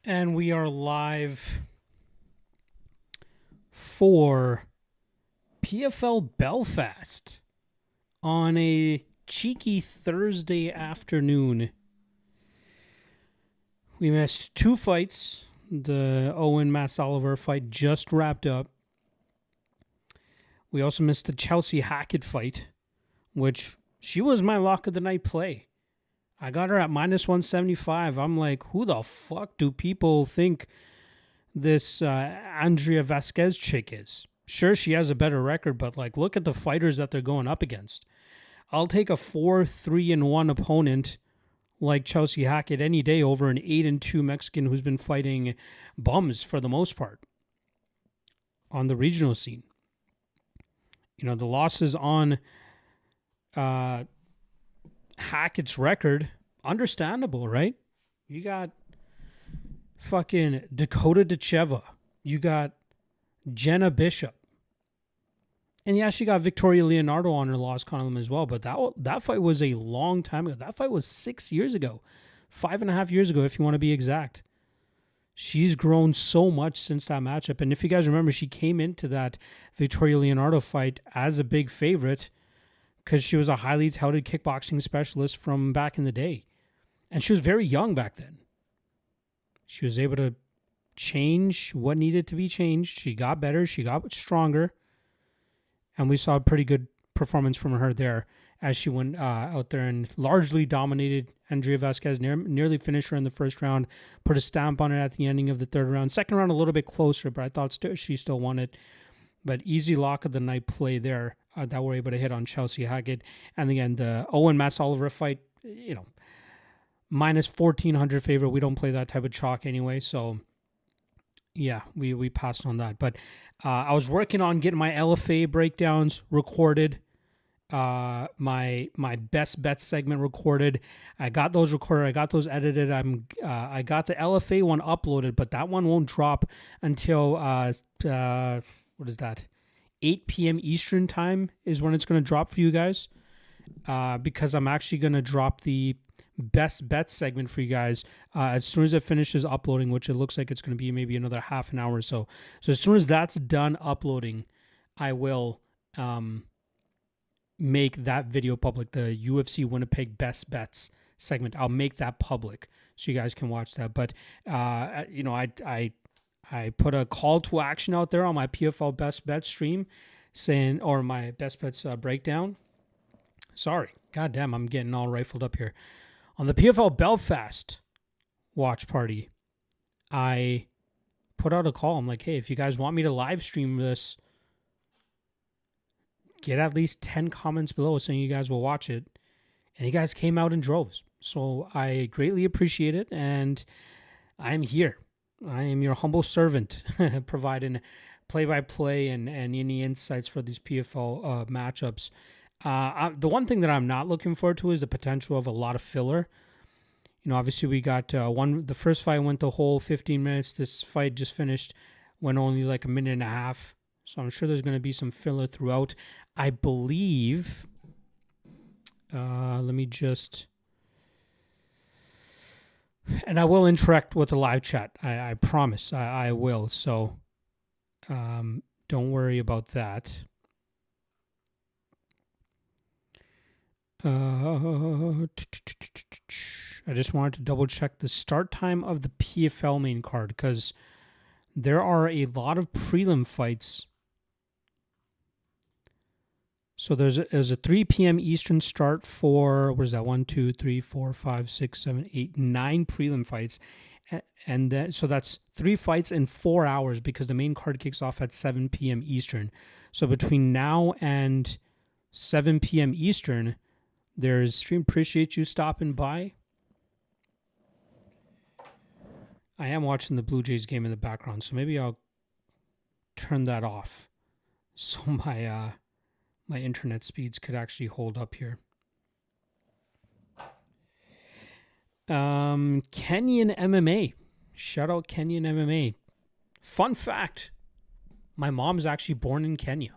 And we are live for PFL Belfast on a cheeky Thursday afternoon. We missed two fights. The Owen Mass Oliver fight just wrapped up. We also missed the Chelsea Hackett fight, which she was my lock of the night play. I got her at minus 175. I'm like, who the fuck do people think this Andrea Vasquez chick is? Sure, she has a better record, but like, look at the fighters that they're going up against. I'll take a 4-3-1 opponent like Chelsea Hackett any day over an 8-2 Mexican who's been fighting bums for the most part on the regional scene. You know, the losses on Hackett's record, understandable, right? You got fucking Dakota Decheva. You got Jenna Bishop. And yeah, she got Victoria Leonardo on her loss column as well, but that fight was a long time ago. That fight was 6 years ago. 5.5 years ago, if you want to be exact. She's grown so much since that matchup. And if you guys remember, she came into that Victoria Leonardo fight as a big favorite because she was a highly touted kickboxing specialist from back in the day. And she was very young back then. She was able to change what needed to be changed. She got better. She got stronger. And we saw a pretty good performance from her there as she went out there and largely dominated Andrea Vasquez, nearly finished her in the first round, put a stamp on it at the ending of the third round. Second round, a little bit closer, but I thought she still won it. But easy lock of the night play there that we're able to hit on Chelsea Hackett. And again, the Owen Mass Oliver fight, you know, minus 1,400 favorite. We don't play that type of chalk anyway, so yeah, we passed on that. But I was working on getting my LFA breakdowns recorded, my best bets segment recorded. I got those recorded. I got those edited. I got the LFA one uploaded, but that one won't drop until what is that? 8 p.m. Eastern time is when it's going to drop for you guys. Because I'm actually going to drop the best bets segment for you guys as soon as it finishes uploading, which it looks like it's going to be maybe another half an hour or so. So as soon as that's done uploading, I will make that video public, the UFC Winnipeg best bets segment. I'll make that public so you guys can watch that. But you know, I put a call to action out there on my PFL best bets stream saying, or my best bets breakdown. Sorry, goddamn, I'm getting all rifled up here. On the PFL Belfast watch party, I put out a call. I'm like, hey, if you guys want me to live stream this, get at least 10 comments below saying you guys will watch it. And you guys came out in droves. So I greatly appreciate it. And I'm here. I am your humble servant, providing play-by-play and any insights for these PFL matchups. The one thing that I'm not looking forward to is the potential of a lot of filler. You know, obviously we got the first fight went the whole 15 minutes. This fight just finished, went only like a minute and a half. So I'm sure there's going to be some filler throughout. I believe, let me just, and I will interact with the live chat. I promise I will. So don't worry about that. I just wanted to double check the start time of the PFL main card because there are a lot of prelim fights. So there's a 3 p.m. Eastern start for, what is that, 1, 2, 3, 4, 5, 6, 7, 8, 9 prelim fights. And then, so that's 3 fights in 4 hours because the main card kicks off at 7 p.m. Eastern. So between now and 7 p.m. Eastern, there's stream. Appreciate you stopping by. I am watching the Blue Jays game in the background, so maybe I'll turn that off so my my internet speeds could actually hold up here. Kenyan MMA. Shout out Kenyan MMA. Fun fact, my mom's actually born in Kenya.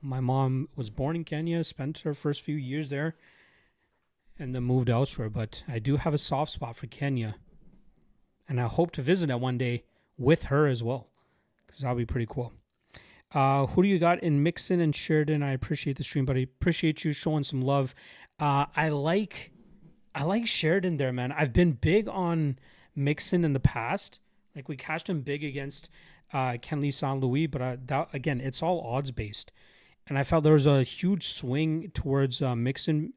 My mom was born in Kenya, spent her first few years there, and then moved elsewhere. But I do have a soft spot for Kenya. And I hope to visit it one day with her as well, because that'll be pretty cool. Who do you got in Mixon and Sheridan? I appreciate the stream, buddy. Appreciate you showing some love. I like Sheridan there, man. I've been big on Mixon in the past. Like, we cashed him big against Kenley St. Louis, but that, again, it's all odds based. And I felt there was a huge swing towards Mixon.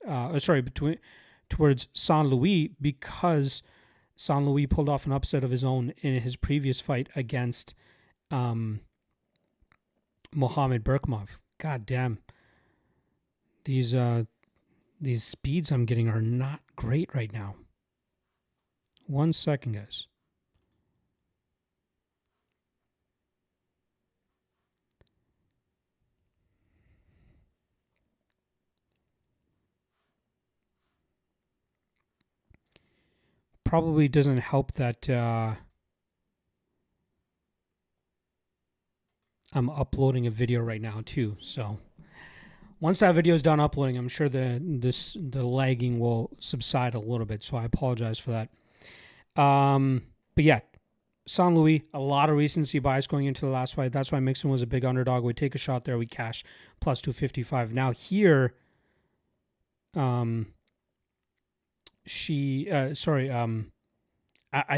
Towards St. Louis, because St. Louis pulled off an upset of his own in his previous fight against Mohamed Berkmov. God damn. These speeds I'm getting are not great right now. 1 second, guys. Probably doesn't help that I'm uploading a video right now too. So once that video is done uploading, I'm sure the lagging will subside a little bit. So I apologize for that. But yeah, St. Louis, a lot of recency bias going into the last fight. That's why Mixon was a big underdog. We take a shot there, we cash plus 255. Now here, I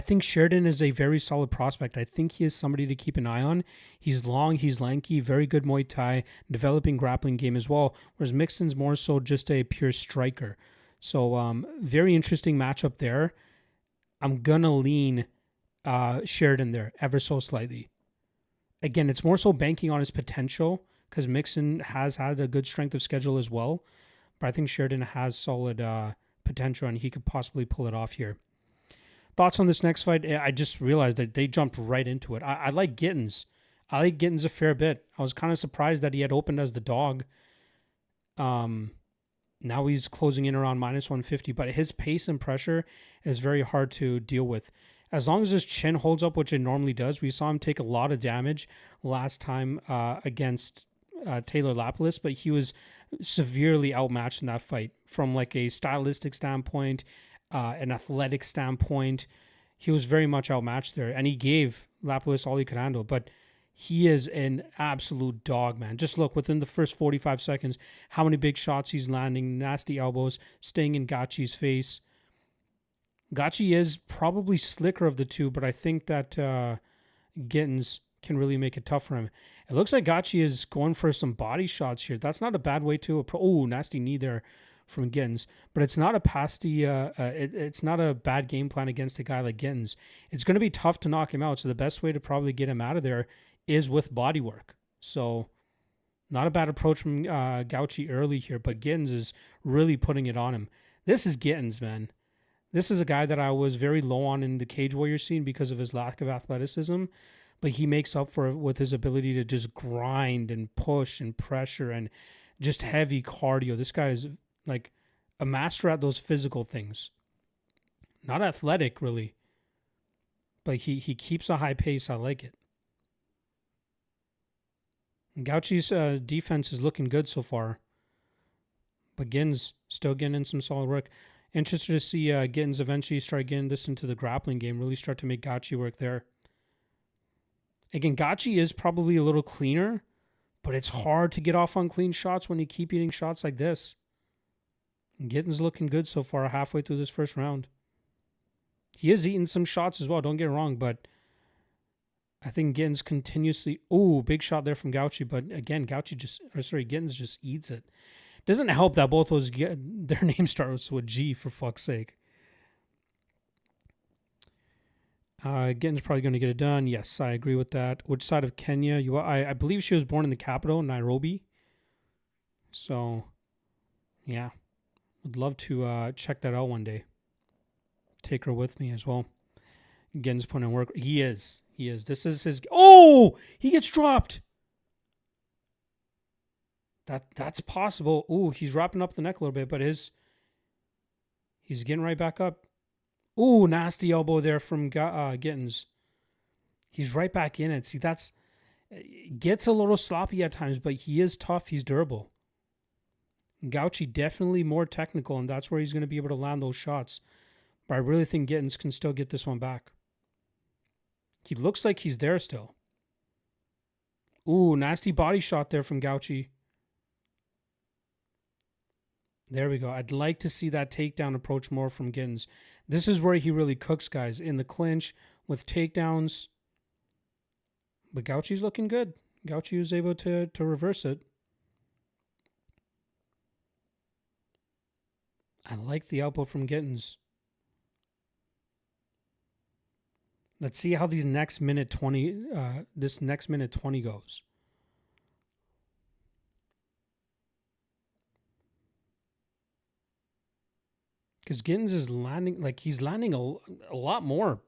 think Sheridan is a very solid prospect. I think he is somebody to keep an eye on. He's long, he's lanky, very good Muay Thai, developing grappling game as well, whereas Mixon's more so just a pure striker. So very interesting matchup there. I'm going to lean Sheridan there ever so slightly. Again, it's more so banking on his potential, because Mixon has had a good strength of schedule as well. But I think Sheridan has solid potential, and he could possibly pull it off here. Thoughts on this next fight? I just realized that they jumped right into it. I like Gittens. I like Gittens a fair bit. I was kind of surprised that he had opened as the dog. Now he's closing in around minus 150, but his pace and pressure is very hard to deal with. As long as his chin holds up, which it normally does. We saw him take a lot of damage last time against Taylor Lapilus, but he was severely outmatched in that fight from like a stylistic standpoint, an athletic standpoint. He was very much outmatched there, and he gave Lapilus all he could handle. But he is an absolute dog, man. Just look, within the first 45 seconds, how many big shots he's landing, nasty elbows, staying in Gouchi's face. Gouchi is probably slicker of the two, but I think that Gittens can really make it tough for him. It looks like Gouchi is going for some body shots here. That's not a bad way to approach. Oh, nasty knee there from Gittens, but it's not it's not a bad game plan against a guy like Gittens. It's going to be tough to knock him out, so the best way to probably get him out of there is with body work. So not a bad approach from Gouchi early here, but Gittens is really putting it on him. This is Gittens, man. This is a guy that I was very low on in the Cage Warrior scene because of his lack of athleticism, but he makes up for it with his ability to just grind and push and pressure and just heavy cardio. This guy is like a master at those physical things. Not athletic, really, but he keeps a high pace. I like it. And Gouchi's defense is looking good so far, but Gittens still getting in some solid work. Interested to see Gittens eventually start getting this into the grappling game, really start to make Gouchi work there. Again, Gouchi is probably a little cleaner, but it's hard to get off on clean shots when you keep eating shots like this. And Gittens looking good so far halfway through this first round. He is eating some shots as well, don't get it wrong, but I think Gittens continuously... Oh, big shot there from Gouchi, but again, Gittens just eats it. Doesn't help that both those their names starts with G, for fuck's sake. Gittens probably going to get it done. Yes, I agree with that. Which side of Kenya? I believe she was born in the capital, Nairobi. So, yeah. Would love to check that out one day. Take her with me as well. Gittens putting in work. He is. This is his... Oh! He gets dropped! That's possible. Ooh, he's wrapping up the neck a little bit, but he's getting right back up. Ooh, nasty elbow there from Gittens. He's right back in it. See, gets a little sloppy at times, but he is tough. He's durable. Gouchi definitely more technical, and that's where he's going to be able to land those shots. But I really think Gittens can still get this one back. He looks like he's there still. Ooh, nasty body shot there from Gouchi. There we go. I'd like to see that takedown approach more from Gittens. This is where he really cooks guys, in the clinch with takedowns. But Gouchi's looking good. Gouchi was able to reverse it. I like the elbow from Gittens. Let's see how these next minute 20, this next minute 20 goes. Because Gittens is landing, like he's landing a lot more.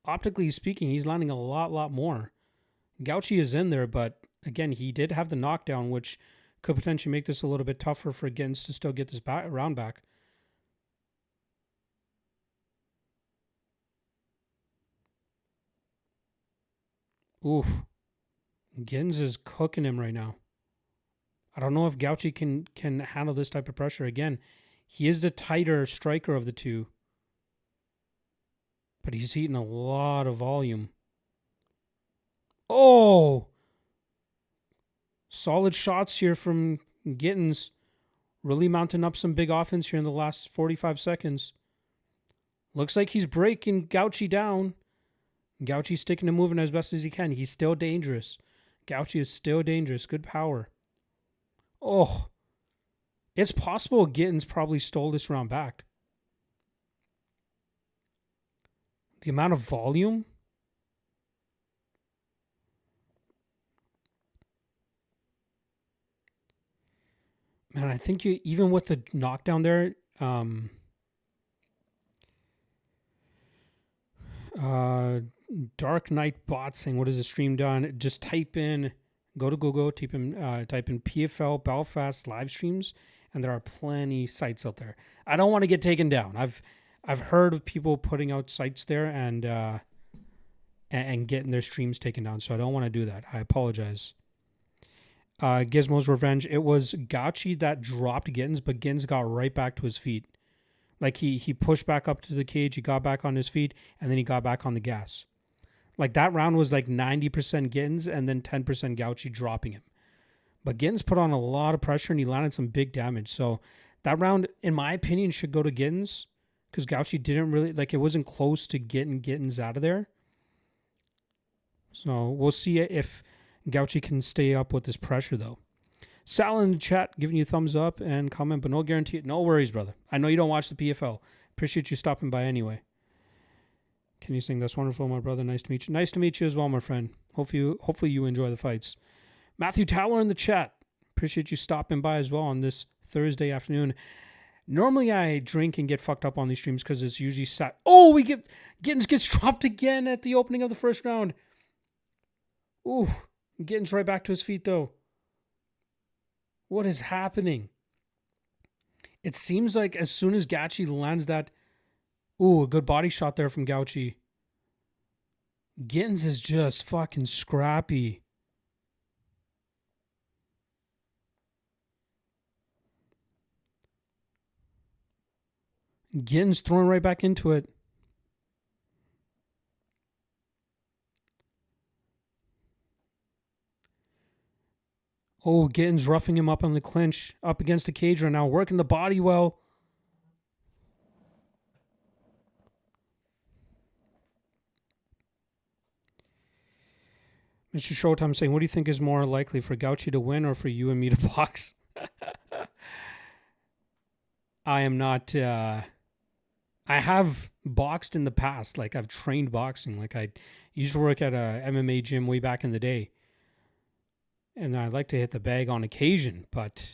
Optically speaking, he's landing a lot more. Gouchi is in there, but again, he did have the knockdown, which could potentially make this a little bit tougher for Gittens to still get this round back. Oof. Gittens is cooking him right now. I don't know if Gouchi can handle this type of pressure. Again, he is the tighter striker of the two. But he's eating a lot of volume. Oh! Solid shots here from Gittens. Really mounting up some big offense here in the last 45 seconds. Looks like he's breaking Gouchi down. Gouchi's sticking and moving as best as he can. He's still dangerous. Gouchi is still dangerous. Good power. Oh. It's possible Gittens probably stole this round back. The amount of volume. Man, I think you, even with the knockdown there, Dark Knight Boxing, what is the stream done? Just type in, go to Google, type in PFL Belfast live streams, and there are plenty sites out there. I don't want to get taken down. I've heard of people putting out sites there and getting their streams taken down, so I don't want to do that. I apologize. Gizmo's Revenge. It was Gouchi that dropped Gittens, but Gittens got right back to his feet. Like he pushed back up to the cage, he got back on his feet, and then he got back on the gas. Like that round was like 90% Gittens and then 10% Gouchi dropping him. But Gittens put on a lot of pressure and he landed some big damage. So that round, in my opinion, should go to Gittens because Gouchi didn't really, like it wasn't close to getting Gittens out of there. So we'll see if Gouchi can stay up with this pressure though. Sal in the chat giving you thumbs up and comment, but no guarantee. No worries, brother. I know you don't watch the PFL. Appreciate you stopping by anyway. Can you sing That's Wonderful, my brother? Nice to meet you. Nice to meet you as well, my friend. Hopefully you enjoy the fights. Matthew Towler in the chat. Appreciate you stopping by as well on this Thursday afternoon. Normally I drink and get fucked up on these streams because it's usually sat. Oh, Gittens gets dropped again at the opening of the first round. Ooh, Gittens right back to his feet though. What is happening? It seems like as soon as Gouchi lands that, ooh, a good body shot there from Gouchi. Gittens is just fucking scrappy. Gittens throwing right back into it. Oh, Gittens roughing him up on the clinch, up against the cage right now, working the body well. Mr. Showtime saying, what do you think is more likely, for Gouchi to win or for you and me to box? I am not... I have boxed in the past. Like, I've trained boxing. Like, I used to work at a MMA gym way back in the day. And I like to hit the bag on occasion, but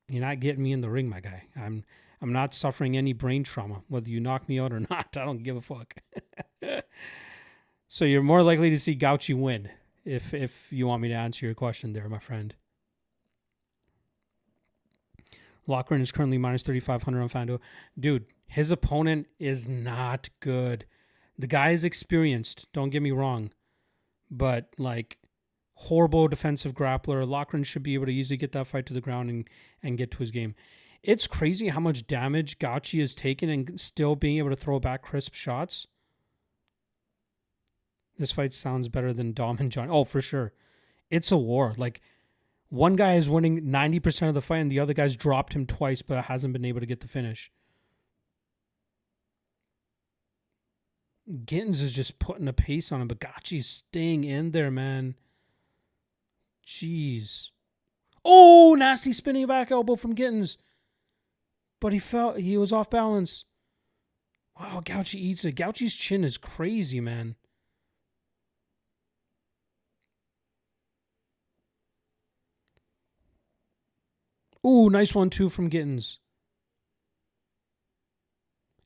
you're not getting me in the ring, my guy. I'm not suffering any brain trauma, whether you knock me out or not. I don't give a fuck. So you're more likely to see Gouchi win, if you want me to answer your question there, my friend. Lochran is currently minus 3,500 on FanDuel. Dude, his opponent is not good. The guy is experienced, don't get me wrong. But, like, horrible defensive grappler. Lochran should be able to easily get that fight to the ground and get to his game. It's crazy how much damage Gouchi has taken and still being able to throw back crisp shots. This fight sounds better than Dom and John. Oh, for sure. It's a war. Like, one guy is winning 90% of the fight and the other guy's dropped him twice but hasn't been able to get the finish. Gittens is just putting a pace on him, but Gouchi's staying in there, man. Jeez. Oh, nasty spinning back elbow from Gittens. But he was off balance. Wow, Gouchi eats it. Gouchi's chin is crazy, man. Ooh, nice one too from Gittens.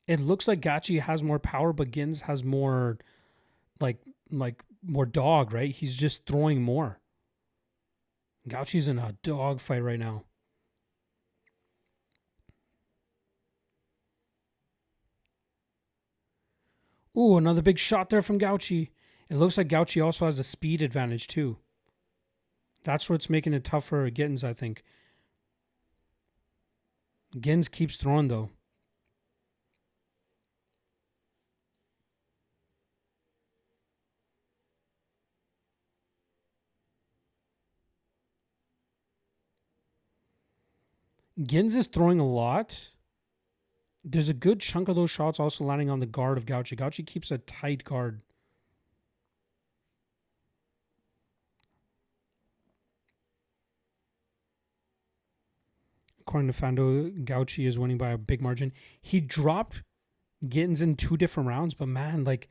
It looks like Gouchi has more power, but Gittens has more, like more dog, right? He's just throwing more. Gouchi's in a dog fight right now. Ooh, another big shot there from Gouchi. It looks like Gouchi also has a speed advantage too. That's what's making it tough for Gittens, I think. Gittens keeps throwing though. Gittens is throwing a lot. There's a good chunk of those shots also landing on the guard of Gouchi. Gouchi keeps a tight guard. According to Fando, Gouchi is winning by a big margin. He dropped Gittens in 2 different rounds, but man, like,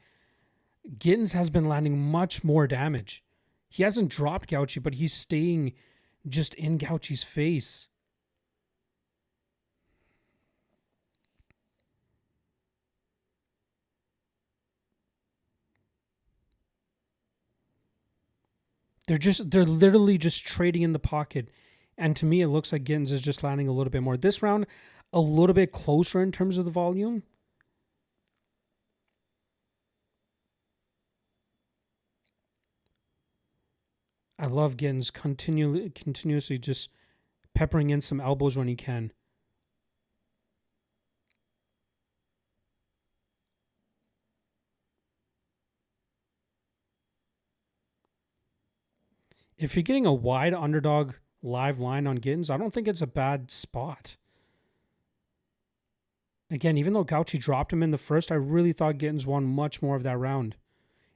Gittens has been landing much more damage. He hasn't dropped Gouchi, but he's staying just in Gouchi's face. They're literally just trading in the pocket. And to me, it looks like Gittens is just landing a little bit more. This round, a little bit closer in terms of the volume. I love Gittens continuously just peppering in some elbows when he can. If you're getting a wide underdog live line on Gittens, I don't think it's a bad spot. Again, even though Gouchi dropped him in the first, I really thought Gittens won much more of that round.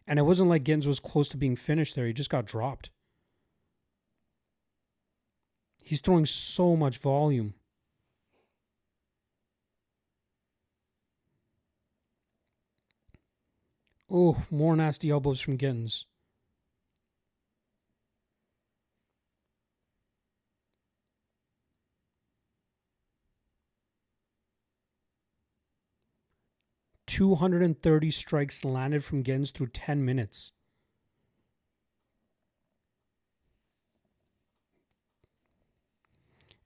And it wasn't like Gittens was close to being finished there. He just got dropped. He's throwing so much volume. Oh, more nasty elbows from Gittens. $230 strikes landed from Gittens through 10 minutes.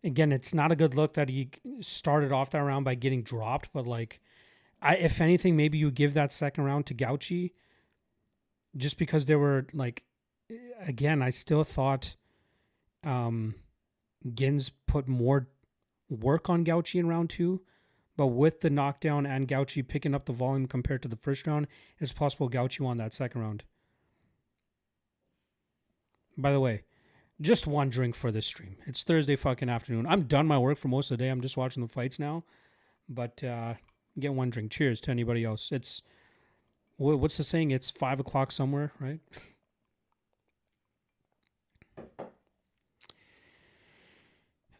Again, it's not a good look that he started off that round by getting dropped, but like, if anything, maybe you give that second round to Gouchi just because there were like, again, I still thought Gittens put more work on Gouchi in round 2, but with the knockdown and Gouchi picking up the volume compared to the first round, it's possible Gouchi won that second round. By the way, just one drink for this stream. It's Thursday fucking afternoon. I'm done my work for most of the day. I'm just watching the fights now. But get one drink. Cheers to anybody else. It's, what's the saying? It's 5 o'clock somewhere, right?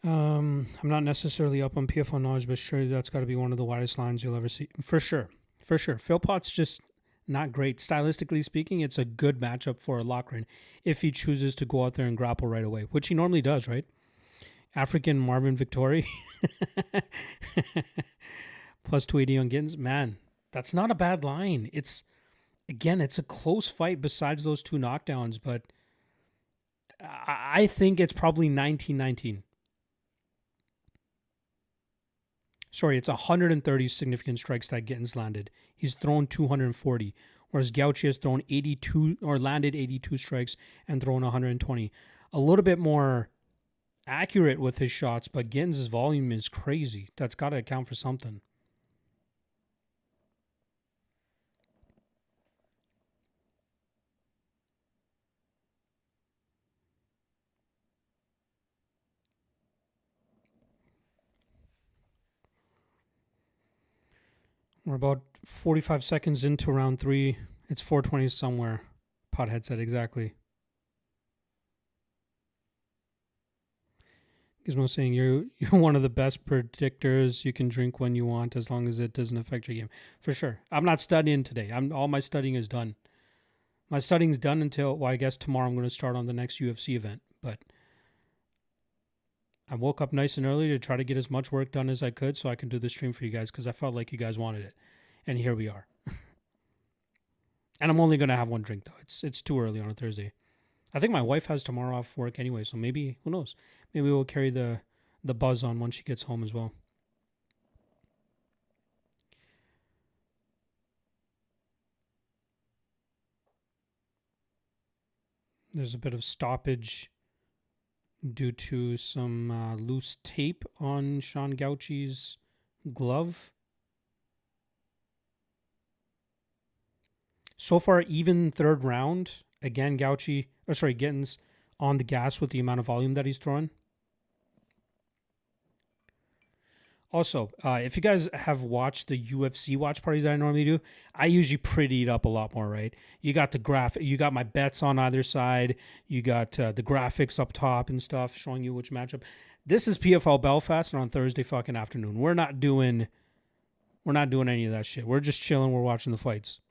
I'm not necessarily up on PFL knowledge, but surely that's got to be one of the widest lines you'll ever see. For sure. For sure. Philpott's just not great. Stylistically speaking, it's a good matchup for a Lochran if he chooses to go out there and grapple right away, which he normally does, right? African Marvin Victori. Plus 280 on Gittens. Man, that's not a bad line. It's a close fight besides those 2 knockdowns, but I think it's probably 19-19. Sorry, it's 130 significant strikes that Gittens landed. He's thrown 240, whereas Gouchi has thrown 82 or landed 82 strikes and thrown 120. A little bit more accurate with his shots, but Gittens' volume is crazy. That's got to account for something. We're about 45 seconds into round 3. It's 4:20 somewhere. Pothead said exactly. Gizmo saying you're one of the best predictors. You can drink when you want as long as it doesn't affect your game. For sure. I'm not studying today. All my studying is done. My studying's done until, well, I guess tomorrow I'm going to start on the next UFC event. But I woke up nice and early to try to get as much work done as I could so I can do the stream for you guys because I felt like you guys wanted it. And here we are. And I'm only going to have one drink, though. It's too early on a Thursday. I think my wife has tomorrow off work anyway, so maybe, who knows? Maybe we'll carry the buzz on once she gets home as well. There's a bit of stoppage due to some loose tape on Sean Gouchi's glove. So far, even third round. Again, Gittens on the gas with the amount of volume that he's throwing. Also, if you guys have watched the UFC watch parties that I normally do, I usually pretty it up a lot more, right? You got you got my bets on either side. You got the graphics up top and stuff showing you which matchup. This is PFL Belfast and on Thursday fucking afternoon. We're not doing any of that shit. We're just chilling. We're watching the fights.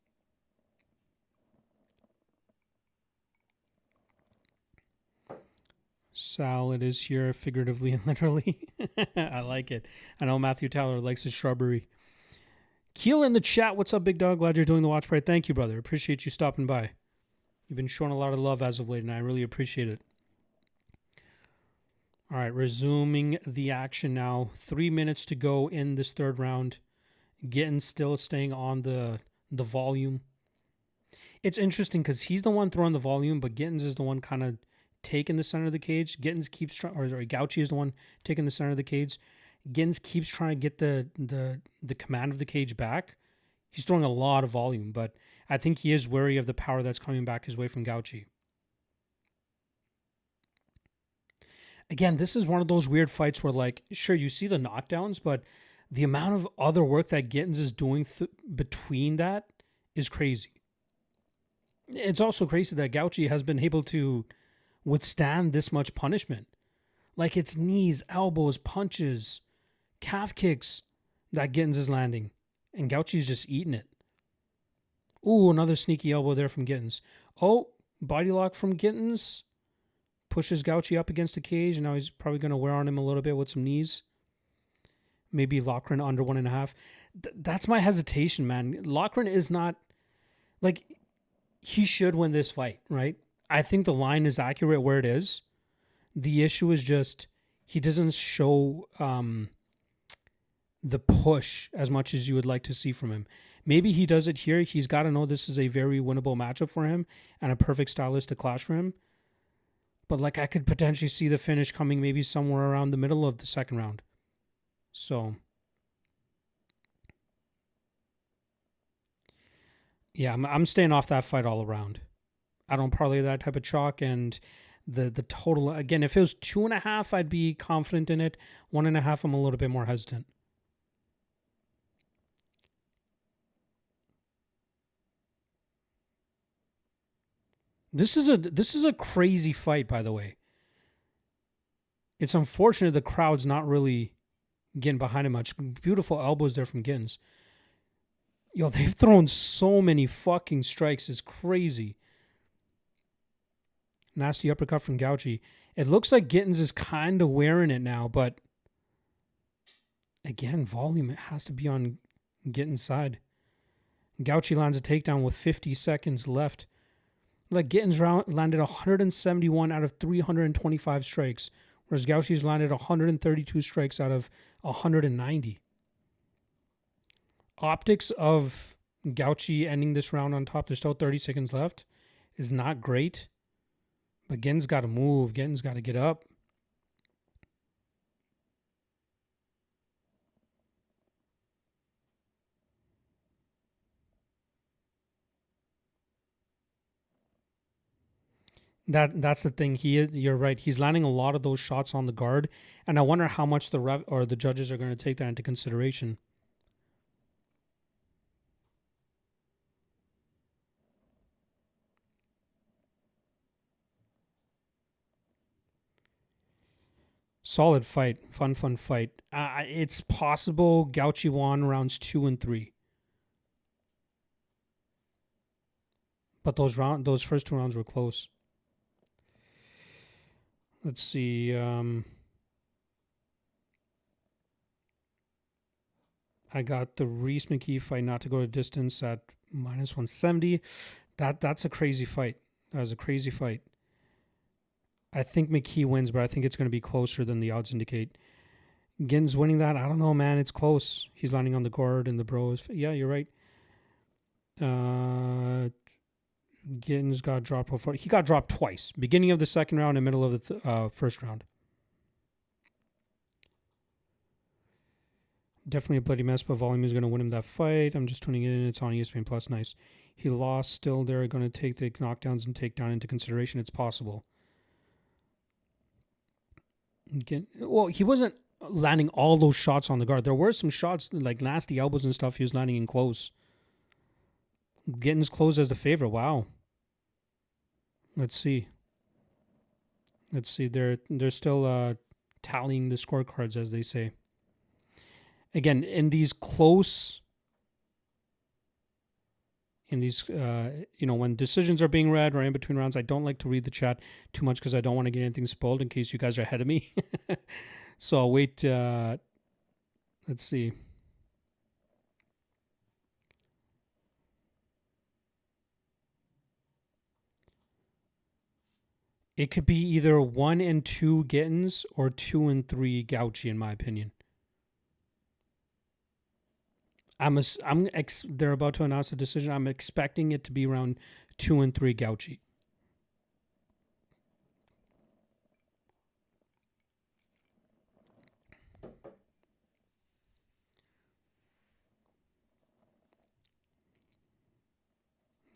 Salad is here figuratively and literally. I like it. I know Matthew Tyler likes his shrubbery. Keel in the chat. What's up, big dog? Glad you're doing the watch party. Thank you, brother. Appreciate you stopping by. You've been showing a lot of love as of late, and I really appreciate it. All right, resuming the action now. 3 minutes to go in this third round. Gittens still staying on the volume. It's interesting because he's the one throwing the volume, but Gittens is the one kind of taking the center of the cage. Gittens keeps trying, or sorry, Gouchi is the one taking the center of the cage. Gittens keeps trying to get the command of the cage back. He's throwing a lot of volume, but I think he is wary of the power that's coming back his way from Gouchi. Again, this is one of those weird fights where, like, sure, you see the knockdowns, but the amount of other work that Gittens is doing between that is crazy. It's also crazy that Gouchi has been able to withstand this much punishment. Like, it's knees, elbows, punches, calf kicks that Gittens is landing. And Gouchi's just eating it. Ooh, another sneaky elbow there from Gittens. Oh, body lock from Gittens. Pushes Gouchi up against the cage. And now he's probably going to wear on him a little bit with some knees. Maybe Loughran under 1.5. That's my hesitation, man. Loughran is not... Like, he should win this fight, right? I think the line is accurate where it is. The issue is just he doesn't show the push as much as you would like to see from him. Maybe he does it here. He's got to know this is a very winnable matchup for him and a perfect stylistic clash for him. But, like, I could potentially see the finish coming maybe somewhere around the middle of the second round. So, yeah, I'm staying off that fight all around. I don't parlay that type of chalk, and the total, again, if it was 2.5, I'd be confident in it. 1.5, I'm a little bit more hesitant. This is a crazy fight, by the way. It's unfortunate the crowd's not really getting behind it much. Beautiful elbows there from Gittens. Yo, they've thrown so many fucking strikes. It's crazy. Nasty uppercut from Gouchi. It looks like Gittens is kind of wearing it now, but again, volume, it has to be on Gittens' side. Gouchi lands a takedown with 50 seconds left. Like, Gittens landed 171 out of 325 strikes, whereas Gouchi's landed 132 strikes out of 190. Optics of Gouchi ending this round on top, there's still 30 seconds left, is not great. But Gittens got to move. Gittens got to get up. That's the thing. You're right. He's landing a lot of those shots on the guard, and I wonder how much the judges are going to take that into consideration. Solid fight. Fun fight. It's possible Gouchi won rounds 2 and 3. But those first 2 rounds were close. Let's see. I got the Reese McKee fight not to go to distance at -170. That's a crazy fight. That was a crazy fight. I think McKee wins, but I think it's going to be closer than the odds indicate. Gittens winning that, I don't know, man. It's close. He's landing on the guard and the bros. Yeah, you're right. Gittens got dropped before. He got dropped twice. Beginning of the second round and middle of the first round. Definitely a bloody mess, but volume is going to win him that fight. I'm just tuning in. It's on ESPN Plus. Nice. He lost. Still, they're going to take the knockdowns and takedown into consideration. It's possible. Well, he wasn't landing all those shots on the guard. There were some shots, like nasty elbows and stuff, he was landing in close. Gittens close as the favorite. Wow. Let's see. They're still tallying the scorecards, as they say. Again, in these close, when decisions are being read or in between rounds, I don't like to read the chat too much because I don't want to get anything spoiled in case you guys are ahead of me. So I'll wait. Let's see. It could be either 1 and 2 Gittens or 2 and 3 Gouchi, in my opinion. They're about to announce a decision. I'm expecting it to be around 2 and 3 Gouchi.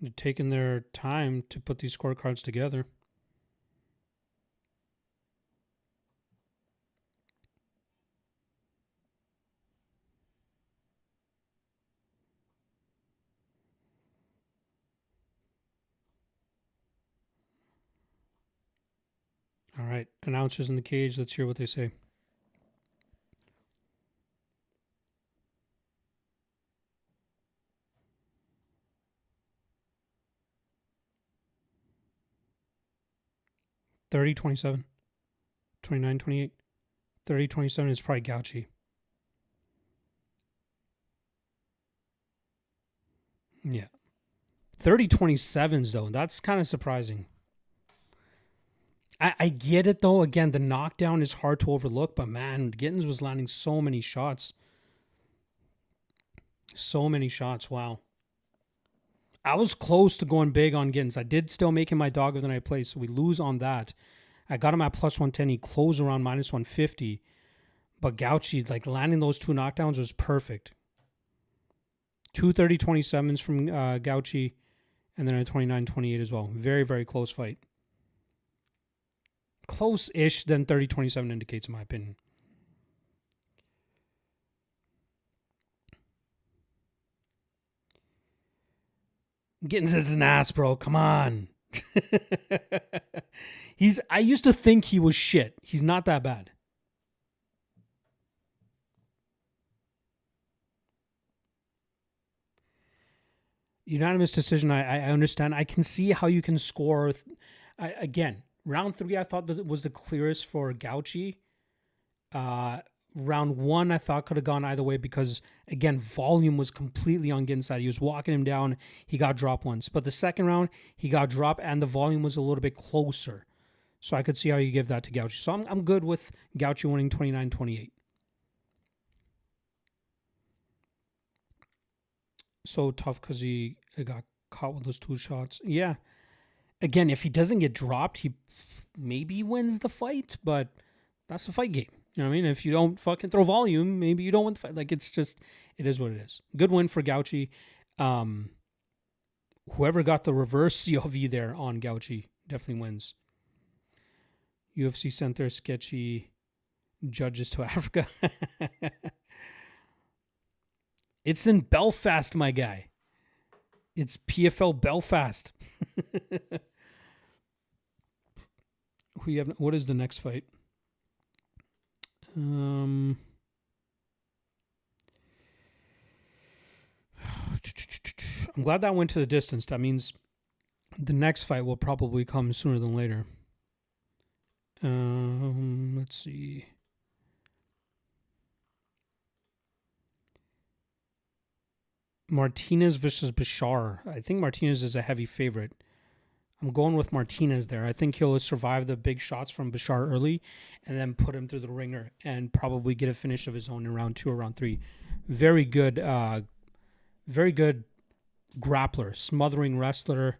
They're taking their time to put these scorecards together. All right, announcers in the cage. Let's hear what they say. $30, $27, $29, $28, $30, $27 is probably Gouchi. Yeah. 30, 27s, though. That's kind of surprising. I get it, though. Again, the knockdown is hard to overlook, but man, Gittens was landing so many shots. So many shots. Wow. I was close to going big on Gittens. I did still make him my dog of the night play, so we lose on that. I got him at +110. He closed around -150. But Gouchi, like landing those 2 knockdowns was perfect. 2 30-27s from Gouchi, and then a 29-28 as well. Very, very close fight. Close-ish than 30-27 indicates, in my opinion. Gittens is an ass, bro. Come on. I used to think he was shit. He's not that bad. Unanimous decision. I understand. I can see how you can score. Again, round 3, I thought that was the clearest for Gouchi. Round 1, I thought could have gone either way because, again, volume was completely on Gittens' side. He was walking him down. He got dropped once. But the second round, he got dropped, and the volume was a little bit closer. So I could see how you give that to Gouchi. So I'm good with Gouchi winning 29-28. So tough because he got caught with those 2 shots. Yeah. Again, if he doesn't get dropped, he maybe wins the fight, but that's a fight game. You know what I mean? If you don't fucking throw volume, maybe you don't win the fight. Like, it's just, it is what it is. Good win for Gouchi. Whoever got the reverse COV there on Gouchi definitely wins. UFC sent their sketchy judges to Africa. It's in Belfast, my guy. It's PFL Belfast. What is the next fight? I'm glad that went to the distance. That means the next fight will probably come sooner than later. Let's see. Martinez versus Bashar. I think Martinez is a heavy favorite. I'm going with Martinez there. I think he'll survive the big shots from Bashar early and then put him through the ringer and probably get a finish of his own in round 2 or round 3. Very good grappler, smothering wrestler,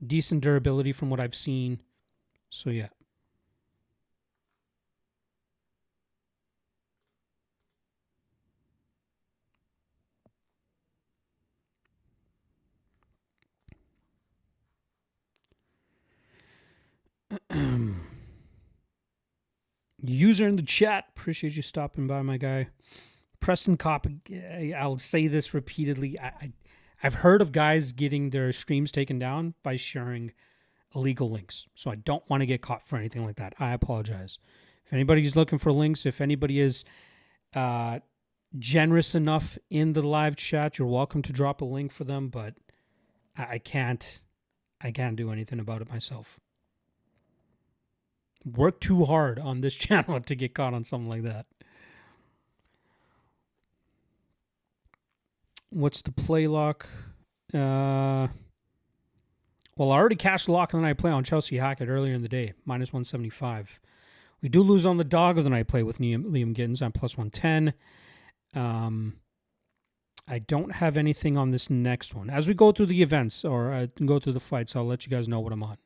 decent durability from what I've seen. So, yeah. User in the chat, appreciate you stopping by, my guy. Preston Kopp, I'll say this repeatedly. I've heard of guys getting their streams taken down by sharing illegal links. So I don't want to get caught for anything like that. I apologize. If anybody's looking for links, if anybody is generous enough in the live chat, you're welcome to drop a link for them, but I can't do anything about it myself. Work too hard on this channel to get caught on something like that. What's the play lock? Well, I already cashed the lock of the night play on Chelsea Hackett earlier in the day, minus 175. We do lose on the dog of the night play with Liam Gittens on plus 110. I don't have anything on this next one. As we go through the events or go through the fights, I'll let you guys know what I'm on.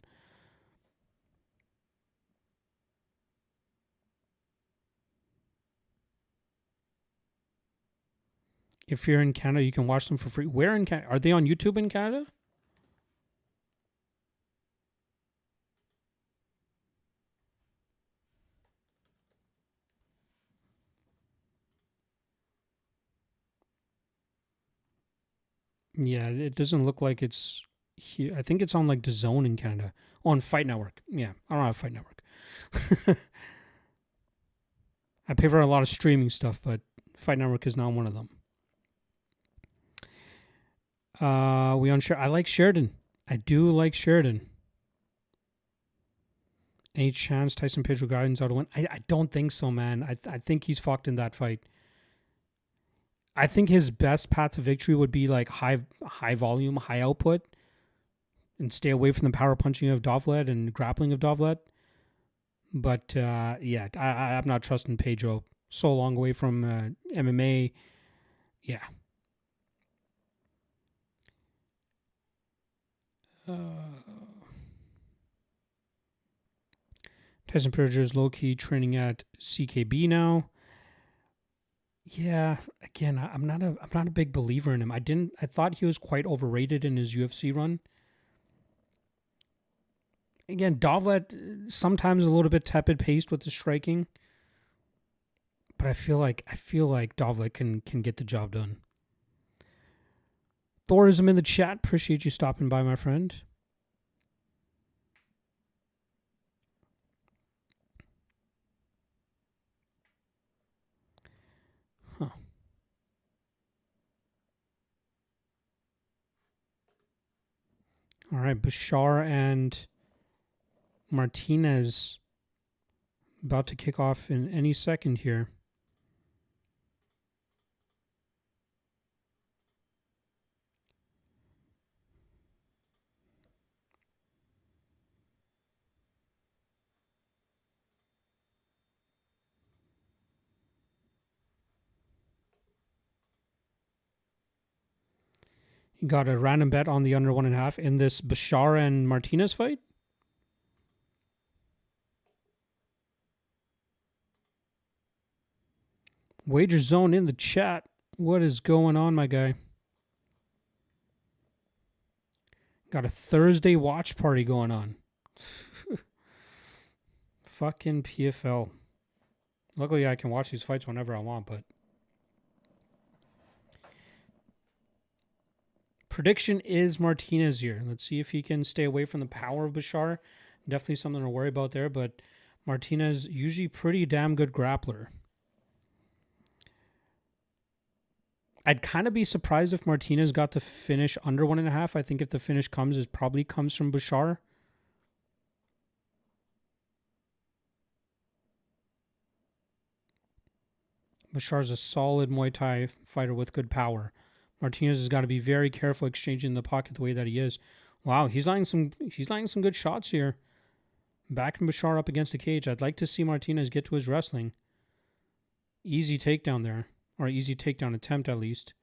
If you're in Canada, you can watch them for free. Where in Canada? Are they on YouTube in Canada? Yeah, it doesn't look like it's here. I think it's on like DAZN in Canada. On Fight Network. Yeah, I don't have Fight Network. I pay for a lot of streaming stuff, but Fight Network is not one of them. We on I like Sheridan. I do like Sheridan. Any chance Tyson Pedro Gardens ought to win? I don't think so, man. I think he's fucked in that fight. I think his best path to victory would be like high volume, high output, and stay away from the power punching of Dovlet and grappling of Dovlet. But yeah, I'm not trusting Pedro. So long away from MMA. Yeah. Tyson Pedro is low-key training at CKB now. Yeah, again, I'm not a big believer in him. I thought he was quite overrated in his UFC run. Again, Dovlet sometimes a little bit tepid paced with the striking, but I feel like Dovlet can get the job done. Thorism in the chat. Appreciate you stopping by, my friend. Huh. All right, Bashar and Martinez about to kick off in any second here. You got a random bet on the under 1.5 in this Bashar and Martinez fight? Wager Zone in the chat. What is going on, my guy? Got a Thursday watch party going on. Fucking PFL. Luckily, I can watch these fights whenever I want, but... Prediction is Martinez here. Let's see if he can stay away from the power of Bashar. Definitely something to worry about there, but Martinez, usually pretty damn good grappler. I'd kind of be surprised if Martinez got to finish under 1.5. I think if the finish comes, it probably comes from Bashar. Bashar's a solid Muay Thai fighter with good power. Martinez has got to be very careful exchanging the pocket the way that he is. Wow, he's landing some good shots here. Backing Bashar up against the cage. I'd like to see Martinez get to his wrestling. Easy takedown there, or easy takedown attempt at least.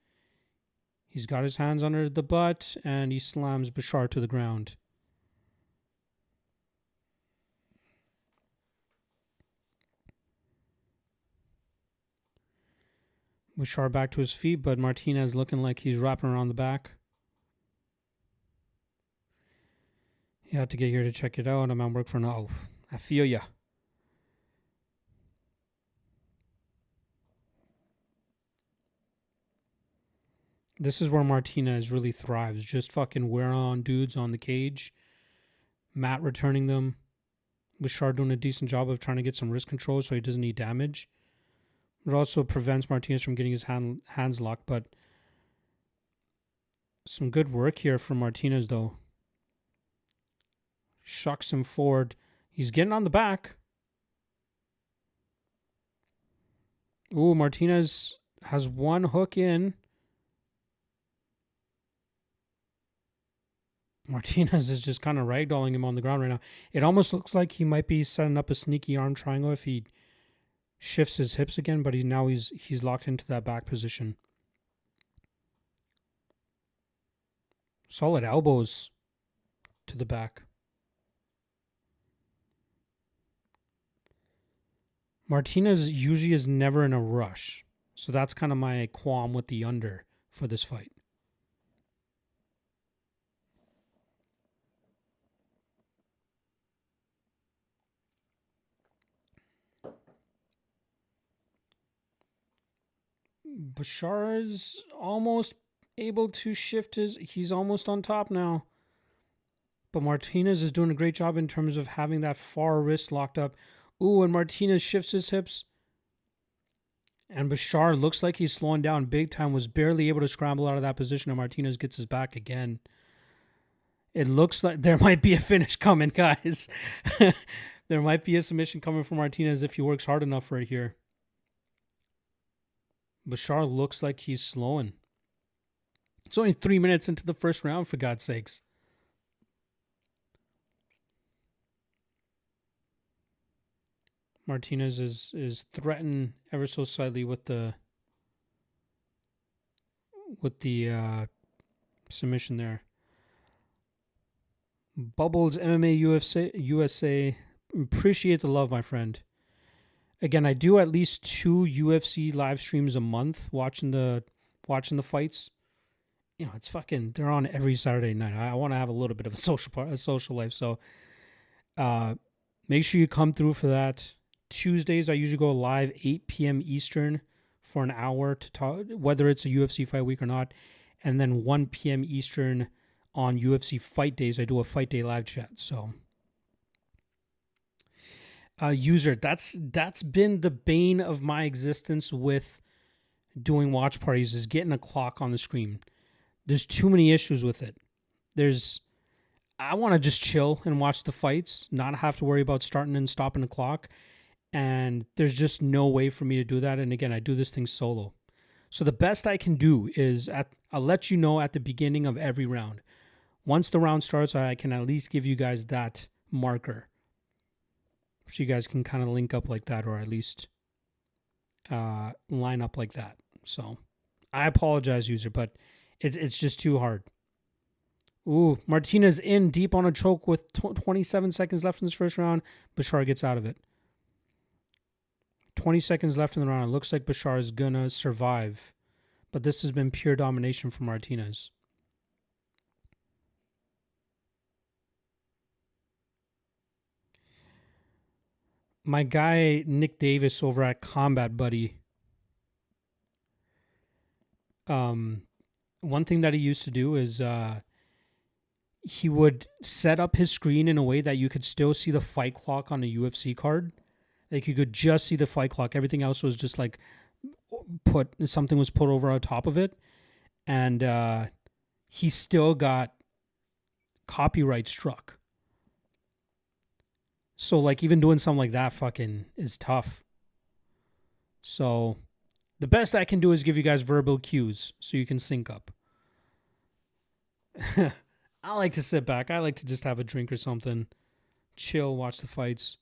He's got his hands under the butt, and he slams Bashar to the ground. Bashar back to his feet, but Martinez looking like he's wrapping around the back. You had to get here to check it out. I'm at work for now. I feel ya. This is where Martinez really thrives. Just fucking wear on dudes on the cage. Matt returning them. Bashar doing a decent job of trying to get some wrist control so he doesn't need damage. It also prevents Martinez from getting his hands locked, but some good work here from Martinez, though. Shucks him forward. He's getting on the back. Ooh, Martinez has one hook in. Martinez is just kind of ragdolling him on the ground right now. It almost looks like he might be setting up a sneaky arm triangle if he shifts his hips again, but he's locked into that back position. Solid elbows to the back. Martinez usually is never in a rush, so that's kind of my qualm with the under for this fight. Bashar is almost able to shift he's almost on top now. But Martinez is doing a great job in terms of having that far wrist locked up. Ooh, and Martinez shifts his hips. And Bashar looks like he's slowing down big time, was barely able to scramble out of that position, and Martinez gets his back again. It looks like there might be a finish coming, guys. There might be a submission coming from Martinez if he works hard enough right here. Bashar looks like he's slowing. It's only 3 minutes into the first round, for God's sakes. Martinez is threatened ever so slightly with the submission there. Bubbles MMA USA. Appreciate the love, my friend. Again, I do at least 2 UFC live streams a month watching the fights. You know, it's fucking, they're on every Saturday night. I want to have a little bit of a social life, so make sure you come through for that. Tuesdays I usually go live 8 p.m. Eastern for an hour to talk, whether it's a UFC fight week or not, and then 1 p.m. Eastern on UFC fight days I do a fight day live chat. So user, that's been the bane of my existence with doing watch parties, is getting a clock on the screen. There's too many issues with it. I want to just chill and watch the fights, not have to worry about starting and stopping the clock. And there's just no way for me to do that. And again, I do this thing solo. So the best I can do is I'll let you know at the beginning of every round. Once the round starts, I can at least give you guys that marker, so you guys can kind of link up like that, or at least line up like that. So I apologize, user, but it's just too hard. Ooh, Martinez in deep on a choke with 27 seconds left in this first round. Bashar gets out of it. 20 seconds left in the round. It looks like Bashar is going to survive, but this has been pure domination from Martinez. My guy, Nick Davis, over at Combat Buddy, one thing that he used to do is he would set up his screen in a way that you could still see the fight clock on a UFC card. Like, you could just see the fight clock. Everything else was just like something was put over on top of it, and he still got copyright struck. So like even doing something like that fucking is tough. So the best I can do is give you guys verbal cues so you can sync up. I like to sit back. I like to just have a drink or something, chill, watch the fights.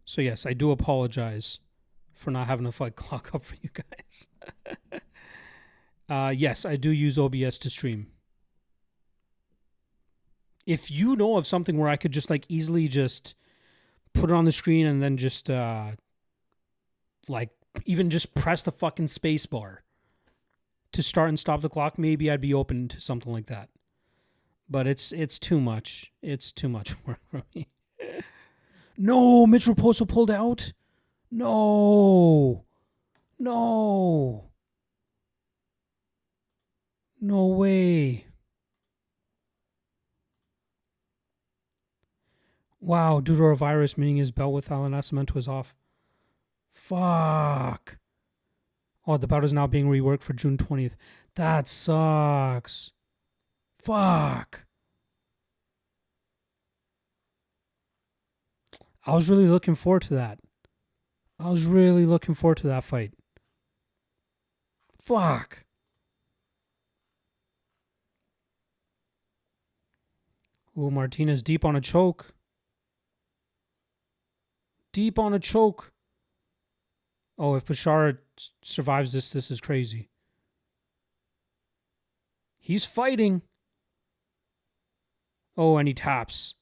So yes, I do apologize for not having a fight clock up for you guys. Yes, I do use OBS to stream. If you know of something where I could just like easily just put it on the screen and then just like even just press the fucking space bar to start and stop the clock, maybe I'd be open to something like that. But it's too much. It's too much work for me. No, Mitch Raposo pulled out. No. No way. Wow, due to a virus, meaning his belt with Alan Nascimento is off. Fuck. Oh, the bout is now being reworked for June 20th. That sucks. Fuck. I was really looking forward to that. I was really looking forward to that fight. Fuck. Ooh, Martinez deep on a choke. Deep on a choke. Oh, if Bashar survives this, this is crazy. He's fighting. Oh, and he taps.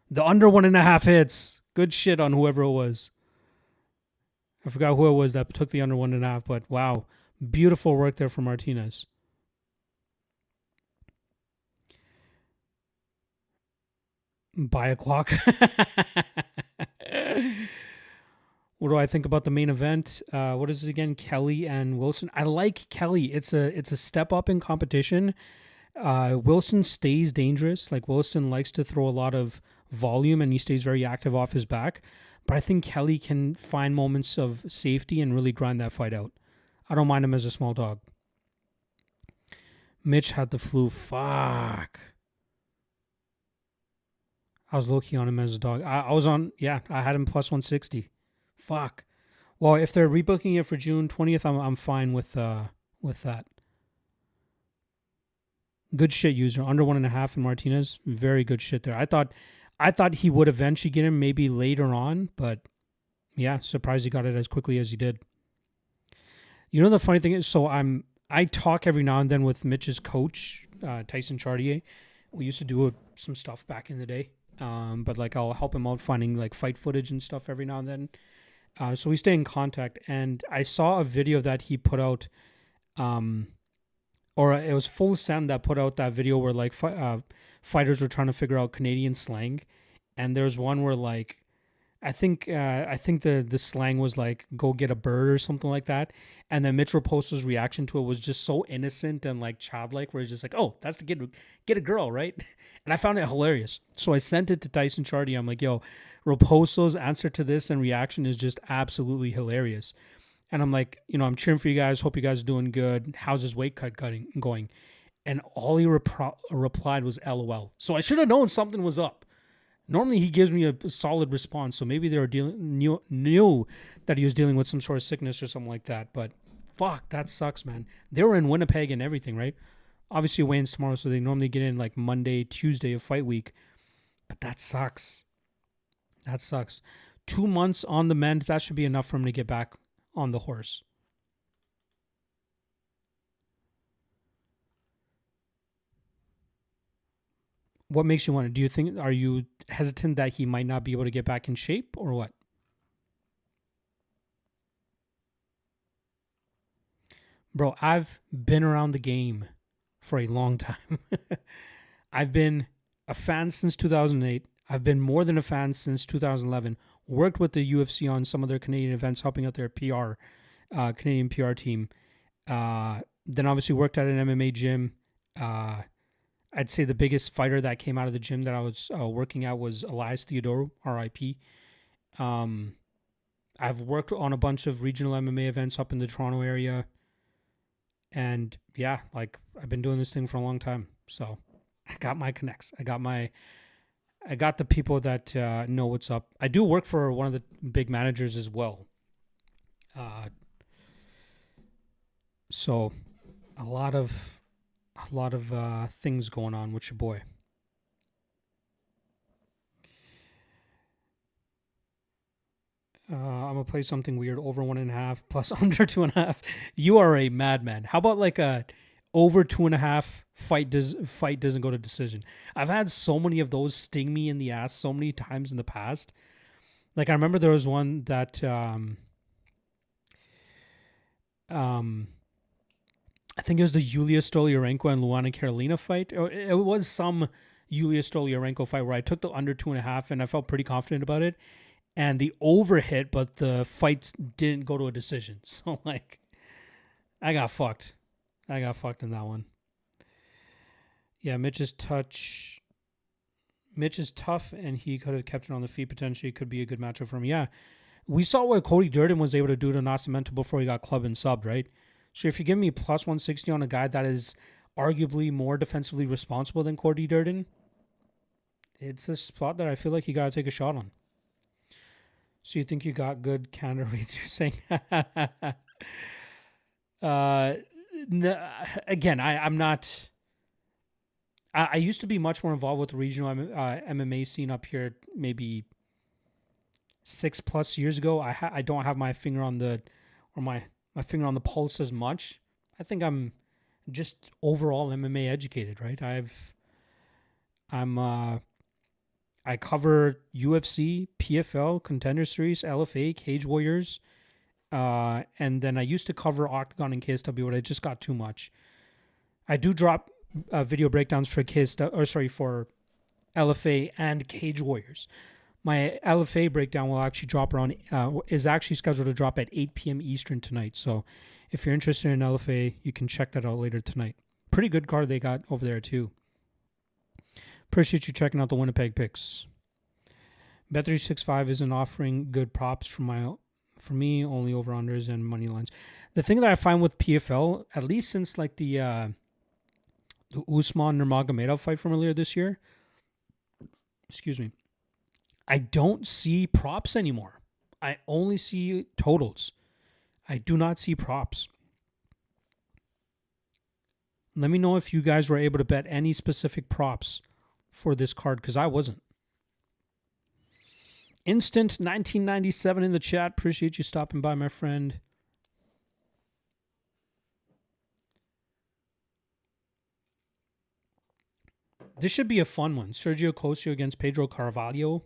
The under 1.5 hits. Good shit on whoever it was. I forgot who it was that took the under 1.5, but wow. Beautiful work there for Martinez. Buy a clock. What do I think about the main event? What is it again? Kelly and Wilson. I like Kelly. It's a step up in competition. Wilson stays dangerous. Like Wilson likes to throw a lot of volume and he stays very active off his back. But I think Kelly can find moments of safety and really grind that fight out. I don't mind him as a small dog. Mitch had the flu. Fuck. I was low-key on him as a dog. I was on, yeah, I had him plus 160. Fuck. Well, if they're rebooking it for June 20th, I'm fine with that. Good shit user. Under 1.5 in Martinez. Very good shit there. I thought he would eventually get him maybe later on, but yeah, surprised he got it as quickly as he did. You know the funny thing is, so I talk every now and then with Mitch's coach, Tyson Chartier. We used to do some stuff back in the day. But like I'll help him out finding like fight footage and stuff every now and then. So we stay in contact, and I saw a video that he put out, or it was Full Send that put out that video where like fighters were trying to figure out Canadian slang, and there's one where like I think the slang was like go get a bird or something like that, and then Mitch Raposo's reaction to it was just so innocent and like childlike, where he's just like, oh, that's to get a girl, right? And I found it hilarious, so I sent it to Tyson Chartier. I'm like, yo, Raposo's answer to this and reaction is just absolutely hilarious. And I'm like, you know, I'm cheering for you guys. Hope you guys are doing good. How's his weight cut going? And all he replied was LOL. So I should have known something was up. Normally he gives me a solid response, so maybe they were knew that he was dealing with some sort of sickness or something like that. But fuck, that sucks, man. They were in Winnipeg and everything, right? Obviously weigh-ins tomorrow, so they normally get in like Monday, Tuesday of fight week. But that sucks. That sucks. 2 months on the mend, that should be enough for him to get back on the horse. What makes you want to? Do you think, are you hesitant that he might not be able to get back in shape or what? Bro, I've been around the game for a long time. I've been a fan since 2008. I've been more than a fan since 2011. Worked with the UFC on some of their Canadian events, helping out their PR, Canadian PR team. Then obviously worked at an MMA gym. I'd say the biggest fighter that came out of the gym that I was working at was Elias Theodorou, RIP. I've worked on a bunch of regional MMA events up in the Toronto area. And yeah, like I've been doing this thing for a long time. So I got my connects. I got the people that know what's up. I do work for one of the big managers as well. So a lot of things going on with your boy. I'm gonna play something weird. Over 1.5 plus under 2.5. You are a madman. How about like a over 2.5 fight doesn't go to decision? I've had so many of those sting me in the ass so many times in the past. Like I remember there was one that I think it was the Yulia Stoliarenko and Luana Carolina fight. Or it was some Yulia Stoliarenko fight where I took the under 2.5 and I felt pretty confident about it. And the over hit, but the fights didn't go to a decision. So, like, I got fucked. I got fucked in that one. Yeah, Mitch is tough, and he could have kept it on the feet. Potentially could be a good matchup for him. Yeah, we saw what Cody Durden was able to do to Nascimento before he got clubbed and subbed, right? So if you give me plus 160 on a guy that is arguably more defensively responsible than Cody Durden, it's a spot that I feel like you got to take a shot on. So you think you got good counter reads? You're saying, again, I'm not. I used to be much more involved with the regional MMA scene up here, maybe 6+ years ago. I don't have my finger on the finger on the pulse as much. I think I'm just overall MMA educated, right? I cover UFC, PFL, Contender Series, LFA, Cage Warriors, and then I used to cover Octagon and KSW, but it just got too much. I do drop video breakdowns for for LFA and Cage Warriors. My LFA breakdown will actually drop is actually scheduled to drop at 8 p.m. Eastern tonight. So if you're interested in LFA, you can check that out later tonight. Pretty good card they got over there too. Appreciate you checking out the Winnipeg picks. Bet365 isn't offering good props for me, only over-unders and money lines. The thing that I find with PFL, at least since like the Usman Nurmagomedov fight from earlier this year, excuse me, I don't see props anymore. I only see totals. I do not see props. Let me know if you guys were able to bet any specific props for this card, because I wasn't. Instant 1997 in the chat. Appreciate you stopping by, my friend. This should be a fun one. Sergio Kosio against Pedro Carvalho.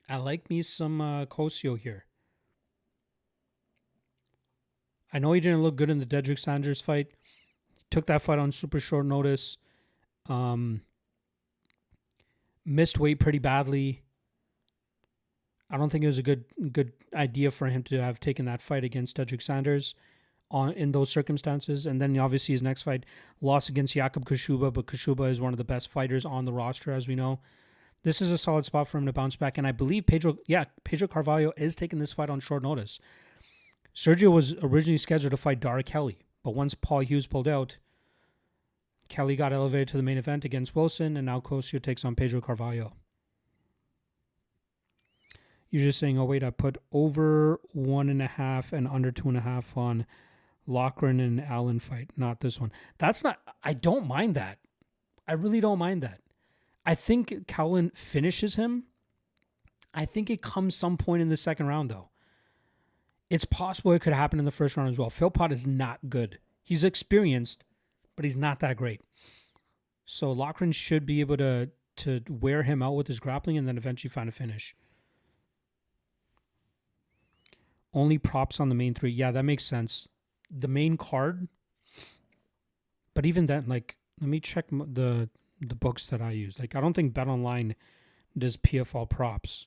I like me some Kosio here. I know he didn't look good in the Dedrick Sanders fight. Took that fight on super short notice. Missed weight pretty badly. I don't think it was a good idea for him to have taken that fight against Dedrick Sanders in those circumstances. And then obviously his next fight, lost against Jakub Kashuba, but Kashuba is one of the best fighters on the roster, as we know. This is a solid spot for him to bounce back. And I believe Pedro Carvalho is taking this fight on short notice. Sergio was originally scheduled to fight Dara Kelly, but once Paul Hughes pulled out, Kelly got elevated to the main event against Wilson, and now Kosio takes on Pedro Carvalho. You're just saying, oh, wait, I put over 1.5 and under 2.5 on Loughran and Allen fight, not this one. I don't mind that. I really don't mind that. I think Cowlin finishes him. I think it comes some point in the second round, though. It's possible it could happen in the first round as well. Philpott is not good. He's experienced, but he's not that great. So Loughran should be able to wear him out with his grappling and then eventually find a finish. Only props on the main three. Yeah, that makes sense. The main card. But even then, like, let me check the books that I use. Like, I don't think BetOnline does PFL props.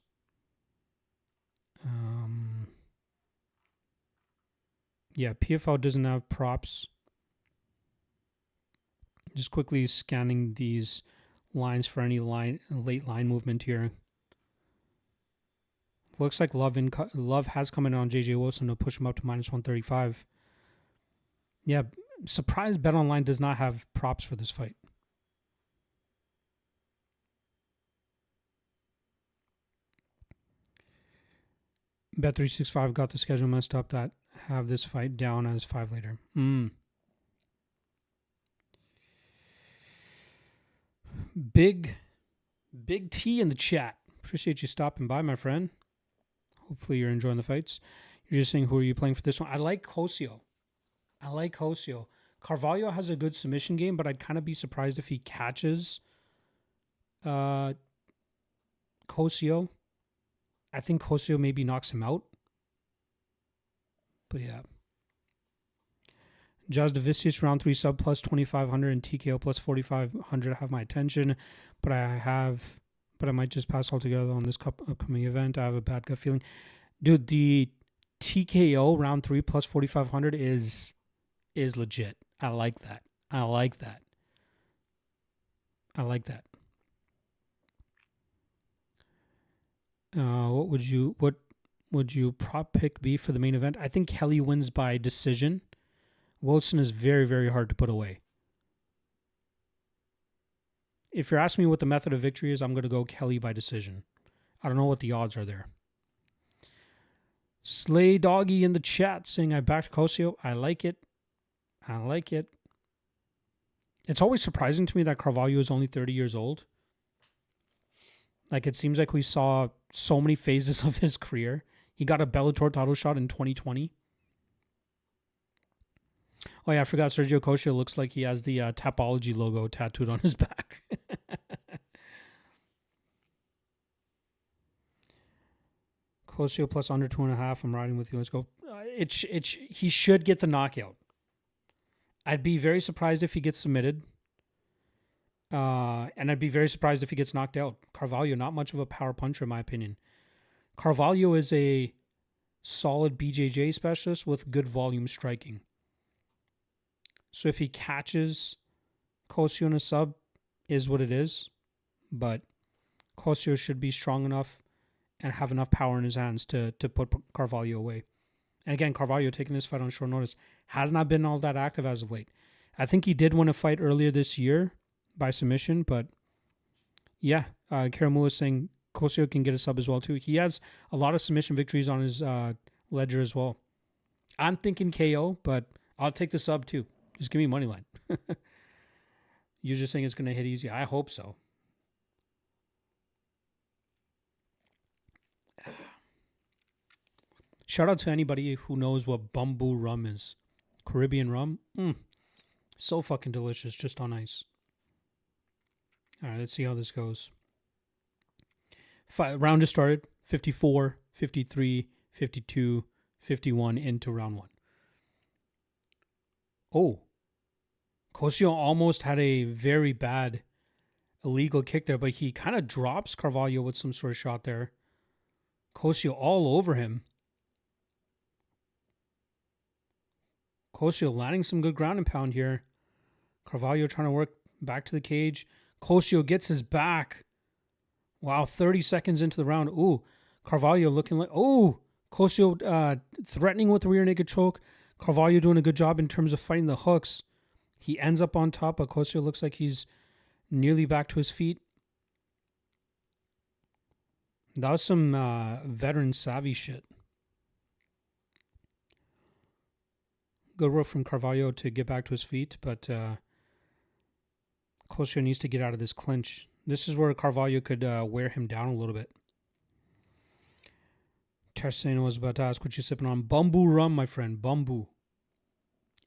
Yeah, PFL doesn't have props. Just quickly scanning these lines for any late line movement here. Looks like Love has come in on JJ Wilson to push him up to -135. Yeah, surprised BetOnline does not have props for this fight. Bet365 got the schedule messed up that have this fight down as 5 later. Big T in the chat. Appreciate you stopping by, my friend. Hopefully you're enjoying the fights. You're just saying, who are you playing for this one? I like Kosio. Carvalho has a good submission game, but I'd kind of be surprised if he catches Kosio. I think Kosio maybe knocks him out. But yeah. Jazz Devicius round 3 sub plus 2,500 and TKO plus 4,500 have my attention, but I might just pass altogether on this upcoming event. I have a bad gut feeling. Dude, the TKO round 3 plus 4,500 is legit. I like that. What would you prop pick be for the main event? I think Kelly wins by decision. Wilson is very, very hard to put away. If you're asking me what the method of victory is, I'm going to go Kelly by decision. I don't know what the odds are there. Slay Doggy in the chat saying I backed Kosio. I like it. It's always surprising to me that Carvalho is only 30 years old. Like, it seems like we saw so many phases of his career. He got a Bellator title shot in 2020. Oh, yeah, I forgot Sergio Kosio looks like he has the Tapology logo tattooed on his back. Kosio plus under 2.5. I'm riding with you. Let's go. He should get the knockout. I'd be very surprised if he gets submitted. And I'd be very surprised if he gets knocked out. Carvalho, not much of a power puncher in my opinion. Carvalho is a solid BJJ specialist with good volume striking. So if he catches Kosio in a sub, is what it is. But Kosio should be strong enough and have enough power in his hands to put Carvalho away. And again, Carvalho taking this fight on short notice has not been all that active as of late. I think he did win a fight earlier this year by submission, but yeah, Karamula is saying Kosio can get a sub as well too. He has a lot of submission victories on his ledger as well. I'm thinking KO, but I'll take the sub too. Just give me money line. You're just saying it's going to hit easy. I hope so. Shout out to anybody who knows what bamboo rum is. Caribbean rum. So fucking delicious, just on ice. All right, let's see how this goes. Round just started. 54, 53, 52, 51 into round 1. Oh. Kosio almost had a very bad illegal kick there, but he kind of drops Carvalho with some sort of shot there. Kosio all over him. Kosio landing some good ground and pound here. Carvalho trying to work back to the cage. Kosio gets his back. Wow, 30 seconds into the round. Ooh, Carvalho looking like... Oh, Kosio threatening with the rear naked choke. Carvalho doing a good job in terms of fighting the hooks. He ends up on top, but Kosio looks like he's nearly back to his feet. That was some veteran savvy shit. Good work from Carvalho to get back to his feet, but Kosio needs to get out of this clinch. This is where Carvalho could wear him down a little bit. Terseno was about to ask what you sipping on. Bamboo rum, my friend. Bamboo.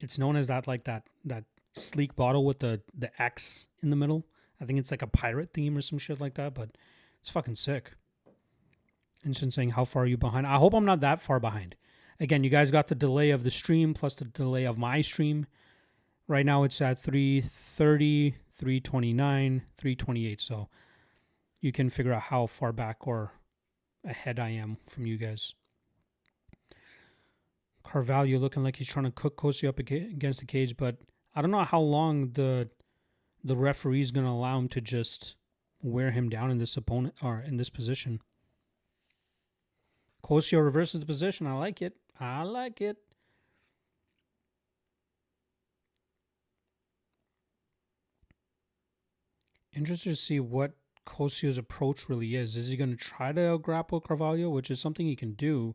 It's known as that sleek bottle with the X in the middle. I think it's like a pirate theme or some shit like that, but it's fucking sick. Instant saying, how far are you behind? I hope I'm not that far behind. Again, you guys got the delay of the stream plus the delay of my stream. Right now it's at 3:30, 3:29, 3:28. So you can figure out how far back or ahead I am from you guys. Carvalho looking like he's trying to cook Kosio up against the cage, but I don't know how long the referee is going to allow him to just wear him down in this opponent or in this position. Kosio reverses the position. I like it. I like it. Interested to see what Kosio's approach really is. Is he going to try to grapple Carvalho, which is something he can do?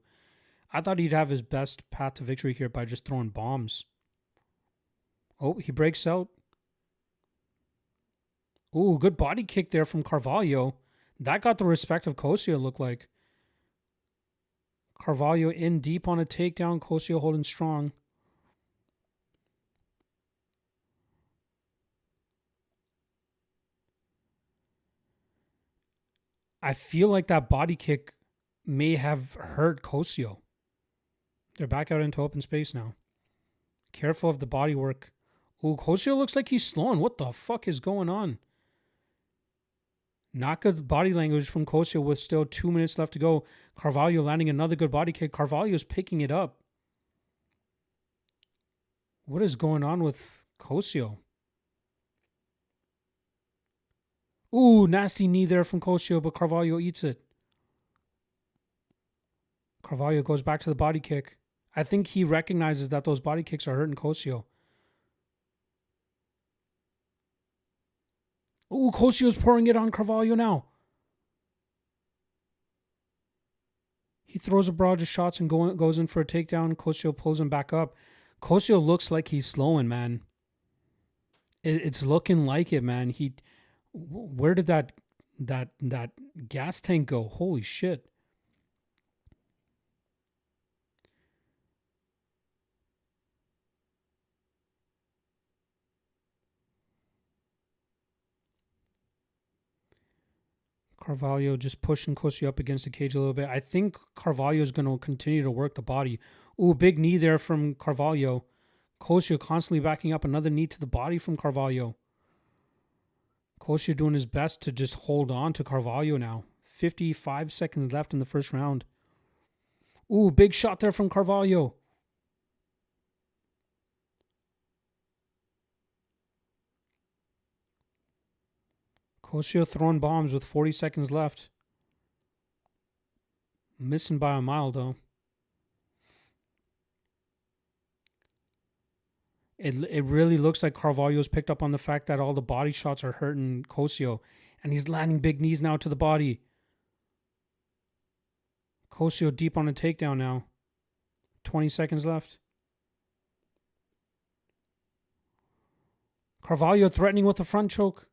I thought he'd have his best path to victory here by just throwing bombs. Oh, he breaks out. Ooh, good body kick there from Carvalho. That got the respect of Kosio, it looked like. Carvalho in deep on a takedown. Kosio holding strong. I feel like that body kick may have hurt Kosio. They're back out into open space now. Careful of the body work. Ooh, Kosio looks like he's slowing. What the fuck is going on? Not good body language from Kosio with still 2 minutes left to go. Carvalho landing another good body kick. Carvalho is picking it up. What is going on with Kosio? Ooh, nasty knee there from Kosio, but Carvalho eats it. Carvalho goes back to the body kick. I think he recognizes that those body kicks are hurting Kosio. Ooh, Kosio's pouring it on Carvalho now. He throws a barrage of shots and goes in for a takedown. Kosio pulls him back up. Kosio looks like he's slowing, man. It's looking like it, man. Where did that gas tank go? Holy shit. Carvalho just pushing Kosio up against the cage a little bit. I think Carvalho is going to continue to work the body. Ooh, big knee there from Carvalho. Kosio constantly backing up. Another knee to the body from Carvalho. Kosio doing his best to just hold on to Carvalho now. 55 seconds left in the first round. Ooh, big shot there from Carvalho. Kosio throwing bombs with 40 seconds left. Missing by a mile, though. It really looks like Carvalho's picked up on the fact that all the body shots are hurting Kosio. And he's landing big knees now to the body. Kosio deep on a takedown now. 20 seconds left. Carvalho threatening with a front choke.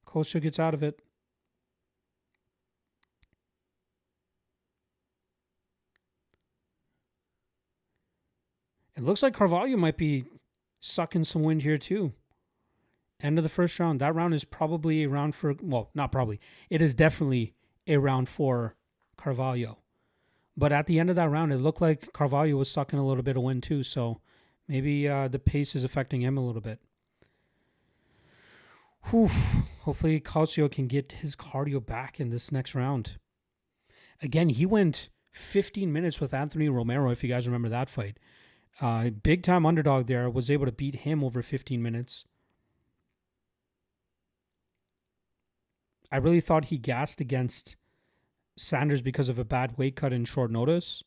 Kosio gets out of it. It looks like Carvalho might be sucking some wind here too. End of the first round. That round is probably a round for, well, not probably. It is definitely a round for Carvalho. But at the end of that round, it looked like Carvalho was sucking a little bit of wind too. So maybe the pace is affecting him a little bit. Whew. Hopefully Kosio can get his cardio back in this next round. Again, he went 15 minutes with Anthony Romero, if you guys remember that fight. Big time underdog there, was able to beat him over 15 minutes. I really thought he gassed against Sanders because of a bad weight cut and short notice.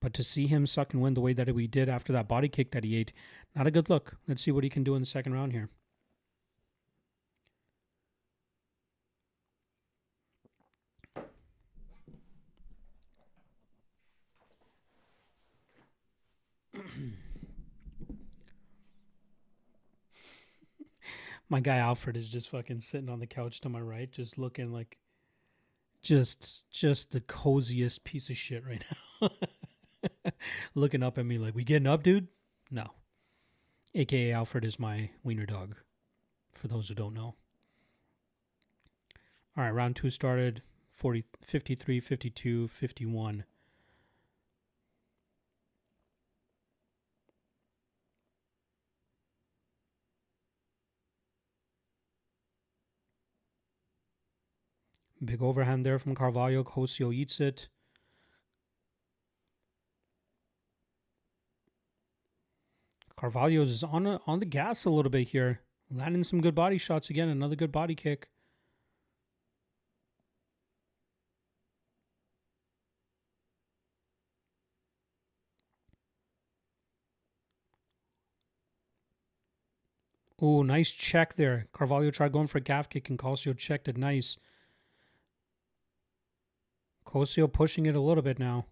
But to see him suck and win the way that we did after that body kick that he ate, not a good look. Let's see what he can do in the second round here. My guy Alfred is just fucking sitting on the couch to my right, just looking like just the coziest piece of shit right now. Looking up at me like, we getting up, dude? No. AKA Alfred is my wiener dog, for those who don't know. All right, round 2 started. 53, 52, 51. Big overhand there from Carvalho. Kosio eats it. Carvalho is on the gas a little bit here. Landing some good body shots again. Another good body kick. Oh, nice check there. Carvalho tried going for a calf kick and Kosio checked it nice. Kosio pushing it a little bit now.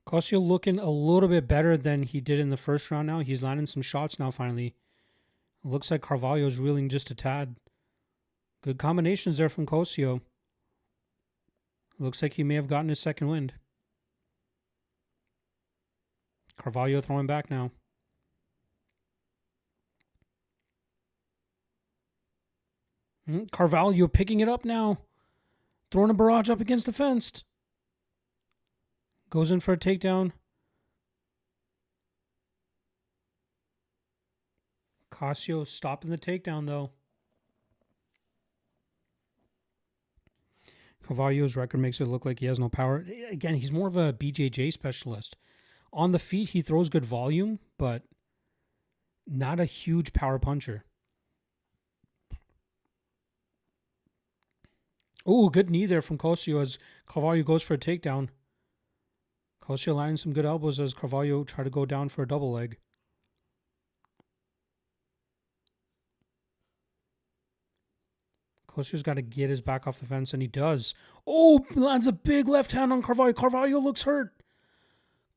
Kosio looking a little bit better than he did in the first round now. He's landing some shots now finally. Looks like Carvalho's reeling just a tad. Good combinations there from Kosio. Looks like he may have gotten his second wind. Carvalho throwing back now. Carvalho picking it up now. Throwing a barrage up against the fence. Goes in for a takedown. Kosio stopping the takedown though. Carvalho's record makes it look like he has no power. Again, he's more of a BJJ specialist. On the feet, he throws good volume, but not a huge power puncher. Oh, good knee there from Kosio as Carvalho goes for a takedown. Kosio landing some good elbows as Carvalho try to go down for a double leg. Kosio's got to get his back off the fence, and he does. Oh, lands a big left hand on Carvalho. Carvalho looks hurt.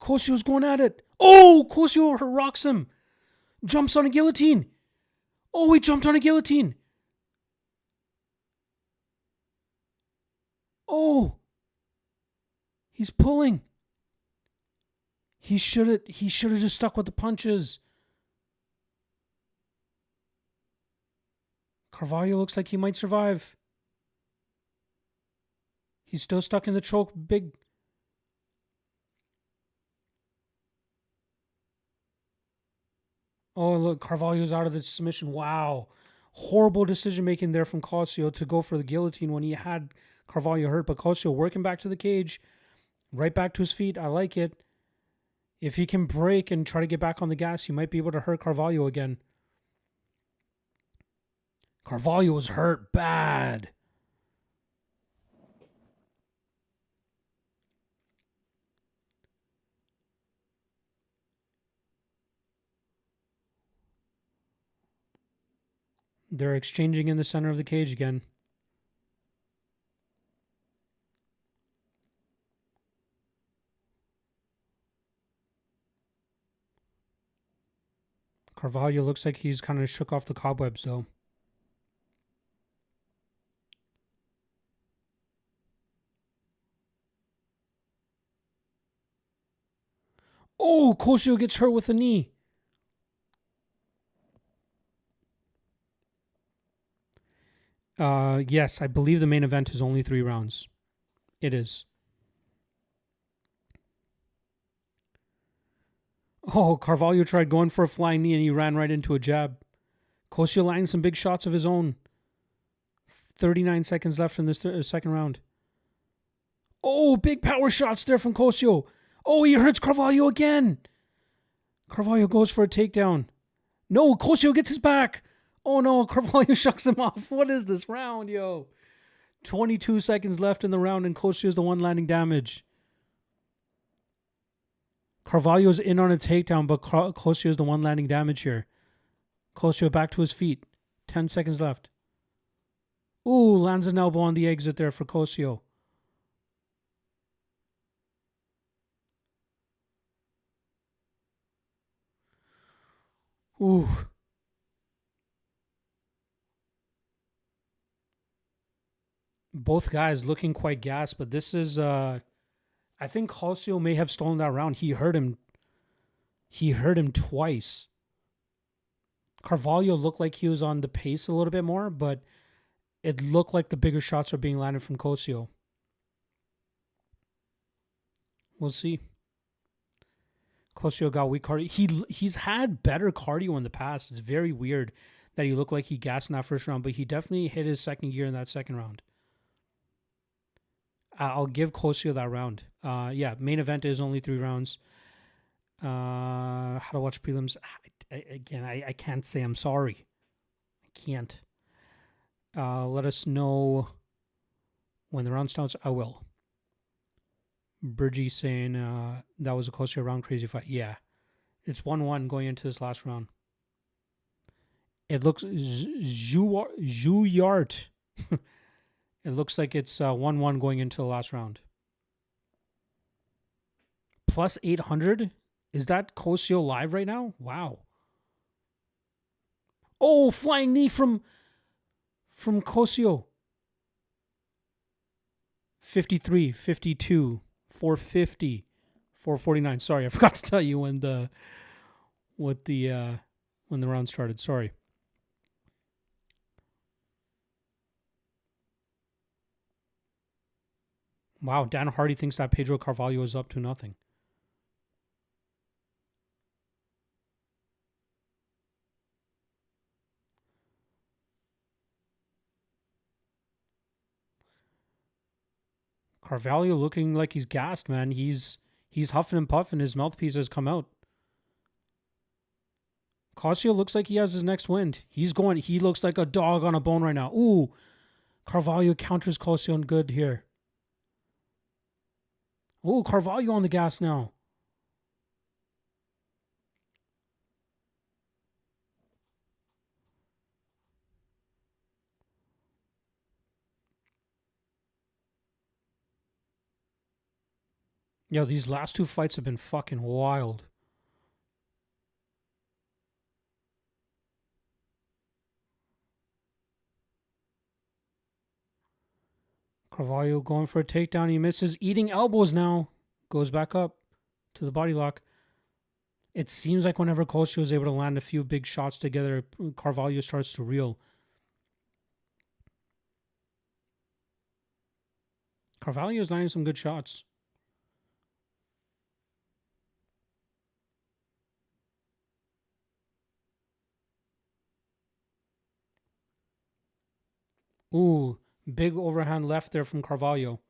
Kosio's going at it. Oh, Kosio rocks him. Jumps on a guillotine. Oh, he jumped on a guillotine. Oh, he's pulling. He should have just stuck with the punches. Carvalho looks like he might survive. He's still stuck in the choke. Big. Oh, look, Carvalho's out of the submission. Wow. Horrible decision making there from Kosio to go for the guillotine when he had Carvalho hurt. But Kosio working back to the cage. Right back to his feet. I like it. If he can break and try to get back on the gas, he might be able to hurt Carvalho again. Carvalho was hurt bad. They're exchanging in the center of the cage again. Carvalho looks like he's kind of shook off the cobwebs, though. Oh, Kosio gets hurt with a knee. Yes, I believe the main event is only 3 rounds. It is. Oh, Carvalho tried going for a flying knee and he ran right into a jab. Kosio landing some big shots of his own. 39 seconds left in this second round. Oh, big power shots there from Kosio. Oh, he hurts Carvalho again. Carvalho goes for a takedown. No, Kosio gets his back. Oh no, Carvalho shucks him off. What is this round, yo? 22 seconds left in the round and Kosio's the one landing damage. Carvalho's in on a takedown, but Kosio's the one landing damage here. Kosio back to his feet. 10 seconds left. Ooh, lands an elbow on the exit there for Kosio. Ooh. Both guys looking quite gassed, but this is I think Kosio may have stolen that round. He hurt him twice. Carvalho looked like he was on the pace a little bit more, but it looked like the bigger shots are being landed from Kosio. We'll see. Kosio got weak cardio. He's had better cardio in the past. It's very weird that he looked like he gassed in that first round, but he definitely hit his second gear in that second round. I'll give Kosio that round. Yeah, main event is only 3 rounds. How to watch prelims. I can't say I'm sorry. I can't. Let us know when the round starts. I will. Bridgie saying that was a Kosio round crazy fight. Yeah. It's 1-1 going into this last round. It looks Zuyart. It looks like it's 1-1 going into the last round. Plus 800? Is that Kosio live right now? Wow. Oh, flying knee from Kosio. 53, 52, 450, 449. Sorry, I forgot to tell you when the round started. Sorry. Wow, Dan Hardy thinks that Pedro Carvalho is up to nothing. Carvalho looking like he's gassed, man. He's huffing and puffing. His mouthpiece has come out. Kosio looks like he has his next wind. He looks like a dog on a bone right now. Ooh, Carvalho counters Kosio and good here. Ooh, Carvalho on the gas now. Yo, these last two fights have been fucking wild. Carvalho going for a takedown. He misses. Eating elbows now. Goes back up to the body lock. It seems like whenever Kosio is able to land a few big shots together, Carvalho starts to reel. Carvalho is landing some good shots. Ooh, big overhand left there from Carvalho.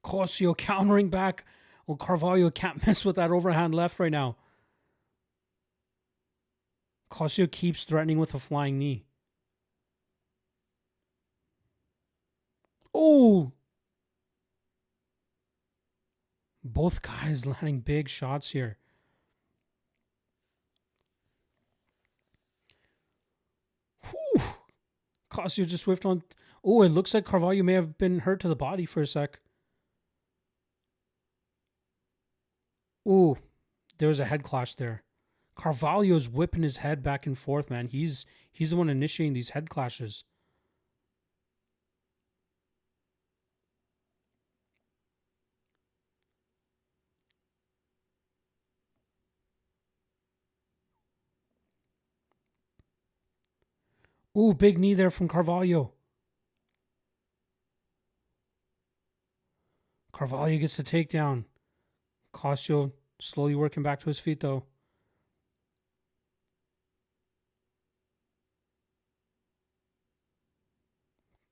Kosio countering back. Well, Carvalho can't miss with that overhand left right now. Kosio keeps threatening with a flying knee. Oh! Both guys landing big shots here. Whew. Kosio just whiffed on. Oh, it looks like Carvalho may have been hurt to the body for a sec. Ooh, there was a head clash there. Carvalho's whipping his head back and forth, man. He's the one initiating these head clashes. Ooh, big knee there from Carvalho. Carvalho gets the takedown. Kosio slowly working back to his feet, though.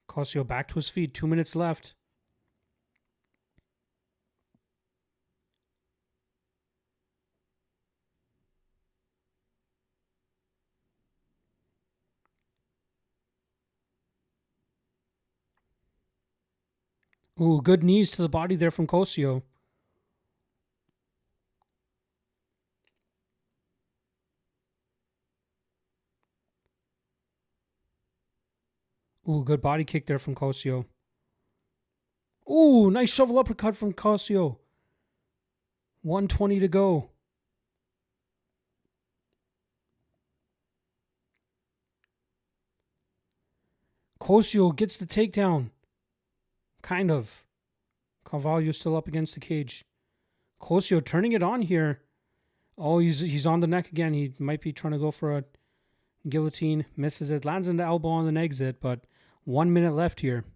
Kosio back to his feet. 2 minutes left. Ooh, good knees to the body there from Kosio. Ooh, good body kick there from Kosio. Ooh, nice shovel uppercut from Kosio. 120 to go. Kosio gets the takedown. Kind of. Carvalho still up against the cage. Kosio turning it on here. Oh, he's on the neck again. He might be trying to go for a guillotine. Misses it. Lands in the elbow on the exit, but 1 minute left here.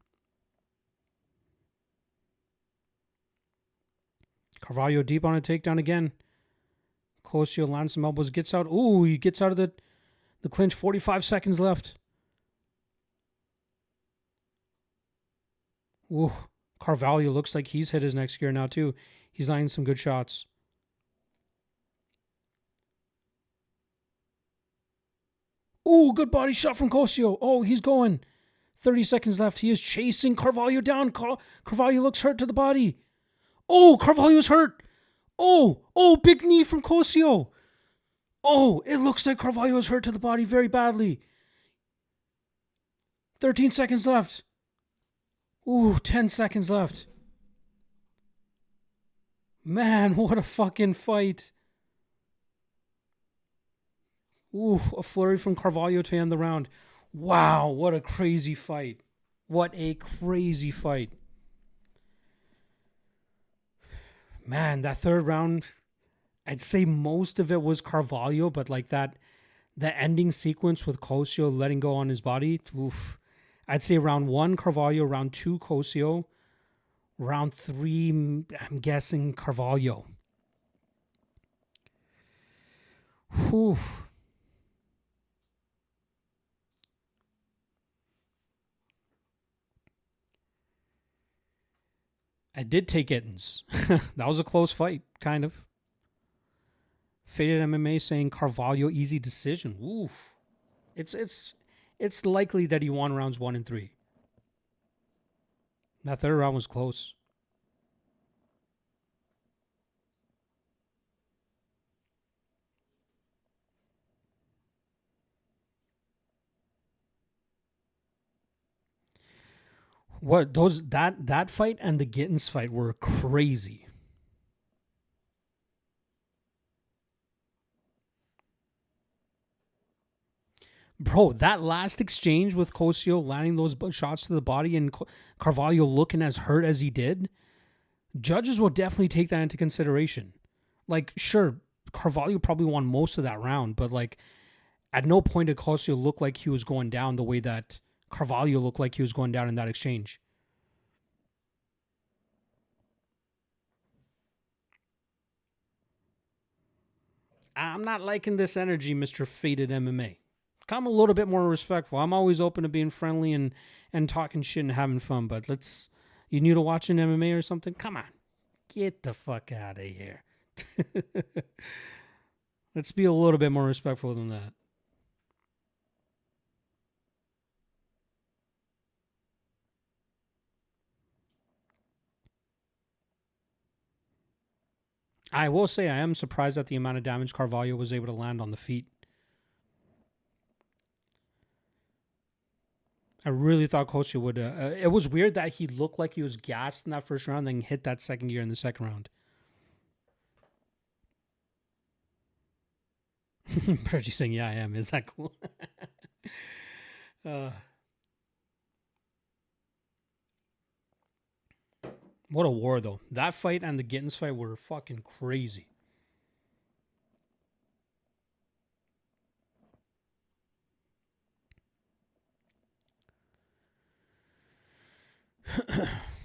Carvalho deep on a takedown again. Kosio lands some elbows. Gets out. Ooh, he gets out of the clinch. 45 seconds left. Ooh, Carvalho looks like he's hit his next gear now too. He's landing some good shots. Ooh, good body shot from Kosio. Oh, he's going. 30 seconds left. He is chasing Carvalho down. Carvalho looks hurt to the body. Oh, Carvalho's hurt. Oh, big knee from Kosio. Oh, it looks like Carvalho is hurt to the body very badly. 13 seconds left. Ooh, 10 seconds left. Man, what a fucking fight. Ooh, a flurry from Carvalho to end the round. Wow, what a crazy fight. What a crazy fight. Man, that third round, I'd say most of it was Carvalho, but like that, the ending sequence with Kosio letting go on his body, oof. I'd say round 1, Carvalho, round 2, Kosio, round 3, I'm guessing Carvalho. Whew. I did take Gittens. That was a close fight, kind of. Faded MMA saying Carvalho easy decision. Oof. It's likely that he won rounds 1 and 3. That third round was close. What that fight and the Gittens fight were crazy. Bro, that last exchange with Kosio landing those shots to the body and Carvalho looking as hurt as he did, judges will definitely take that into consideration. Like, sure, Carvalho probably won most of that round, but like, at no point did Kosio look like he was going down the way that Carvalho looked like he was going down in that exchange. I'm not liking this energy, Mr. Faded MMA. Come a little bit more respectful. I'm always open to being friendly and talking shit and having fun, but you new to watching MMA or something? Come on. Get the fuck out of here. Let's be a little bit more respectful than that. I will say I am surprised at the amount of damage Carvalho was able to land on the feet. I really thought Kosio would. It was weird that he looked like he was gassed in that first round, then hit that second gear in the second round. Pedro saying, "Yeah, I am." Is that cool? What a war, though. That fight and the Gittens fight were fucking crazy.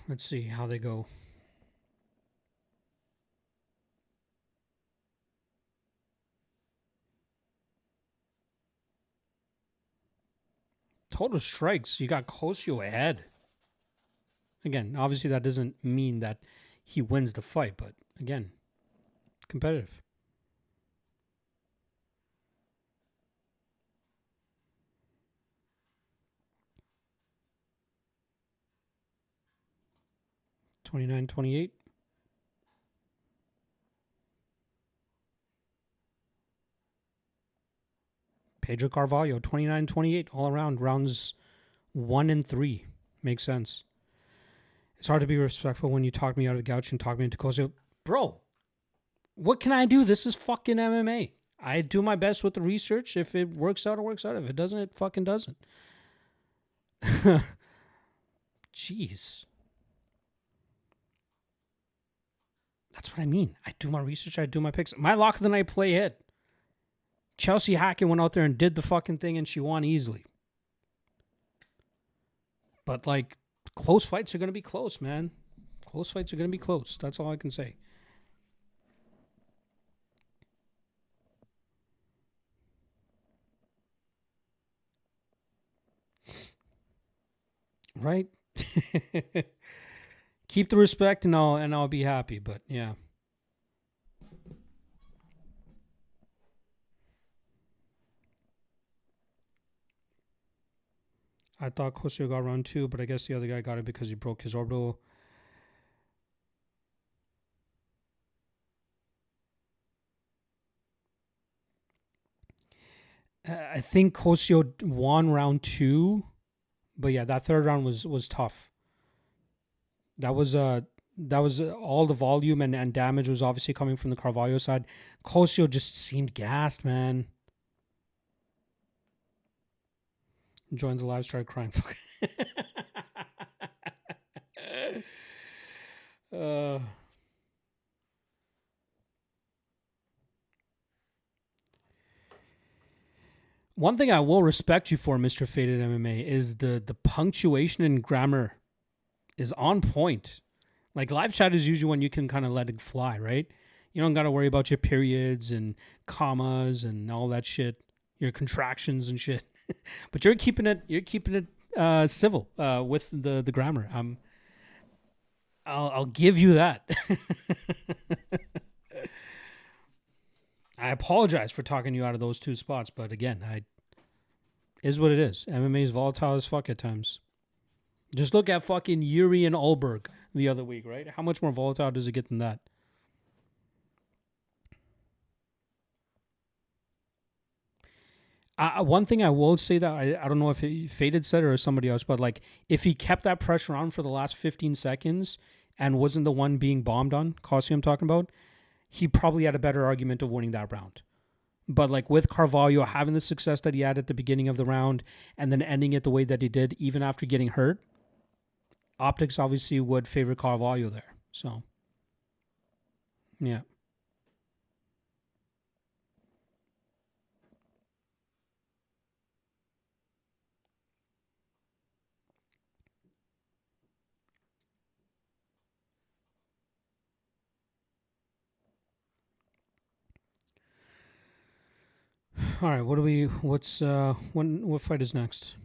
Let's see how they go. Total strikes. You got Kosio ahead. Again, obviously that doesn't mean that he wins the fight, but again, competitive. $29-28. Pedro Carvalho, 29-28 all around. Rounds 1 and 3. Makes sense. It's hard to be respectful when you talk me out of the Gouchi and talk me into Kosio. Bro, what can I do? This is fucking MMA. I do my best with the research. If it works out, it works out. If it doesn't, it fucking doesn't. Jeez. That's what I mean. I do my research. I do my picks. My lock of the night play hit. Chelsea Hackett went out there and did the fucking thing, and she won easily. But, like, close fights are going to be close, man. Close fights are going to be close. That's all I can say. Right? Keep the respect and I'll be happy, but yeah. I thought Kosio got round 2, but I guess the other guy got it because he broke his orbital. I think Kosio won round 2, but yeah, that third round was tough. That was all the volume and damage was obviously coming from the Carvalho side. Kosio just seemed gassed, man. Joined the live, started crying. uh, One thing I will respect you for, Mr. Faded MMA, is the punctuation and grammar is on point. Like live chat is usually when you can kind of let it fly, right? You don't got to worry about your periods and commas and all that shit, your contractions and shit. But you're keeping it civil with the grammar. I'll give you that. I apologize for talking you out of those two spots, but again, is what it is. MMA is volatile as fuck at times. Just look at fucking Yuri and Ulberg the other week, right? How much more volatile does it get than that? One thing I will say that I don't know if Faded said it or somebody else, but like if he kept that pressure on for the last 15 seconds and wasn't the one being bombed on, Kosio I'm talking about, he probably had a better argument of winning that round. But like with Carvalho having the success that he had at the beginning of the round and then ending it the way that he did, even after getting hurt, optics obviously would favor Carvalho there. So, yeah. All right, what fight is next?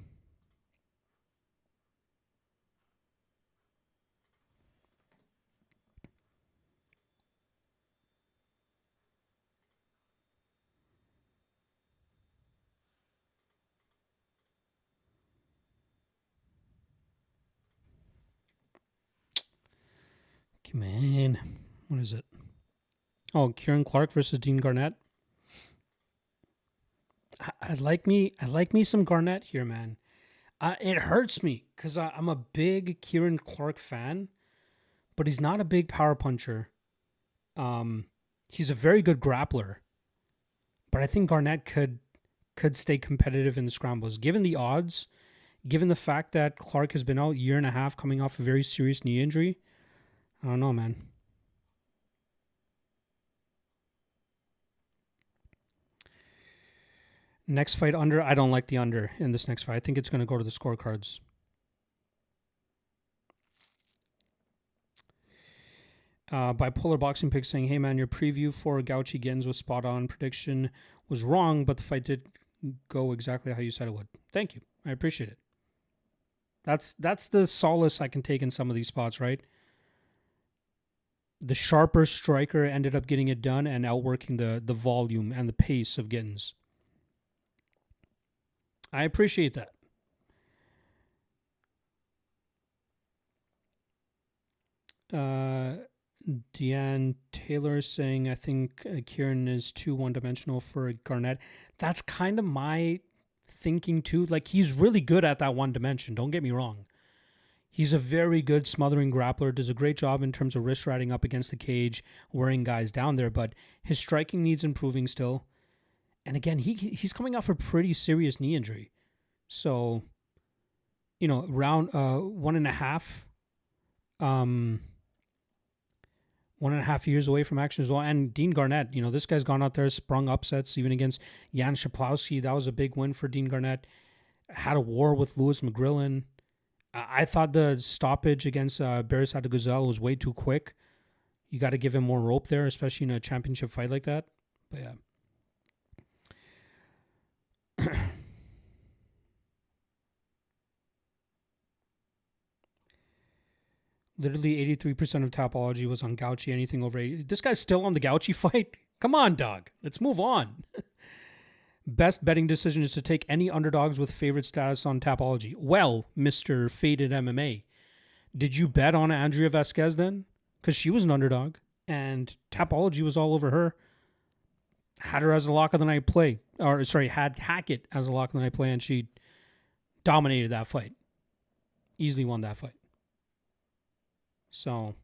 Man, what is it? Oh, Kieran Clark versus Dean Garnett. I like me some Garnett here, man. It hurts me because I'm a big Kieran Clark fan, but he's not a big power puncher. He's a very good grappler, but I think Garnett could stay competitive in the scrambles. Given the odds, given the fact that Clark has been out a year and a half coming off a very serious knee injury, I don't know, man. Next fight under, I don't like the under in this next fight. I think it's going to go to the scorecards. Bipolar Boxing Pick saying, hey man, your preview for Gouchi Gittens was spot on. Prediction was wrong, but the fight did go exactly how you said it would. Thank you. I appreciate it. That's the solace I can take in some of these spots, right? The sharper striker ended up getting it done and outworking the volume and the pace of Gittens. I appreciate that. Deanne Taylor saying, I think Kieran is too one-dimensional for Garnett. That's kind of my thinking too. Like, he's really good at that one dimension. Don't get me wrong. He's a very good smothering grappler, does a great job in terms of wrist riding up against the cage, wearing guys down there, but his striking needs improving still. And again, he's coming off a pretty serious knee injury. So, round 1.5, 1.5 years away from action as well. And Dean Garnett, this guy's gone out there, sprung upsets, even against Jan Shaplowski. That was a big win for Dean Garnett. Had a war with Lewis McGrillen. I thought the stoppage against Baris Adeguzela was way too quick. You got to give him more rope there, especially in a championship fight like that. But yeah. Literally 83% of Tapology was on Gouchi. Anything over 80. This guy's still on the Gouchi fight? Come on, dog. Let's move on. Best betting decision is to take any underdogs with favorite status on Tapology. Well, Mr. Faded MMA, did you bet on Andrea Vasquez then? Because she was an underdog, and Tapology was all over her. Had her as a lock of the night play. Had Hackett as a lock of the night play, and she dominated that fight. Easily won that fight. So...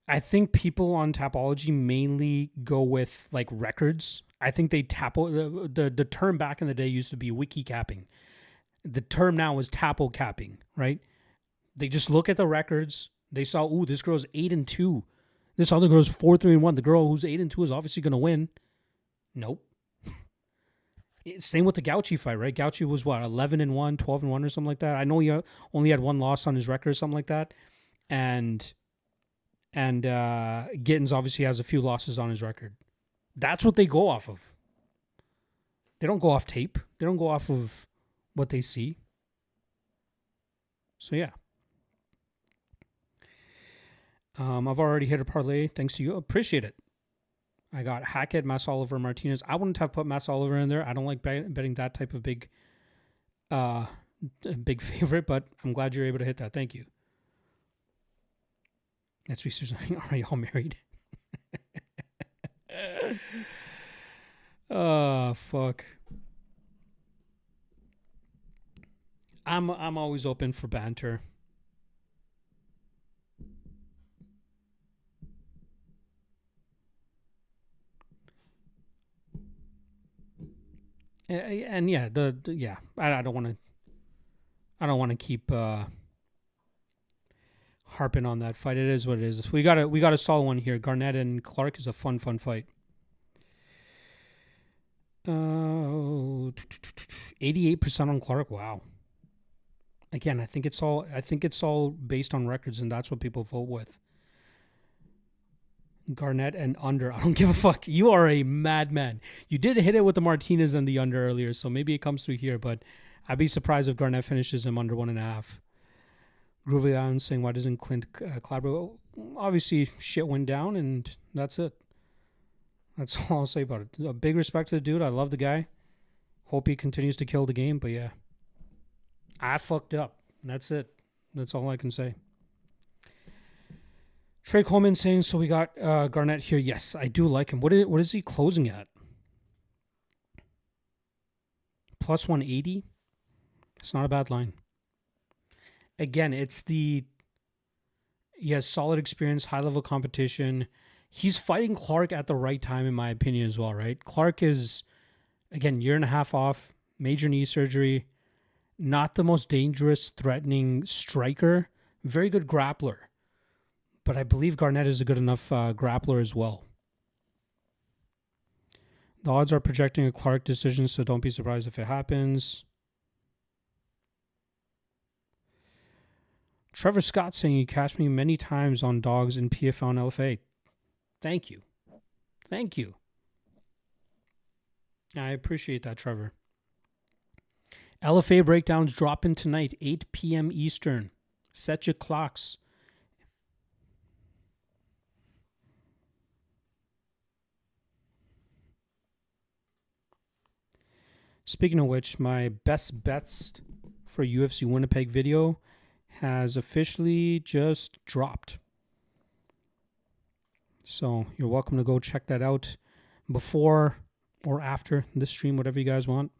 I think people on Tapology mainly go with like records. I think they the term back in the day used to be wiki capping. The term now is tapo capping, right? They just look at the records. They saw, ooh, this girl's 8-2. This other girl's 4-3-1. The girl who's 8-2 is obviously gonna win. Nope. Same with the Gouchi fight, right? Gouchi was what, 11-1, 12-1 or something like that. I know he only had one loss on his record or something like that. And Gittens obviously has a few losses on his record. That's what they go off of. They don't go off tape. They don't go off of what they see. So, yeah. I've already hit a parlay. Thanks to you. Appreciate it. I got Hackett, Mass Oliver, Martinez. I wouldn't have put Mass Oliver in there. I don't like betting that type of big favorite, but I'm glad you're able to hit that. Thank you. That's research. Are y'all married? Oh, fuck. I'm always open for banter. And yeah, I don't want to keep harping on that fight. It is what it is. We got a solid one here. Garnett and Clark is a fun fight. 88% on Clark. Wow. Again, I think it's all based on records, and that's what people vote with. Garnett and under. I don't give a fuck. You are a madman. You did hit it with the Martinez and the under earlier, so maybe it comes through here, but I'd be surprised if Garnett finishes him under 1.5. Groovy Island saying, why doesn't Clint collaborate? Obviously, shit went down, and that's it. That's all I'll say about it. A big respect to the dude. I love the guy. Hope he continues to kill the game, but yeah. I fucked up. That's it. That's all I can say. Trey Coleman saying, so we got Garnett here. Yes, I do like him. What is he closing at? Plus 180? It's not a bad line. Again, it's he has solid experience, high-level competition. He's fighting Clark at the right time, in my opinion, as well, right? Clark is, again, 1.5 years off, major knee surgery, not the most dangerous, threatening striker, very good grappler. But I believe Garnett is a good enough grappler as well. The odds are projecting a Clark decision, so don't be surprised if it happens. Trevor Scott saying, you cashed me many times on dogs in PFL and LFA. Thank you. Thank you. I appreciate that, Trevor. LFA breakdowns dropping tonight, 8 p.m. Eastern. Set your clocks. Speaking of which, my best bets for UFC Winnipeg video has officially just dropped. So you're welcome to go check that out before or after this stream, whatever you guys want.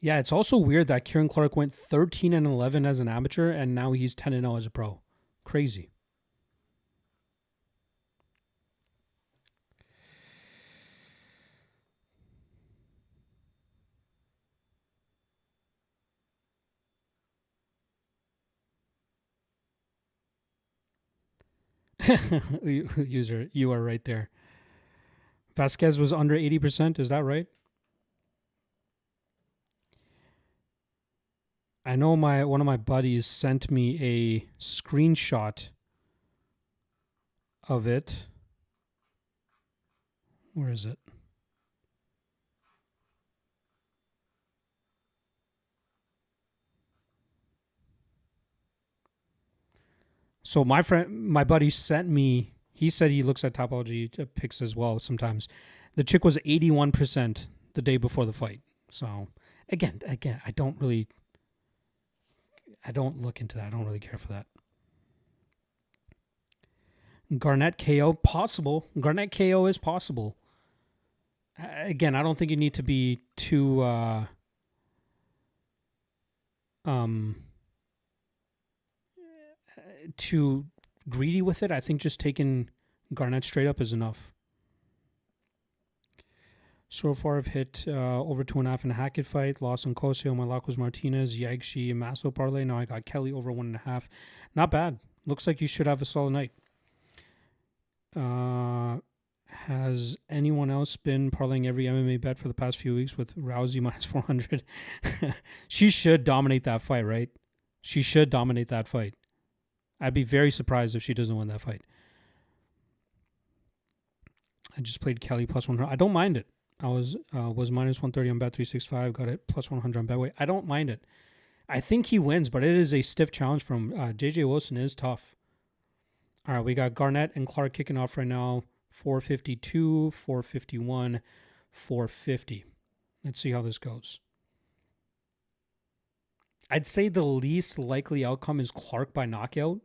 Yeah, it's also weird that Kieran Clark went 13-11 as an amateur, and now he's 10-0 as a pro. Crazy. User, you are right there. Vasquez was under 80%. Is that right? I know one of my buddies sent me a screenshot of it. Where is it? So my buddy sent me. He said he looks at Topology picks as well sometimes. The chick was 81% the day before the fight. So again, I don't look into that. I don't really care for that. Garnett KO possible. Garnett KO is possible. Again, I don't think you need to be too too greedy with it. I think just taking Garnett straight up is enough. So far, I've hit over 2.5 in a Hackett fight. Lost on Kosio. My lock was Martinez, Yagshi, and Masso parlay. Now I got Kelly over 1.5. Not bad. Looks like you should have a solid night. Has anyone else been parlaying every MMA bet for the past few weeks with Rousey minus 400? She should dominate that fight, right? She should dominate that fight. I'd be very surprised if she doesn't win that fight. I just played Kelly plus 100. I don't mind it. I was minus 130 on Bet365. Got it plus 100 on Betway. I don't mind it. I think he wins, but it is a stiff challenge from JJ Wilson. Is tough. All right, we got Garnett and Clark kicking off right now. 452, 451, 450. Let's see how this goes. I'd say the least likely outcome is Clark by knockout,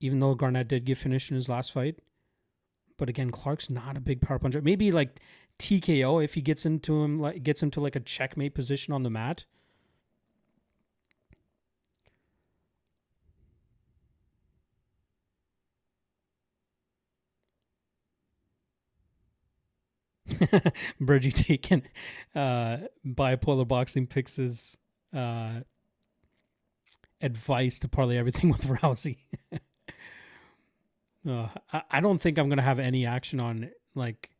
even though Garnett did get finished in his last fight. But again, Clark's not a big power puncher. Maybe like TKO if he gets him to like a checkmate position on the mat. Burgie taken bipolar boxing picks his advice to parlay everything with Rousey. I don't think I'm gonna have any action on like.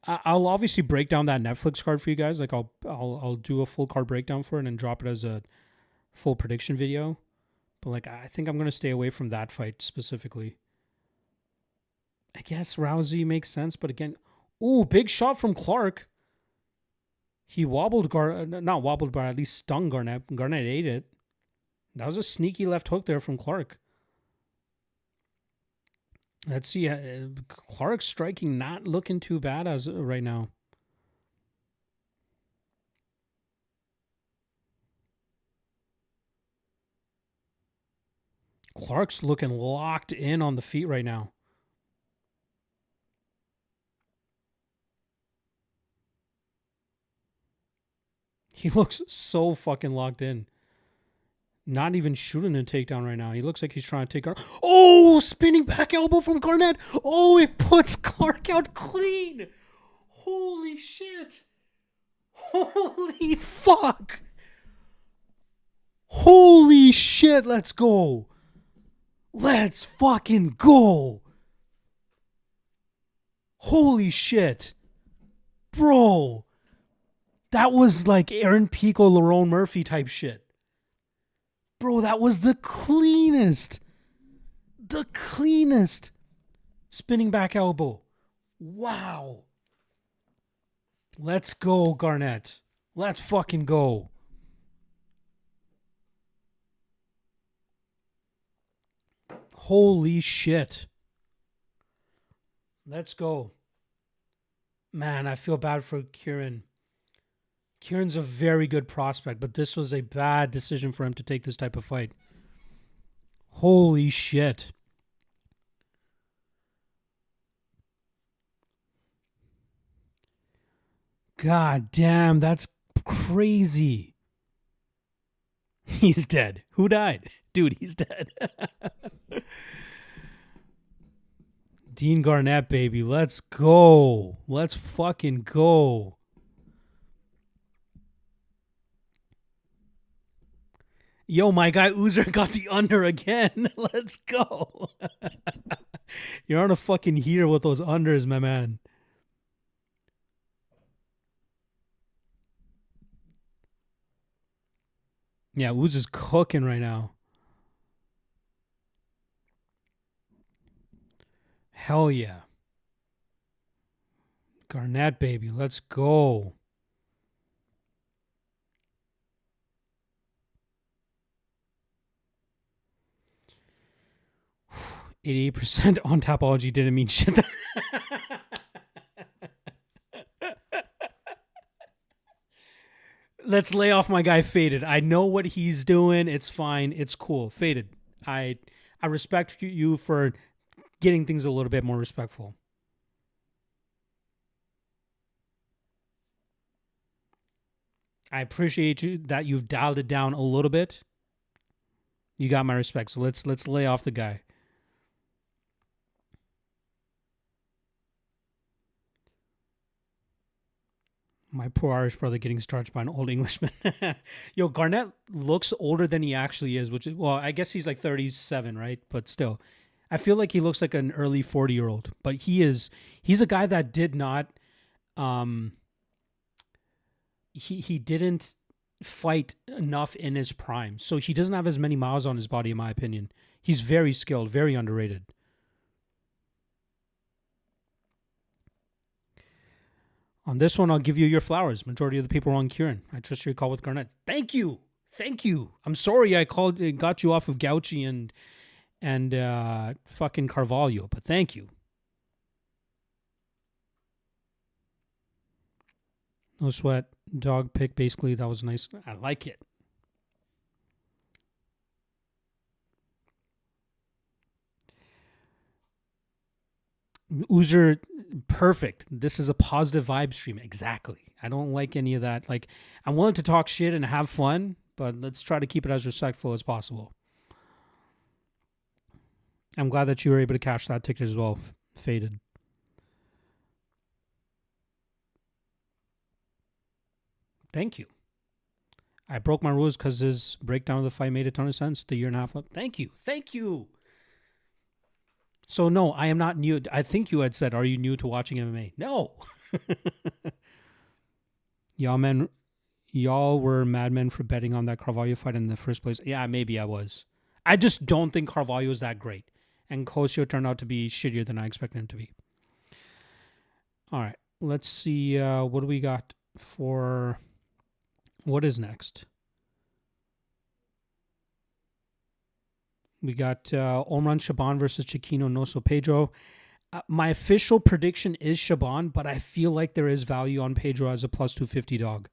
I'll obviously break down that Netflix card for you guys. Like I'll do a full card breakdown for it and drop it as a full prediction video. But like I think I'm gonna stay away from that fight specifically. I guess Rousey makes sense, but again, ooh, big shot from Clark. He wobbled not wobbled, but at least stung Garnett. Garnett ate it. That was a sneaky left hook there from Clark. Let's see. Clark's striking not looking too bad as right now. Clark's looking locked in on the feet right now. He looks so fucking locked in. Not even shooting a takedown right now. He looks like he's trying to take Garnett. Oh, spinning back elbow from Garnett. Oh, it puts Clark out clean. Holy shit. Holy fuck. Holy shit. Let's go. Let's fucking go. Holy shit. Bro. That was like Aaron Pico, Lerone Murphy type shit. Bro, that was the cleanest. The cleanest spinning back elbow. Wow. Let's go, Garnett. Let's fucking go. Holy shit. Let's go. Man, I feel bad for Kieran. Kieran's a very good prospect, but this was a bad decision for him to take this type of fight. Holy shit. God damn, that's crazy. He's dead. Who died? Dude, he's dead. Dean Garnett, baby. Let's go. Let's fucking go. Yo, my guy Uzer got the under again. Let's go. You're on a fucking heater with those unders, my man. Yeah, Uzer's cooking right now. Hell yeah. Garnett, baby. Let's go. 88% on Tapology didn't mean shit. Let's lay off my guy Faded. I know what he's doing. It's fine. It's cool. Faded. I respect you for getting things a little bit more respectful. I appreciate you that you've dialed it down a little bit. You got my respect. So let's lay off the guy. My poor Irish brother getting starched by an old Englishman. Yo, Garnett looks older than he actually is, which is, well, I guess he's like 37, right? But still, I feel like he looks like an early 40-year-old. But he's a guy that did not, he didn't fight enough in his prime. So he doesn't have as many miles on his body, in my opinion. He's very skilled, very underrated. On this one, I'll give you your flowers. Majority of the people are on Kieran. I trust your call with Garnett. Thank you. Thank you. I'm sorry I got you off of Gouchi and fucking Carvalho, but thank you. No sweat. Dog pick, basically. That was nice. I like it. Oozer, perfect. This is a positive vibe stream. Exactly. I don't like any of that. Like, I'm willing to talk shit and have fun, but let's try to keep it as respectful as possible. I'm glad that you were able to cash that ticket as well. Faded. Thank you. I broke my rules because his breakdown of the fight made a ton of sense. The year and a half left. Thank you. Thank you. So, no, I am not new. I think you had said, are you new to watching MMA? No. Y'all were madmen for betting on that Carvalho fight in the first place. Yeah, maybe I was. I just don't think Carvalho is that great. And Kosio turned out to be shittier than I expected him to be. All right. Let's see. What do we got for... What is next? We got Omran Shabban versus Chiquino Noso Pedro. My official prediction is Shabban, but I feel like there is value on Pedro as a plus 250 dog.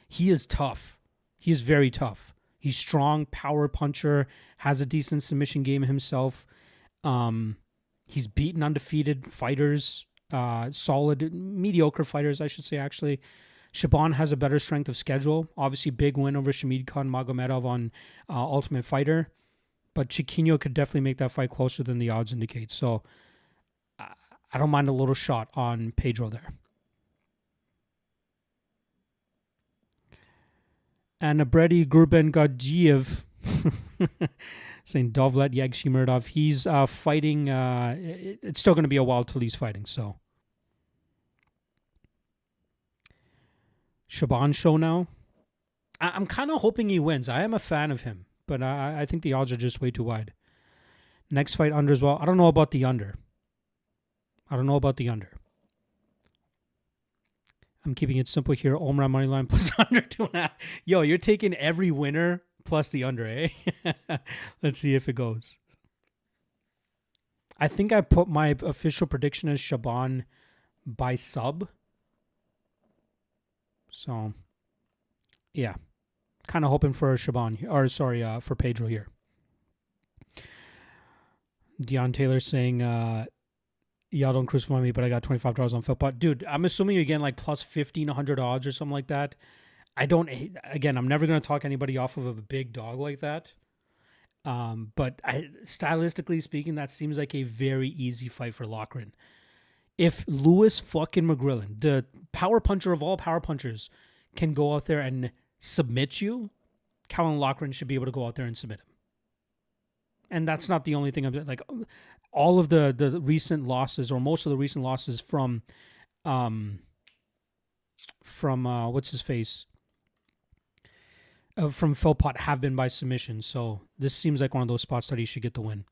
He is tough. He is very tough. He's strong, power puncher, has a decent submission game himself. He's beaten undefeated fighters, solid, mediocre fighters, I should say, actually. Shabban has a better strength of schedule. Obviously, big win over Shamid Khan Magomedov on Ultimate Fighter. But Chiquinho could definitely make that fight closer than the odds indicate. So I don't mind a little shot on Pedro there. And Abredi Gurben Gadjiev saying Dovlet Yagshimurdov. He's fighting. It's still going to be a while till he's fighting. So Shabban show now. I'm kind of hoping he wins. I am a fan of him. But I think the odds are just way too wide. Next fight under as well. I don't know about the under. I'm keeping it simple here. Omra moneyline plus under 2.5. Yo, you're taking every winner plus the under, eh? Let's see if it goes. I think I put my official prediction as Shabban by sub. So, yeah. Kind of hoping for Shabban, for Pedro here. Deion Taylor saying, y'all don't crucify me, but I got $25 on Philpot. Dude, I'm assuming you're getting like plus 1,500 odds or something like that. I'm never going to talk anybody off of a big dog like that. But stylistically speaking, that seems like a very easy fight for Loughran. If Lewis fucking McGrillen, the power puncher of all power punchers, can go out there and submit you, Callum Loughran should be able to go out there and submit him. And that's not the only thing. I'm like, all of the recent losses, or most of the recent losses from what's his face, from Philpot have been by submission. So this seems like one of those spots that he should get the win.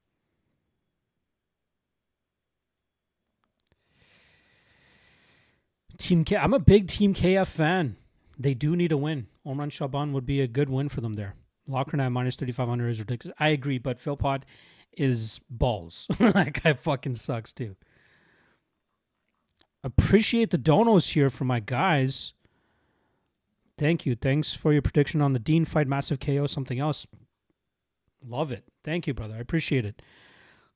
Team K. I'm a big Team KF fan. They do need a win. Omran Shabban would be a good win for them there. Lochner at minus 3,500 is ridiculous. I agree, but Philpott is balls. That guy fucking sucks too. Appreciate the donos here for my guys. Thank you. Thanks for your prediction on the Dean fight, massive KO, something else. Love it. Thank you, brother. I appreciate it.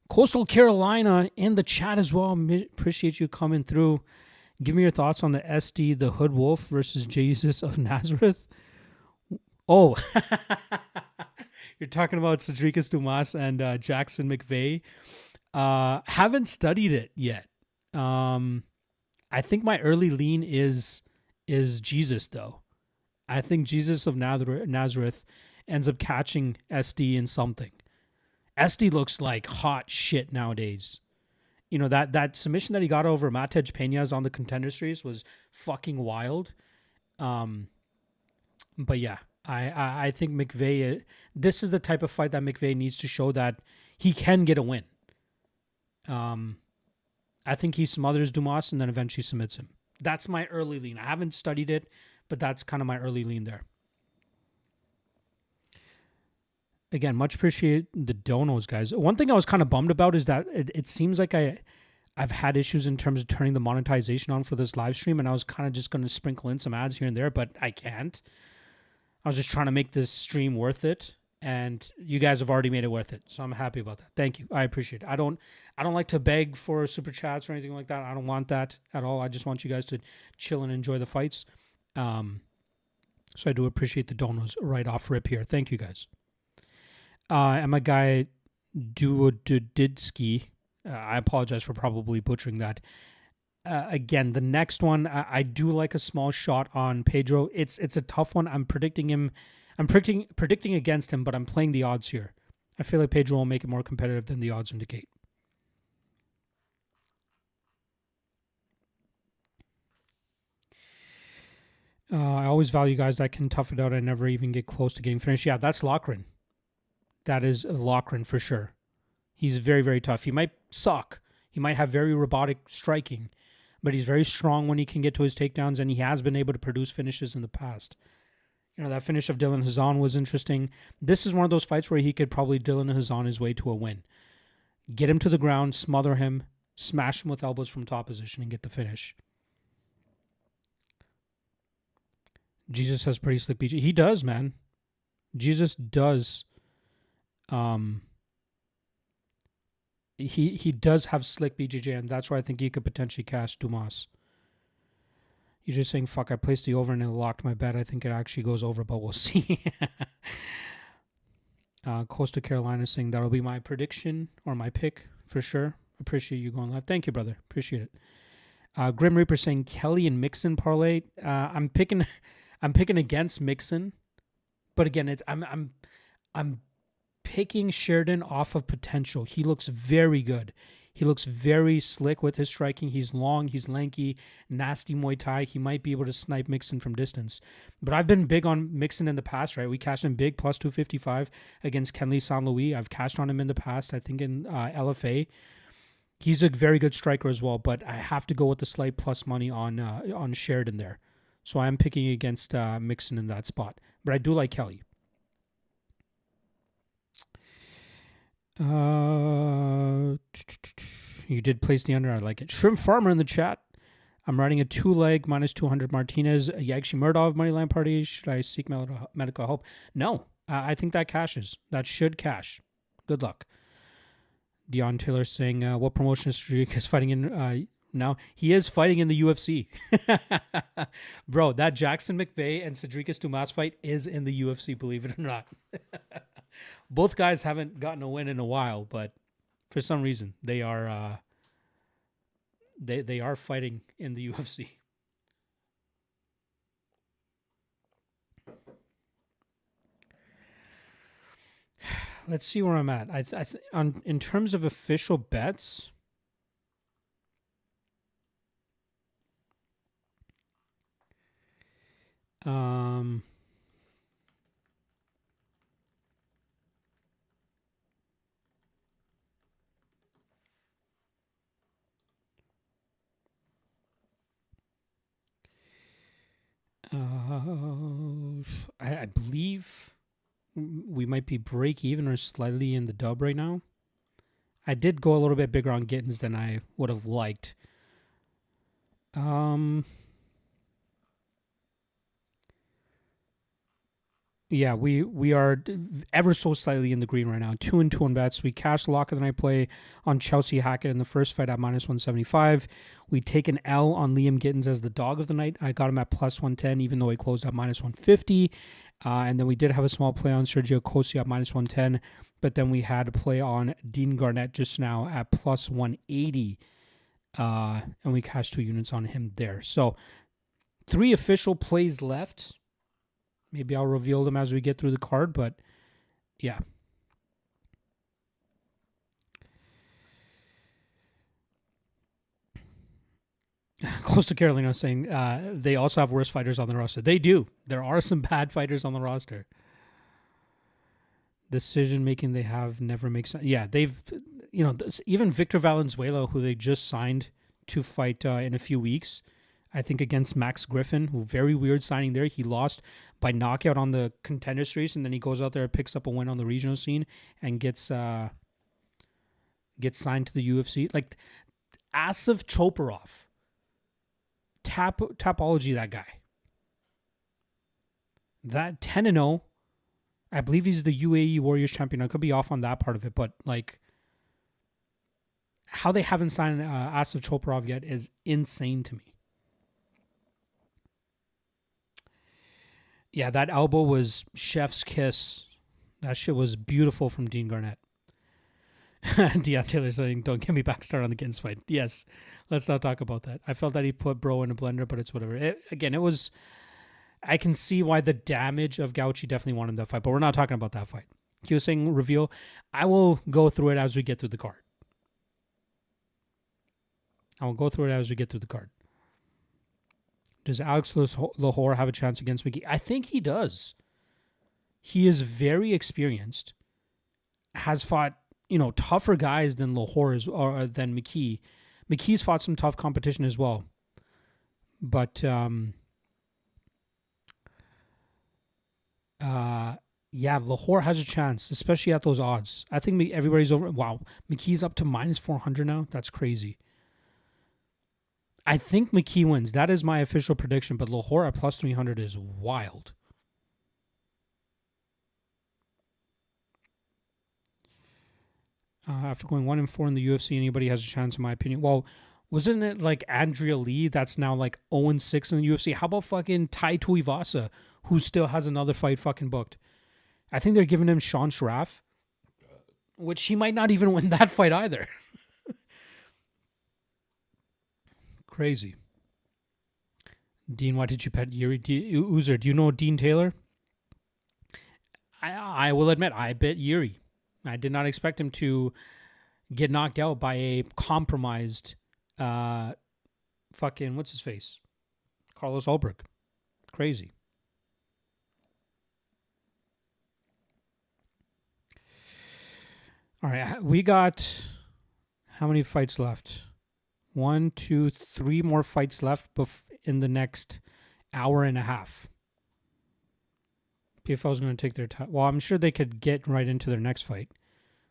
Coastal Carolina in the chat as well. Appreciate you coming through. Give me your thoughts on the SD, the Hood Wolf versus Jesus of Nazareth. Oh, you're talking about Cedricus Dumas and Jackson McVeigh. Haven't studied it yet. I think my early lean is Jesus, though. I think Jesus of Nazareth ends up catching SD in something. SD looks like hot shit nowadays. You know, that submission that he got over Matej Peñas on the Contender Series was fucking wild. But yeah, I think McVeigh, this is the type of fight that McVeigh needs to show that he can get a win. I think he smothers Dumas and then eventually submits him. That's my early lean. I haven't studied it, but that's kind of my early lean there. Again, much appreciate the donos, guys. One thing I was kind of bummed about is that it seems like I've had issues in terms of turning the monetization on for this live stream, and I was kind of just going to sprinkle in some ads here and there, but I can't. I was just trying to make this stream worth it, and you guys have already made it worth it, so I'm happy about that. Thank you. I appreciate it. I don't like to beg for super chats or anything like that. I don't want that at all. I just want you guys to chill and enjoy the fights. So I do appreciate the donos right off rip here. Thank you, guys. And my guy Duodidsky, I apologize for probably butchering that. Again, the next one, I do like a small shot on Pedro. It's a tough one. I'm predicting him. I'm predicting against him, but I'm playing the odds here. I feel like Pedro will make it more competitive than the odds indicate. I always value guys that can tough it out and never even get close to getting finished. Yeah, that's Loughran. That is Loughran for sure. He's very, very tough. He might suck. He might have very robotic striking, but he's very strong when he can get to his takedowns, and he has been able to produce finishes in the past. You know, that finish of Dylan Hazan was interesting. This is one of those fights where he could probably Dylan Hazan his way to a win. Get him to the ground, smother him, smash him with elbows from top position, and get the finish. Jesus has pretty slick BJ. He does, man. Jesus does. He does have slick BJJ, and that's where I think he could potentially cash Dumas. You're just saying, fuck, I placed the over and it locked my bet. I think it actually goes over, but we'll see. Coastal Carolina saying that'll be my prediction or my pick for sure. Appreciate you going live. Thank you, brother. Appreciate it. Grim Reaper saying Kelly and Mixon parlay. I'm picking against Mixon, but again, I'm picking Sheridan off of potential. He looks very good. He looks very slick with his striking. He's long, he's lanky, nasty Muay Thai. He might be able to snipe Mixon from distance. But I've been big on Mixon in the past, right? We cashed him big, plus 255 against Kenley San Luis. I've cashed on him in the past, I think in LFA. He's a very good striker as well, but I have to go with the slight plus money on Sheridan there. So I am picking against Mixon in that spot. But I do like Kelly. You did place the under. I like it. Shrimp Farmer in the chat. I'm riding a 2-leg minus 200 Martinez. Yagshi Murdov moneyline party. Should I seek medical help? No. I think that cashes. That should cash. Good luck. Dion Taylor saying, what promotion is Rodriguez fighting in now? He is fighting in the UFC. Bro, that Jackson McVeigh and Cedricus Dumas fight is in the UFC, believe it or not. Both guys haven't gotten a win in a while, but for some reason they are they are fighting in the UFC. Let's see where I'm at. In terms of official bets, I believe we might be break even or slightly in the dub right now. I did go a little bit bigger on Gittens than I would have liked. Yeah, we are ever so slightly in the green right now. 2-2 on bets. We cashed the lock of the night play on Chelsea Hackett in the first fight at -175. We take an L on Liam Gittens as the dog of the night. I got him at +110, even though he closed at -150. And then we did have a small play on Sergio Kosio at -110. But then we had a play on Dean Garnett just now at +180. And we cashed 2 units on him there. So 3 official plays left. Maybe I'll reveal them as we get through the card, but yeah. Close to Carolina saying they also have worse fighters on the roster. They do. There are some bad fighters on the roster. Decision making they have never makes sense. Yeah, they've, even Victor Valenzuela, who they just signed to fight in a few weeks, I think against Max Griffin, who very weird signing there. He lost by knockout on the Contender series, and then he goes out there and picks up a win on the regional scene and gets signed to the UFC. Like Asif Choparov, Tapology, that guy. That 10-0. I believe he's the UAE Warriors champion. I could be off on that part of it, but like how they haven't signed Asif Choparov yet is insane to me. Yeah, that elbow was chef's kiss. That shit was beautiful from Dean Garnett. Deion Taylor saying, don't get me back started on the Gittens fight. Yes, let's not talk about that. I felt that he put bro in a blender, but it's whatever. I can see why the damage of Gouchi definitely wanted that fight, but we're not talking about that fight. He was saying reveal. I will go through it as we get through the card. Does Alex Lahore have a chance against Mickey? I think he does. He is very experienced. Has fought, tougher guys than Lahore or than McKee. McKee's fought some tough competition as well. But Lahore has a chance, especially at those odds. I think everybody's over. Wow, McKee's up to -400 now. That's crazy. I think McKee wins. That is my official prediction, but Lahore at +300 is wild. After going 1-4 in the UFC, anybody has a chance, in my opinion. Well, wasn't it like Andrea Lee that's now like 0-6 in the UFC? How about fucking Tai Tuivasa, who still has another fight fucking booked? I think they're giving him Sean Schraff, which he might not even win that fight either. Crazy. Dean, why did you bet Yuri? Uzer, do you know Dean Taylor? I will admit, I bet Yuri. I did not expect him to get knocked out by a compromised fucking, what's his face? Carlos Ulbrich. Crazy. All right, we got how many fights left? 1, 2, 3 more fights left in the next hour and a half. PFL is going to take their time. Well, I'm sure they could get right into their next fight.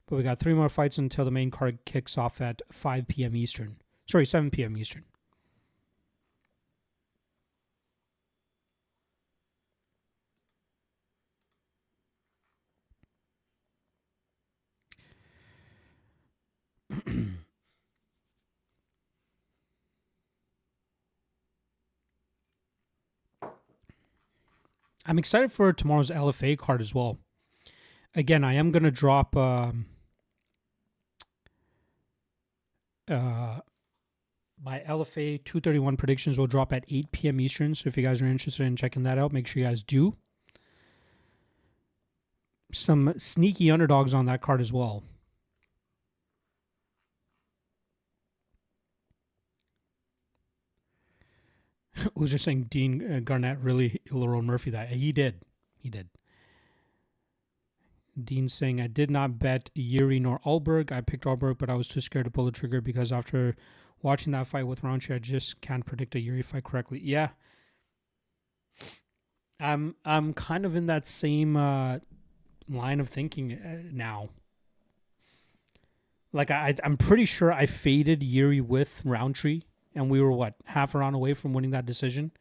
But we got 3 more fights until the main card kicks off at 5 p.m. Eastern. Sorry, 7 p.m. Eastern. I'm excited for tomorrow's LFA card as well. Again, I am going to drop my LFA 231 predictions will drop at 8 p.m. Eastern. So if you guys are interested in checking that out, make sure you guys do. Some sneaky underdogs on that card as well. Uzer saying Dean Garnett really Lerone Murphy that. He did. Dean saying, I did not bet Yuri nor Ulberg. I picked Ulberg, but I was too scared to pull the trigger because after watching that fight with Raunchy, I just can't predict a Yuri fight correctly. Yeah. I'm kind of in that same line of thinking now. Like I'm pretty sure I faded Yuri with Roundtree, and we were what, half a round away from winning that decision.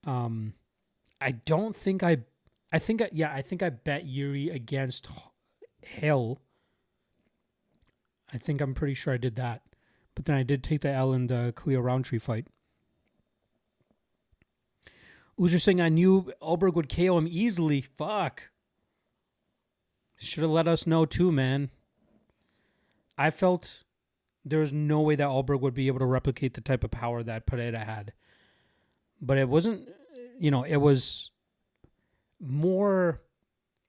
I don't think I think I think I bet Yuri against Hill. I think I'm pretty sure I did that, but then I did take the L in the Cleo Roundtree fight. Uzer saying I knew Ulberg would KO him easily. Fuck. Should have let us know too, man. I felt there was no way that Ulberg would be able to replicate the type of power that Pereira had. But it wasn't, it was more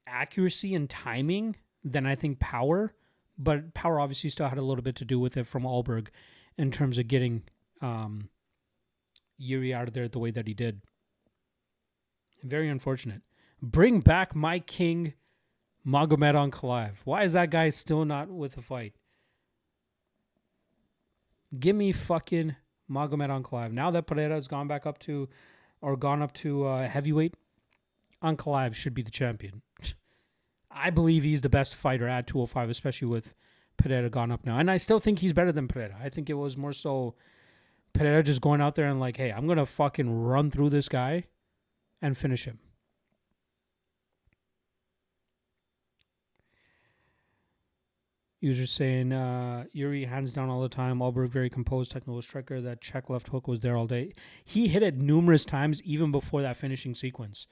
accuracy and timing than I think power. But power obviously still had a little bit to do with it from Ulberg in terms of getting Yuri out of there the way that he did. Very unfortunate. Bring back my king, Magomed Ankalaev. Why is that guy still not with the fight? Give me fucking Magomed Ankalaev. Now that Pereira has gone up to heavyweight, Ankalaev should be the champion. I believe he's the best fighter at 205, especially with Pereira gone up now. And I still think he's better than Pereira. I think it was more so Pereira just going out there and like, hey, I'm going to fucking run through this guy and finish him. User saying, Yuri hands down all the time. Ulberg very composed, technical striker. That check left hook was there all day. He hit it numerous times even before that finishing sequence.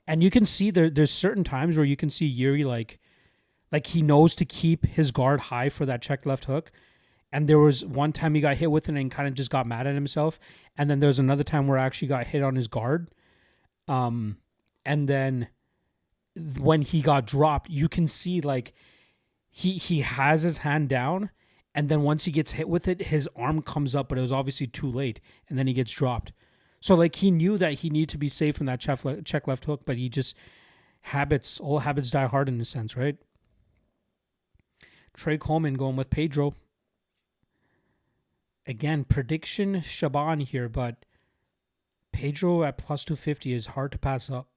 And you can see there's certain times where you can see Yuri like he knows to keep his guard high for that check left hook. And there was one time he got hit with it and kind of just got mad at himself. And then there was another time where I actually got hit on his guard. And then when he got dropped, you can see like he has his hand down, and then once he gets hit with it, his arm comes up, but it was obviously too late, and then he gets dropped. So like he knew that he needed to be safe from that check left hook, but he just all habits die hard in a sense, right? Trey Coleman going with Pedro. Again, prediction Shabban here, but Pedro at plus 250 is hard to pass up.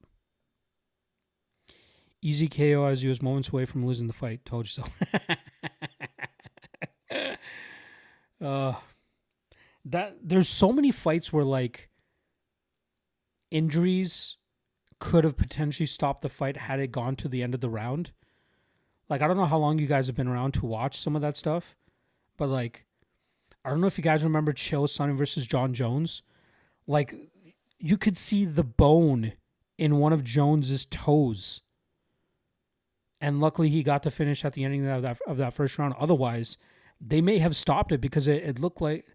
Easy KO as he was moments away from losing the fight. Told you so. There's so many fights where like injuries could have potentially stopped the fight had it gone to the end of the round. Like, I don't know how long you guys have been around to watch some of that stuff, but like, I don't know if you guys remember Chael Sonnen versus John Jones. Like, you could see the bone in one of Jones's toes. And luckily he got to finish at the ending of that first round. Otherwise, they may have stopped it because it looked like,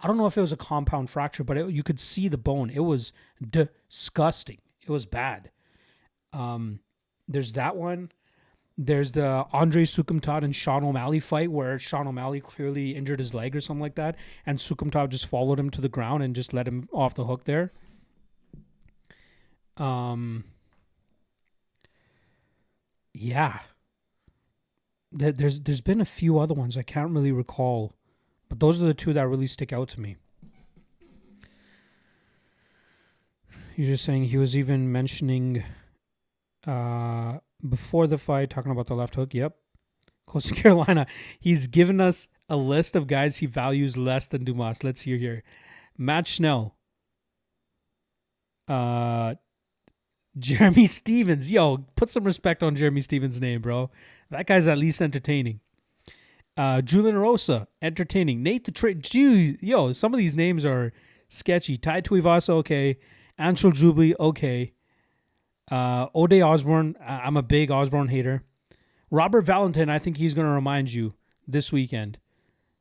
I don't know if it was a compound fracture, but you could see the bone. It was disgusting. It was bad. There's that one. There's the Andre Sukumtad and Sean O'Malley fight where Sean O'Malley clearly injured his leg or something like that, and Sukumtad just followed him to the ground and just let him off the hook there. Yeah. There's been a few other ones I can't really recall, but those are the two that really stick out to me. You're just saying he was even mentioning before the fight, talking about the left hook. Yep. Coastal Carolina. He's given us a list of guys he values less than Dumas. Let's hear here. Matt Schnell. Jeremy Stevens. Yo, put some respect on Jeremy Stevens' name, bro. That guy's at least entertaining. Julian Rosa, entertaining. Nate the Trade. Yo, some of these names are sketchy. Tai Tuivasa, okay. Anshul Jubilee, okay. O'Day Osborne, I'm a big Osborne hater. Robert Valentin, I think he's going to remind you this weekend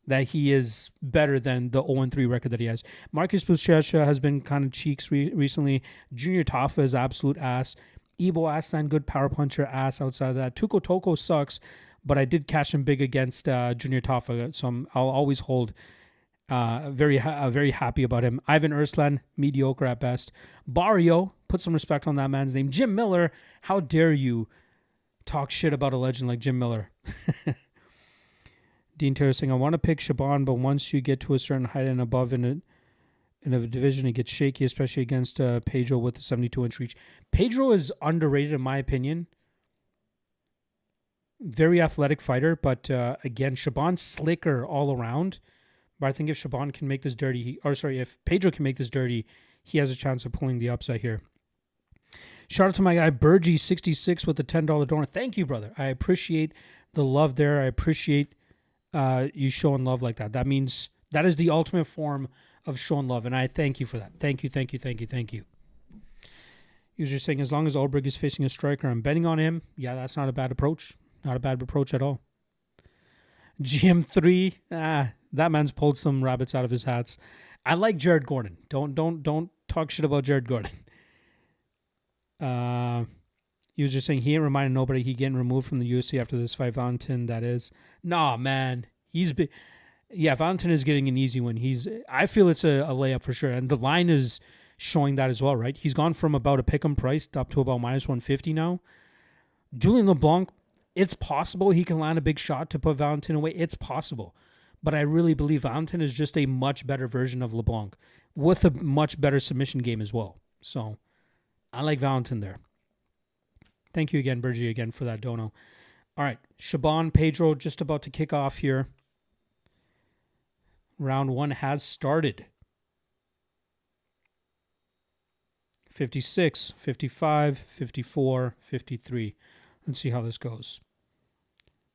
that he is better than the 0-3 record that he has. Marcus Buchecha has been kind of cheeks recently. Junior Tafa is absolute ass. Ebo Aslan, good power puncher, ass outside of that. Tuko Toko sucks, but I did catch him big against Junior Tafa, so I'll always hold very happy about him. Ivan Urslan, mediocre at best. Barrio, put some respect on that man's name. Jim Miller, how dare you talk shit about a legend like Jim Miller. Dean Terry saying, I want to pick Shabban, but once you get to a certain height and above in in a division, it gets shaky, especially against Pedro with the 72-inch reach. Pedro is underrated, in my opinion. Very athletic fighter, but again, Shabban's slicker all around. But I think if Shabban can make this dirty, if Pedro can make this dirty, he has a chance of pulling the upside here. Shout out to my guy Burgie66 with the $10 donor. Thank you, brother. I appreciate the love there. I appreciate you showing love like that. That means that is the ultimate form of showing love, and I thank you for that. Thank you, thank you, thank you, thank you. User saying, as long as Ulbrich is facing a striker, I'm betting on him. Yeah, that's not a bad approach. Not a bad approach at all. GM3, that man's pulled some rabbits out of his hats. I like Jared Gordon. Don't talk shit about Jared Gordon. He was just saying he ain't reminding nobody he getting removed from the UFC after this fight. Valentin, that is. Nah, man. Valentin is getting an easy win. I feel it's a layup for sure. And the line is showing that as well, right? He's gone from about a pick'em price up to about minus 150 now. Julian LeBlanc, it's possible he can land a big shot to put Valentin away. It's possible. But I really believe Valentin is just a much better version of LeBlanc with a much better submission game as well. So I like Valentin there. Thank you again, Bergie, again for that dono. All right, Shabban, Pedro, just about to kick off here. Round one has started. 56, 55, 54, 53. Let's see how this goes.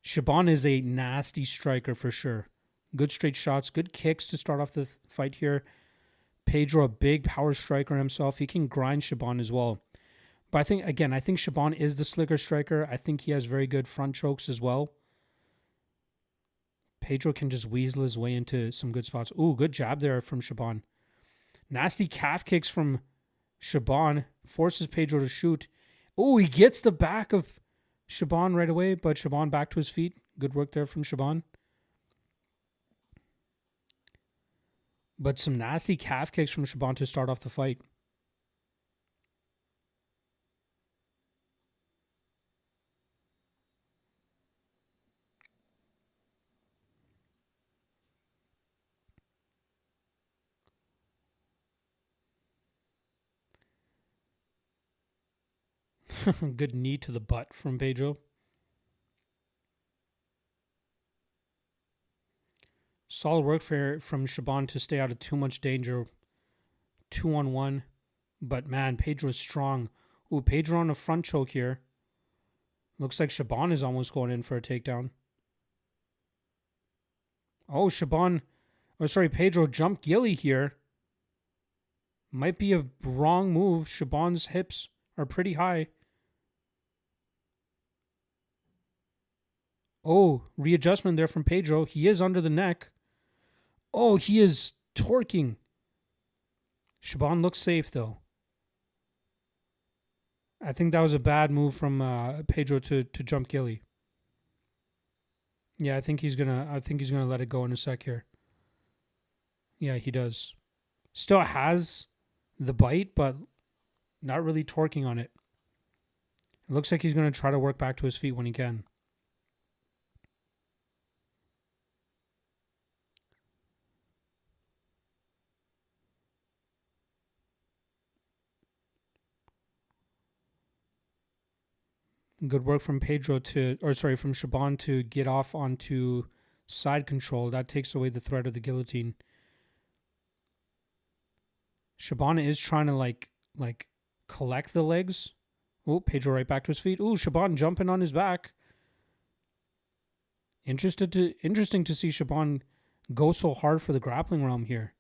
Shabban is a nasty striker for sure. Good straight shots, good kicks to start off the fight here. Pedro, a big power striker himself. He can grind Shabban as well. But I think Shabban is the slicker striker. I think he has very good front chokes as well. Pedro can just weasel his way into some good spots. Ooh, good jab there from Shabban. Nasty calf kicks from Shabban. Forces Pedro to shoot. Ooh, he gets the back of Shabban right away, but Shabban back to his feet. Good work there from Shabban. But some nasty calf kicks from Shabban to start off the fight. Good knee to the butt from Pedro. Solid work from Shabban to stay out of too much danger. 2-on-1. But man, Pedro is strong. Ooh, Pedro on a front choke here. Looks like Shabban is almost going in for a takedown. Oh, Pedro jumped Gilly here. Might be a wrong move. Shabban's hips are pretty high. Oh, readjustment there from Pedro. He is under the neck. Oh, he is torquing. Shabban looks safe, though. I think that was a bad move from Pedro to jump Gilly. Yeah, I think he's gonna let it go in a sec here. Yeah, he does. Still has the bite, but not really torquing on it. It looks like he's gonna try to work back to his feet when he can. Good work from from Shabban to get off onto side control. That takes away the threat of the guillotine. Shabban is trying to like collect the legs. Oh, Pedro right back to his feet. Ooh, Shabban jumping on his back. Interesting to see Shabban go so hard for the grappling realm here.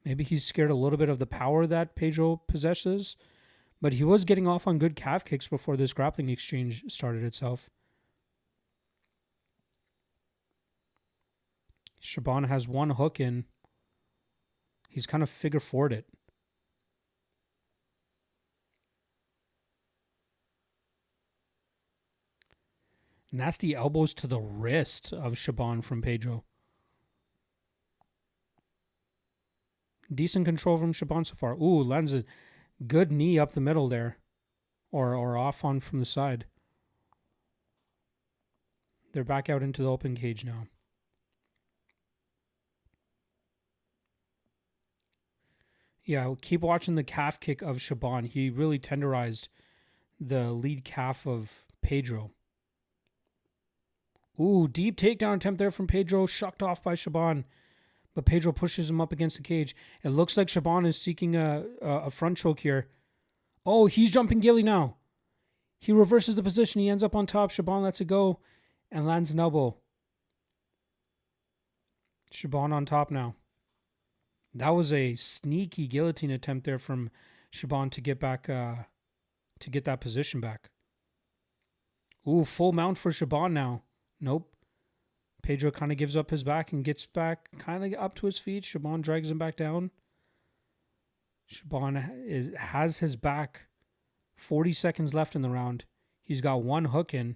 Maybe he's scared a little bit of the power that Pedro possesses. But he was getting off on good calf kicks before this grappling exchange started itself. Shabban has one hook in. He's kind of figure four'd it. Nasty elbows to the wrist of Shabban from Pedro. Decent control from Shabban so far. Ooh, lands a good knee up the middle there. Or off on from the side. They're back out into the open cage now. Yeah, keep watching the calf kick of Shabban. He really tenderized the lead calf of Pedro. Ooh, deep takedown attempt there from Pedro, shucked off by Shabban. But Pedro pushes him up against the cage. It looks like Shabban is seeking a front choke here. Oh, he's jumping Gilly now. He reverses the position. He ends up on top. Shabban lets it go and lands an elbow. Shabban on top now. That was a sneaky guillotine attempt there from Shabban to get back, to get that position back. Ooh, full mount for Shabban now. Nope. Pedro kind of gives up his back and gets back kind of up to his feet. Shabban drags him back down. Shabban has his back. 40 seconds left in the round. He's got one hook in.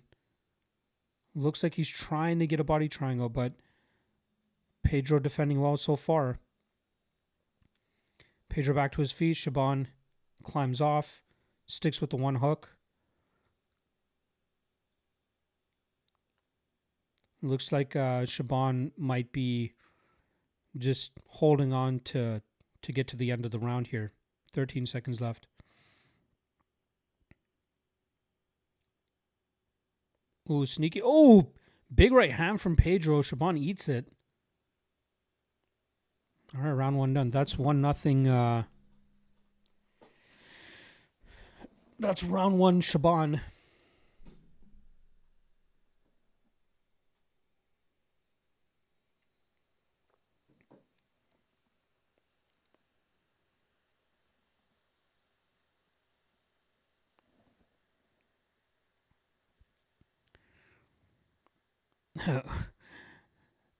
Looks like he's trying to get a body triangle, but Pedro defending well so far. Pedro back to his feet. Shabban climbs off. Sticks with the one hook. Looks like Shabban might be just holding on to get to the end of the round here. 13 seconds left. Ooh, sneaky. Oh, big right hand from Pedro. Shabban eats it. All right, round one done. That's 1-0. That's round one, Shabban.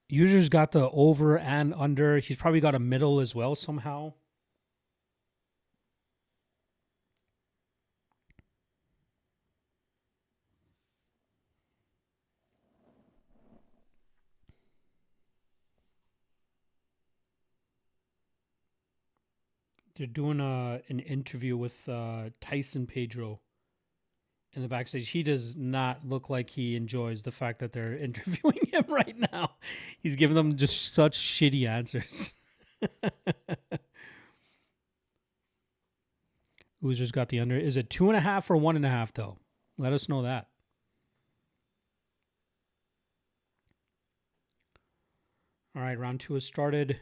User's got the over and under. He's probably got a middle as well somehow. They're doing an interview with Tyson Pedro in the backstage. He does not look like he enjoys the fact that they're interviewing him right now. He's giving them just such shitty answers. Oozer's got the under. Is it 2.5 or 1.5 though? Let us know that. All right, round two has started.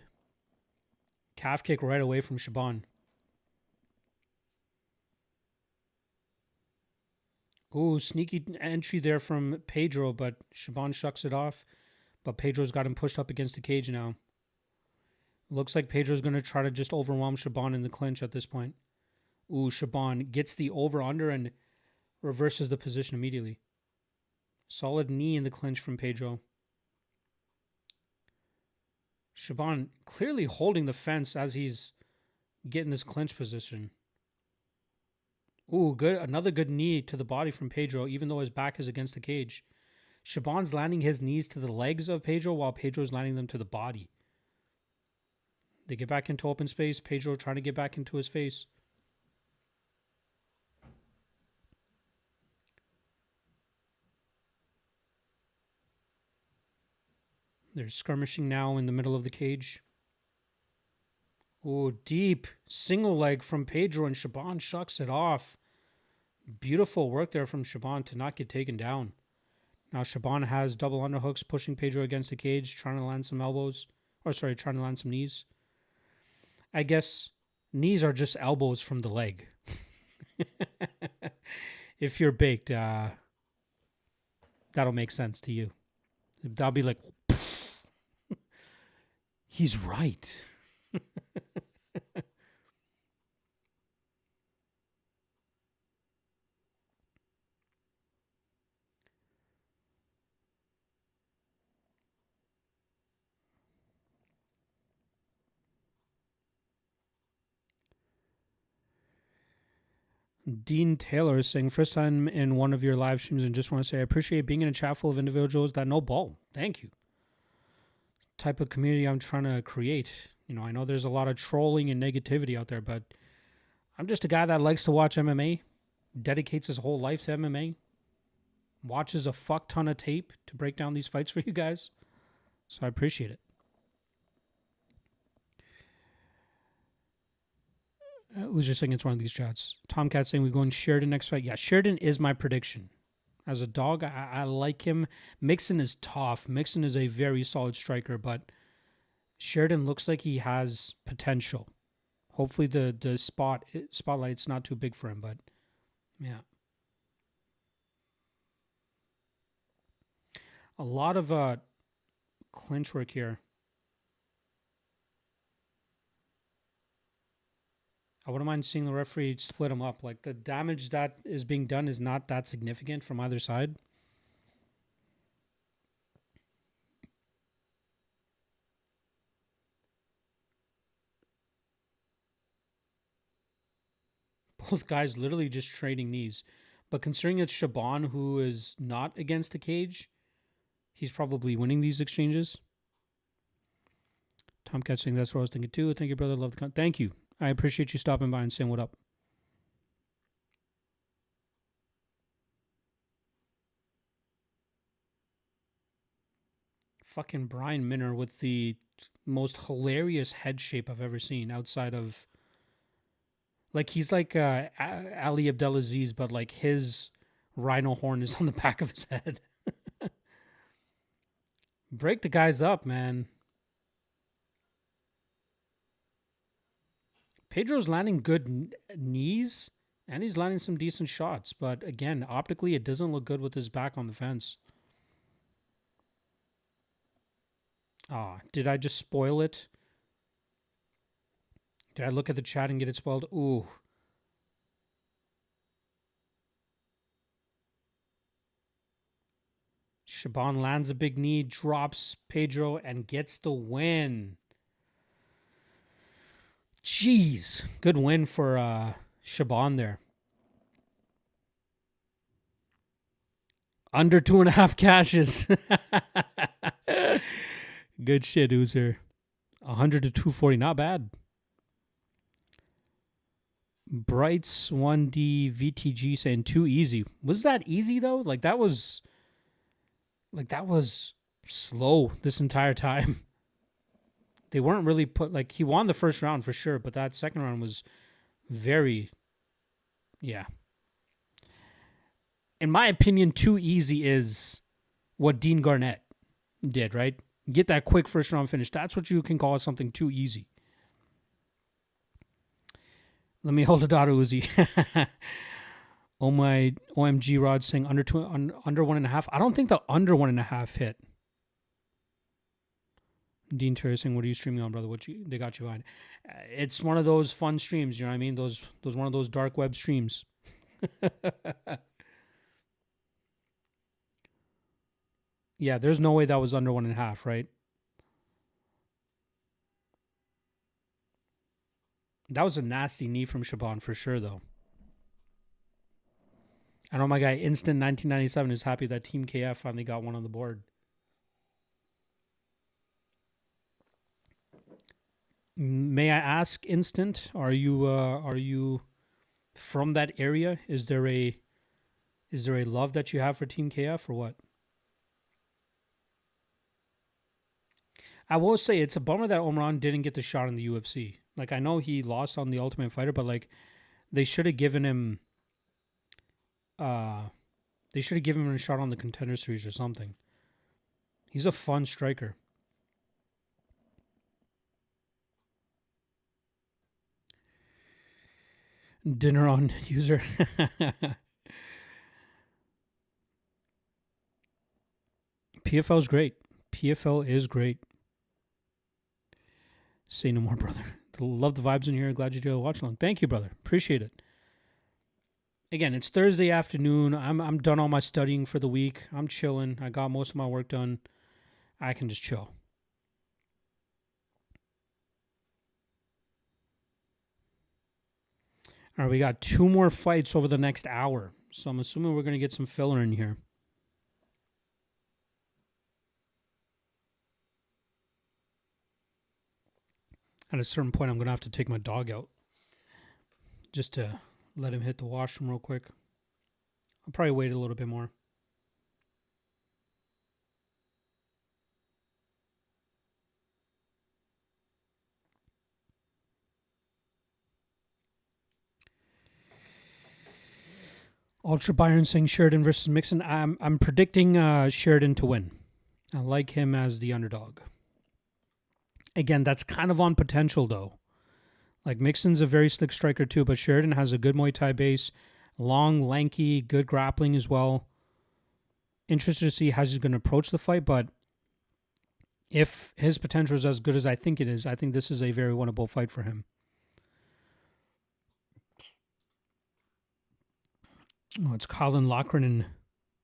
Calf kick right away from Shabban. Ooh, sneaky entry there from Pedro, but Shabban shucks it off. But Pedro's got him pushed up against the cage now. Looks like Pedro's going to try to just overwhelm Shabban in the clinch at this point. Ooh, Shabban gets the over-under and reverses the position immediately. Solid knee in the clinch from Pedro. Shabban clearly holding the fence as he's getting this clinch position. Ooh, good. Another good knee to the body from Pedro, even though his back is against the cage. Shabban's landing his knees to the legs of Pedro while Pedro's landing them to the body. They get back into open space. Pedro trying to get back into his face. They're skirmishing now in the middle of the cage. Oh, deep single leg from Pedro, and Shabban shucks it off. Beautiful work there from Shabban to not get taken down. Now Shabban has double underhooks, pushing Pedro against the cage, trying to land some elbows. Trying to land some knees. I guess knees are just elbows from the leg. If you're baked, that'll make sense to you. That'll be like, he's right. Dean Taylor is saying, first time in one of your live streams, and just want to say I appreciate being in a chat full of individuals that know ball. Thank you. Type of community I'm trying to create. You know, I know there's a lot of trolling and negativity out there, but I'm just a guy that likes to watch MMA, dedicates his whole life to MMA, watches a fuck ton of tape to break down these fights for you guys. So I appreciate it. Who's just saying it's one of these chats? Tomcat saying we're going Sheridan next fight. Yeah, Sheridan is my prediction. As a dog, I like him. Mixon is tough. Mixon is a very solid striker, but Sheridan looks like he has potential. Hopefully the spotlight's not too big for him, but yeah. A lot of clinch work here. I wouldn't mind seeing the referee split them up. Like, the damage that is being done is not that significant from either side. Both guys literally just trading knees. But considering it's Shabban who is not against the cage, he's probably winning these exchanges. Tomcat saying that's what I was thinking too. Thank you, brother. Love the content. Thank you. I appreciate you stopping by and saying what up. Fucking Brian Minner with the most hilarious head shape I've ever seen outside of... Like, he's like Ali Abdelaziz, but like his rhino horn is on the back of his head. Break the guys up, man. Pedro's landing good knees, and he's landing some decent shots. But again, optically, it doesn't look good with his back on the fence. Ah, did I just spoil it? Did I look at the chat and get it spoiled? Ooh. Shabban lands a big knee, drops Pedro, and gets the win. Jeez. Good win for Shabban there. Under 2.5 cashes. Good shit, Oozer. 100 to 240. Not bad. Brights 1D VTG saying too easy. Was that easy though? Like that was slow this entire time. They weren't really he won the first round for sure, but that second round was very, yeah. In my opinion, too easy is what Dean Garnett did, right? Get that quick first round finish. That's what you can call something too easy. Let me hold a dot, Uzi. Oh my OMG Rod saying under 1.5. I don't think the under 1.5 hit. Dean Terry saying, what are you streaming on, brother? They got you fine. It's one of those fun streams, you know what I mean? Those one of those dark web streams. Yeah, there's no way that was under 1.5, right? That was a nasty knee from Shabban for sure, though. I know my guy Instant 1997 is happy that Team KF finally got one on the board. May I ask, Instant, are you from that area? Is there a love that you have for Team KF or what? I will say it's a bummer that Omran didn't get the shot in the UFC. Like, I know he lost on the Ultimate Fighter, but like they should have given him a shot on the Contender Series or something. He's a fun striker. Dinner on user. PFL is great. PFL is great. Say no more, brother. Love the vibes in here. Glad you did a watch along. Thank you, brother. Appreciate it. Again, it's Thursday afternoon. I'm done all my studying for the week. I'm chilling. I got most of my work done. I can just chill. All right, we got 2 more fights over the next hour. So I'm assuming we're going to get some filler in here. At a certain point, I'm going to have to take my dog out just to let him hit the washroom real quick. I'll probably wait a little bit more. Ultra Byron saying Sheridan versus Mixon. I'm predicting Sheridan to win. I like him as the underdog. Again, that's kind of on potential though. Like Mixon's a very slick striker too, but Sheridan has a good Muay Thai base, long, lanky, good grappling as well. Interested to see how he's going to approach the fight, but if his potential is as good as I think it is, I think this is a very winnable fight for him. Oh, it's Colin Loughran and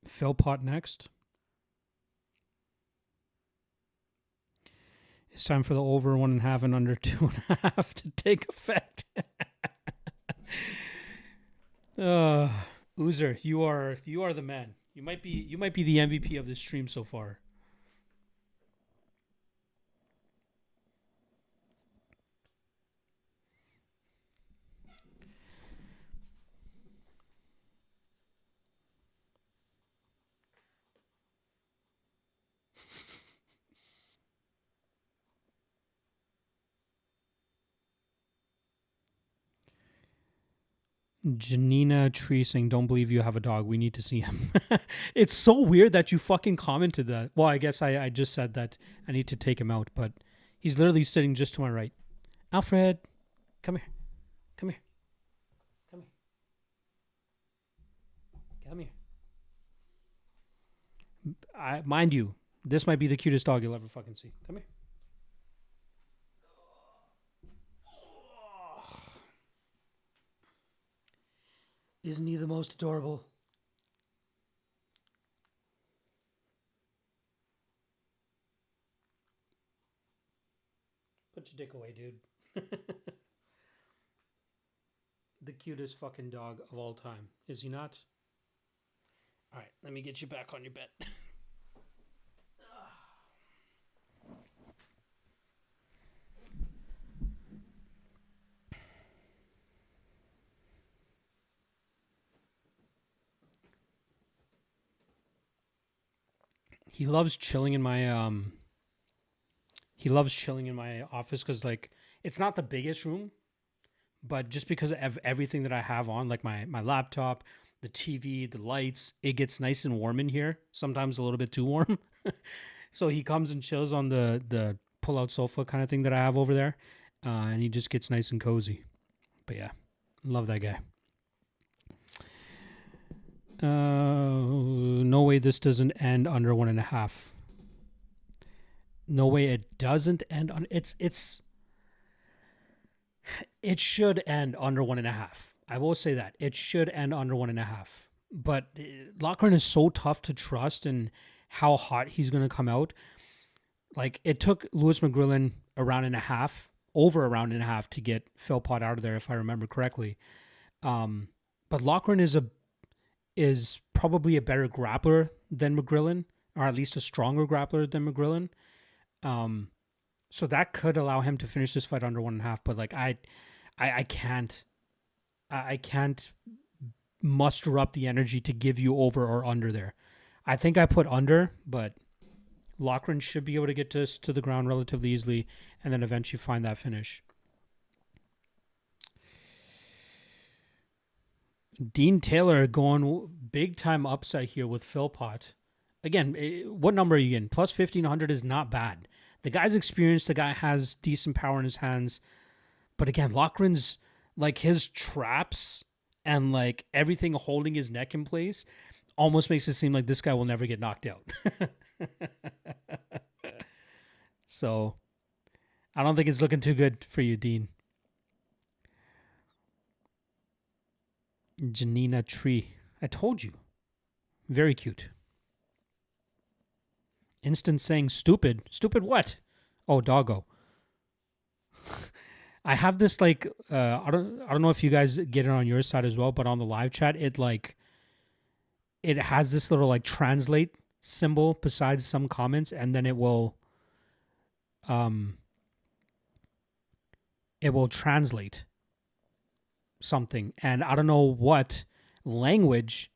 Philpott next. It's time for the over 1.5 and under 2.5 to take effect. Uzer, you are the man. You might be the MVP of this stream so far. Janina Tree saying, don't believe you have a dog. We need to see him. It's so weird that you fucking commented that. Well, I guess I just said that I need to take him out, but he's literally sitting just to my right. Alfred, come here. Come here. Come here. Come here. Mind you, this might be the cutest dog you'll ever fucking see. Come here. Isn't he the most adorable? Put your dick away, dude. The cutest fucking dog of all time. Is he not? All right, let me get you back on your bed. He loves chilling in my office because like it's not the biggest room, but just because of everything that I have on, like my laptop, the TV, the lights, it gets nice and warm in here. Sometimes a little bit too warm. So he comes and chills on the pull-out sofa kind of thing that I have over there, and he just gets nice and cozy. But yeah, love that guy. No way this doesn't end under 1.5. No way it doesn't end on it should end under 1.5. I will say that it should end under 1.5. But Loughran is so tough to trust and how hot he's going to come out. Like it took Lewis McGrillen over a round and a half to get Philpott out of there, if I remember correctly. But Loughran is probably a better grappler than McGrillen, or at least a stronger grappler than McGrillen. So that could allow him to finish this fight under 1.5. But like I can't muster up the energy to give you over or under there. I think I put under, but Loughran should be able to get to the ground relatively easily and then eventually find that finish. Dean Taylor going big time upside here with Philpott. Again, what number are you getting? Plus 1,500 is not bad. The guy's experienced. The guy has decent power in his hands. But again, Loughran's like his traps and like everything holding his neck in place almost makes it seem like this guy will never get knocked out. So I don't think it's looking too good for you, Dean. Janina Tree. I told you. Very cute. Instant saying stupid. Stupid what? Oh, doggo. I have this like I don't know if you guys get it on your side as well, but on the live chat it has this little like translate symbol besides some comments, and then it will translate something, and I don't know what language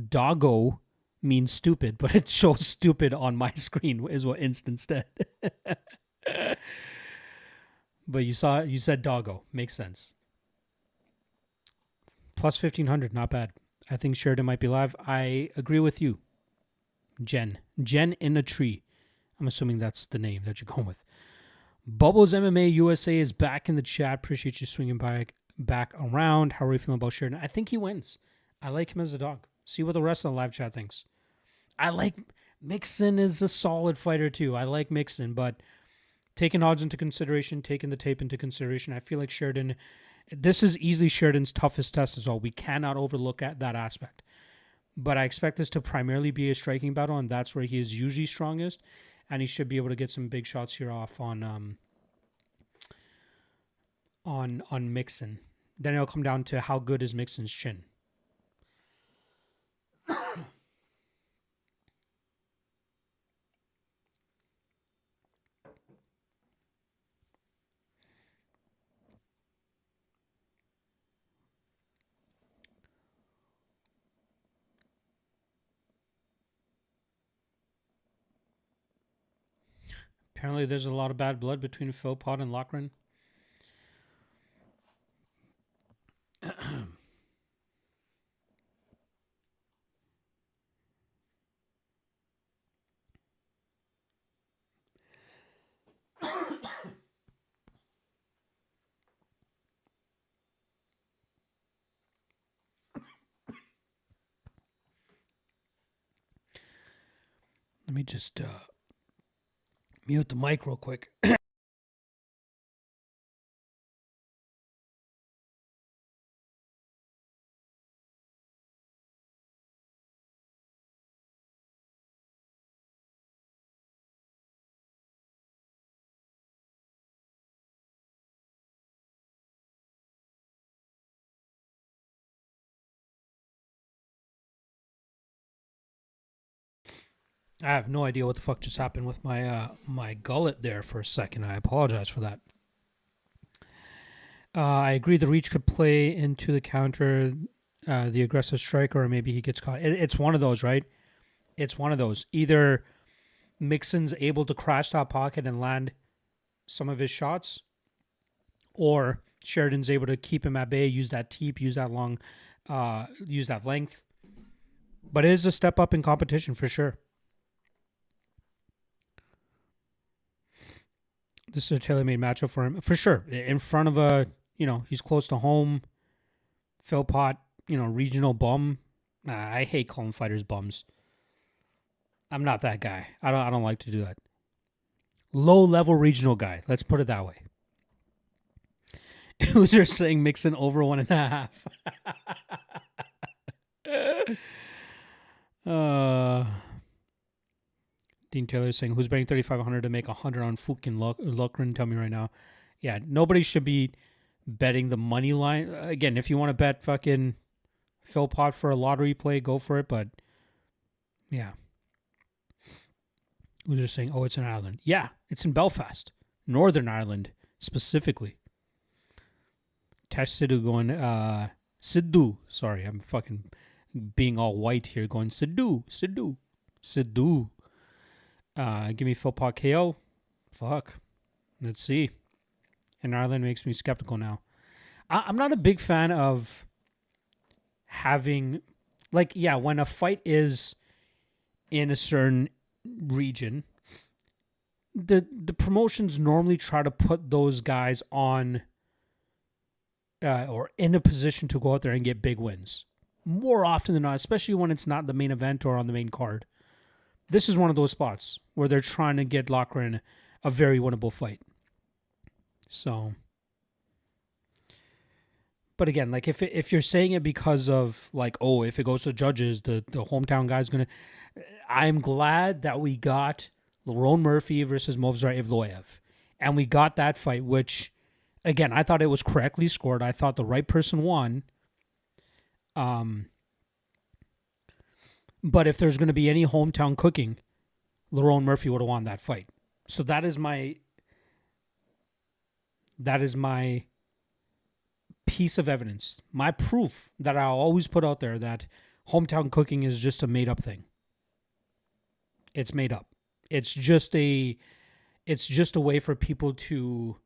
doggo means stupid, but it shows stupid on my screen is what Instant said. But you said doggo. Makes sense. Plus 1,500, not bad. I think Sheridan might be live. I agree with you. Jen in a tree. I'm assuming that's the name that you're going with. Bubbles MMA USA is back in the chat. Appreciate you swinging back around. How are you feeling about Sheridan? I think he wins. I like him as a dog. See what the rest of the live chat thinks. I like Mixon is a solid fighter too. I like Mixon, but taking odds into consideration, taking the tape into consideration, I feel like Sheridan, this is easily Sheridan's toughest test as well. We cannot overlook at that aspect. But I expect this to primarily be a striking battle, and that's where he is usually strongest. And he should be able to get some big shots here off on Mixon. Then it'll come down to how good is Mixon's chin. Apparently, there's a lot of bad blood between Philpott and Loughran. Let me just mute the mic real quick. I have no idea what the fuck just happened with my my gullet there for a second. I apologize for that. I agree the reach could play into the counter, the aggressive striker, or maybe he gets caught. It's one of those, right? It's one of those. Either Mixon's able to crash that pocket and land some of his shots, or Sheridan's able to keep him at bay, use that teep, use that long, use that length. But it is a step up in competition for sure. This is a tailor-made matchup for him, for sure. In front of a, he's close to home. Philpott, regional bum. I hate calling fighters bums. I'm not that guy. I don't like to do that. Low-level regional guy. Let's put it that way. Who's saying Mixon over 1.5? Dean Taylor saying, who's betting 3,500 to make 100 on fucking Loughran? Tell me right now. Yeah, nobody should be betting the money line. Again, if you want to bet fucking Philpott for a lottery play, go for it. But yeah. Who's just saying, oh, it's in Ireland. Yeah, it's in Belfast. Northern Ireland, specifically. Tash Sidhu going, Sidhu. Sorry, I'm fucking being all white here going, Sidhu. Give me Philpott KO. Fuck. Let's see. And Ireland makes me skeptical now. I'm not a big fan of having, when a fight is in a certain region, the promotions normally try to put those guys on or in a position to go out there and get big wins. More often than not, especially when it's not the main event or on the main card. This is one of those spots where they're trying to get Loughran a very winnable fight. So, but again, if you're saying it because of if it goes to judges, the hometown guy's gonna. I'm glad that we got Lerone Murphy versus Movsar Evloev, and we got that fight, which, again, I thought it was correctly scored. I thought the right person won. But if there's going to be any hometown cooking, Lerone Murphy would have won that fight. So that is my piece of evidence, my proof that I'll always put out there that hometown cooking is just a made-up thing. It's made up. It's just a way for people to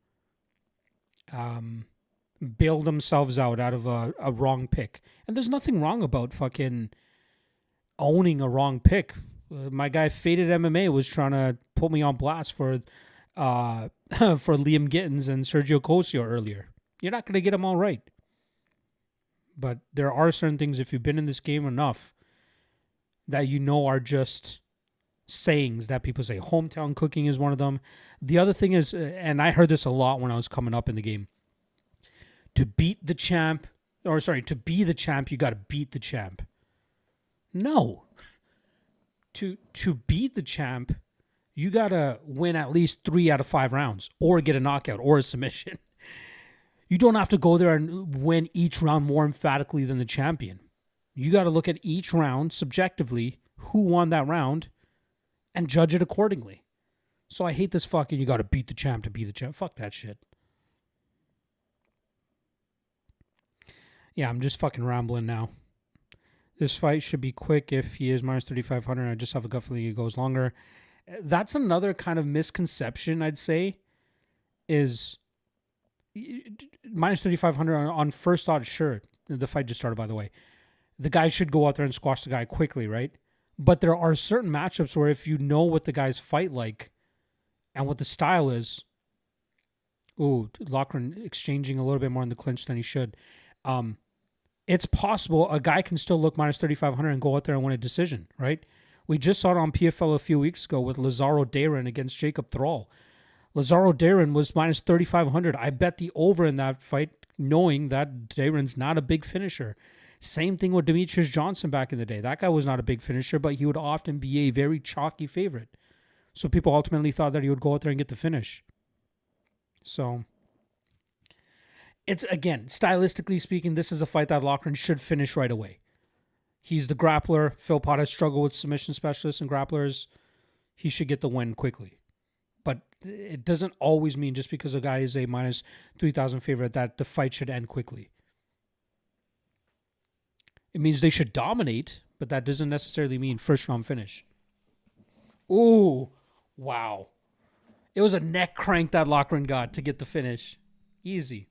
bail themselves out of a wrong pick. And there's nothing wrong about fucking owning a wrong pick. My guy Faded MMA was trying to put me on blast for for Liam Gittens and Sergio Kosio earlier. You're not going to get them all right. But there are certain things, if you've been in this game enough, that you know are just sayings that people say. Hometown cooking is one of them. The other thing is, and I heard this a lot when I was coming up in the game, to be the champ, you got to beat the champ. No. To beat the champ, you got to win at least 3 out of 5 rounds or get a knockout or a submission. You don't have to go there and win each round more emphatically than the champion. You got to look at each round subjectively, who won that round, and judge it accordingly. So I hate this fucking, you got to beat the champ to be the champ. Fuck that shit. Yeah, I'm just fucking rambling now. This fight should be quick if he is minus 3,500. I just have a gut feeling it goes longer. That's another kind of misconception, I'd say, is minus 3,500 on first thought. Sure, the fight just started, by the way. The guy should go out there and squash the guy quickly, right? But there are certain matchups where if you know what the guy's fight like and what the style is, Loughran exchanging a little bit more in the clinch than he should. It's possible a guy can still look minus 3,500 and go out there and win a decision, right? We just saw it on PFL a few weeks ago with Lazaro Dayron against Jacob Thrall. Lazaro Dayron was minus 3,500. I bet the over in that fight, knowing that Dayron's not a big finisher. Same thing with Demetrius Johnson back in the day. That guy was not a big finisher, but he would often be a very chalky favorite. So people ultimately thought that he would go out there and get the finish. So it's, again, stylistically speaking, this is a fight that Loughran should finish right away. He's the grappler. Philpott has struggled with submission specialists and grapplers. He should get the win quickly. But it doesn't always mean just because a guy is a minus 3,000 favorite that the fight should end quickly. It means they should dominate, but that doesn't necessarily mean first round finish. Ooh, wow. It was a neck crank that Loughran got to get the finish. Easy.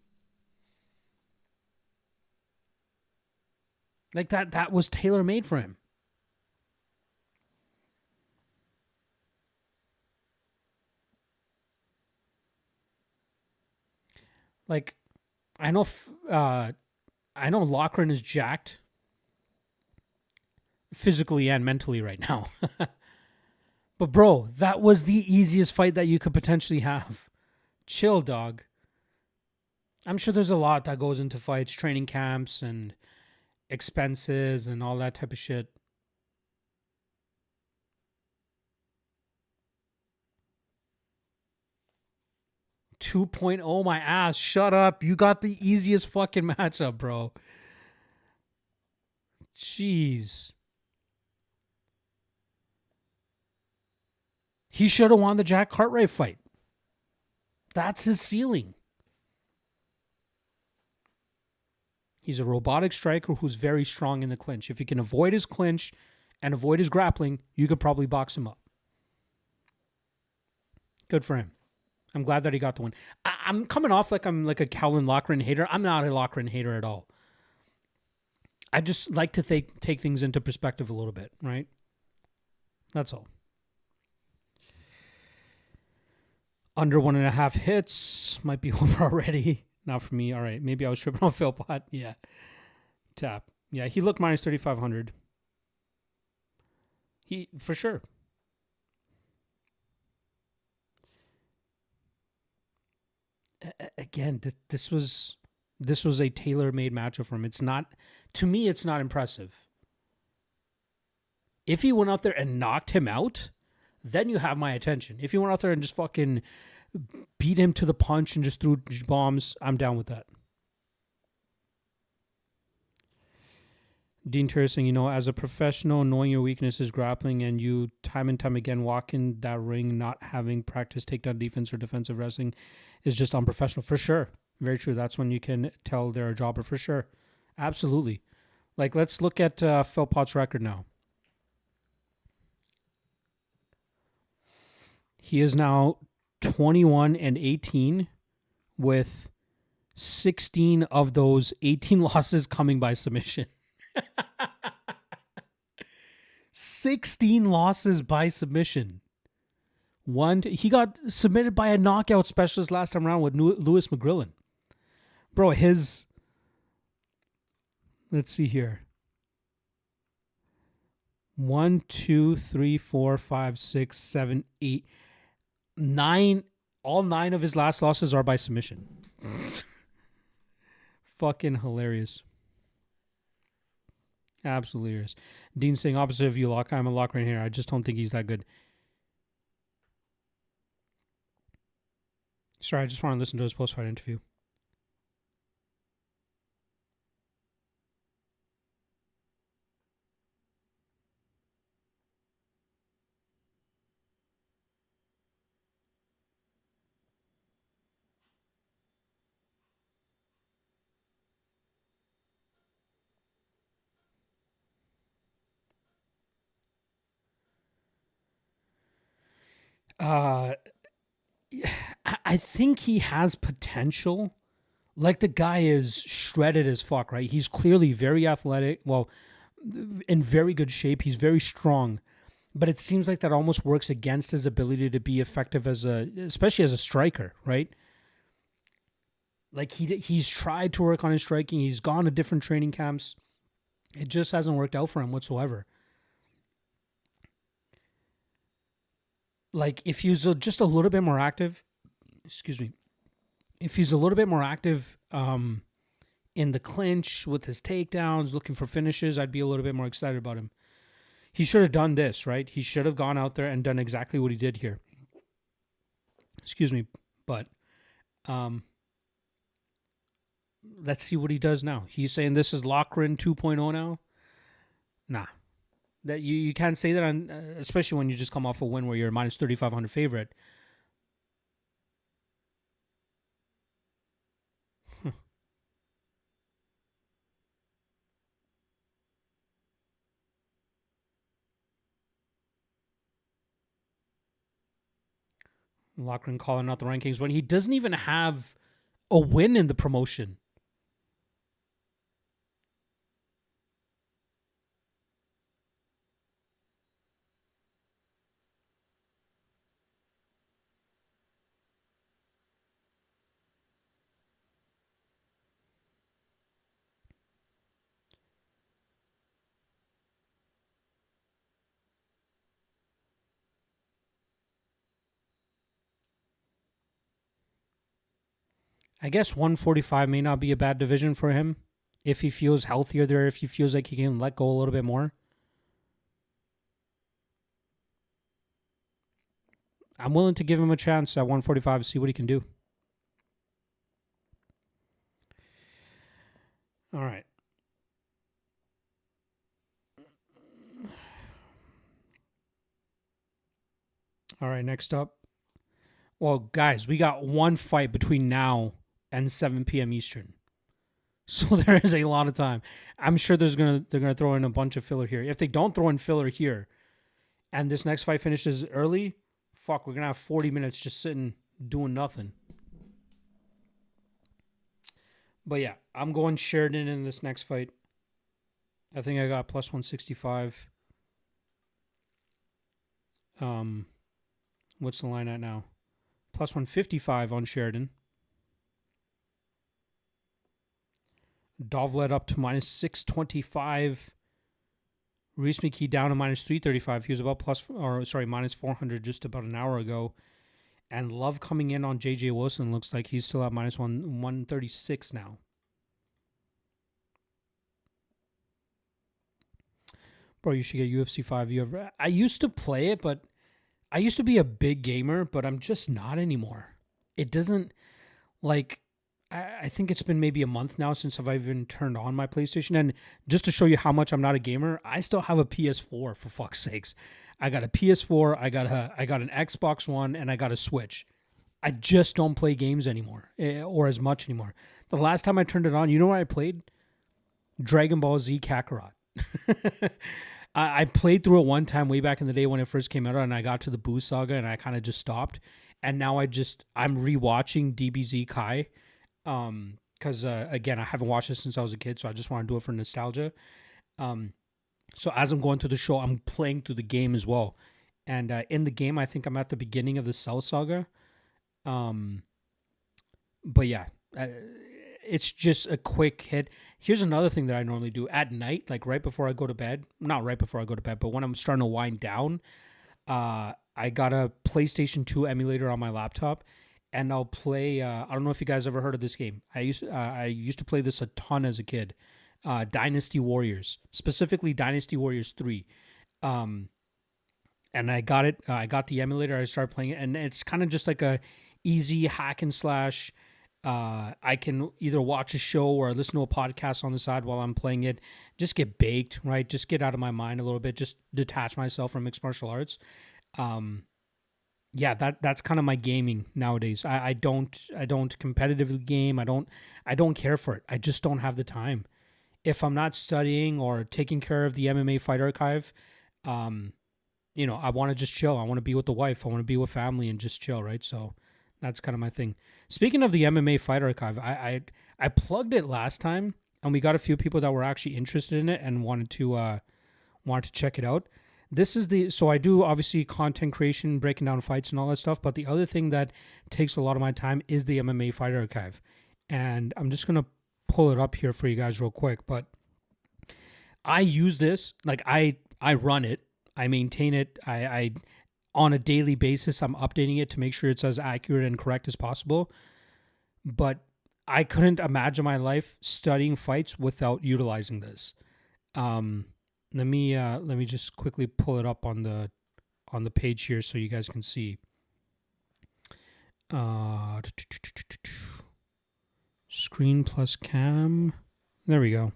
Like that was tailor-made for him. Like, I know Loughran is jacked physically and mentally right now. But bro, that was the easiest fight that you could potentially have. Chill, dog. I'm sure there's a lot that goes into fights, training camps and expenses and all that type of shit. .2 my ass. Shut up. You got the easiest fucking matchup, bro. Jeez. He should have won the Jack Cartwright fight. That's his ceiling. He's a robotic striker who's very strong in the clinch. If you can avoid his clinch and avoid his grappling, you could probably box him up. Good for him. I'm glad that he got the win. I'm coming off like I'm like a Calvin Loughran hater. I'm not a Loughran hater at all. I just like to take things into perspective a little bit, right? That's all. Under 1.5 hits. Might be over already. Not for me. All right. Maybe I was tripping on Philpott. Yeah. Tap. Yeah, he looked minus 3,500. He, for sure. Again, this was a tailor-made matchup for him. It's not, to me, it's not impressive. If he went out there and knocked him out, then you have my attention. If he went out there and just fucking beat him to the punch and just threw bombs, I'm down with that. Dean Terracing, as a professional, knowing your weakness is grappling and you time and time again walk in that ring not having practiced takedown defense or defensive wrestling is just unprofessional. For sure. Very true. That's when you can tell they're a jobber. For sure. Absolutely. Like, let's look at Philpott's record now. He is now 21-18 with 16 of those 18 losses coming by submission. 16 losses by submission. He got submitted by a knockout specialist last time around with Lewis McGrillen. Bro, let's see here. 1, 2, 3, 4, 5, 6, 7, 8, 9. All 9 of his last losses are by submission. Fucking hilarious. Absolutely hilarious. Dean saying opposite of you, Lock. I'm a lock right here. I just don't think he's that good. Sorry, I just want to listen to his post-fight interview. I think he has potential. Like, the guy is shredded as fuck, right? He's clearly very athletic. Well, in very good shape. He's very strong. But it seems like that almost works against his ability to be effective especially as a striker, right? Like, he's tried to work on his striking. He's gone to different training camps. It just hasn't worked out for him whatsoever. Like, if he was just a little bit more active, if he's a little bit more active in the clinch with his takedowns, looking for finishes, I'd be a little bit more excited about him. He should have done this, right? He should have gone out there and done exactly what he did here. But let's see what he does now. He's saying this is Loughran 2.0 now. Nah. That you can't say that, on, especially when you just come off a win where you're a minus 3,500 favorite. Loughran calling out the rankings when he doesn't even have a win in the promotion. I guess 145 may not be a bad division for him if he feels healthier there, if he feels like he can let go a little bit more. I'm willing to give him a chance at 145 to see what he can do. All right. All right, next up. Well, guys, we got one fight between now and 7 p.m. Eastern. So there is a lot of time. I'm sure they're gonna throw in a bunch of filler here. If they don't throw in filler here and this next fight finishes early, fuck, we're gonna have 40 minutes just sitting doing nothing. But yeah, I'm going Sheridan in this next fight. I think I got plus 165. What's the line at now? Plus 155 on Sheridan. Dovlet up to minus 625. Reese McKee down to minus 335. He was about minus 400 just about an hour ago. And Love coming in on J.J. Wilson. Looks like he's still at minus 136 now. Bro, you should get UFC 5. I used to play it, but I used to be a big gamer, but I'm just not anymore. It doesn't, like, I think it's been maybe a month now since I've even turned on my PlayStation. And just to show you how much I'm not a gamer, I still have a PS4, for fuck's sakes. I got a PS4, I got an Xbox One, and I got a Switch. I just don't play games anymore, or as much anymore. The last time I turned it on, you know what I played? Dragon Ball Z Kakarot. I played through it one time way back in the day when it first came out, and I got to the Boo Saga, and I kind of just stopped. And now I'm rewatching DBZ Kai. because again, I haven't watched it since I was a kid, so I just want to do it for nostalgia. So as I'm going through the show, I'm playing through the game as well. And in the game, I think I'm at the beginning of the Cell Saga. But yeah, it's just a quick hit. Here's another thing that I normally do at night, like right before I go to bed. Not right before I go to bed, but when I'm starting to wind down, I got a PlayStation 2 emulator on my laptop, and I'll play. I don't know if you guys ever heard of this game. I used to play this a ton as a kid. Dynasty Warriors, specifically Dynasty Warriors 3. And I got it. I got the emulator. I started playing it, and it's kind of just like a easy hack and slash. I can either watch a show or listen to a podcast on the side while I'm playing it. Just get baked, right? Just get out of my mind a little bit. Just detach myself from mixed martial arts. Yeah, that's kind of my gaming nowadays. I don't competitively game. I don't care for it. I just don't have the time. If I'm not studying or taking care of the MMA Fight Archive, I want to just chill. I want to be with the wife. I want to be with family and just chill, right? So that's kind of my thing. Speaking of the MMA Fight Archive, I plugged it last time, and we got a few people that were actually interested in it and wanted to check it out. So I do obviously content creation, breaking down fights and all that stuff, but the other thing that takes a lot of my time is the MMA Fight Archive. And I'm just going to pull it up here for you guys real quick, but I use this, like I run it, I maintain it, I on a daily basis, I'm updating it to make sure it's as accurate and correct as possible. But I couldn't imagine my life studying fights without utilizing this. Let me just quickly pull it up on the page here so you guys can see. Screen plus cam. There we go.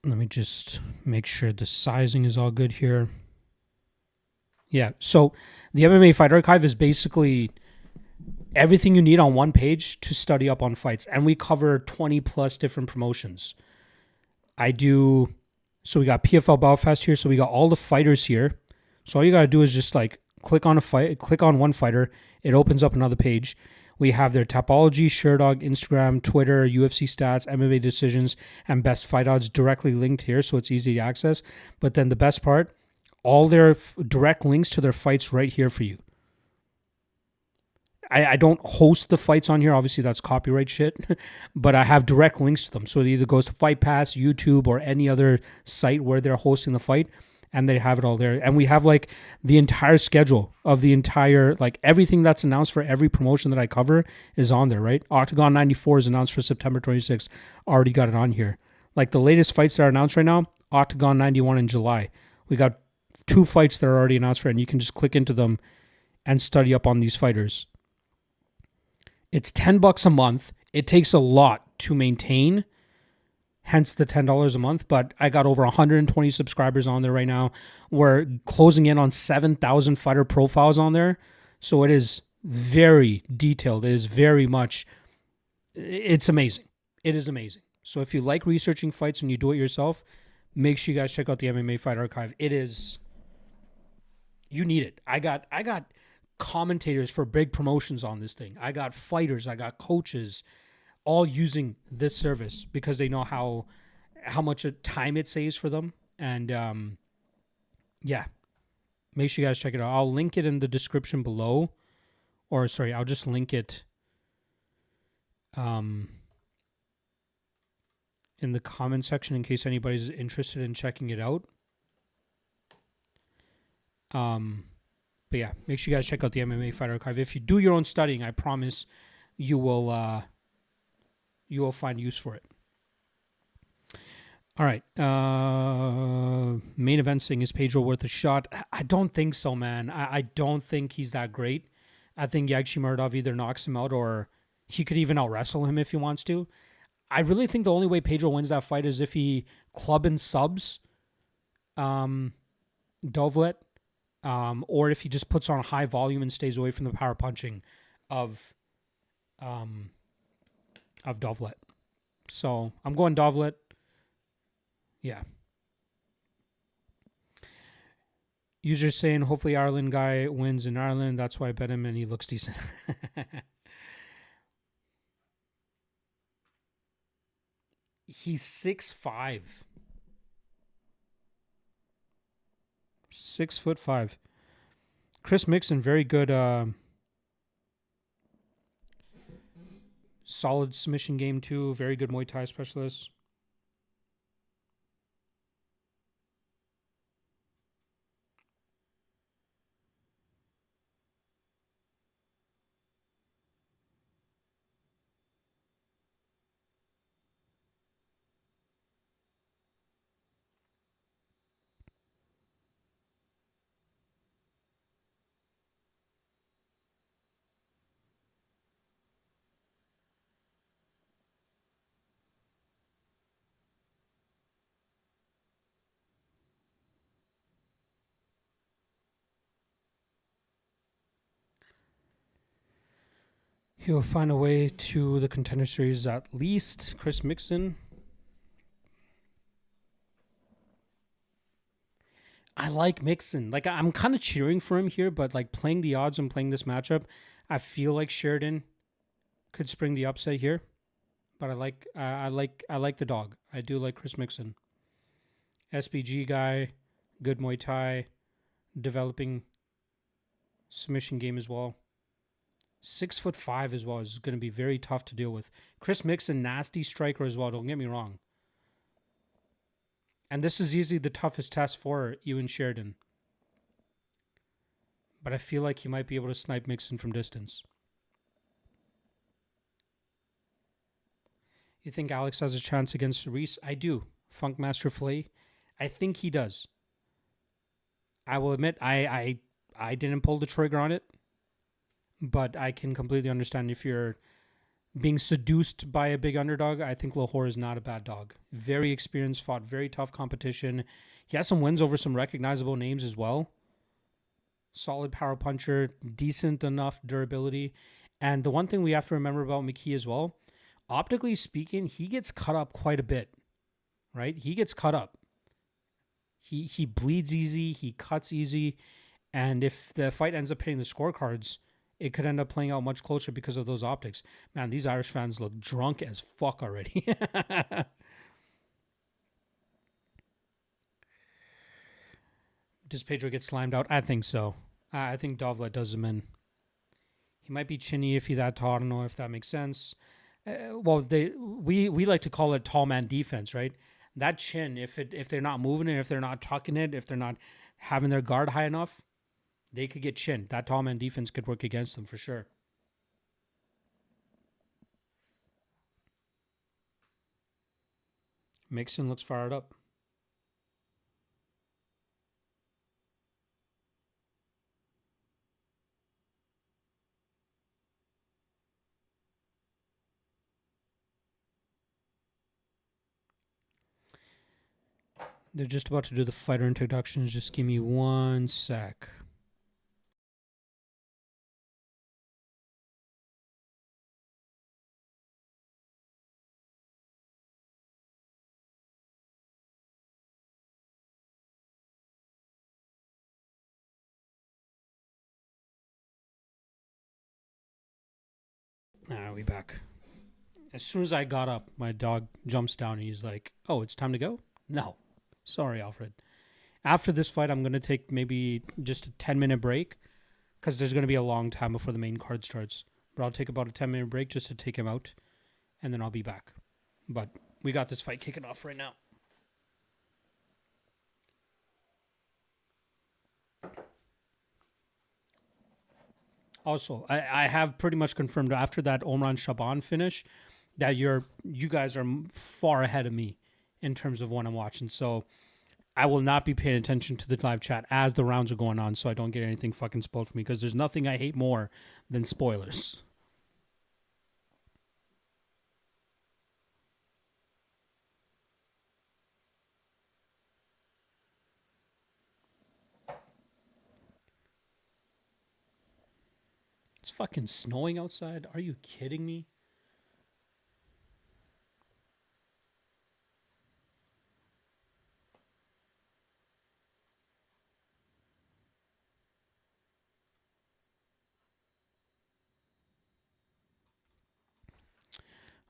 Let me just make sure the sizing is all good here. Yeah, so the MMA Fight Archive is basically everything you need on one page to study up on fights. And we cover 20 plus different promotions. So we got PFL Belfast here. So we got all the fighters here. So all you got to do is just like click on one fighter. It opens up another page. We have their Tapology, Sherdog, Instagram, Twitter, UFC stats, MMA decisions, and best fight odds directly linked here, so it's easy to access. But then the best part, all their direct links to their fights right here for you. I don't host the fights on here. Obviously, that's copyright shit. But I have direct links to them. So it either goes to Fight Pass, YouTube, or any other site where they're hosting the fight. And they have it all there. And we have like the entire schedule of the entire, like everything that's announced for every promotion that I cover is on there, right? Octagon 94 is announced for September 26th. Already got it on here. Like the latest fights that are announced right now, Octagon 91 in July. We got 2 fights that are already announced for it, and you can just click into them and study up on these fighters. It's $10 a month. It takes a lot to maintain, hence the $10 a month, but I got over 120 subscribers on there right now. We're closing in on 7,000 fighter profiles on there. So it is very detailed. It is very much, it's amazing. It is amazing. So if you like researching fights and you do it yourself, make sure you guys check out the MMA Fight Archive. It is, you need it. I got commentators for big promotions on this thing. I got fighters, I got coaches, all using this service because they know how much time it saves for them. And yeah, make sure you guys check it out. I'll link it in the description below, or sorry, I'll just link it in the comment section in case anybody's interested in checking it out. But yeah, make sure you guys check out the MMA Fight Archive. If you do your own studying, I promise you will find use for it. All right. Main event saying, is Pedro worth a shot? I don't think so, man. I don't think he's that great. I think Yagshimuradov either knocks him out or he could even out-wrestle him if he wants to. I really think the only way Pedro wins that fight is if he club and subs Dovlet, or if he just puts on high volume and stays away from the power punching of Dovlet. So I'm going Dovlet. Yeah. User saying hopefully Ireland guy wins in Ireland. That's why I bet him and he looks decent. He's 6'5". 6'5". Chris Mixon, very good, solid submission game too. Very good Muay Thai specialist. He'll find a way to the Contender Series at least. Chris Mixon. I like Mixon. Like, I'm kind of cheering for him here, but like playing the odds and playing this matchup, I feel like Sheridan could spring the upset here. But I like the dog. I do like Chris Mixon. SBG guy, good Muay Thai, developing submission game as well. 6'5" as well is going to be very tough to deal with. Chris Mixon, nasty striker as well. Don't get me wrong. And this is easily the toughest test for Ewan Sheridan. But I feel like he might be able to snipe Mixon from distance. You think Alex has a chance against Reese? I do. Funkmaster Flay. I think he does. I will admit, I didn't pull the trigger on it. But I can completely understand if you're being seduced by a big underdog. I think Lahore is not a bad dog. Very experienced, fought very tough competition. He has some wins over some recognizable names as well. Solid power puncher, decent enough durability. And the one thing we have to remember about McKee as well, optically speaking, he gets cut up quite a bit, right? He gets cut up. He bleeds easy, he cuts easy, and if the fight ends up hitting the scorecards, it could end up playing out much closer because of those optics. Man, these Irish fans look drunk as fuck already. Does Pedro get slimed out? I think so. I think Dovlet does him in. He might be chinny if he's that tall. I don't know if that makes sense. We like to call it tall man defense, right? That chin, if they're not moving it, if they're not tucking it, if they're not having their guard high enough, they could get chinned. That tall man defense could work against them for sure. Mixon looks fired up. They're just about to do the fighter introductions. Just give me 1 sec. We back. As soon as I got up, my dog jumps down and he's like, "Oh, it's time to go?" No. Sorry, Alfred. After this fight, I'm going to take maybe just a 10-minute break because there's going to be a long time before the main card starts. But I'll take about a 10-minute break just to take him out, and then I'll be back. But we got this fight kicking off right now. Also, I have pretty much confirmed after that Omran Shabban finish that you guys are far ahead of me in terms of what I'm watching. So I will not be paying attention to the live chat as the rounds are going on so I don't get anything fucking spoiled for me because there's nothing I hate more than spoilers. It's fucking snowing outside. Are you kidding me?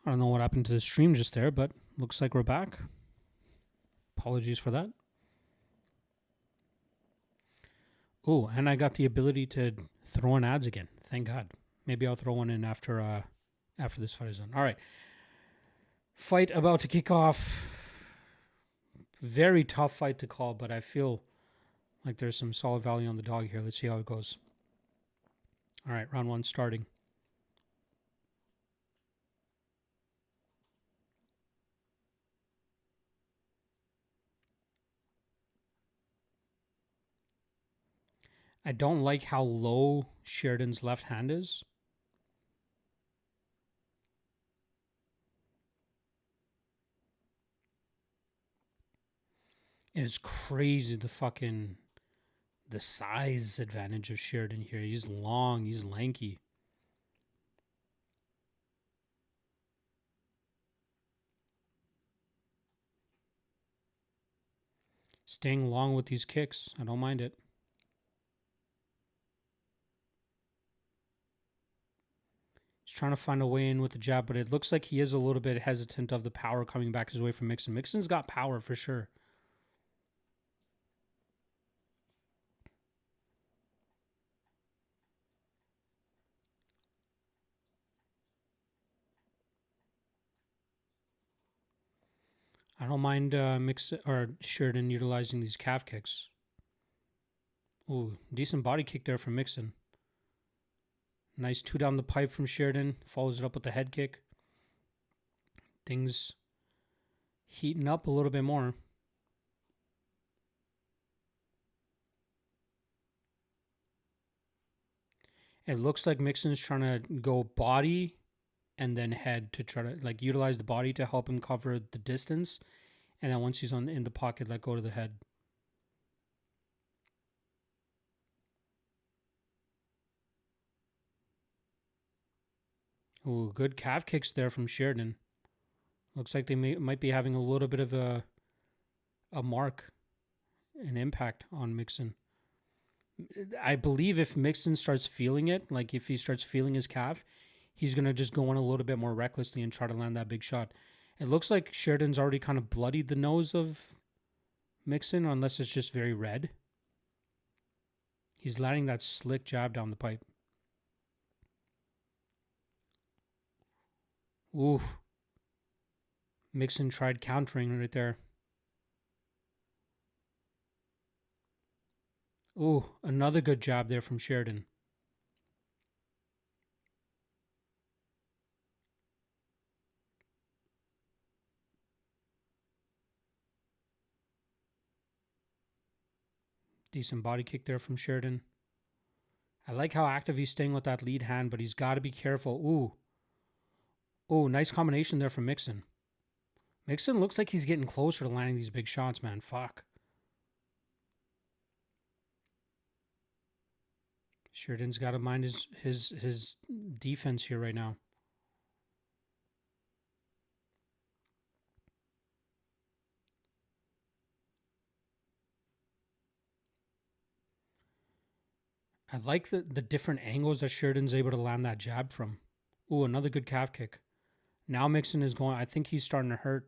I don't know what happened to the stream just there, but looks like we're back. Apologies for that. Oh, and I got the ability to throw in ads again. Thank God. Maybe I'll throw one in after this fight is done. All right. Fight about to kick off. Very tough fight to call, but I feel like there's some solid value on the dog here. Let's see how it goes. All right, round one starting. I don't like how low Sheridan's left hand is. And it's crazy the size advantage of Sheridan here. He's long, he's lanky. Staying long with these kicks. I don't mind it. He's trying to find a way in with the jab, but it looks like he is a little bit hesitant of the power coming back his way from Mixon. Mixon's got power for sure. I don't mind Sheridan utilizing these calf kicks. Ooh, decent body kick there from Mixon. Nice 2 down the pipe from Sheridan. Follows it up with the head kick. Things heating up a little bit more. It looks like Mixon's trying to go body and then head to try to utilize the body to help him cover the distance. And then once he's in the pocket, let go to the head. Ooh, good calf kicks there from Sheridan. Looks like they might be having a little bit of an impact on Mixon. I believe if Mixon starts feeling it, like if he starts feeling his calf, he's going to just go in a little bit more recklessly and try to land that big shot. It looks like Sheridan's already kind of bloodied the nose of Mixon, unless it's just very red. He's landing that slick jab down the pipe. Ooh. Mixon tried countering right there. Ooh, another good jab there from Sheridan. Decent body kick there from Sheridan. I like how active he's staying with that lead hand, but he's got to be careful. Ooh. Ooh, nice combination there from Mixon. Mixon looks like he's getting closer to landing these big shots, man. Fuck. Sheridan's got to mind his defense here right now. I like the different angles that Sheridan's able to land that jab from. Ooh, another good calf kick. Now Mixon is going. I think he's starting to hurt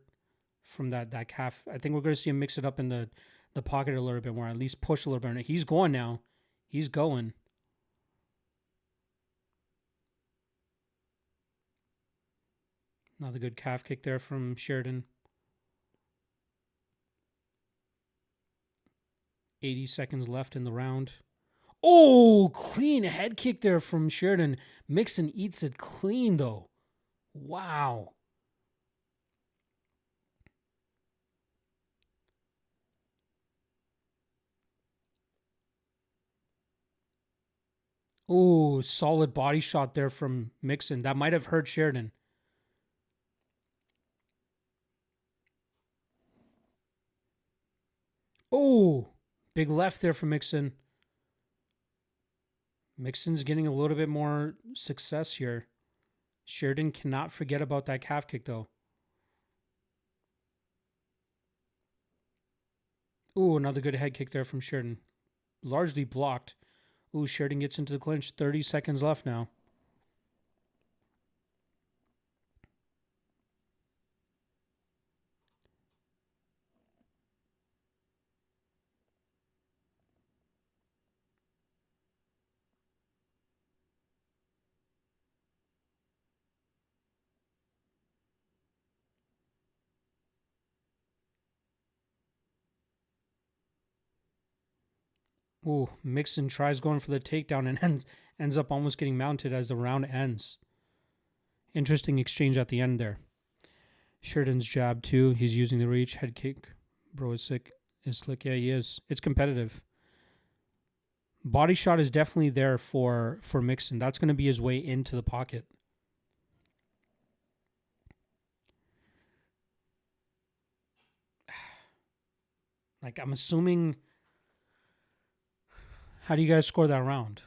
from that calf. I think we're going to see him mix it up in the pocket a little bit more, at least push a little bit. He's going now. He's going. Another good calf kick there from Sheridan. 80 seconds left in the round. Oh, clean head kick there from Sheridan. Mixon eats it clean, though. Wow. Oh, solid body shot there from Mixon. That might have hurt Sheridan. Oh, big left there from Mixon. Mixon's getting a little bit more success here. Sheridan cannot forget about that calf kick, though. Ooh, another good head kick there from Sheridan. Largely blocked. Ooh, Sheridan gets into the clinch. 30 seconds left now. Ooh, Mixon tries going for the takedown and ends up almost getting mounted as the round ends. Interesting exchange at the end there. Sheridan's jab too. He's using the reach. Head kick. Bro is sick. Is slick. Yeah, he is. It's competitive. Body shot is definitely there for Mixon. That's going to be his way into the pocket. Like, I'm assuming... How do you guys score that round?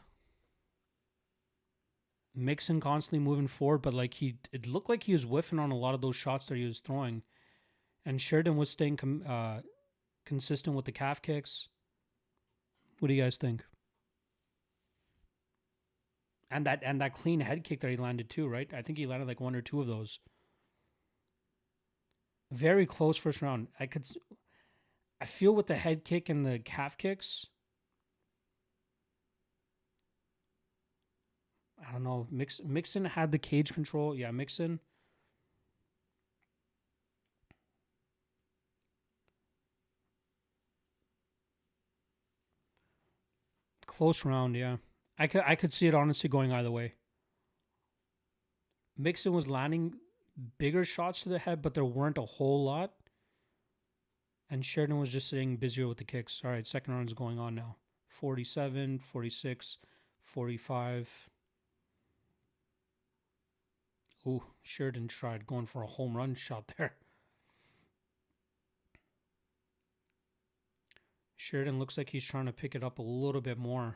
Mixon constantly moving forward, but like it looked like he was whiffing on a lot of those shots that he was throwing. And Sheridan was staying consistent with the calf kicks. What do you guys think? And that clean head kick that he landed too, right? I think he landed like one or two of those. Very close first round. I feel with the head kick and the calf kicks, I don't know. Mixon had the cage control. Yeah, Mixon. Close round, yeah. I could see it honestly going either way. Mixon was landing bigger shots to the head, but there weren't a whole lot. And Sheridan was just sitting busier with the kicks. All right, second round is going on now. 47, 46, 45. Ooh, Sheridan tried going for a home run shot there. Sheridan looks like he's trying to pick it up a little bit more.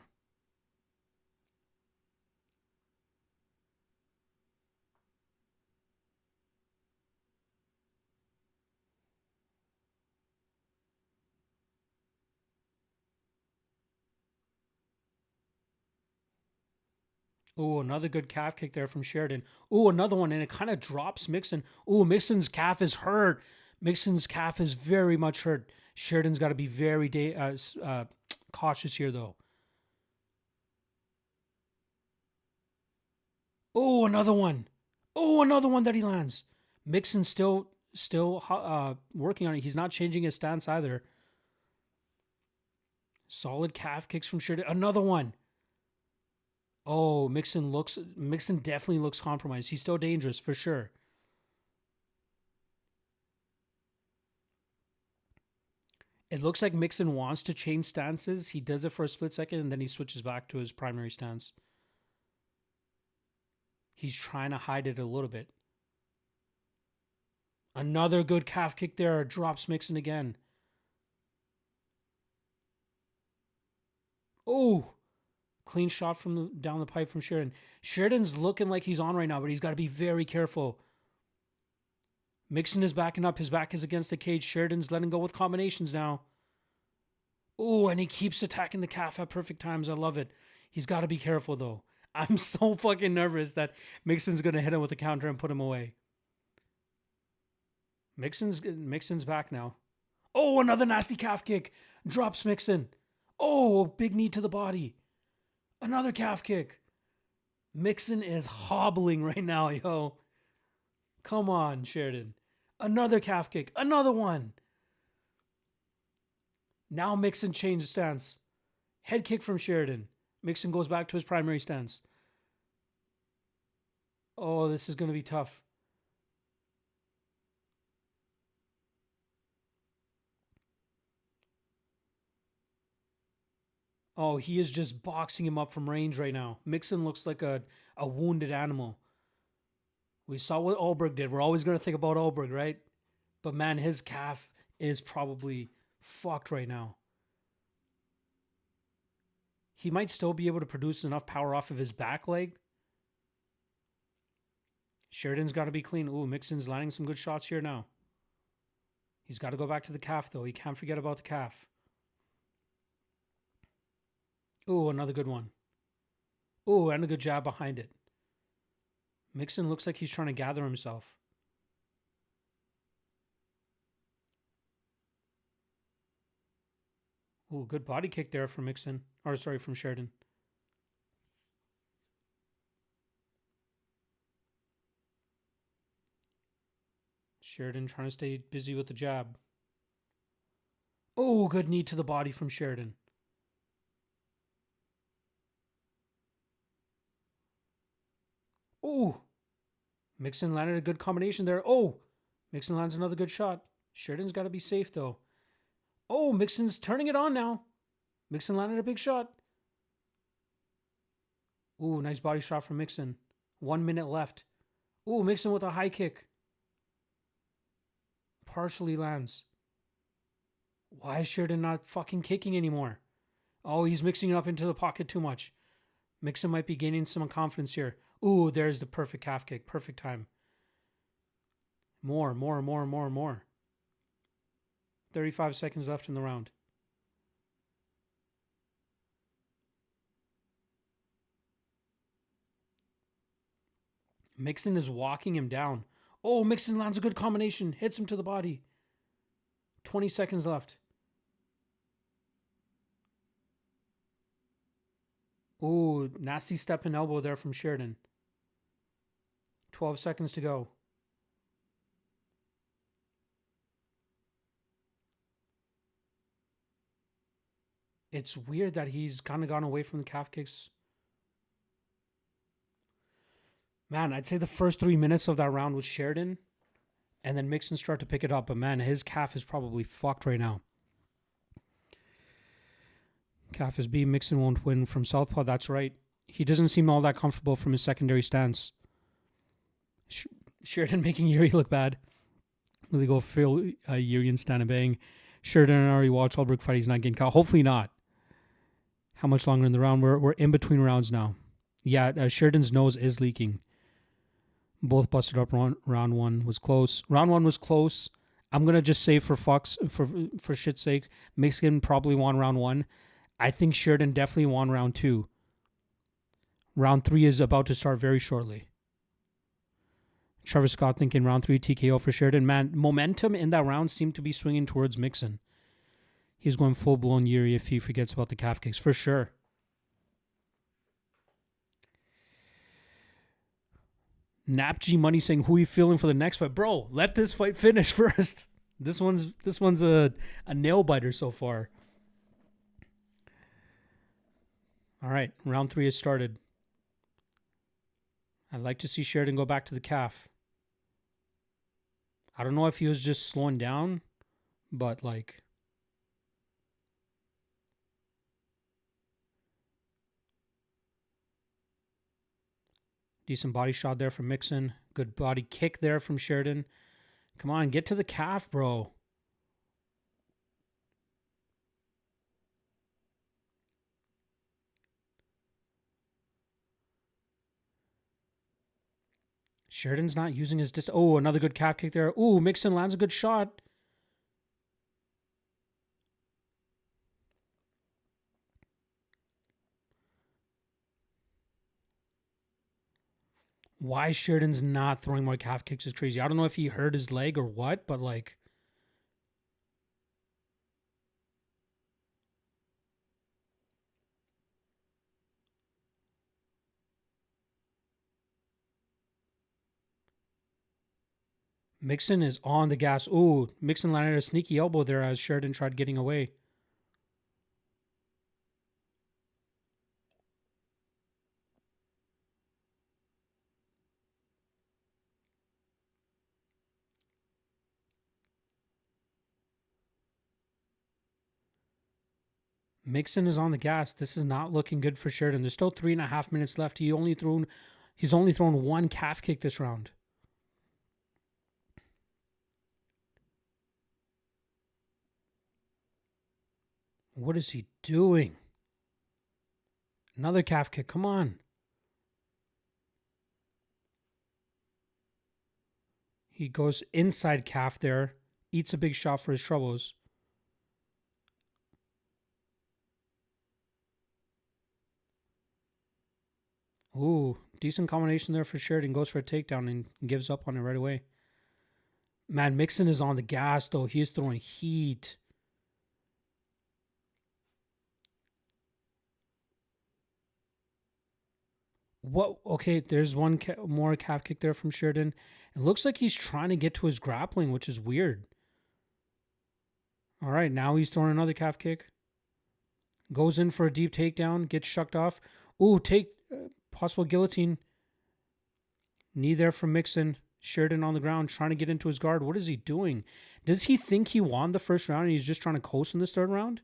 Ooh, another good calf kick there from Sheridan. Ooh, another one, and it kind of drops Mixon. Ooh, Mixon's calf is hurt. Mixon's calf is very much hurt. Sheridan's got to be very cautious here, though. Oh, another one. Oh, another one that he lands. Mixon still working on it. He's not changing his stance either. Solid calf kicks from Sheridan. Another one. Oh, Mixon definitely looks compromised. He's still dangerous for sure. It looks like Mixon wants to change stances. He does it for a split second and then he switches back to his primary stance. He's trying to hide it a little bit. Another good calf kick there. Drops Mixon again. Oh, clean shot from down the pipe from Sheridan. Sheridan's looking like he's on right now, but he's got to be very careful. Mixon is backing up. His back is against the cage. Sheridan's letting go with combinations now. Oh, and he keeps attacking the calf at perfect times. I love it. He's got to be careful, though. I'm so fucking nervous that Mixon's going to hit him with a counter and put him away. Mixon's back now. Oh, another nasty calf kick. Drops Mixon. Oh, big knee to the body. Another calf kick. Mixon is hobbling right now, yo. Come on, Sheridan. Another calf kick. Another one. Now Mixon changed stance. Head kick from Sheridan. Mixon goes back to his primary stance. Oh, this is going to be tough. Oh, he is just boxing him up from range right now. Mixon looks like a wounded animal. We saw what Ulberg did. We're always going to think about Ulberg, right? But man, his calf is probably fucked right now. He might still be able to produce enough power off of his back leg. Sheridan's got to be clean. Ooh, Mixon's landing some good shots here now. He's got to go back to the calf, though. He can't forget about the calf. Ooh, another good one. Ooh, and a good jab behind it. Mixon looks like he's trying to gather himself. Ooh, good body kick there from Mixon. Or sorry, from Sheridan. Sheridan trying to stay busy with the jab. Oh, good knee to the body from Sheridan. Oh, Mixon landed a good combination there. Oh, Mixon lands another good shot. Sheridan's got to be safe, though. Oh, Mixon's turning it on now. Mixon landed a big shot. Ooh, nice body shot from Mixon. 1 minute left. Ooh, Mixon with a high kick. Partially lands. Why is Sheridan not fucking kicking anymore? Oh, he's mixing it up into the pocket too much. Mixon might be gaining some confidence here. Ooh, there's the perfect calf kick. Perfect time. More. 35 seconds left in the round. Mixon is walking him down. Oh, Mixon lands a good combination. Hits him to the body. 20 seconds left. Ooh, nasty step and elbow there from Sheridan. 12 seconds to go. It's weird that he's kind of gone away from the calf kicks. Man, I'd say the first 3 minutes of that round was Sheridan, and then Mixon started to pick it up. But man, his calf is probably fucked right now. Calf is B. Mixon won't win from southpaw. That's right. He doesn't seem all that comfortable from his secondary stance. Sheridan making Yuri look bad. Really go Phil Yuri and stand and bang. Sheridan already watched Ulbrich fight. He's not getting caught. Hopefully not. How much longer in the round? We're in between rounds now. Yeah, Sheridan's nose is leaking. Both busted up. Round one was close. Round one was close. I'm gonna just say for shit's sake, Mixon probably won round one. I think Sheridan definitely won round two. Round three is about to start very shortly. Trevor Scott thinking round three TKO for Sheridan. Man, momentum in that round seemed to be swinging towards Mixon. He's going full-blown Yuri if he forgets about the calf kicks, for sure. Napg Money saying, who are you feeling for the next fight? Bro, let this fight finish first. This one's a nail-biter so far. All right, round three has started. I'd like to see Sheridan go back to the calf. I don't know if he was just slowing down, but like... Decent body shot there from Mixon. Good body kick there from Sheridan. Come on, get to the calf, bro. Sheridan's not using his distance. Oh, another good calf kick there. Ooh, Mixon lands a good shot. Why Sheridan's not throwing more calf kicks is crazy. I don't know if he hurt his leg or what, but like... Mixon is on the gas. Ooh, Mixon landed a sneaky elbow there as Sheridan tried getting away. Mixon is on the gas. This is not looking good for Sheridan. There's still 3.5 minutes left. He's only thrown one calf kick this round. What is he doing? Another calf kick. Come on. He goes inside calf there. Eats a big shot for his troubles. Ooh, decent combination there for Sheridan. Goes for a takedown and gives up on it right away. Man, Mixon is on the gas, though. He is throwing heat. What? Okay, there's one more calf kick there from Sheridan. It looks like he's trying to get to his grappling, which is weird. All right, now he's throwing another calf kick. Goes in for a deep takedown. Gets shucked off. Ooh, possible guillotine. Knee there from Mixon. Sheridan on the ground trying to get into his guard. What is he doing? Does he think he won the first round and he's just trying to coast in this third round?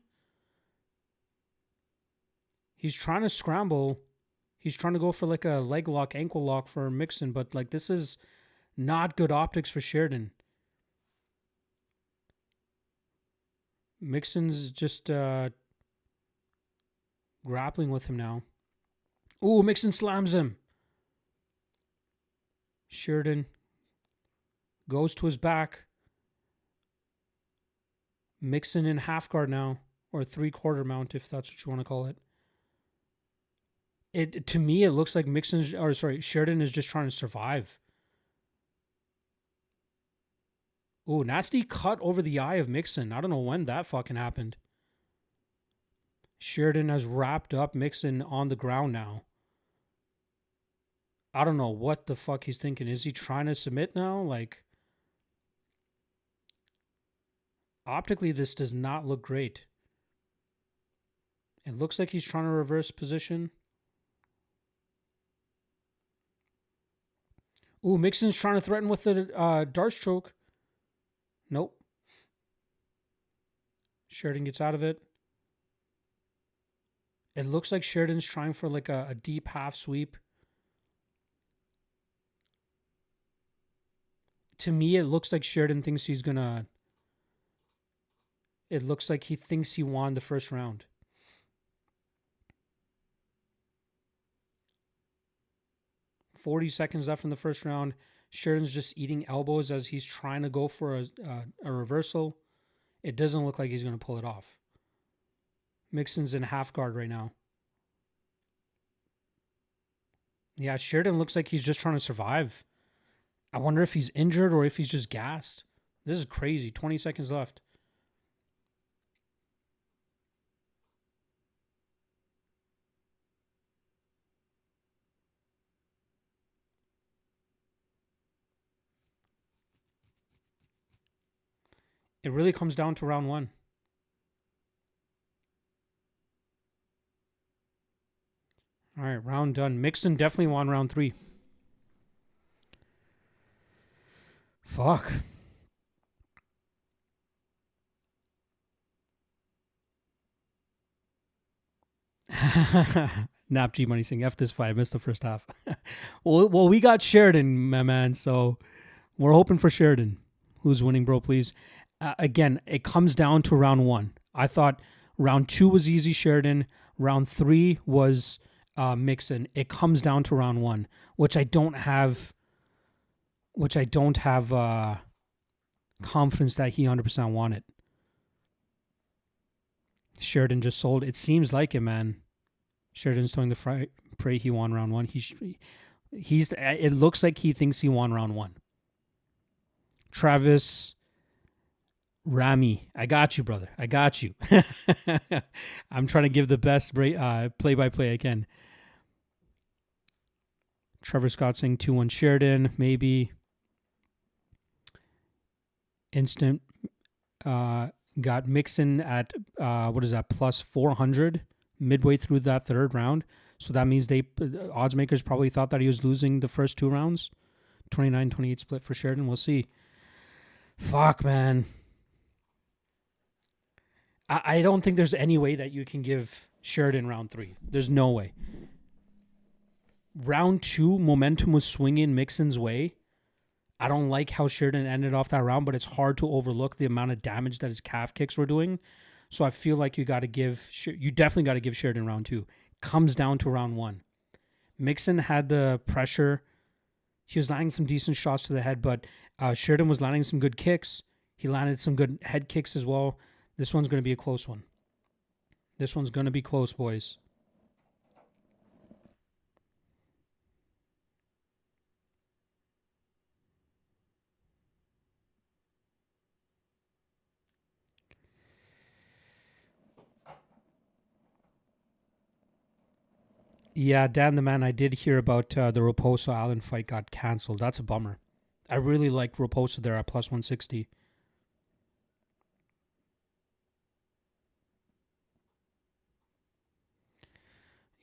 He's trying to scramble. He's trying to go for like a leg lock, ankle lock for Mixon, but like this is not good optics for Sheridan. Mixon's just grappling with him now. Ooh, Mixon slams him. Sheridan goes to his back. Mixon in half guard now, or 3/4 mount, if that's what you want to call it. To me, it looks like Sheridan is just trying to survive. Ooh, nasty cut over the eye of Mixon. I don't know when that fucking happened. Sheridan has wrapped up Mixon on the ground now. I don't know what the fuck he's thinking. Is he trying to submit now? Like, optically, this does not look great. It looks like he's trying to reverse position. Ooh, Mixon's trying to threaten with the dart stroke. Nope. Sheridan gets out of it. It looks like Sheridan's trying for like a deep half sweep. To me, it looks like Sheridan thinks he's gonna... It looks like he thinks he won the first round. $40 left in the first round. Sheridan's just eating elbows as he's trying to go for a reversal. It doesn't look like he's going to pull it off. Mixon's in half guard right now. Yeah, Sheridan looks like he's just trying to survive. I wonder if he's injured or if he's just gassed. This is crazy. 20 seconds left. It really comes down to round one. All right, round done. Mixon definitely won round 3. Fuck. Nap G Money saying F this fight. I missed the first half. well, we got Sheridan, my man, so we're hoping for Sheridan. Who's winning, bro, please? Again, it comes down to round 1. I thought round 2 was easy, Sheridan. Round 3 was Mixon. It comes down to round 1, which I don't have confidence that he 100% won it. Sheridan just sold. It seems like it, man. Sheridan's throwing the pray he won round 1. It looks like he thinks he won round 1. Travis Rami, I got you, brother. I got you. I'm trying to give the best play-by-play I can. Trevor Scott saying 2-1 Sheridan, maybe. Instant got Mixon at, plus 400 midway through that third round. So that means odds makers probably thought that he was losing the first 2 rounds. 29-28 split for Sheridan. We'll see. Fuck, man. I don't think there's any way that you can give Sheridan round 3. There's no way. Round 2, momentum was swinging Mixon's way. I don't like how Sheridan ended off that round, but it's hard to overlook the amount of damage that his calf kicks were doing. So I feel like you definitely got to give Sheridan round 2. Comes down to round 1. Mixon had the pressure. He was landing some decent shots to the head, but Sheridan was landing some good kicks. He landed some good head kicks as well. This one's going to be a close one. This one's going to be close, boys. Yeah, Dan the man, I did hear about the Raposo Allen fight got canceled. That's a bummer. I really liked Raposo there at plus 160.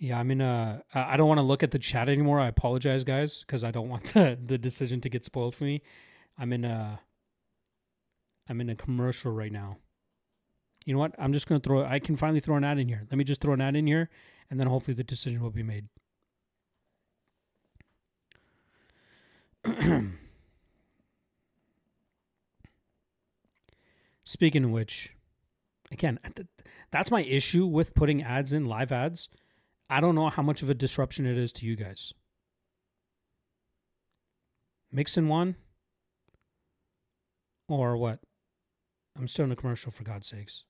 Yeah, I'm in a. I don't want to look at the chat anymore. I apologize, guys, because I don't want the decision to get spoiled for me. I'm in a. I'm in a commercial right now. You know what? I'm just gonna throw. I can finally throw an ad in here. Let me just throw an ad in here, and then hopefully the decision will be made. Speaking of which, again, that's my issue with putting ads in, live ads. I don't know how much of a disruption it is to you guys. Mixon one? Or what? I'm still in a commercial, for God's sakes.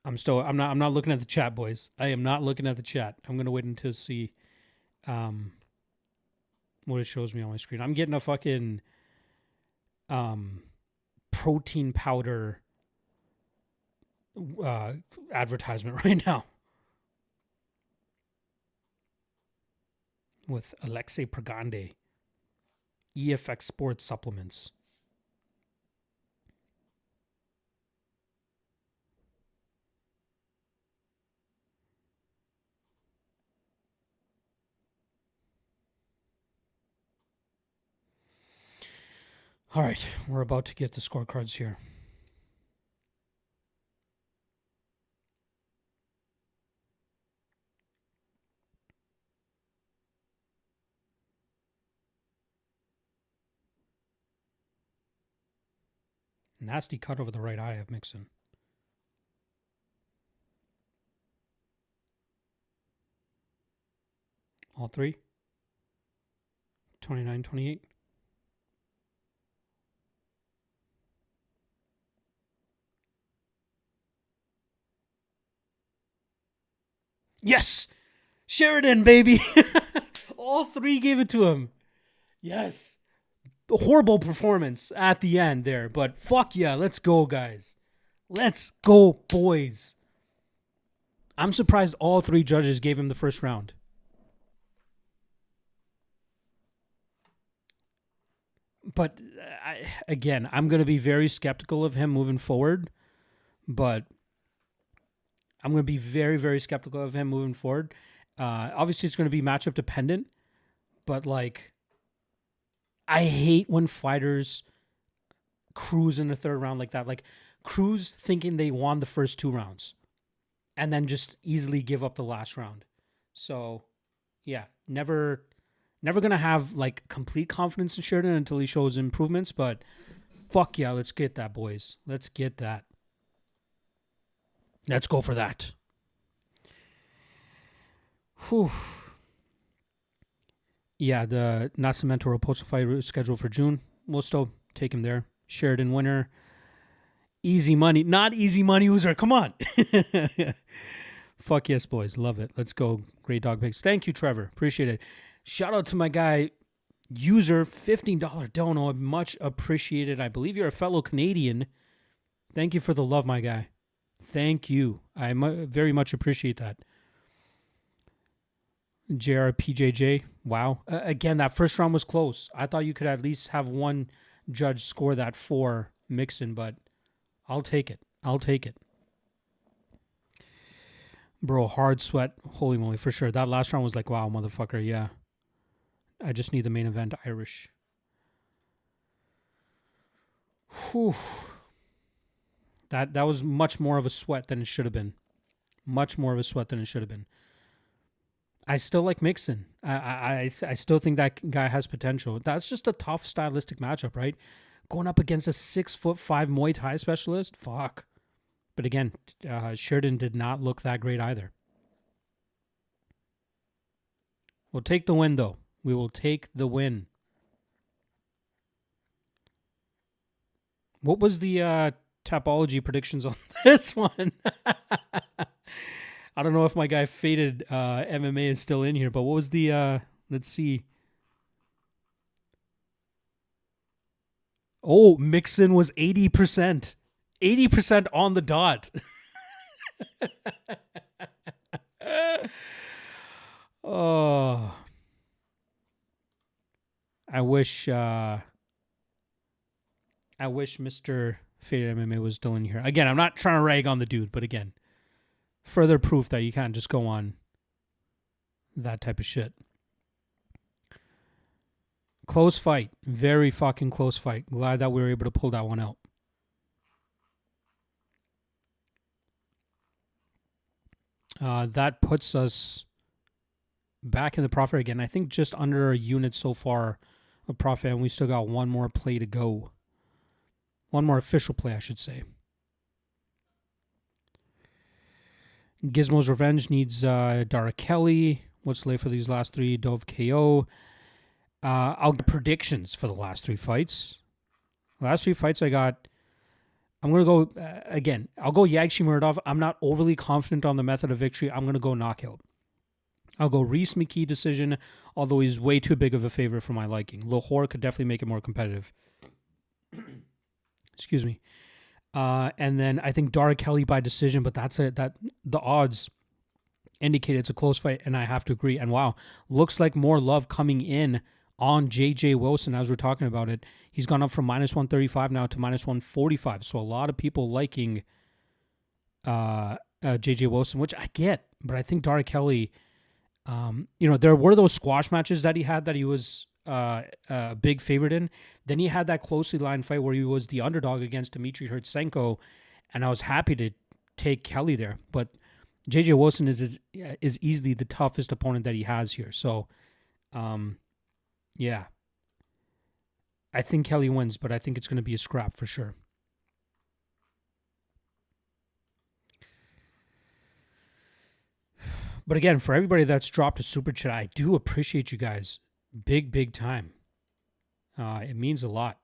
I'm not looking at the chat, boys. I am not looking at the chat. I'm gonna wait until see what it shows me on my screen. I'm getting a fucking protein powder advertisement right now with Alexei Pregande, EFX Sports Supplements. All right, we're about to get the scorecards here. Nasty cut over the right eye of Mixon. All three. 29, 28. Yes! Sheridan, baby! All three gave it to him. Yes. Horrible performance at the end there, but fuck yeah, let's go, guys. Let's go, boys. I'm surprised all three judges gave him the first round. But I'm going to be very skeptical of him moving forward. But I'm going to be very, very skeptical of him moving forward. Obviously, it's going to be matchup dependent. But, like, I hate when fighters cruise in the third round like that. Like, cruise thinking they won the first two rounds and then just easily give up the last round. So, yeah, never going to have, like, complete confidence in Sheridan until he shows improvements. But fuck yeah, let's get that, boys. Let's get that. Let's go for that. Whew. Yeah, the Nascimento Raposo fight is scheduled for June. We'll still take him there. Sheridan winner. Easy money. Not easy money, Uzer. Come on. Fuck yes, boys. Love it. Let's go. Great dog picks. Thank you, Trevor. Appreciate it. Shout out to my guy, User, $15 dono. Much appreciated. I believe you're a fellow Canadian. Thank you for the love, my guy. Thank you. I very much appreciate that. JRPJJ. Wow. Again, that first round was close. I thought you could at least have one judge score that for Mixon, but I'll take it. I'll take it. Bro, hard sweat. Holy moly, for sure. That last round was like, wow, motherfucker. Yeah. I just need the main event Irish. Whew. That was much more of a sweat than it should have been. Much more of a sweat than it should have been. I still like Mixon. I still think that guy has potential. That's just a tough stylistic matchup, right? Going up against a 6'5" Muay Thai specialist, fuck. But again, Sheridan did not look that great either. We'll take the win, though. We will take the win. What was the Tapology predictions on this one? I don't know if my guy Faded MMA is still in here, but what was the, let's see. Oh, Mixon was 80%. 80% on the dot. Oh. I wish Mr. Faded MMA was still in here. Again, I'm not trying to rag on the dude, but again, further proof that you can't just go on that type of shit. Close fight. Very fucking close fight. Glad that we were able to pull that one out. That puts us back in the profit again. I think just under a unit so far of profit, and we still got one more play to go. One more official play, I should say. Gizmo's Revenge needs Dara Kelly. What's late for these last three? Dove KO. I'll get predictions for the last three fights. Last three fights I got. I'm going to go, again, I'll go Yagshi-Muradov. I'm not overly confident on the method of victory. I'm going to go knockout. I'll go Reese McKee decision, although he's way too big of a favorite for my liking. Lahore could definitely make it more competitive. Excuse me. And then I think Dara Kelly by decision, but that's it. That the odds indicate it's a close fight, and I have to agree. And wow, looks like more love coming in on J.J. Wilson as we're talking about it. He's gone up from minus 135 now to minus 145. So a lot of people liking J.J. Wilson, which I get, but I think Dara Kelly, there were those squash matches that he had that he was a big favorite in. Then he had that closely lined fight where he was the underdog against Dmitry Hertsenko, and I was happy to take Kelly there. But J.J. Wilson is easily the toughest opponent that he has here. So, yeah. I think Kelly wins, but I think it's going to be a scrap for sure. But again, for everybody that's dropped a super chat, I do appreciate you guys. Big, big time. It means a lot.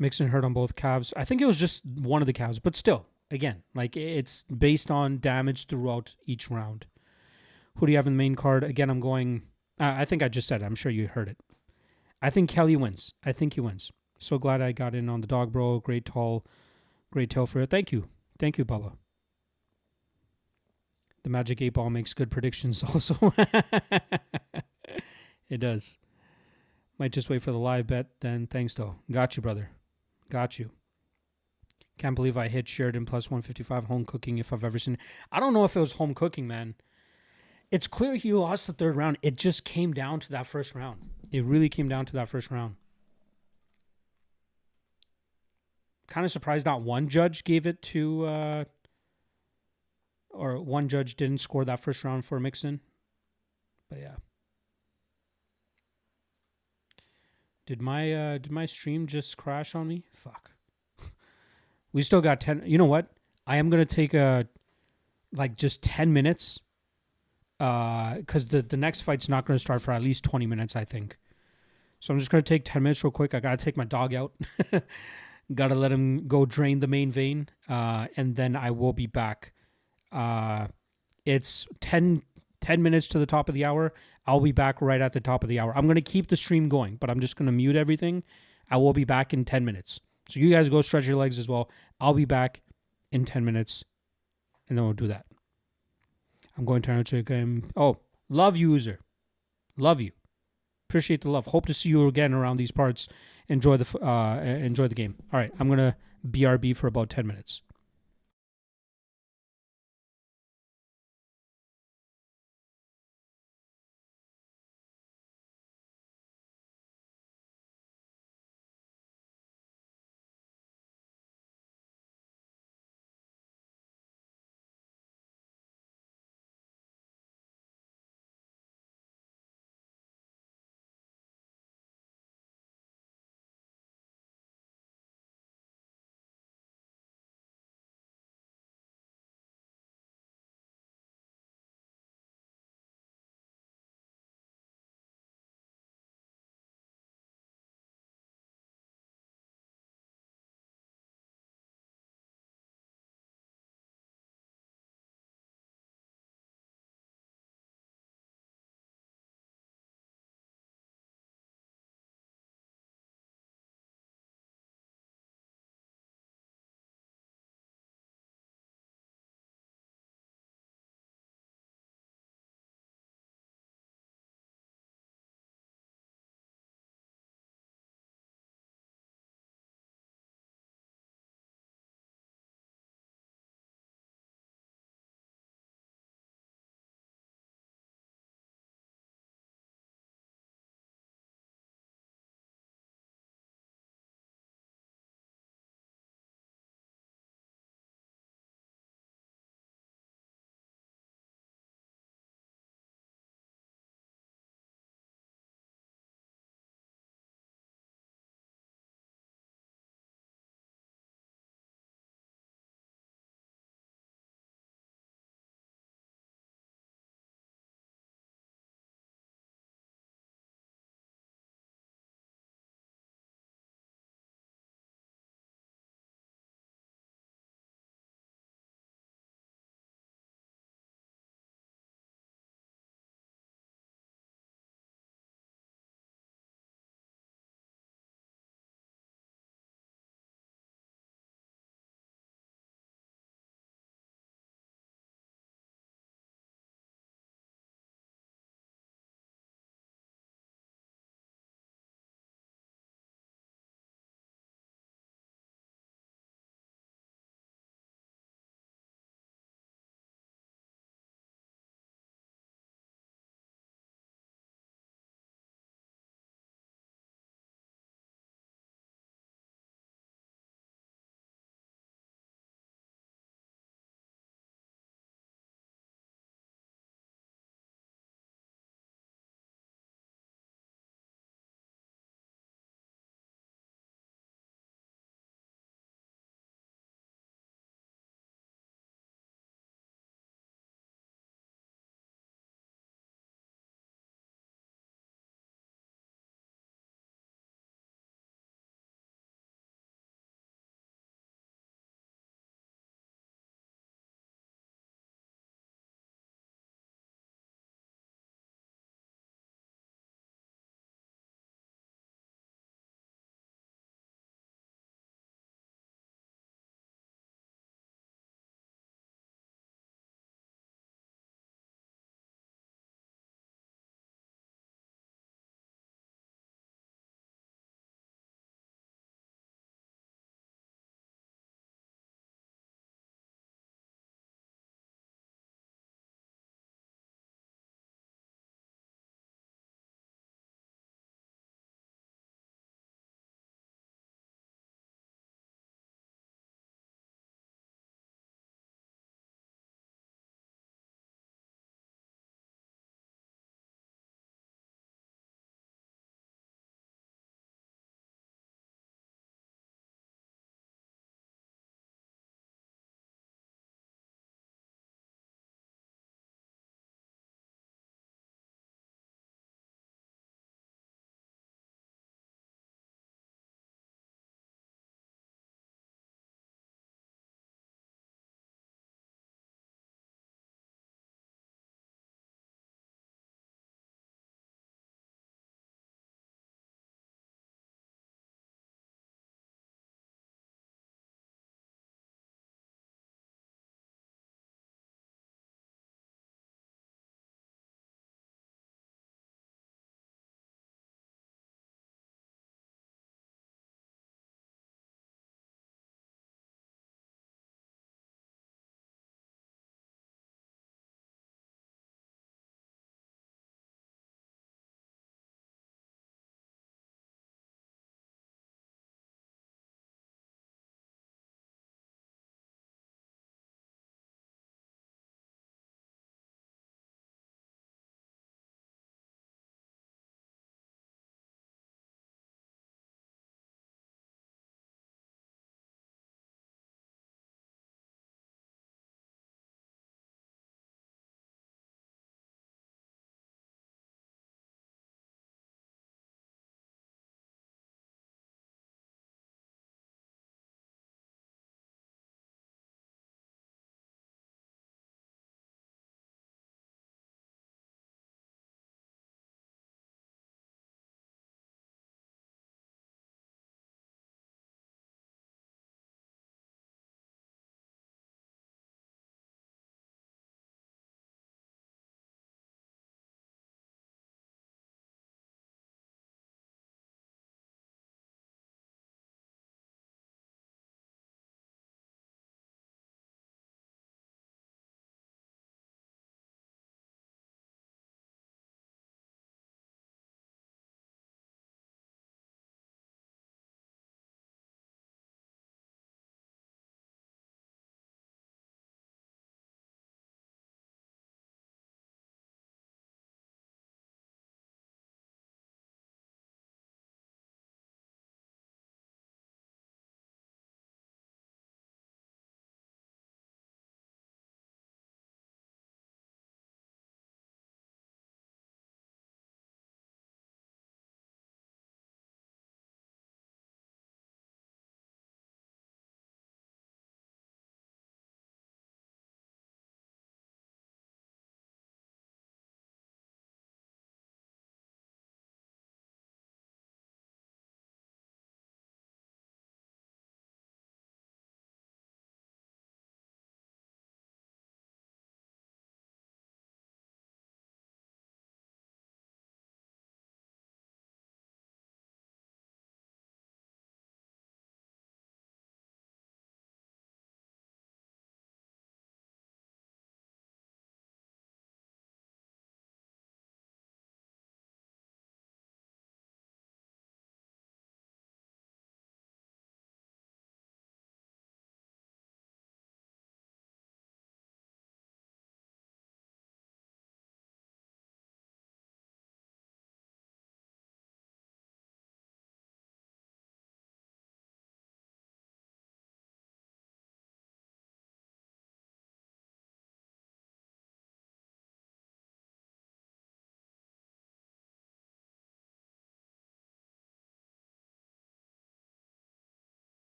Mixon hurt on both calves. I think it was just one of the calves, but still, again, like it's based on damage throughout each round. Who do you have in the main card? Again, I'm going. I think I just said it. I'm sure you heard it. I think Kelly wins. I think he wins. So glad I got in on the dog, bro. Great tail for it. Thank you, Bubba. The Magic 8 Ball makes good predictions also. It does. Might just wait for the live bet then. Thanks, though. Got you, brother. Got you. Can't believe I hit Sheridan plus 155 home cooking if I've ever seen. I don't know if it was home cooking, man. It's clear he lost the third round. It just came down to that first round. It really came down to that first round. Kind of surprised not one judge gave it to... or one judge didn't score that first round for Mixon. But yeah. Did my stream just crash on me? Fuck. We still got 10. You know what? I am going to take just 10 minutes. Because the next fight's not going to start for at least 20 minutes, I think. So I'm just going to take 10 minutes real quick. I got to take my dog out. Got to let him go drain the main vein. And then I will be back. It's 10 minutes to the top of the hour. I'll be back right at the top of the hour. I'm going to keep the stream going, but I'm just going to mute everything. I will be back in 10 minutes. So you guys go stretch your legs as well. I'll be back in 10 minutes, and then we'll do that. I'm going to check game. Oh, love you, user. Love you. Appreciate the love. Hope to see you again around these parts. Enjoy the game. All right, I'm going to BRB for about 10 minutes.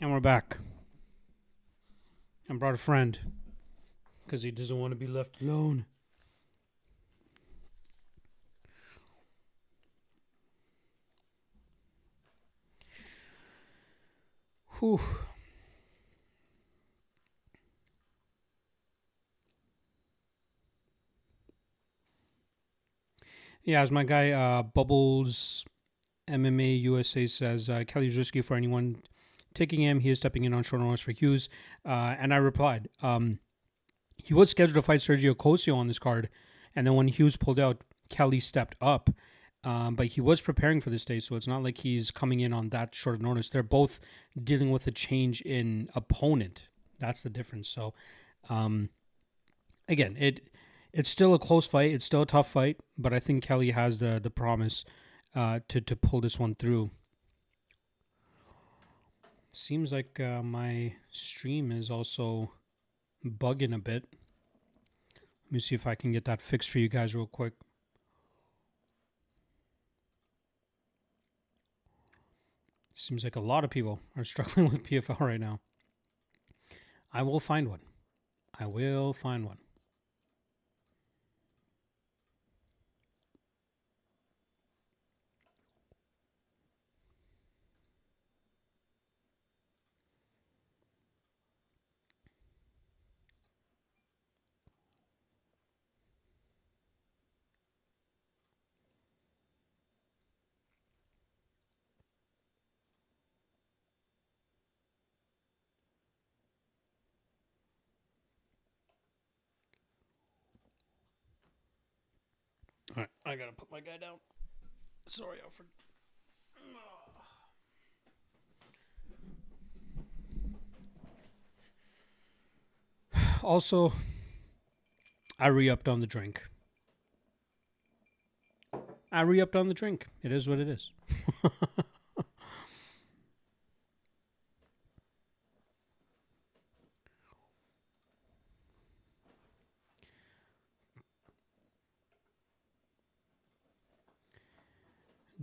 And we're back. I brought a friend because he doesn't want to be left alone. Whew. Yeah, as my guy Bubbles MMA USA says, Kelly's risky for anyone taking him. He is stepping in on short notice for Hughes. And I replied, he was scheduled to fight Sergio Kosio on this card. And then when Hughes pulled out, Kelly stepped up. But he was preparing for this day, so it's not like he's coming in on that short of notice. They're both dealing with a change in opponent. That's the difference. So, again, it's still a close fight. It's still a tough fight, but I think Kelly has the promise to pull this one through. Seems like my stream is also bugging a bit. Let me see if I can get that fixed for you guys real quick. Seems like a lot of people are struggling with PFL right now. I will find one. I will find one. All right, I gotta put my guy down. Sorry, Alfred. Also, I re-upped on the drink. It is what it is.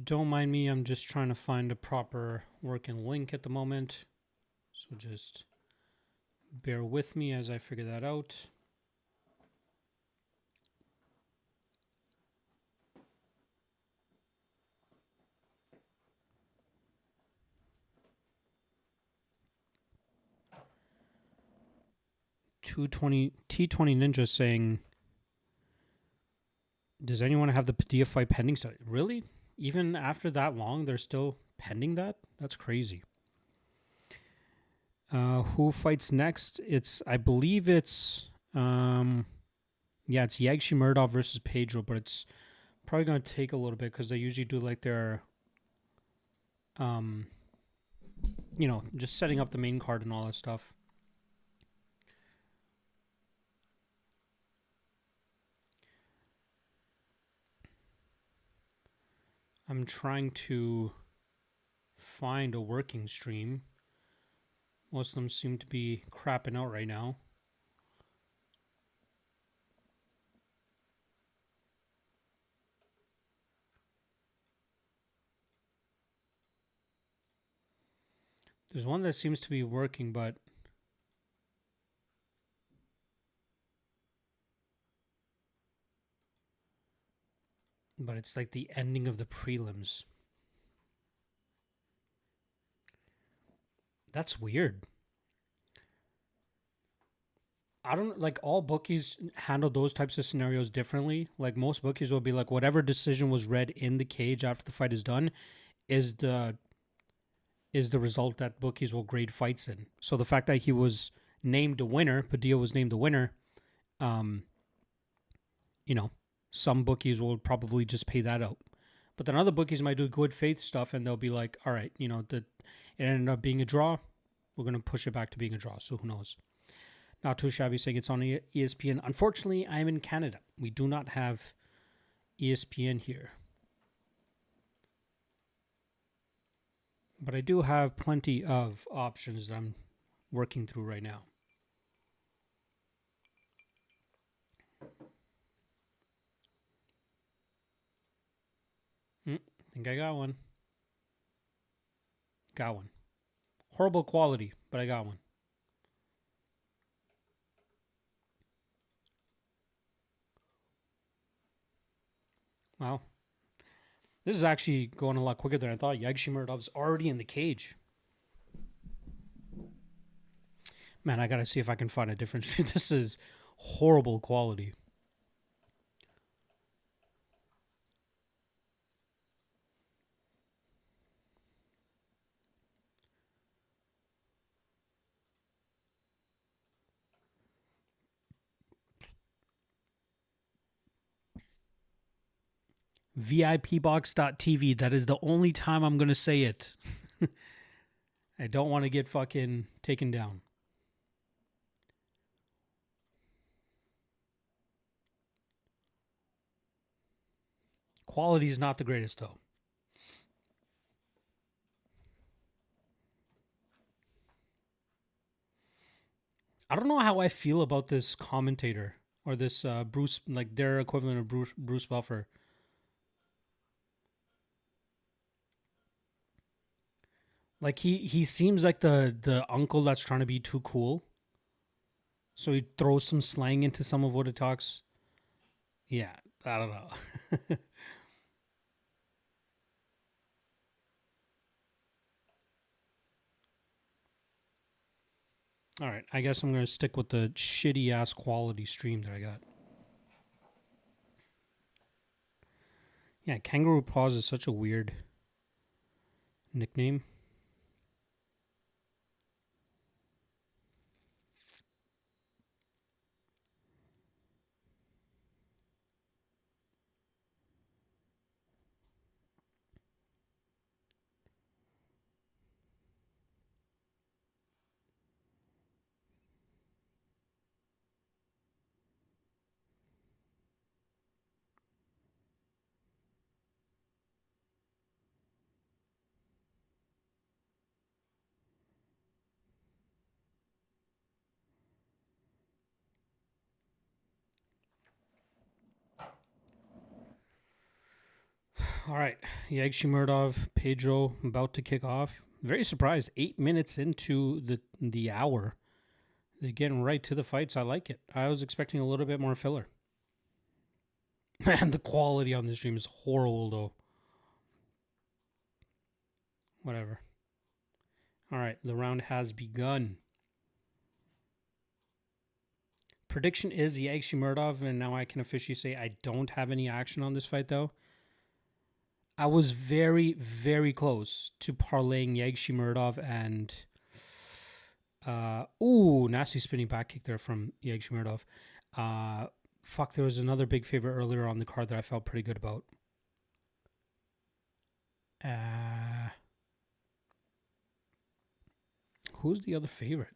Don't mind me, I'm just trying to find a proper working link at the moment. So just bear with me as I figure that out. T20 Ninja saying, does anyone have the Padilla fight pending? Really? Even after that long, they're still pending that? That's crazy. Who fights next? I believe it's it's Yagshi Murdoch versus Pedro, but it's probably going to take a little bit because they usually do like their, just setting up the main card and all that stuff. I'm trying to find a working stream. Most of them seem to be crapping out right now. There's one that seems to be working, but it's like the ending of the prelims. That's weird. I don't like all bookies handle those types of scenarios differently. Like most bookies will be like whatever decision was read in the cage after the fight is done is the result that bookies will grade fights in. So the fact that he was named a winner, Padilla was named the winner, some bookies will probably just pay that out. But then other bookies might do good faith stuff and they'll be like, all right, it ended up being a draw. We're going to push it back to being a draw. So who knows? Not Too Shabby saying it's on ESPN. Unfortunately, I'm in Canada. We do not have ESPN here. But I do have plenty of options that I'm working through right now. I think I got one. Got one. Horrible quality, but I got one. Wow. This is actually going a lot quicker than I thought. Yagshimirdov's already in the cage. Man, I gotta see if I can find a different stream. This is horrible quality. VIPbox.tv. That is the only time I'm gonna say it. I don't want to get fucking taken down. Quality is not the greatest, though. I don't know how I feel about this commentator or this Bruce, like their equivalent of Bruce Buffer. Like he seems like the uncle that's trying to be too cool. So he throws some slang into some of what it talks. Yeah, I don't know. All right, I guess I'm going to stick with the shitty ass quality stream that I got. Yeah, Kangaroo Paws is such a weird nickname. All right, Yagshimirdov, Pedro about to kick off. Very surprised. 8 minutes into the hour, they're getting right to the fights. I like it. I was expecting a little bit more filler. Man, the quality on this stream is horrible, though. Whatever. All right, the round has begun. Prediction is Yagshimirdov, and now I can officially say I don't have any action on this fight, though. I was very, very close to parlaying Yagshimirdov and... ooh, nasty spinning back kick there from Yagshimirdov. Fuck, there was another big favorite earlier on the card that I felt pretty good about. Who's the other favorite?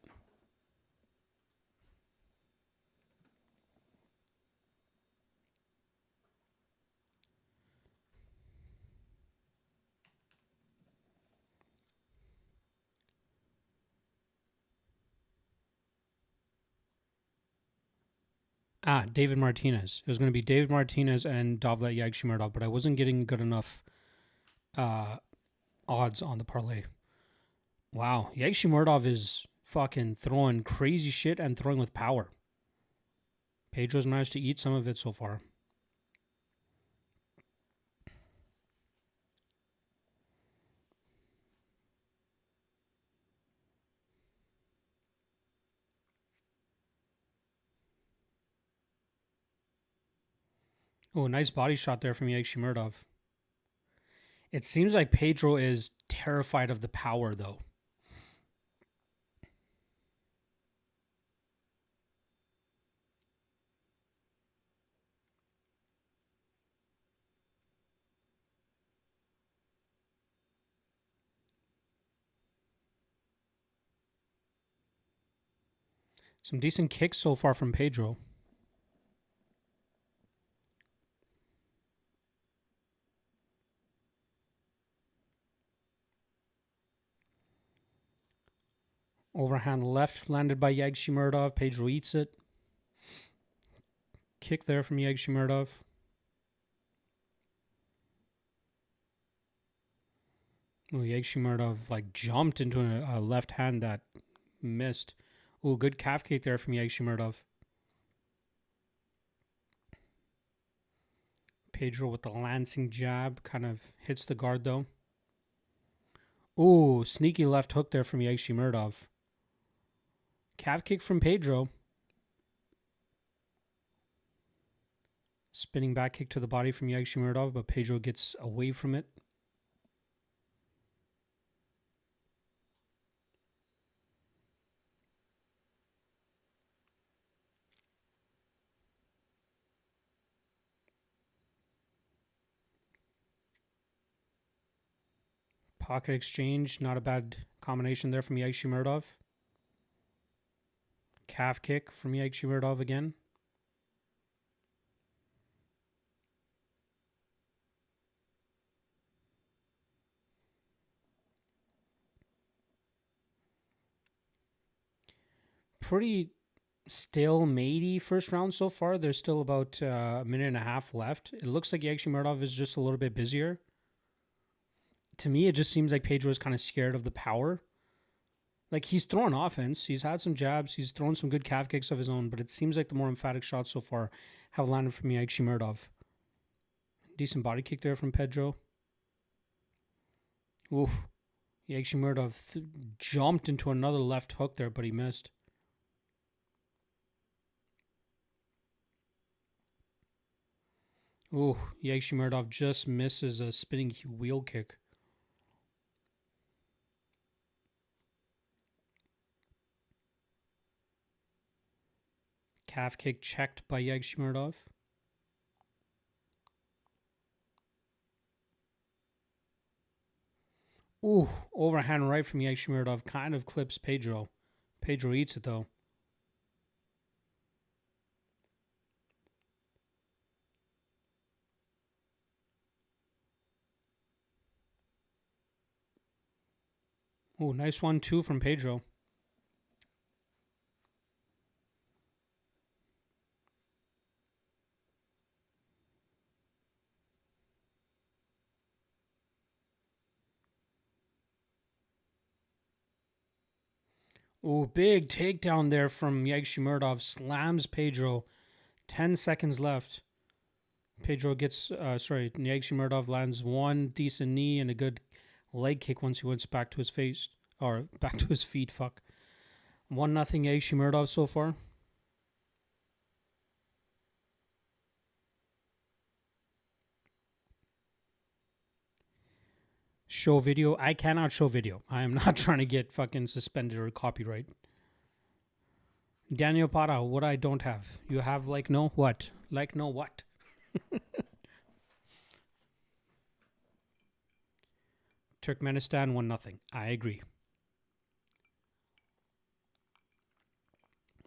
David Martinez. It was going to be David Martinez and Davlet Yagshimirdov, but I wasn't getting good enough odds on the parlay. Wow, Yagshimirdov is fucking throwing crazy shit and throwing with power. Pedro's managed to eat some of it so far. Oh, nice body shot there from Yagshimirdov. It seems like Pedro is terrified of the power, though. Some decent kicks so far from Pedro. Overhand left landed by Yagshimirdov. Pedro eats it. Kick there from Yagshimirdov. Oh, Yegshimardov like jumped into a left hand that missed. Oh, good calf kick there from Yegshimardov. Pedro with the lancing jab kind of hits the guard though. Oh, sneaky left hook there from Yegshimardov. Calf kick from Pedro. Spinning back kick to the body from Yegshimardov, but Pedro gets away from it. Pocket exchange, not a bad combination there from Yegshimardov. Calf kick from Yegshimardov again. Pretty stale-matey first round so far. There's still about a minute and a half left. It looks like Yegshimardov is just a little bit busier. To me, it just seems like Pedro is kind of scared of the power. Like, he's throwing offense. He's had some jabs. He's thrown some good calf kicks of his own, but it seems like the more emphatic shots so far have landed from Yegshimardov. Decent body kick there from Pedro. Oof. Yegshimardov jumped into another left hook there, but he missed. Ooh, Yegshimardov just misses a spinning wheel kick. Calf kick checked by Yegshimardov. Ooh, overhand right from Yegshimardov kind of clips Pedro. Pedro eats it though. Ooh, nice 1-2 from Pedro. Ooh, big takedown there from Yegshimardov. Slams Pedro. 10 seconds left. Pedro gets, Yegshimardov lands one decent knee and a good leg kick once he went back to his face. Or back to his feet, fuck. 1-0 Yegshimardov so far. Show video. I cannot show video. I am not trying to get fucking suspended or copyright. Daniel Para, what I don't have. You have like no what? Like no what? Turkmenistan 1-0. I agree.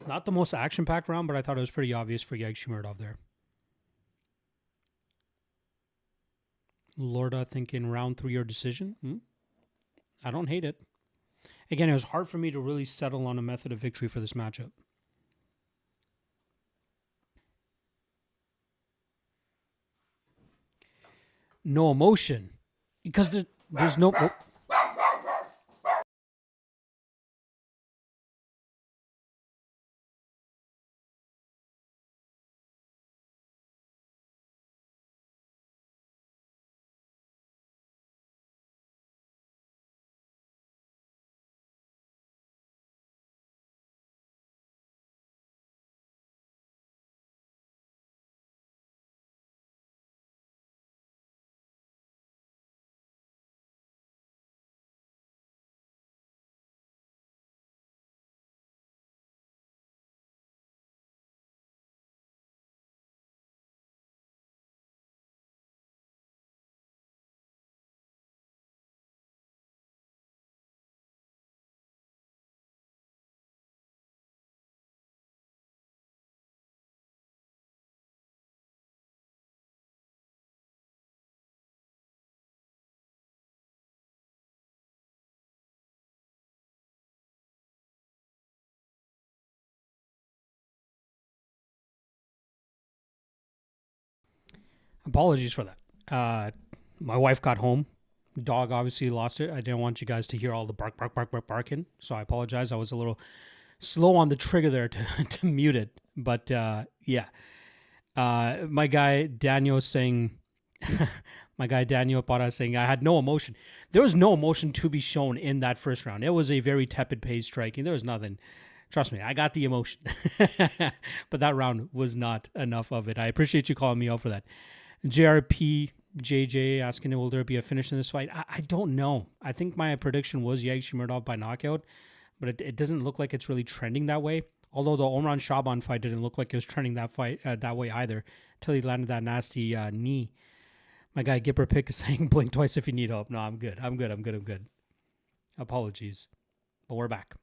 Not the most action-packed round, but I thought it was pretty obvious for Yegshimardov there. Lorda thinking round 3 or decision. I don't hate it. Again, it was hard for me to really settle on a method of victory for this matchup. No emotion. Because there's no... Oh. Apologies for that. My wife got home. Dog obviously lost it. I didn't want you guys to hear all the barking. So I apologize. I was a little slow on the trigger there to, to mute it. But yeah. My guy Daniel saying, my guy Daniel Para saying, I had no emotion. There was no emotion to be shown in that first round. It was a very tepid pace striking. There was nothing. Trust me, I got the emotion. But that round was not enough of it. I appreciate you calling me out for that. JRP JJ asking, will there be a finish in this fight? I don't know. I think my prediction was Yagshimurdov by knockout, but it doesn't look like it's really trending that way. Although the Omran Shabban fight didn't look like it was trending that way either, until he landed that nasty knee. My guy Gipper Pick is saying, blink twice if you need help. No, I'm good. I'm good. Apologies. But we're back.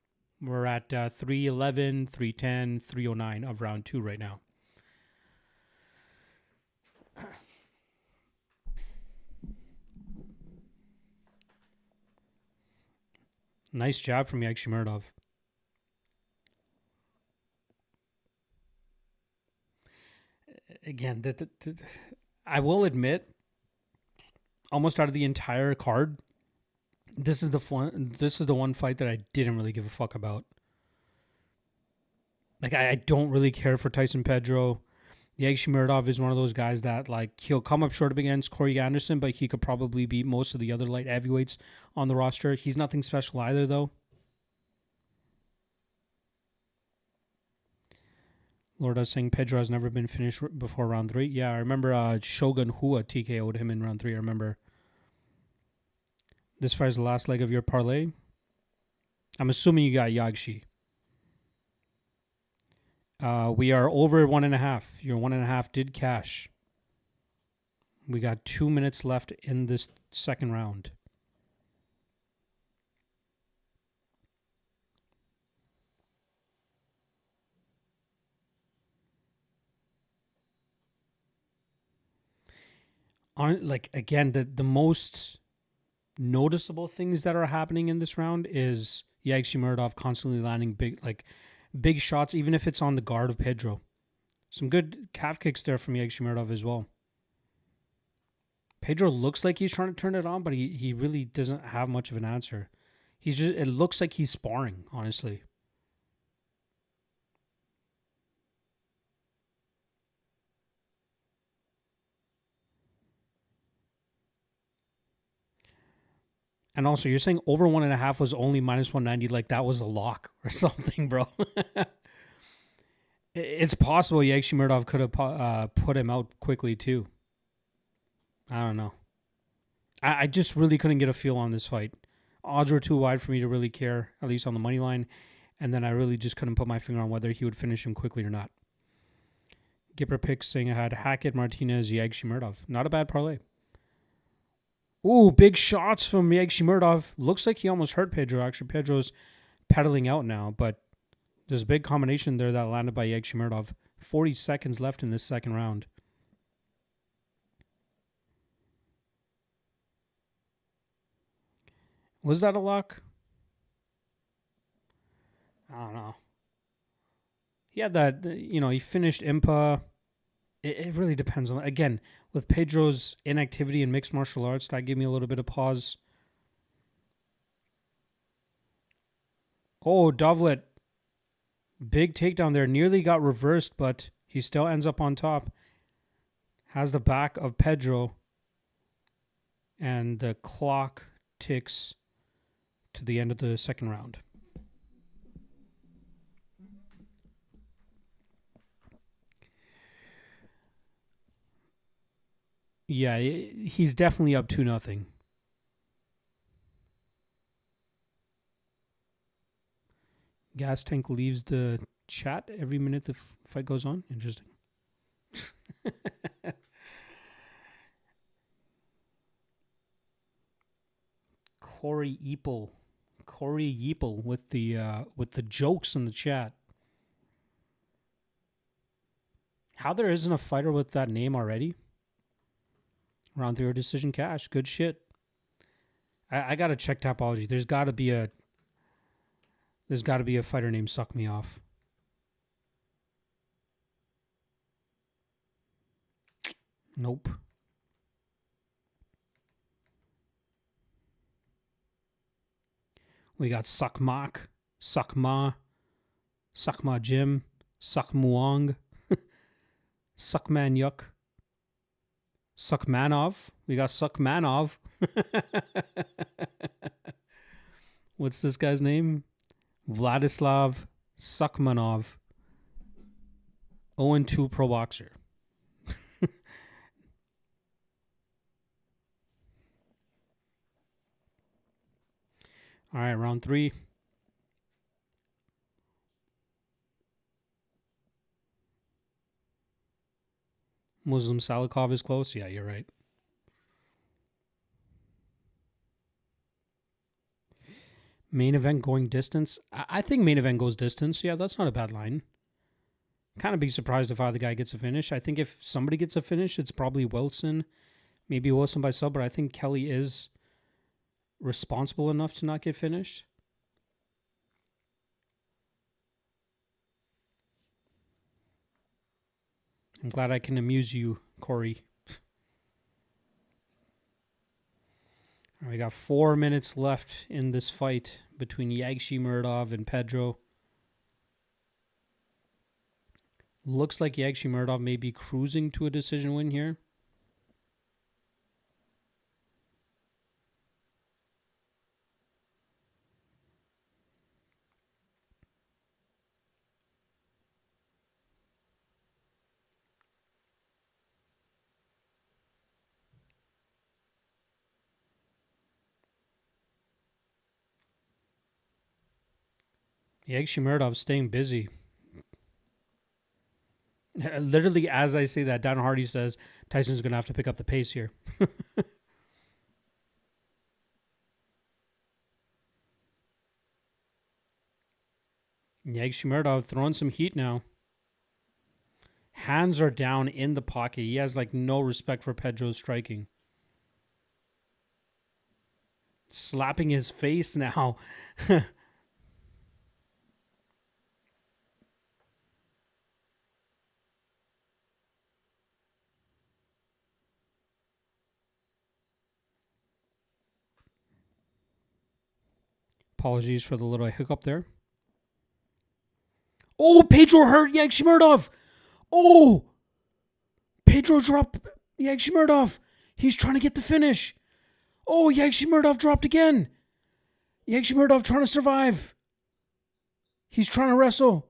We're at 311, 310, 309 of round 2 right now. Nice job from Yagshimurdov. Again, I will admit, almost out of the entire card, this is the one fight that I didn't really give a fuck about. Like, I don't really care for Tyson Pedro. Yagshimurdov is one of those guys that, like, he'll come up short of against Corey Anderson, but he could probably beat most of the other light heavyweights on the roster. He's nothing special either, though. Lorda saying Pedro has never been finished before round 3. Yeah, I remember Shogun Hua TKO'd him in round 3. I remember. This fight is the last leg of your parlay. I'm assuming you got Yagshi. We are over 1.5. Your 1.5 did cash. We got 2 minutes left in this second round. Again, the most noticeable things that are happening in this round is Yagshimurdov constantly landing big shots, even if it's on the guard of Pedro. Some good calf kicks there from Yagshimurdov as well. Pedro looks like he's trying to turn it on, but he really doesn't have much of an answer. It looks like he's sparring, honestly. And also, you're saying over 1.5 was only minus 190, like that was a lock or something, bro. It's possible Yagshimurdov could have put him out quickly, too. I don't know. I just really couldn't get a feel on this fight. Odds were too wide for me to really care, at least on the money line. And then I really just couldn't put my finger on whether he would finish him quickly or not. Gipper Pick saying I had Hackett, Martinez, Yagshimurdov. Not a bad parlay. Ooh, big shots from Yagshimurdov. Looks like he almost hurt Pedro. Actually, Pedro's pedaling out now, but there's a big combination there that landed by Yagshimurdov. 40 seconds left in this second round. Was that a lock? I don't know. He had that, he finished Impa. It really depends on, again, with Pedro's inactivity in mixed martial arts, that gave me a little bit of pause. Oh, Dovlet. Big takedown there. Nearly got reversed, but he still ends up on top. Has the back of Pedro. And the clock ticks to the end of the second round. Yeah, he's definitely up 2-0. Gas Tank leaves the chat every minute the fight goes on. Interesting. Corey Yeeple with the jokes in the chat. How there isn't a fighter with that name already? Round 3 decision cash. Good shit. I gotta check Tapology. There's gotta be a fighter named Suck Me Off. Nope. We got Sukmak, Sukma, Sukma Jim, Sukmuang, Sukmanyuk, Sukmanov. We got Sukmanov. What's this guy's name? Vladislav Sukmanov. 0-2 pro boxer. All right, round 3. Muslim Salikov is close. Yeah, you're right. Main event going distance. I think main event goes distance. Yeah, that's not a bad line. Kind of be surprised if either guy gets a finish. I think if somebody gets a finish, it's probably Wilson. Maybe Wilson by sub, but I think Kelly is responsible enough to not get finished. I'm glad I can amuse you, Corey. We got 4 minutes left in this fight between Yagshimuradov and Pedro. Looks like Yagshimuradov may be cruising to a decision win here. Yagshimuradov staying busy. Literally, as I say that, Dan Hardy says Tyson's going to have to pick up the pace here. Yagshimuradov throwing some heat now. Hands are down in the pocket. He has like no respect for Pedro's striking. Slapping his face now. Apologies for the little hiccup there. Oh, Pedro hurt Yagshimuradov. Oh, Pedro dropped Yagshimuradov. He's trying to get the finish. Oh, Yagshimuradov dropped again. Yagshimuradov trying to survive. He's trying to wrestle.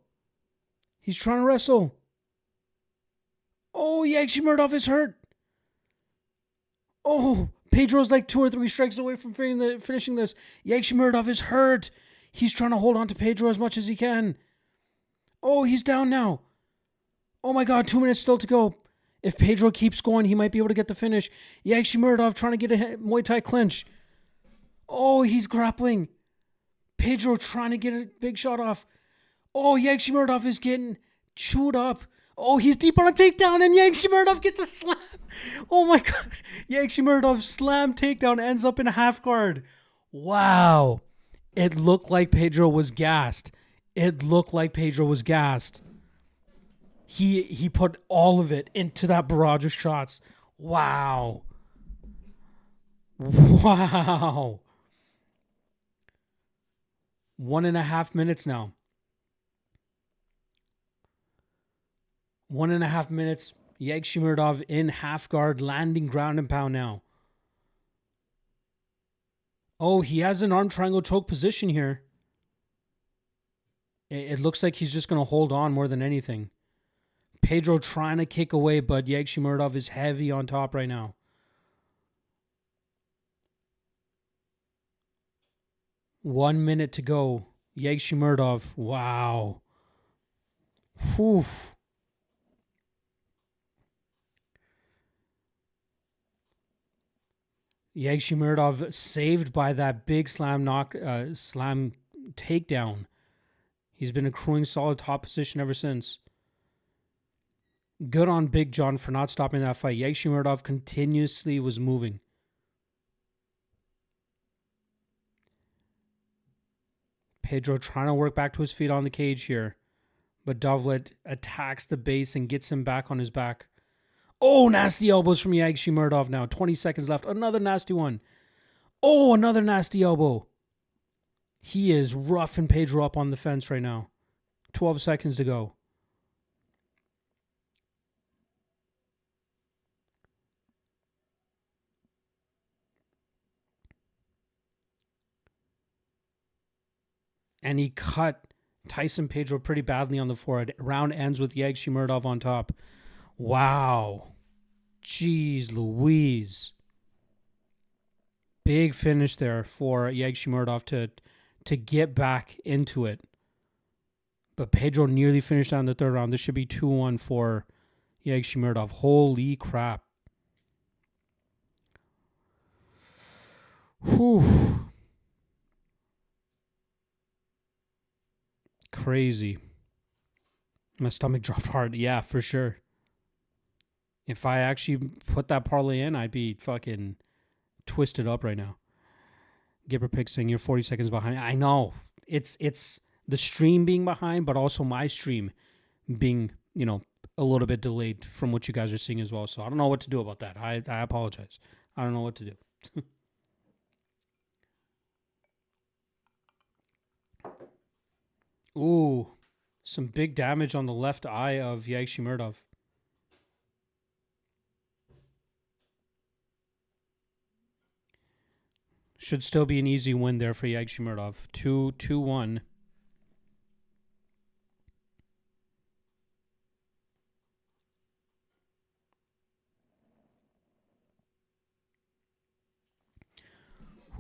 He's trying to wrestle. Oh, Yagshimuradov is hurt. Oh, Pedro's like 2 or 3 strikes away from finishing this. Yagshimuradov is hurt. He's trying to hold on to Pedro as much as he can. Oh, he's down now. Oh my God, 2 minutes still to go. If Pedro keeps going, he might be able to get the finish. Yagshimuradov trying to get a Muay Thai clinch. Oh, he's grappling. Pedro trying to get a big shot off. Oh, Yagshimuradov is getting chewed up. Oh, he's deep on a takedown, and Yagshimuradov gets a slam. Oh my God. Yagshimuradov slam takedown ends up in a half guard. Wow. It looked like Pedro was gassed. It looked like Pedro was gassed. He put all of it into that barrage of shots. Wow. Wow. 1.5 minutes now. 1.5 minutes. Yagshimuradov in half guard, landing ground and pound now. Oh, he has an arm triangle choke position here. It looks like he's just going to hold on more than anything. Pedro trying to kick away, but Yagshimuradov is heavy on top right now. One minute to go. Yagshimuradov. Wow. Whew. Yagshimuradov saved by that big slam takedown. He's been accruing solid top position ever since. Good on Big John for not stopping that fight. Yagshimuradov continuously was moving. Pedro trying to work back to his feet on the cage here. But Dovlet attacks the base and gets him back on his back. Oh, nasty elbows from Yagshimuradov now. 20 seconds left. Another nasty one. Oh, another nasty elbow. He is roughing Pedro up on the fence right now. 12 seconds to go. And he cut Tyson Pedro pretty badly on the forehead. Round ends with Yegshimurdov on top. Wow. Jeez Louise. Big finish there for Yegshimurdov to get back into it. But Pedro nearly finished on the third round. This should be 2-1 for Yegshimurdov. Holy crap. Whew. Crazy. My stomach dropped hard. Yeah, for sure. If I actually put that parlay in, I'd be fucking twisted up right now. Gipper Pick saying you're 40 seconds behind. I know. It's the stream being behind, but also my stream being, a little bit delayed from what you guys are seeing as well. So I don't know what to do about that. I apologize. I don't know what to do. Ooh, some big damage on the left eye of Yegshimurdov. Should still be an easy win there for Yegshimurdov. 2-1.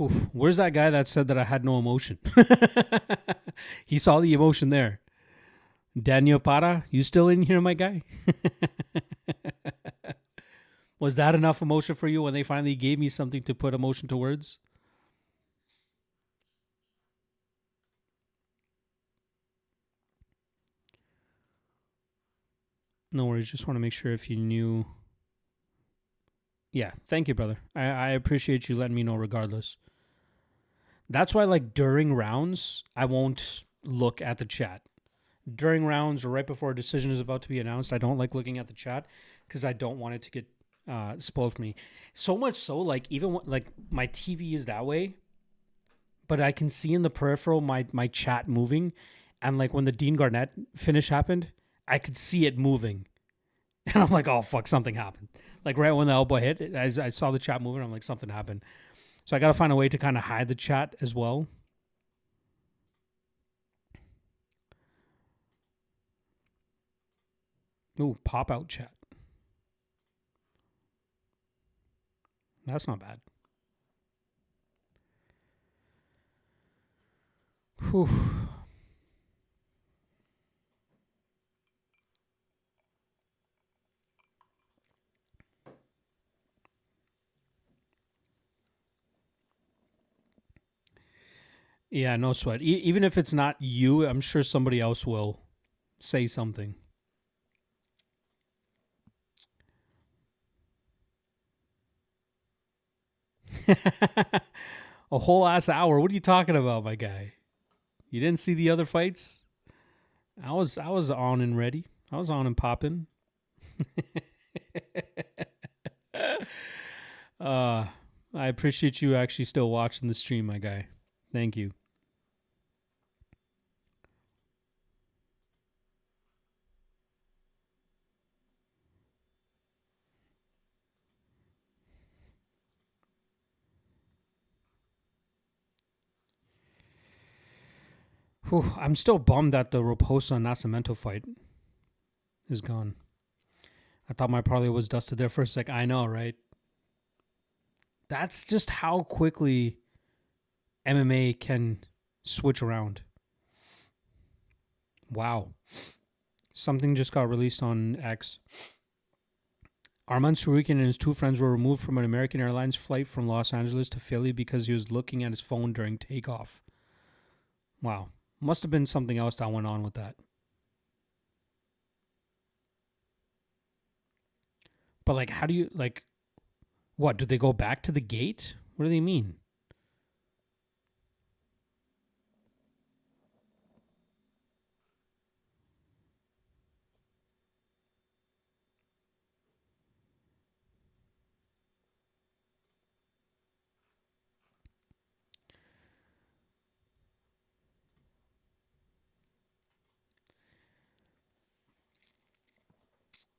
Oof. Where's that guy that said that I had no emotion? He saw the emotion there. Daniel Para, you still in here, my guy? Was that enough emotion for you when they finally gave me something to put emotion to words? No worries. Just want to make sure if you knew. Yeah, thank you, brother. I appreciate you letting me know regardless. That's why, like, during rounds, I won't look at the chat. During rounds or right before a decision is about to be announced, I don't like looking at the chat because I don't want it to get spoiled for me. So much so, like, even like my TV is that way, but I can see in the peripheral my chat moving. And, like, when the Dean Garnett finish happened, I could see it moving. And I'm like, oh, fuck, something happened. Like, right when the elbow hit, I saw the chat moving. I'm like, something happened. So I got to find a way to kind of hide the chat as well. Ooh, pop out chat. That's not bad. Whew. Yeah, no sweat. Even if it's not you, I'm sure somebody else will say something. A whole ass hour. What are you talking about, my guy? You didn't see the other fights? I was on and ready. I was on and popping. I appreciate you actually still watching the stream, my guy. Thank you. Whew, I'm still bummed that the Raposa Nascimento fight is gone. I thought my parlay was dusted there for a sec. I know, right? That's just how quickly MMA can switch around. Wow. Something just got released on X. Arman Surikin and his two friends were removed from an American Airlines flight from Los Angeles to Philly because he was looking at his phone during takeoff. Wow. Must have been something else that went on with that. But, like, how do you, like, what? Do they go back to the gate? What do they mean?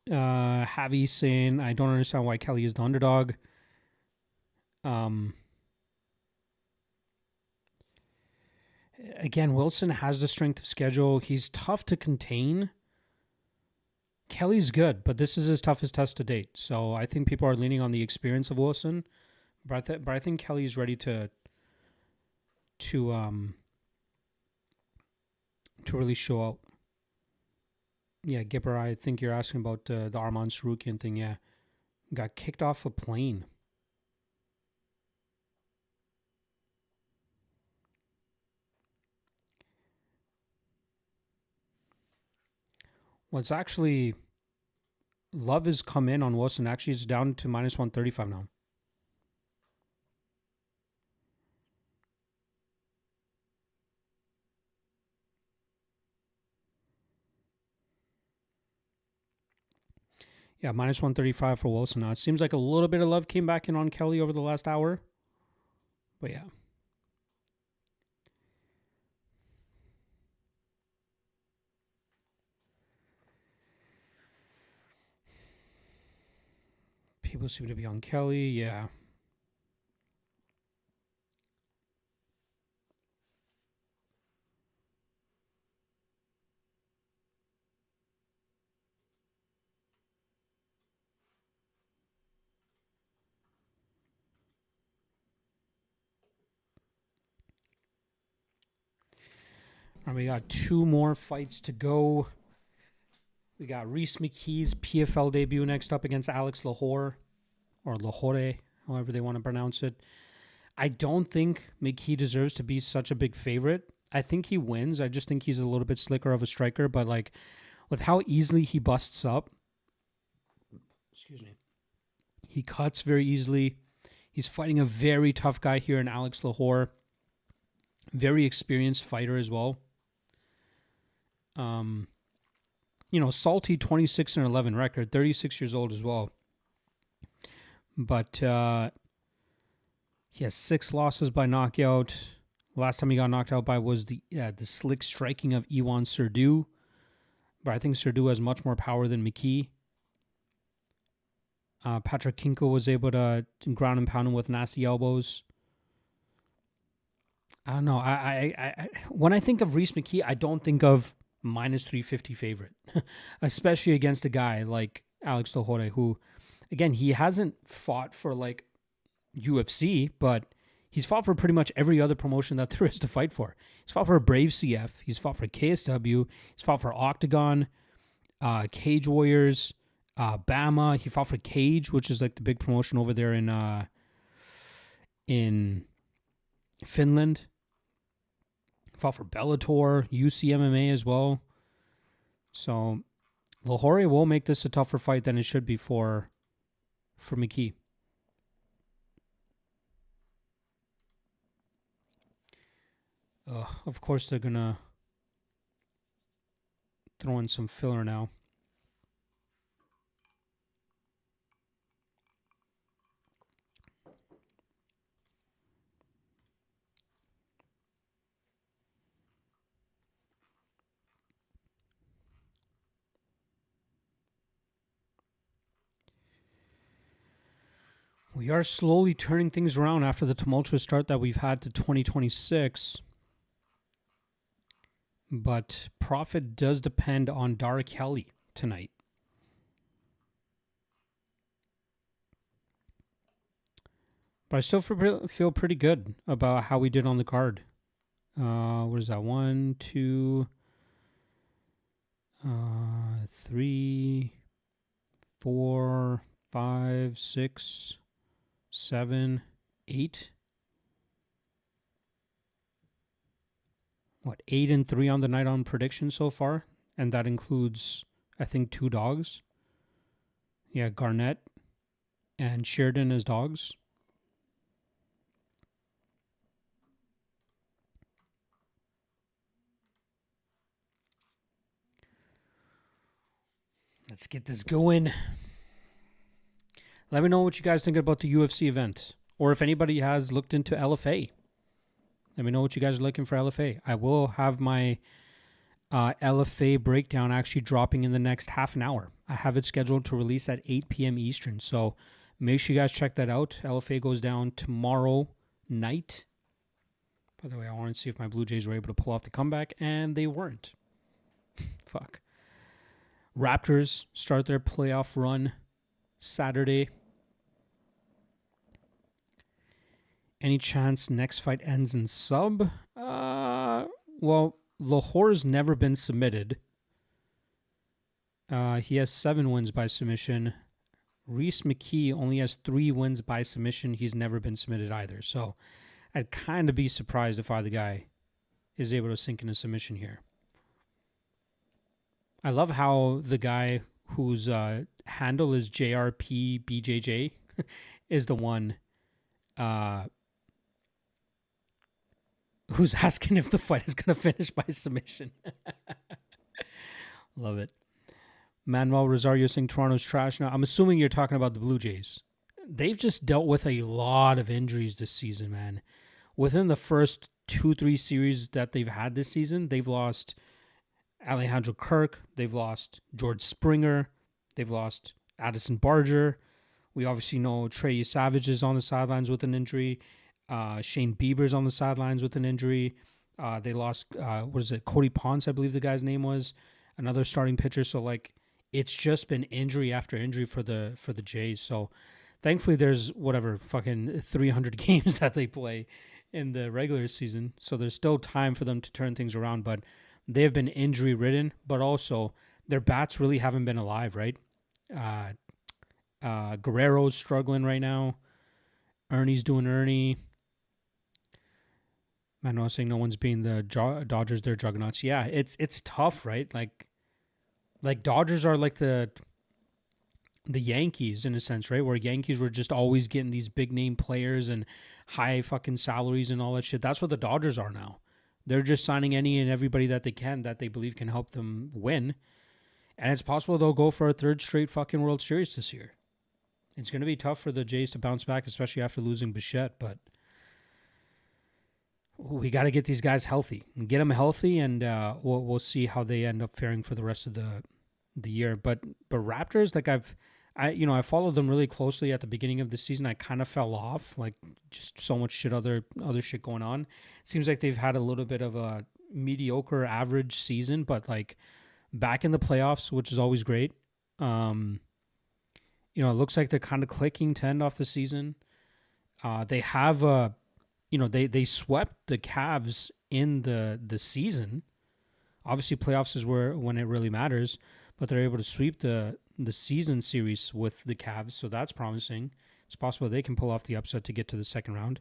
Javi saying, I don't understand why Kelly is the underdog. Again, Wilson has the strength of schedule. He's tough to contain. Kelly's good, but this is his toughest test to date. So I think people are leaning on the experience of Wilson. But I think Kelly's ready to really show out. Yeah, Gipper, I think you're asking about the Arman Sarukian thing. Yeah, got kicked off a plane. Well, it's actually Love has come in on Wilson. Actually, it's down to minus 135 now. Yeah, minus 135 for Wilson now. It seems like a little bit of love came back in on Kelly over the last hour. But yeah. People seem to be on Kelly. Yeah. All right, we got two more fights to go. We got Reese McKee's PFL debut next up against Alex Lahore, or Lahore, however they want to pronounce it. I don't think McKee deserves to be such a big favorite. I think he wins. I just think he's a little bit slicker of a striker, but like with how easily he busts up, excuse me, he cuts very easily. He's fighting a very tough guy here in Alex Lahore. Very experienced fighter as well. Salty 26-11 record, 36 years old as well. But he has 6 losses by knockout. Last time he got knocked out by was the slick striking of Iwan Serdou. But I think Serdou has much more power than McKee. Patrick Kinko was able to ground and pound him with nasty elbows. I don't know. I when I think of Reese McKee, I don't think of minus 350 favorite, especially against a guy like Alex Lahore, who, again, he hasn't fought for like UFC, but he's fought for pretty much every other promotion that there is to fight for. He's fought for Brave CF. He's fought for KSW. He's fought for Octagon, Cage Warriors, Bama. He fought for Cage, which is like the big promotion over there in Finland. Fought for Bellator, UCMMA as well. So Lahore will make this a tougher fight than it should be for McKee. Of course, they're going to throw in some filler now. We are slowly turning things around after the tumultuous start that we've had to 2026. But profit does depend on Dara Kelly tonight. But I still feel pretty good about how we did on the card. What is that? 1, 2, 3, 4, 5, 6, 7, 8. 8 and 3 on the night on prediction so far, and that includes, I think, 2 dogs. Yeah, Garnett and Sheridan as dogs. Let's get this going. Let me know what you guys think about the UFC event, or if anybody has looked into LFA. Let me know what you guys are looking for LFA. I will have my LFA breakdown actually dropping in the next half an hour. I have it scheduled to release at 8 p.m. Eastern. So make sure you guys check that out. LFA goes down tomorrow night. By the way, I wanted to see if my Blue Jays were able to pull off the comeback, and they weren't. Fuck. Raptors start their playoff run Saturday. Any chance next fight ends in sub? Well, Lahore's never been submitted. He has 7 wins by submission. Reese McKee only has 3 wins by submission. He's never been submitted either. So I'd kind of be surprised if either guy is able to sink in a submission here. I love how the guy whose handle is JRPBJJ is the one who's asking if the fight is going to finish by submission. Love it. Manuel Rosario saying Toronto's trash now. I'm assuming you're talking about the Blue Jays. They've just dealt with a lot of injuries this season, man. Within the first 2-3 series that they've had this season, they've lost Alejandro Kirk. They've lost George Springer. They've lost Addison Barger. We obviously know Trey Savage is on the sidelines with an injury. Shane Bieber's on the sidelines with an injury. They lost, Cody Ponce, I believe the guy's name was, another starting pitcher. So, like, it's just been injury after injury for the Jays. So, thankfully, there's fucking 300 games that they play in the regular season. So, there's still time for them to turn things around. But they have been injury-ridden. But also, their bats really haven't been alive, right? Guerrero's struggling right now. Ernie's doing Ernie. Manuel saying no one's being the Dodgers. They're juggernauts. Yeah, it's tough, right? Like Dodgers are like the Yankees in a sense, right? Where Yankees were just always getting these big name players and high fucking salaries and all that shit. That's what the Dodgers are now. They're just signing any and everybody that they can that they believe can help them win. And it's possible they'll go for a 3rd straight fucking World Series this year. It's going to be tough for the Jays to bounce back, especially after losing Bichette, but we got to get these guys healthy. Get them healthy, and we'll see how they end up faring for the rest of the year. But Raptors, like I followed them really closely at the beginning of the season. I kind of fell off, like just so much other shit going on. Seems like they've had a little bit of a mediocre average season, but like back in the playoffs, which is always great. It looks like they're kind of clicking to end off the season. They have they swept the Cavs in the season. Obviously, playoffs is when it really matters, but they're able to sweep the season series with the Cavs, so that's promising. It's possible they can pull off the upset to get to the second round.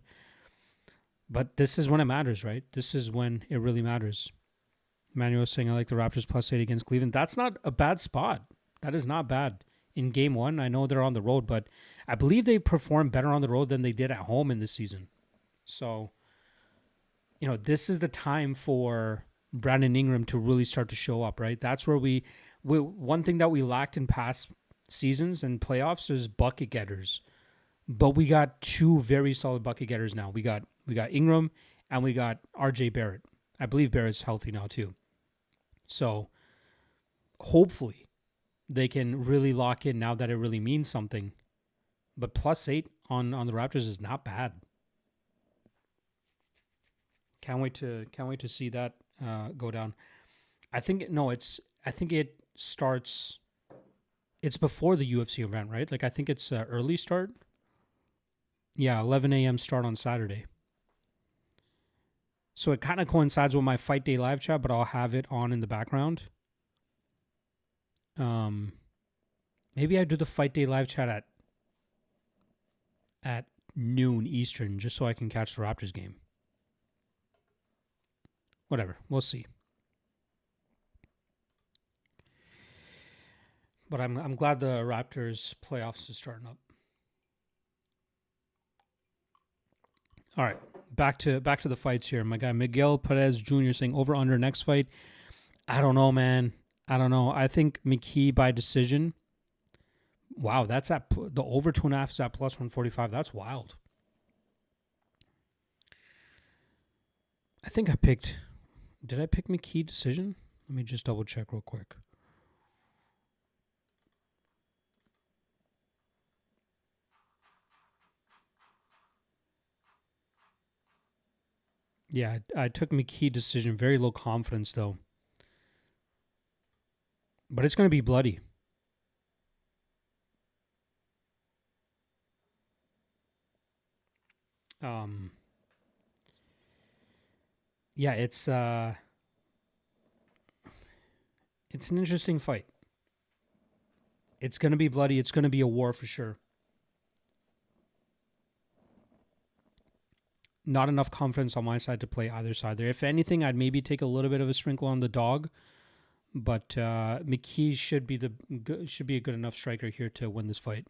But this is when it matters, right? This is when it really matters. Manuel saying, I like the Raptors +8 against Cleveland. That's not a bad spot. That is not bad. In game 1, I know they're on the road, but I believe they performed better on the road than they did at home in this season. So, this is the time for Brandon Ingram to really start to show up, right? That's where we one thing that we lacked in past seasons and playoffs is bucket getters. But we got 2 very solid bucket getters now. We got Ingram and we got RJ Barrett. I believe Barrett's healthy now too. So, hopefully they can really lock in now that it really means something. But +8 on the Raptors is not bad. Can't wait to see that go down. I think it starts. It's before the UFC event, right? Like I think it's early start. Yeah, 11 a.m. start on Saturday. So it kind of coincides with my Fight Day live chat, but I'll have it on in the background. Maybe I do the Fight Day live chat at noon Eastern, just so I can catch the Raptors game. Whatever, we'll see. But I'm glad the Raptors playoffs is starting up. All right, back to the fights here. My guy Miguel Perez Jr. saying over under next fight. I don't know, man. I don't know. I think McKee by decision. Wow, that's at the over 2.5 is at +145. That's wild. I think I picked. Did I pick McKee decision? Let me just double check real quick. Yeah, I took McKee decision. Very low confidence, though. But it's going to be bloody. Yeah, it's an interesting fight. It's going to be bloody. It's going to be a war for sure. Not enough confidence on my side to play either side there. If anything, I'd maybe take a little bit of a sprinkle on the dog, but McKee should be a good enough striker here to win this fight.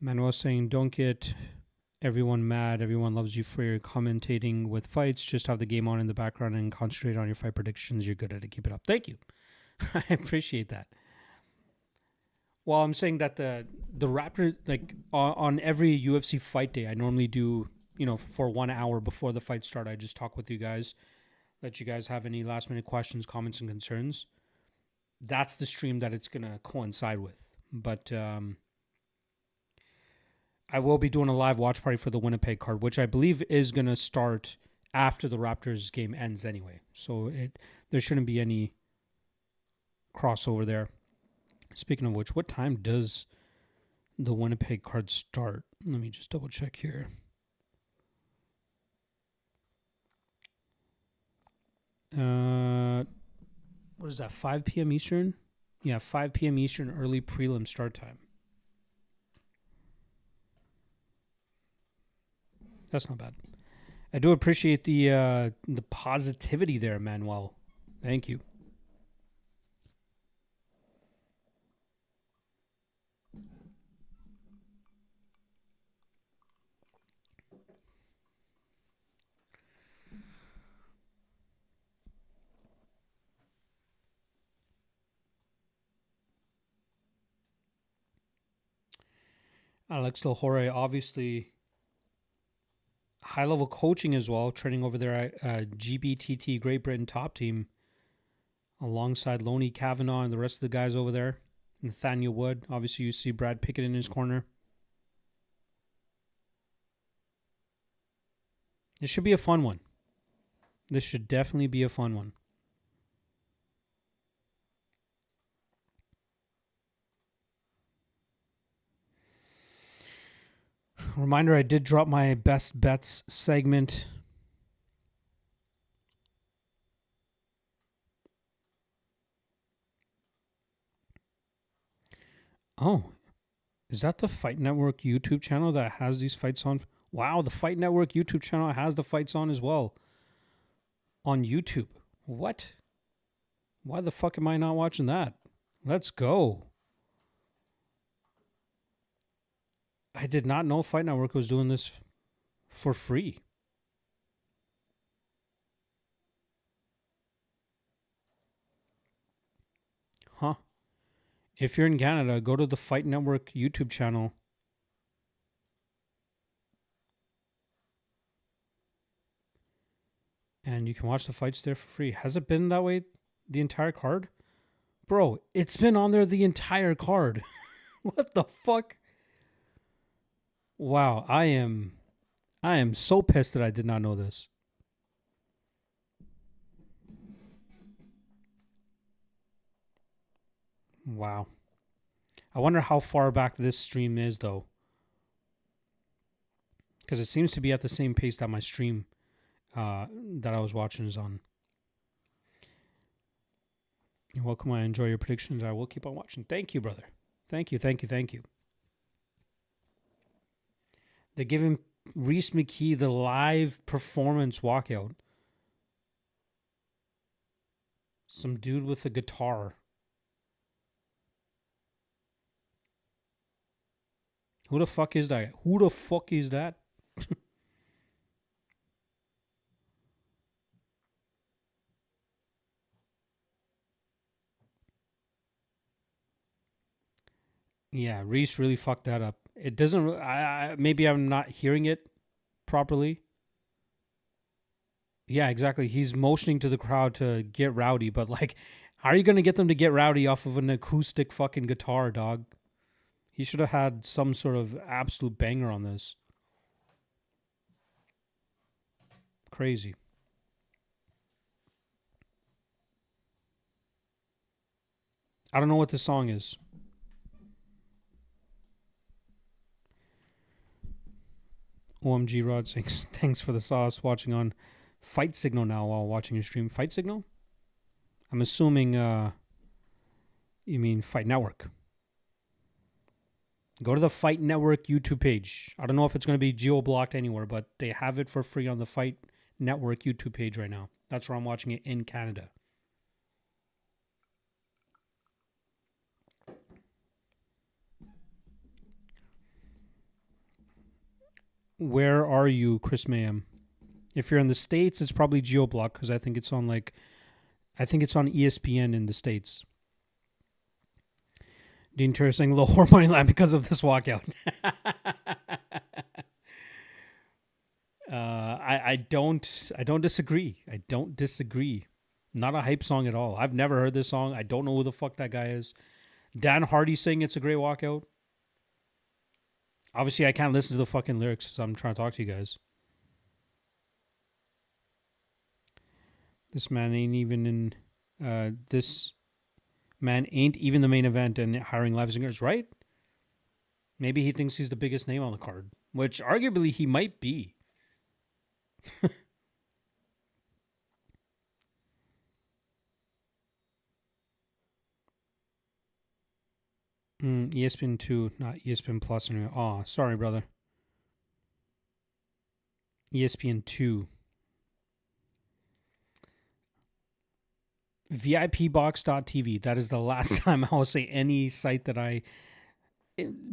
Manuel saying, don't get everyone mad. Everyone loves you for your commentating with fights. Just have the game on in the background and concentrate on your fight predictions. You're good at it. Keep it up. Thank you. I appreciate that. Well, I'm saying that the Raptors, like on every UFC fight day, I normally do, for 1 hour before the fight start, I just talk with you guys, let you guys have any last minute questions, comments, and concerns. That's the stream that it's going to coincide with. But I will be doing a live watch party for the Winnipeg card, which I believe is going to start after the Raptors game ends anyway. So there shouldn't be any crossover there. Speaking of which, what time does the Winnipeg card start? Let me just double check here. What is that, 5 p.m. Eastern? Yeah, 5 p.m. Eastern, early prelim start time. That's not bad. I do appreciate the positivity there, Manuel. Thank you. Alex Lahore, obviously high-level coaching as well, training over there at GBTT Great Britain top team alongside Loney Kavanaugh and the rest of the guys over there. Nathaniel Wood. Obviously, you see Brad Pickett in his corner. This should be a fun one. This should definitely be a fun one. Reminder, I did drop my best bets segment. Oh, is that the Fight Network YouTube channel that has these fights on? Wow, the Fight Network YouTube channel has the fights on as well. On YouTube. What? Why the fuck am I not watching that? Let's go. I did not know Fight Network was doing this for free. Huh. If you're in Canada, go to the Fight Network YouTube channel. And you can watch the fights there for free. Has it been that way the entire card? Bro, it's been on there the entire card. What the fuck? Wow, I am so pissed that I did not know this. Wow. I wonder how far back this stream is, though. Because it seems to be at the same pace that my stream that I was watching is on. You're welcome. I enjoy your predictions. I will keep on watching. Thank you, brother. Thank you. They're giving Reese McKee the live performance walkout. Some dude with a guitar. Who the fuck is that? Yeah, Reese really fucked that up. It doesn't. Maybe I'm not hearing it properly. Yeah, exactly. He's motioning to the crowd to get rowdy, but like, how are you gonna get them to get rowdy off of an acoustic fucking guitar, dog? He should have had some sort of absolute banger on this. Crazy. I don't know what this song is. OMG Rod sings, thanks for the sauce. Watching on Fight Signal now while watching your stream. Fight Signal? I'm assuming you mean Fight Network. Go to the Fight Network YouTube page. I don't know if it's going to be geo-blocked anywhere, but they have it for free on the Fight Network YouTube page right now. That's where I'm watching it in Canada. Where are you, Chris Mayhem? If you're in the States, it's probably geo-blocked because I think it's on ESPN in the States. Dean Turner saying low hormone line because of this walkout. I don't disagree. I don't disagree. Not a hype song at all. I've never heard this song. I don't know who the fuck that guy is. Dan Hardy saying it's a great walkout. Obviously, I can't listen to the fucking lyrics because I'm trying to talk to you guys. This man ain't even in... this man ain't even the main event and hiring live singers, right? Maybe he thinks he's the biggest name on the card, which arguably he might be. ESPN 2, not ESPN Plus. Oh, sorry, brother. ESPN 2. VIPbox.tv. That is the last time I will say any site that I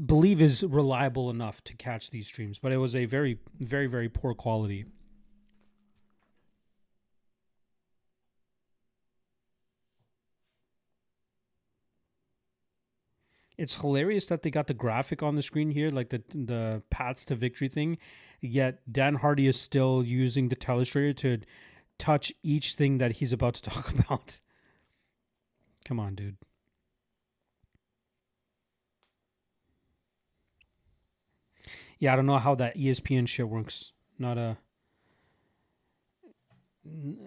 believe is reliable enough to catch these streams. But it was a very, very, very poor quality. It's hilarious that they got the graphic on the screen here, like the paths to victory thing, yet Dan Hardy is still using the telestrator to touch each thing that he's about to talk about. Come on, dude. Yeah, I don't know how that ESPN shit works. I'm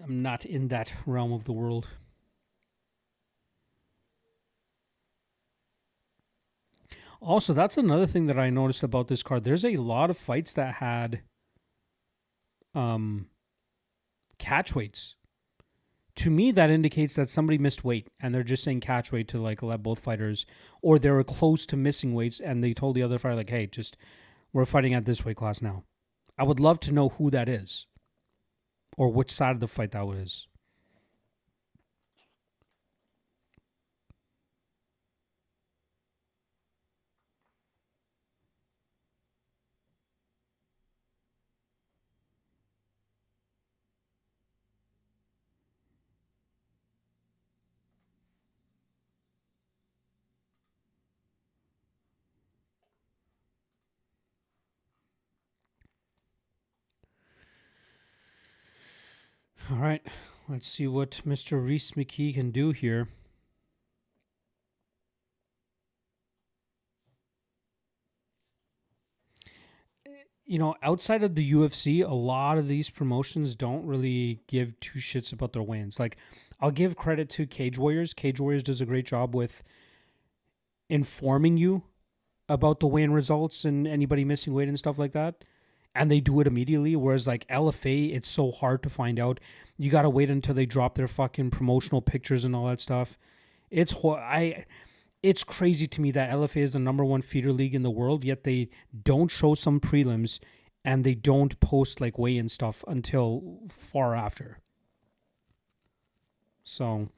not in that realm of the world. Also, that's another thing that I noticed about this card. There's a lot of fights that had catch weights. To me, that indicates that somebody missed weight and they're just saying catch weight to like let both fighters, or they were close to missing weights and they told the other fighter like, hey, we're fighting at this weight class now. I would love to know who that is or which side of the fight that was. All right, let's see what Mr. Reese McKee can do here. You know, outside of the UFC, a lot of these promotions don't really give two shits about their wins. Like, I'll give credit to Cage Warriors. Cage Warriors does a great job with informing you about the weigh-in results and anybody missing weight and stuff like that. And they do it immediately. Whereas like LFA, it's so hard to find out. You got to wait until they drop their fucking promotional pictures and all that stuff. It's crazy to me that LFA is the number one feeder league in the world, yet they don't show some prelims and they don't post like weigh-in stuff until far after. So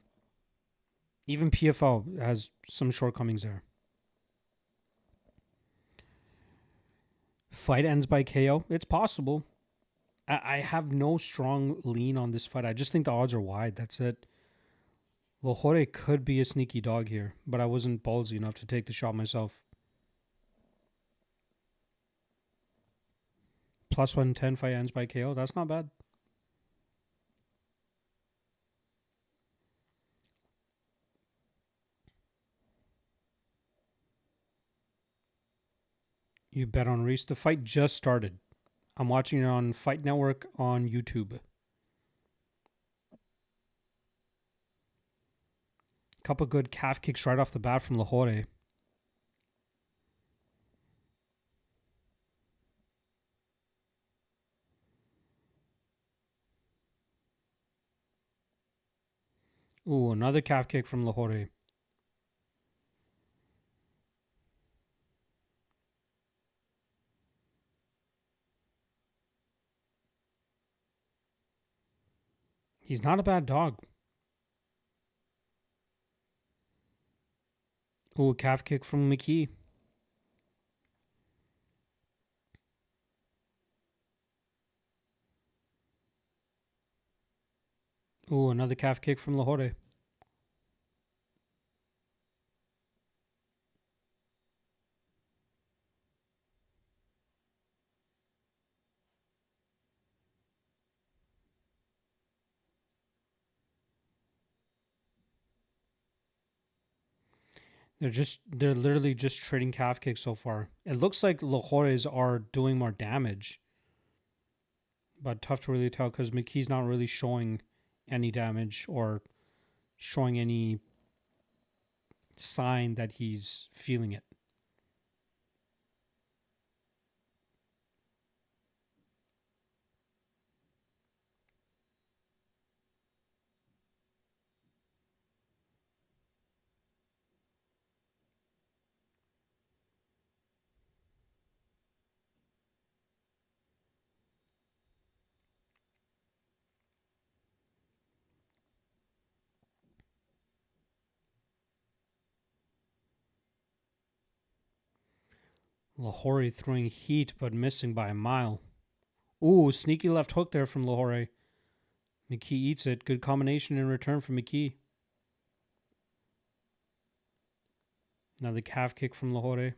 even PFL has some shortcomings there. Fight ends by KO. It's possible. I have no strong lean on this fight. I just think the odds are wide. That's it. Lohore could be a sneaky dog here, but I wasn't ballsy enough to take the shot myself. Plus 110 fight ends by KO. That's not bad. You bet on Reese. The fight just started. I'm watching it on Fight Network on YouTube. Couple good calf kicks right off the bat from Lahore. Ooh, another calf kick from Lahore. He's not a bad dog. Ooh, calf kick from McKee. Ooh, another calf kick from Lahore. They're literally just trading calf kicks so far. It looks like Lahore's are doing more damage. But tough to really tell because McKee's not really showing any damage or showing any sign that he's feeling it. Lahore throwing heat but missing by a mile. Ooh, sneaky left hook there from Lahore. McKee eats it. Good combination in return from McKee. Now the calf kick from Lahore.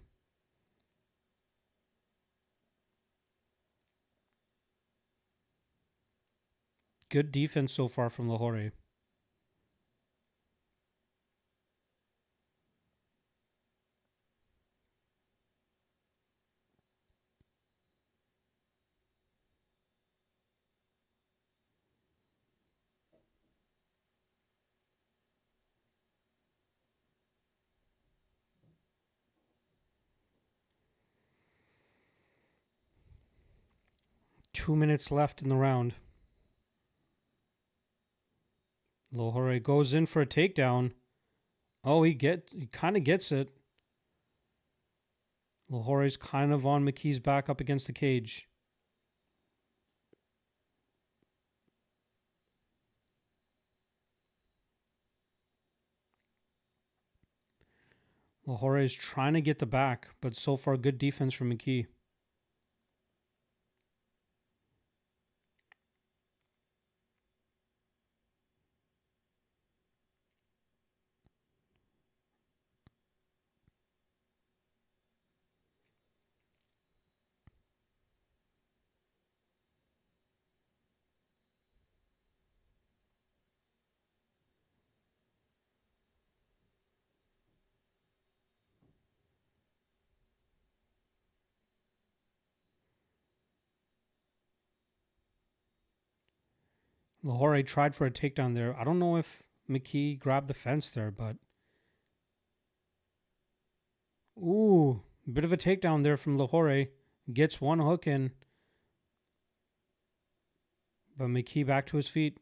Good defense so far from Lahore. Two minutes left in the round. Lahore goes in for a takedown. Oh, he kind of gets it. Lahore's kind of on McKee's back up against the cage. Lahore is trying to get the back, but so far good defense from McKee. Lahore tried for a takedown there. I don't know if McKee grabbed the fence there, but... Ooh, bit of a takedown there from Lahore. Gets one hook in. But McKee back to his feet.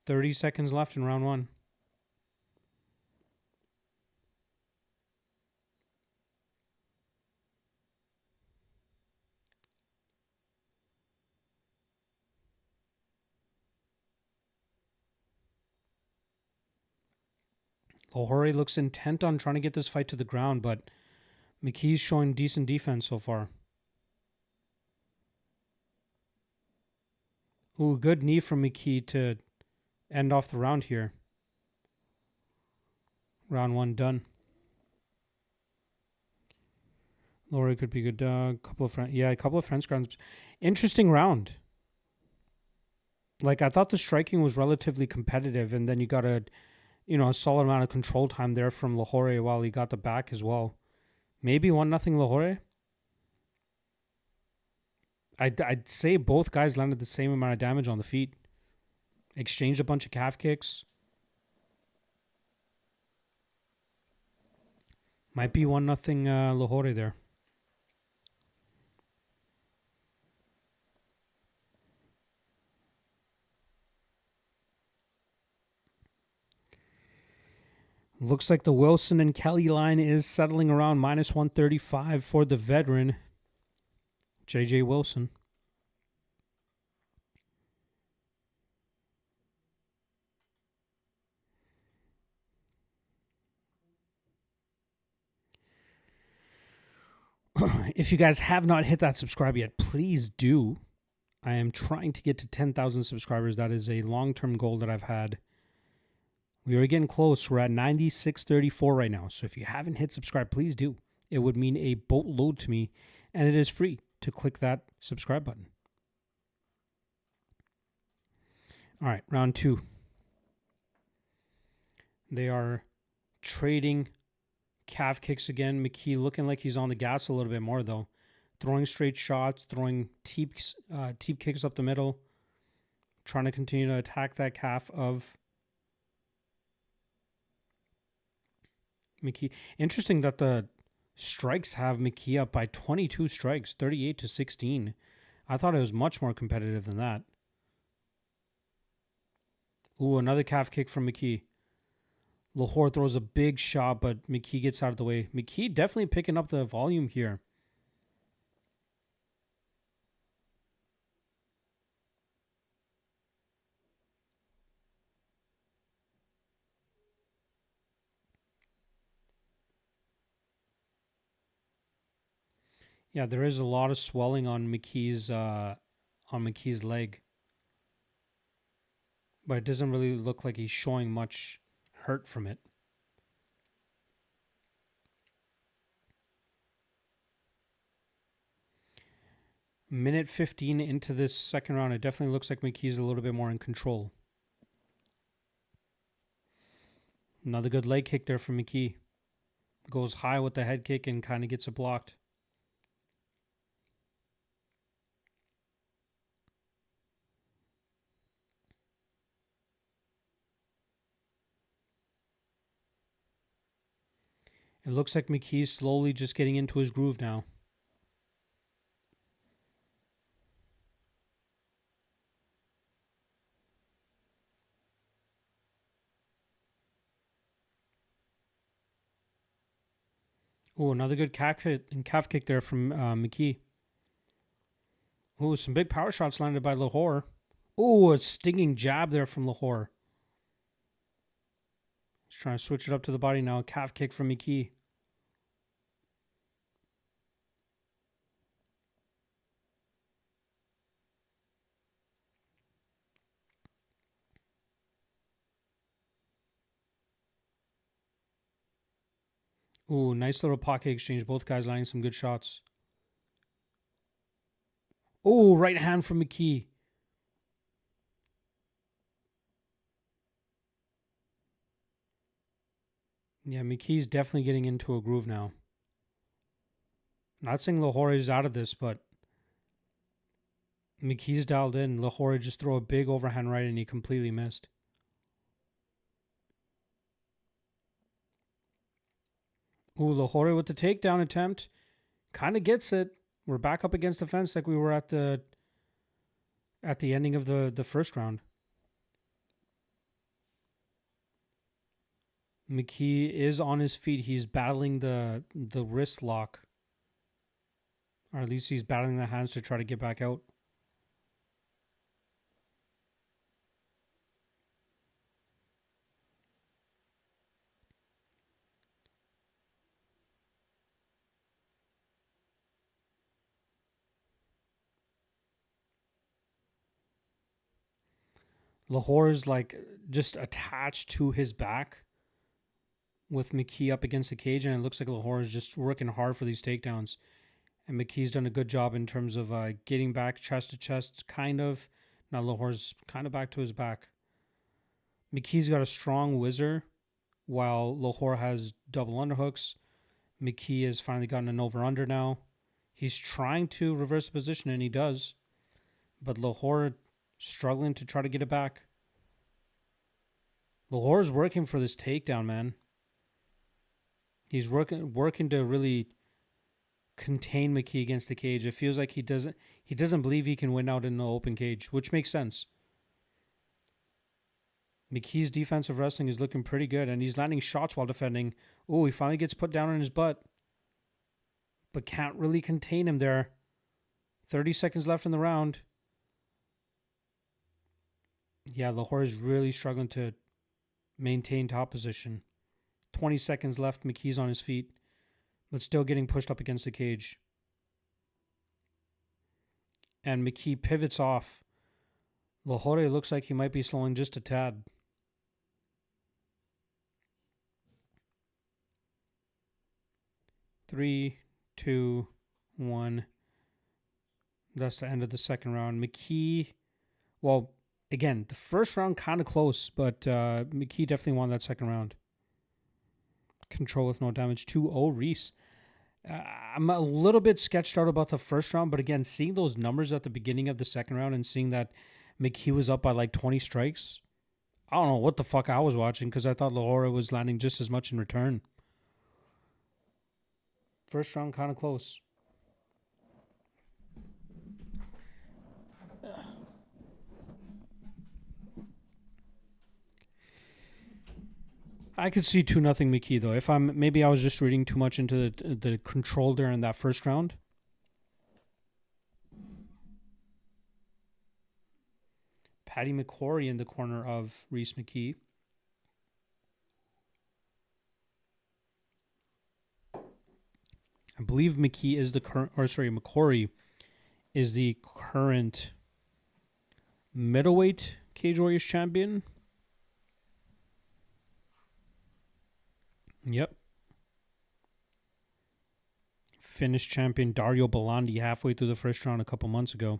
"30 seconds left in round one. Lahore looks intent on trying to get this fight to the ground, but McKee's showing decent defense so far. Ooh, good knee from McKee to end off the round here. Round one done. Lahore could be good. A couple of French grounds. Interesting round. Like, I thought the striking was relatively competitive, and then you got a solid amount of control time there from Lahore while he got the back as well. Maybe 1-0 Lahore. I'd say both guys landed the same amount of damage on the feet. Exchanged a bunch of calf kicks. Might be 1-0 Lahore there. Looks like the Wilson and Kelly line is settling around minus 135 for the veteran, J.J. Wilson. If you guys have not hit that subscribe yet, please do. I am trying to get to 10,000 subscribers. That is a long-term goal that I've had. We are getting close. We're at 9634 right now. So if you haven't hit subscribe, please do. It would mean a boatload to me, and it is free to click that subscribe button. All right, round 2. They are trading calf kicks again. McKee looking like he's on the gas a little bit more, though. Throwing straight shots, throwing teep kicks up the middle, trying to continue to attack that calf of McKee. Interesting that the strikes have McKee up by 22 strikes, 38-16. I thought it was much more competitive than that. Ooh, another calf kick from McKee. Lahore throws a big shot, but McKee gets out of the way. McKee definitely picking up the volume here. Yeah, there is a lot of swelling on McKee's leg. But it doesn't really look like he's showing much hurt from it. Minute 15 into this second round, it definitely looks like McKee's a little bit more in control. Another good leg kick there from McKee. Goes high with the head kick and kind of gets it blocked. It looks like McKee's slowly just getting into his groove now. Oh, another good calf kick there from McKee. Oh, some big power shots landed by Lahore. Oh, a stinging jab there from Lahore. He's trying to switch it up to the body now. Calf kick from McKee. Ooh, nice little pocket exchange. Both guys landing some good shots. Oh, right hand from McKee. Yeah, McKee's definitely getting into a groove now. Not saying Lahore is out of this, but McKee's dialed in. Lahore just throw a big overhand right and he completely missed. Ooh, Lahore with the takedown attempt. Kind of gets it. We're back up against the fence like we were at the ending of the first round. McKee is on his feet. He's battling the wrist lock. Or at least he's battling the hands to try to get back out. Lahore's like just attached to his back with McKee up against the cage, and it looks like Lahore is just working hard for these takedowns. And McKee's done a good job in terms of getting back chest to chest, kind of. Now Lahore's kind of back to his back. McKee's got a strong whizzer, while Lahore has double underhooks. McKee has finally gotten an over-under now. He's trying to reverse the position, and he does. But Lahore struggling to try to get it back. Lahore's working for this takedown, man. He's working to really contain McKee against the cage. It feels like he doesn't believe he can win out in the open cage, which makes sense. McKee's defensive wrestling is looking pretty good, and he's landing shots while defending. Oh, he finally gets put down on his butt, but can't really contain him there. 30 seconds left in the round. Yeah, Lahore is really struggling to maintain top position. 20 seconds left. McKee's on his feet, but still getting pushed up against the cage. And McKee pivots off. Lahore looks like he might be slowing just a tad. Three, two, one. That's the end of the second round. McKee, well, again, the first round kind of close, but McKee definitely won that second round. Control with no damage. 2-0 Reese. I'm a little bit sketched out about the first round, but again, seeing those numbers at the beginning of the second round and seeing that McKee was up by like 20 strikes, I don't know what the fuck I was watching because I thought Lahore was landing just as much in return. First round kind of close. I could see 2-0 McKee though. Maybe I was just reading too much into the control during that first round. Paddy McCrory in the corner of Reese McKee. I believe McKee is the current, McCrory is the current middleweight Cage Warriors champion. Yep. Finnish champion Dario Belandi halfway through the first round a couple months ago.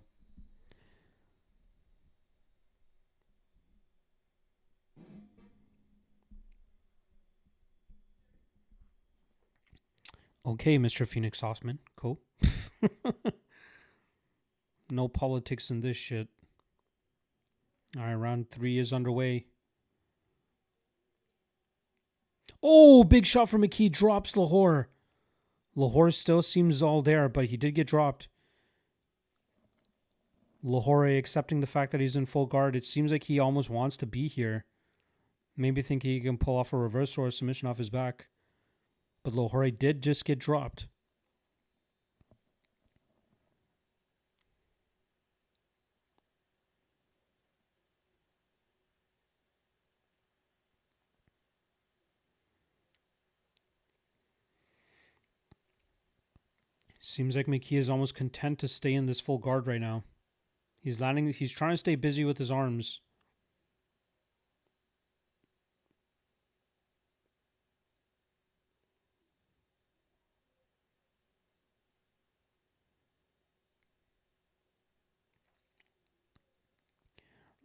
Okay, Mr. Phoenix Osman. Cool. No politics in this shit. All right, round 3 is underway. Oh, big shot from McKee. Drops Lahore. Lahore still seems all there, but he did get dropped. Lahore accepting the fact that he's in full guard. It seems like he almost wants to be here. Maybe think he can pull off a reversal or a submission off his back. But Lahore did just get dropped. Seems like McKee is almost content to stay in this full guard right now. He's trying to stay busy with his arms.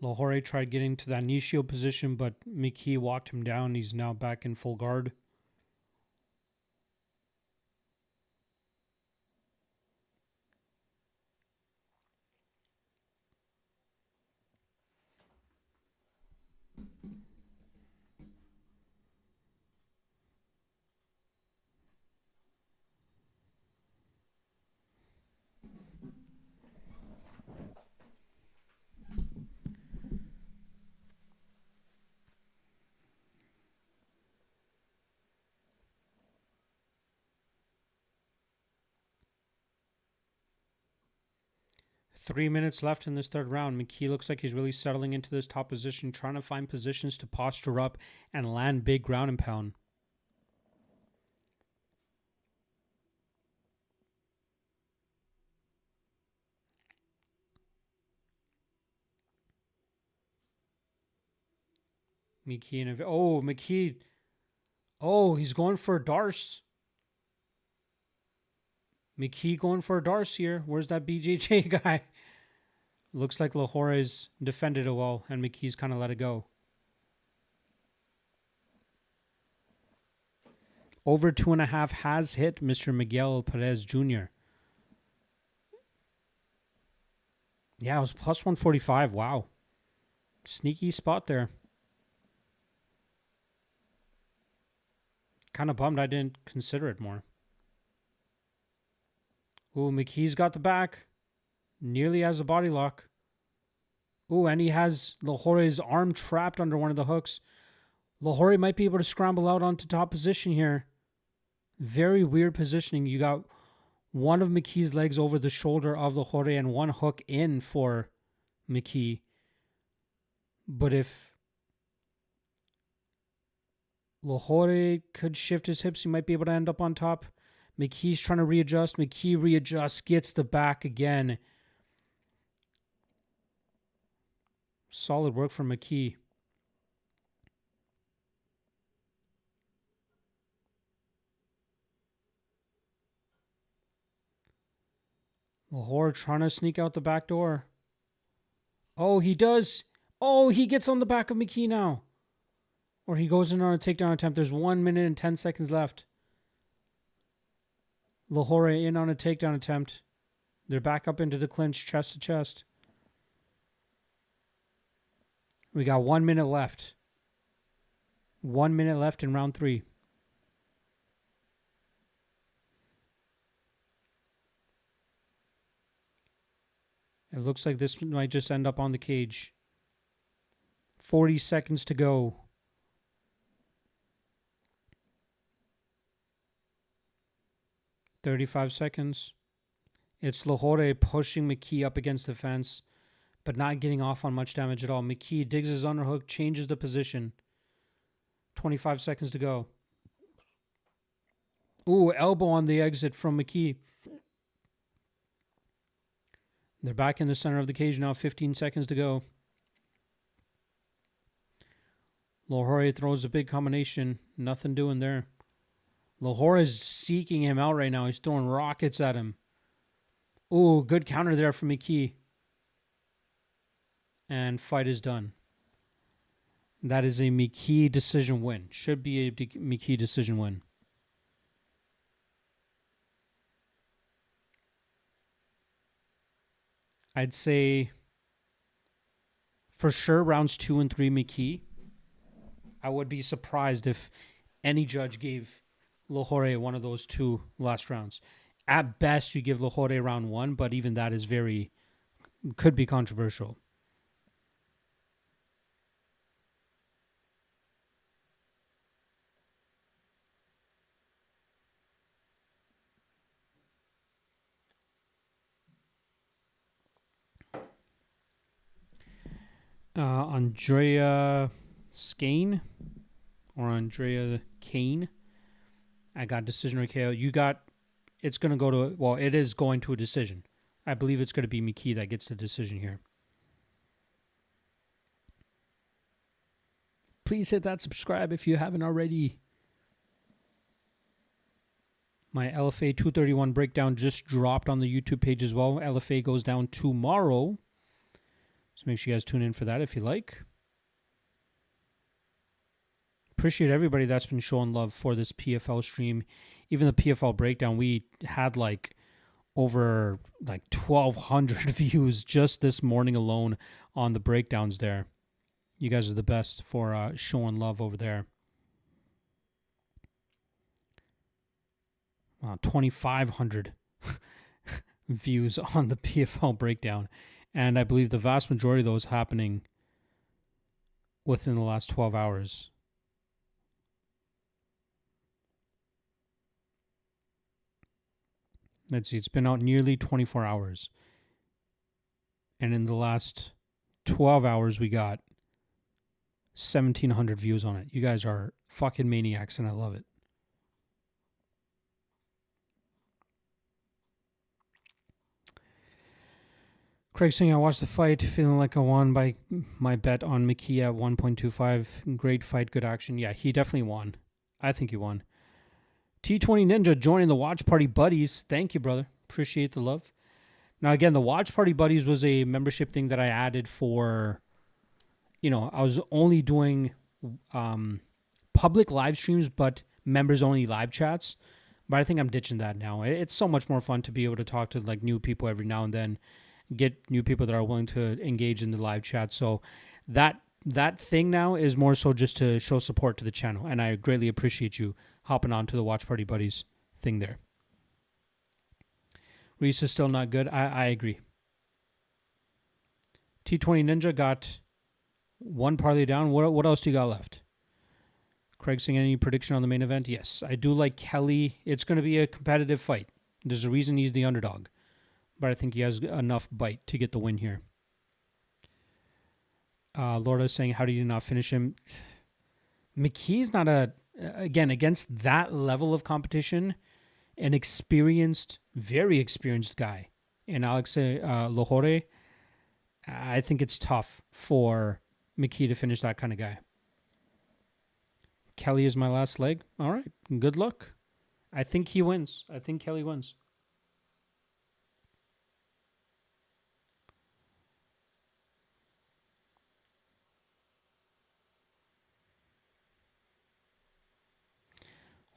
Lahore tried getting to that knee shield position, but McKee walked him down. He's now back in full guard. Three minutes left in this third round. McKee looks like he's really settling into this top position, trying to find positions to posture up and land big ground and pound. McKee. Oh, he's going for a Darce. McKee going for a Darce here. Where's that BJJ guy? Looks like Lahore's defended it well, and McKee's kind of let it go. Over 2.5 has hit Mr. Miguel Perez Jr. Yeah, it was plus 145. Wow. Sneaky spot there. Kind of bummed I didn't consider it more. Ooh, McKee's got the back. Nearly has a body lock. Ooh, and he has Lahore's arm trapped under one of the hooks. Lahore might be able to scramble out onto top position here. Very weird positioning. You got one of McKee's legs over the shoulder of Lahore and one hook in for McKee. But if Lahore could shift his hips, he might be able to end up on top. McKee's trying to readjust. McKee readjusts, gets the back again. Solid work from McKee. Lahore trying to sneak out the back door. Oh, he does. Oh, he gets on the back of McKee now. Or he goes in on a takedown attempt. There's 1 minute and 10 seconds left. Lahore in on a takedown attempt. They're back up into the clinch, chest to chest. We got 1 minute left. 1 minute left in round 3. It looks like this might just end up on the cage. 40 seconds to go. $35 seconds. It's Lahore pushing McKee up against the fence, but not getting off on much damage at all. McKee digs his underhook, changes the position. 25 seconds to go. Ooh, elbow on the exit from McKee. They're back in the center of the cage now. 15 seconds to go. Lahore throws a big combination. Nothing doing there. Lahore is seeking him out right now. He's throwing rockets at him. Ooh, good counter there from McKee. And fight is done. That is a McKee decision win. Should be a McKee decision win. I'd say for sure rounds 2 and 3 McKee. I would be surprised if any judge gave Lahore one of those 2 last rounds. At best, you give Lahore round 1, but even that is could be controversial. Andrea Skane or Andrea Kane. I got decision or KO. You got, it's going to go to, well, it is going to a decision. I believe it's going to be McKee that gets the decision here. Please hit that subscribe if you haven't already. My LFA 231 breakdown just dropped on the YouTube page as well. LFA goes down tomorrow. So make sure you guys tune in for that if you like. Appreciate everybody that's been showing love for this PFL stream. Even the PFL breakdown, we had over 1,200 views just this morning alone on the breakdowns there. You guys are the best for showing love over there. 2,500 views on the PFL breakdown. And I believe the vast majority of those happening within the last 12 hours. Let's see, it's been out nearly 24 hours. And in the last 12 hours, we got 1,700 views on it. You guys are fucking maniacs, and I love it. Craig saying, I watched the fight, feeling like I won by my bet on McKee at 1.25. Great fight, good action. Yeah, he definitely won. I think he won. T20 Ninja joining the Watch Party Buddies. Thank you, brother. Appreciate the love. Now, again, the Watch Party Buddies was a membership thing that I added for, I was only doing public live streams, but members-only live chats. But I think I'm ditching that now. It's so much more fun to be able to talk to, new people every now and then get new people that are willing to engage in the live chat. So that thing now is more so just to show support to the channel, and I greatly appreciate you hopping on to the Watch Party Buddies thing there. Reese is still not good. I agree. T20 Ninja got one parlay down. What else do you got left? Craig saying, any prediction on the main event? Yes, I do like Kelly. It's going to be a competitive fight. There's a reason he's the underdog, but I think he has enough bite to get the win here. Lorda saying, how do you not finish him? McKee's not again, against that level of competition, an experienced, very experienced guy. And Alex Lohore, I think it's tough for McKee to finish that kind of guy. Kelly is my last leg. All right, good luck. I think he wins. I think Kelly wins.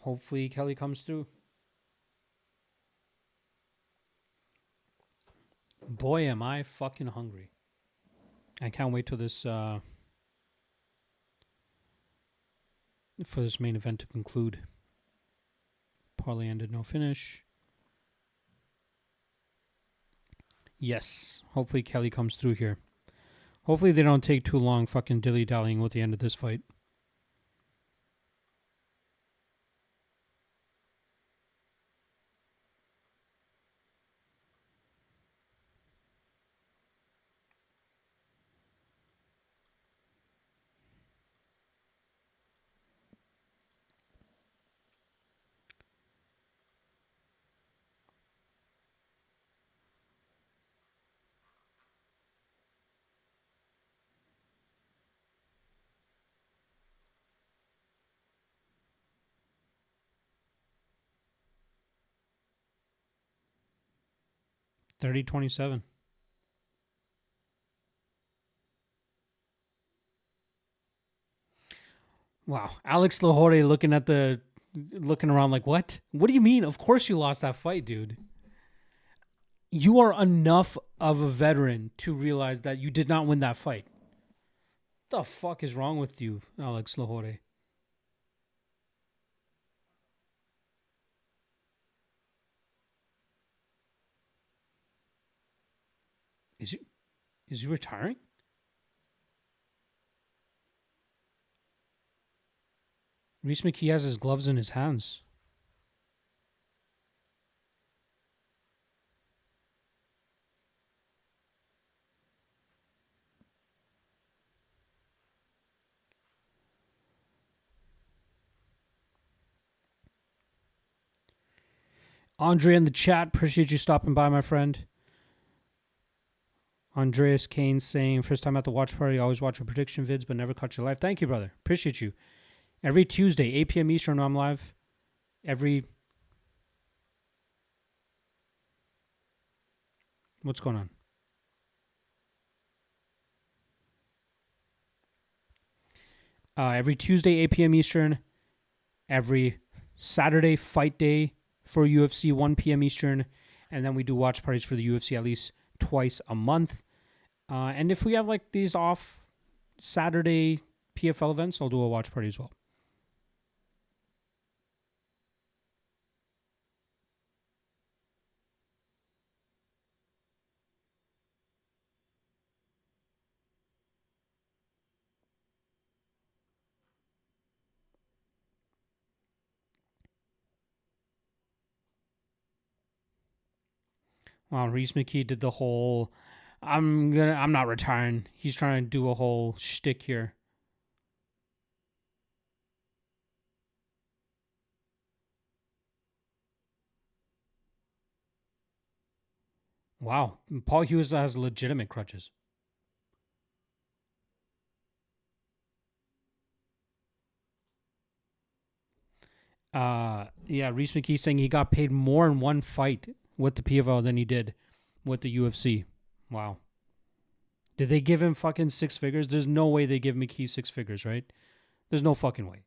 Hopefully Kelly comes through. Boy, am I fucking hungry. I can't wait till this for this main event to conclude. Parlay ended, no finish. Yes. Hopefully Kelly comes through here. Hopefully they don't take too long fucking dilly-dallying with the end of this fight. $30.27. Wow. Alex Lahore looking around like, what? What do you mean? Of course you lost that fight, dude. You are enough of a veteran to realize that you did not win that fight. What the fuck is wrong with you, Alex Lahore? Is he retiring? Reese McKee has his gloves in his hands. Andre in the chat, appreciate you stopping by, my friend. Andreas Kane saying, first time at the watch party, always watch your prediction vids, but never catch your live. Thank you, brother. Appreciate you. Every Tuesday, 8 p.m. Eastern, I'm live. What's going on? Every Tuesday, 8 p.m. Eastern. Every Saturday, fight day for UFC, 1 p.m. Eastern. And then we do watch parties for the UFC at least twice a month. And if we have like these off Saturday PFL events, I'll do a watch party as well. Wow, Reese McKee did the whole I'm not retiring. He's trying to do a whole shtick here. Wow. Paul Hughes has legitimate crutches. Yeah, Reese McKee saying he got paid more in one fight with the PFL than he did with the UFC. Wow. Did they give him fucking 6 figures? There's no way they give McKee 6 figures, right? There's no fucking way.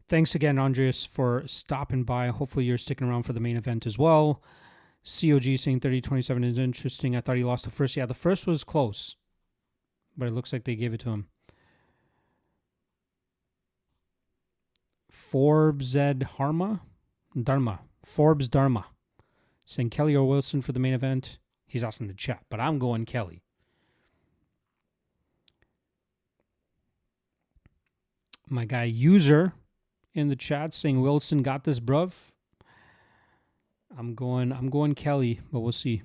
Thanks again, Andreas, for stopping by. Hopefully you're sticking around for the main event as well. COG saying 30-27 is interesting. I thought he lost the first. Yeah, the first was close, but it looks like they gave it to him. Forbes Dharma saying Kelly or Wilson for the main event. He's asking the chat, but I'm going Kelly. My guy User in the chat saying Wilson got this, bruv. I'm going Kelly, but we'll see.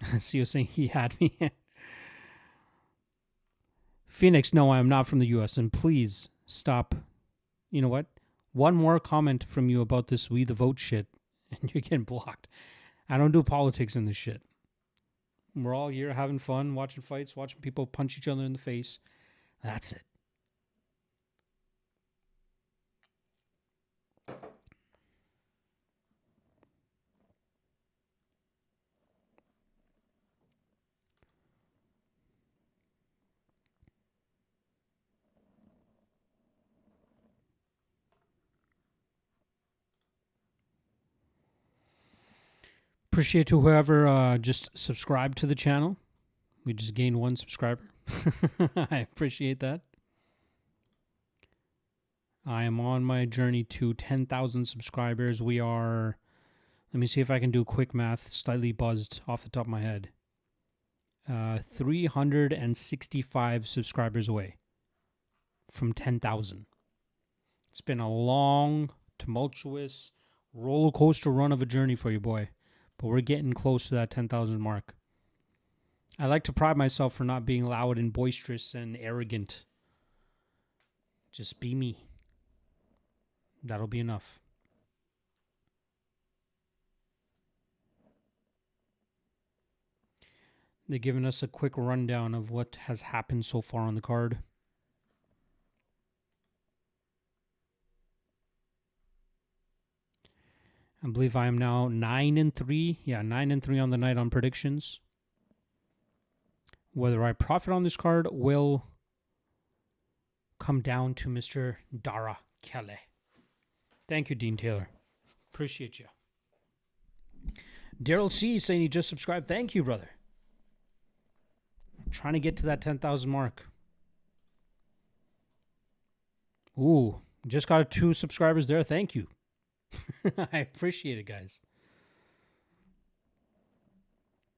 CEO saying he had me. Phoenix, no, I am not from the US, and please stop. You know what? One more comment from you about this We the Vote shit, and you're getting blocked. I don't do politics in this shit. We're all here having fun, watching fights, watching people punch each other in the face. That's it. Appreciate to whoever just subscribed to the channel. We just gained 1 subscriber. I appreciate that. I am on my journey to 10,000 subscribers. We are, let me see if I can do quick math, slightly buzzed off the top of my head. 365 subscribers away from 10,000. It's been a long, tumultuous, roller coaster run of a journey for you, boy. But we're getting close to that 10,000 mark. I like to pride myself for not being loud and boisterous and arrogant. Just be me. That'll be enough. They're giving us a quick rundown of what has happened so far on the card. I believe I am now 9-3. Yeah, 9-3 on the night on predictions. Whether I profit on this card will come down to Mr. Dara Kelly. Thank you, Dean Taylor. Appreciate you. Daryl C. saying he just subscribed. Thank you, brother. I'm trying to get to that 10,000 mark. Ooh, just got 2 subscribers there. Thank you. I appreciate it, guys.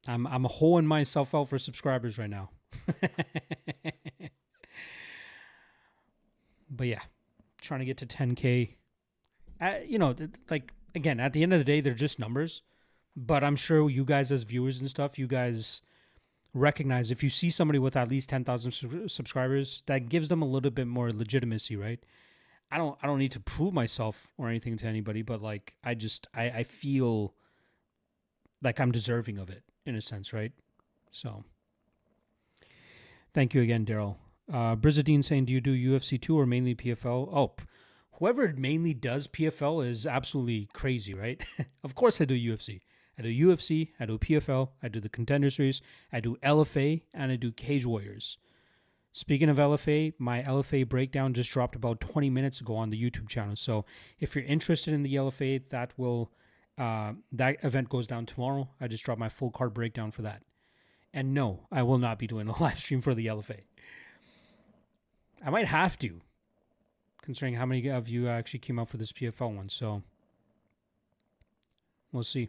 I'm hoeing myself out for subscribers right now. But yeah, trying to get to 10K. You know, like, again, at the end of the day, they're just numbers. But I'm sure you guys as viewers and stuff, you guys recognize if you see somebody with at least 10,000 subscribers, that gives them a little bit more legitimacy, right? I don't need to prove myself or anything to anybody, but like I feel like I'm deserving of it in a sense, right? So thank you again, Daryl. Brizadine saying, do you do UFC 2 or mainly PFL? Oh, whoever mainly does PFL is absolutely crazy, right? Of course I do UFC. I do UFC, I do PFL, I do the Contender Series, I do LFA, and I do Cage Warriors. Speaking of LFA, my LFA breakdown just dropped about 20 minutes ago on the YouTube channel. So if you're interested in the LFA, that event goes down tomorrow. I just dropped my full card breakdown for that. And no, I will not be doing a live stream for the LFA. I might have to, considering how many of you actually came out for this PFL one. So we'll see.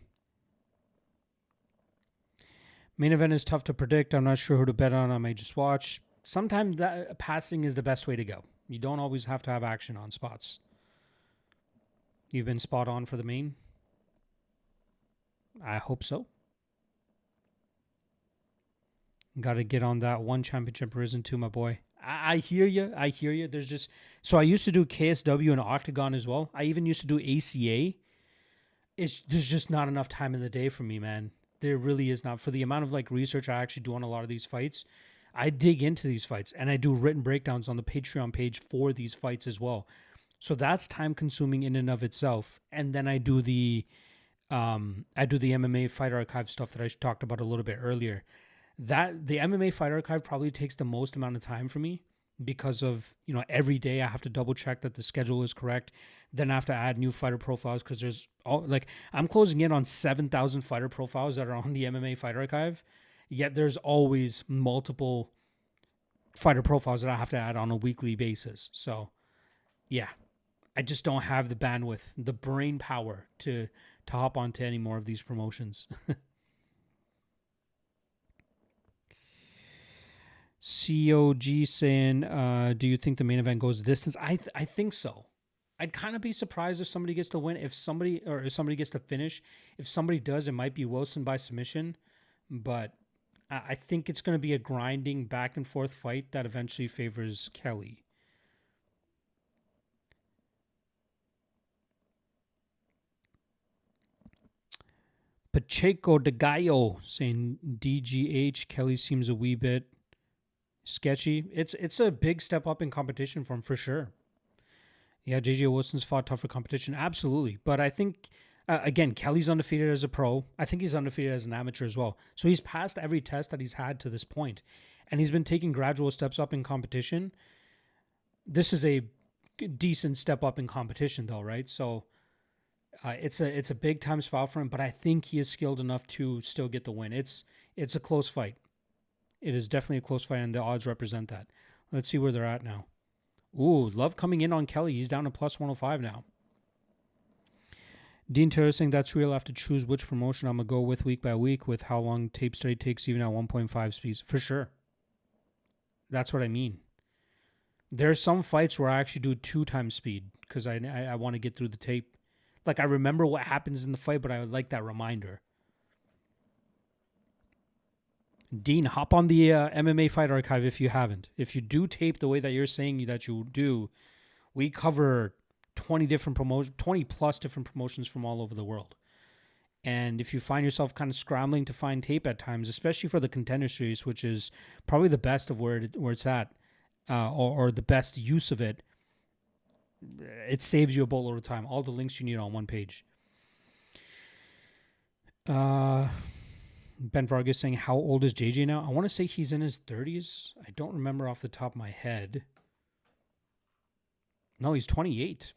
Main event is tough to predict. I'm not sure who to bet on. I may just watch. Sometimes that passing is the best way to go. You don't always have to have action on spots. You've been spot on for the main? I hope so. Got to get on that one championship risen too, my boy. I hear you. I hear you. There's just... So I used to do KSW and Octagon as well. I even used to do ACA. There's just not enough time in the day for me, man. There really is not. For the amount of like research I actually do on a lot of these fights, I dig into these fights and I do written breakdowns on the Patreon page for these fights as well. So that's time consuming in and of itself. And then I do the MMA Fight Archive stuff that I talked about a little bit earlier. The MMA Fight Archive probably takes the most amount of time for me because of, every day I have to double check that the schedule is correct. Then I have to add new fighter profiles because there's I'm closing in on 7,000 fighter profiles that are on the MMA Fight Archive. Yet there's always multiple fighter profiles that I have to add on a weekly basis. So yeah, I just don't have the bandwidth, the brain power to hop onto any more of these promotions. COG saying, do you think the main event goes the distance? I think so. I'd kind of be surprised if somebody gets to win. If somebody gets to finish. If somebody does, it might be Wilson by submission. But I think it's going to be a grinding back and forth fight that eventually favors Kelly. Pacheco de Gallo saying DGH. Kelly seems a wee bit sketchy. It's a big step up in competition for him for sure. Yeah, JJ Wilson's fought tougher competition, absolutely. But I think again, Kelly's undefeated as a pro. I think he's undefeated as an amateur as well. So he's passed every test that he's had to this point, and he's been taking gradual steps up in competition. This is a decent step up in competition, though, right? So it's a big time spot for him, but I think he is skilled enough to still get the win. It's a close fight. It is definitely a close fight, and the odds represent that. Let's see where they're at now. Ooh, Love coming in on Kelly. He's down to plus 105 now. Dean Terry saying that's real. I have to choose which promotion I'm going to go with week by week with how long tape study takes even at 1.5 speeds. For sure. That's what I mean. There's some fights where I actually do 2 times speed because I want to get through the tape. Like, I remember what happens in the fight, but I would like that reminder. Dean, hop on the MMA Fight Archive if you haven't. If you do tape the way that you're saying that you do, we cover 20 plus different promotions from all over the world. And if you find yourself kind of scrambling to find tape at times, especially for the Contender series, which is probably the best of where it's at, or the best use of it, it saves you a boatload of time. All the links you need on one page. Ben Vargas saying, how old is JJ now? I want to say he's in his 30s. I don't remember off the top of my head. No, he's 28.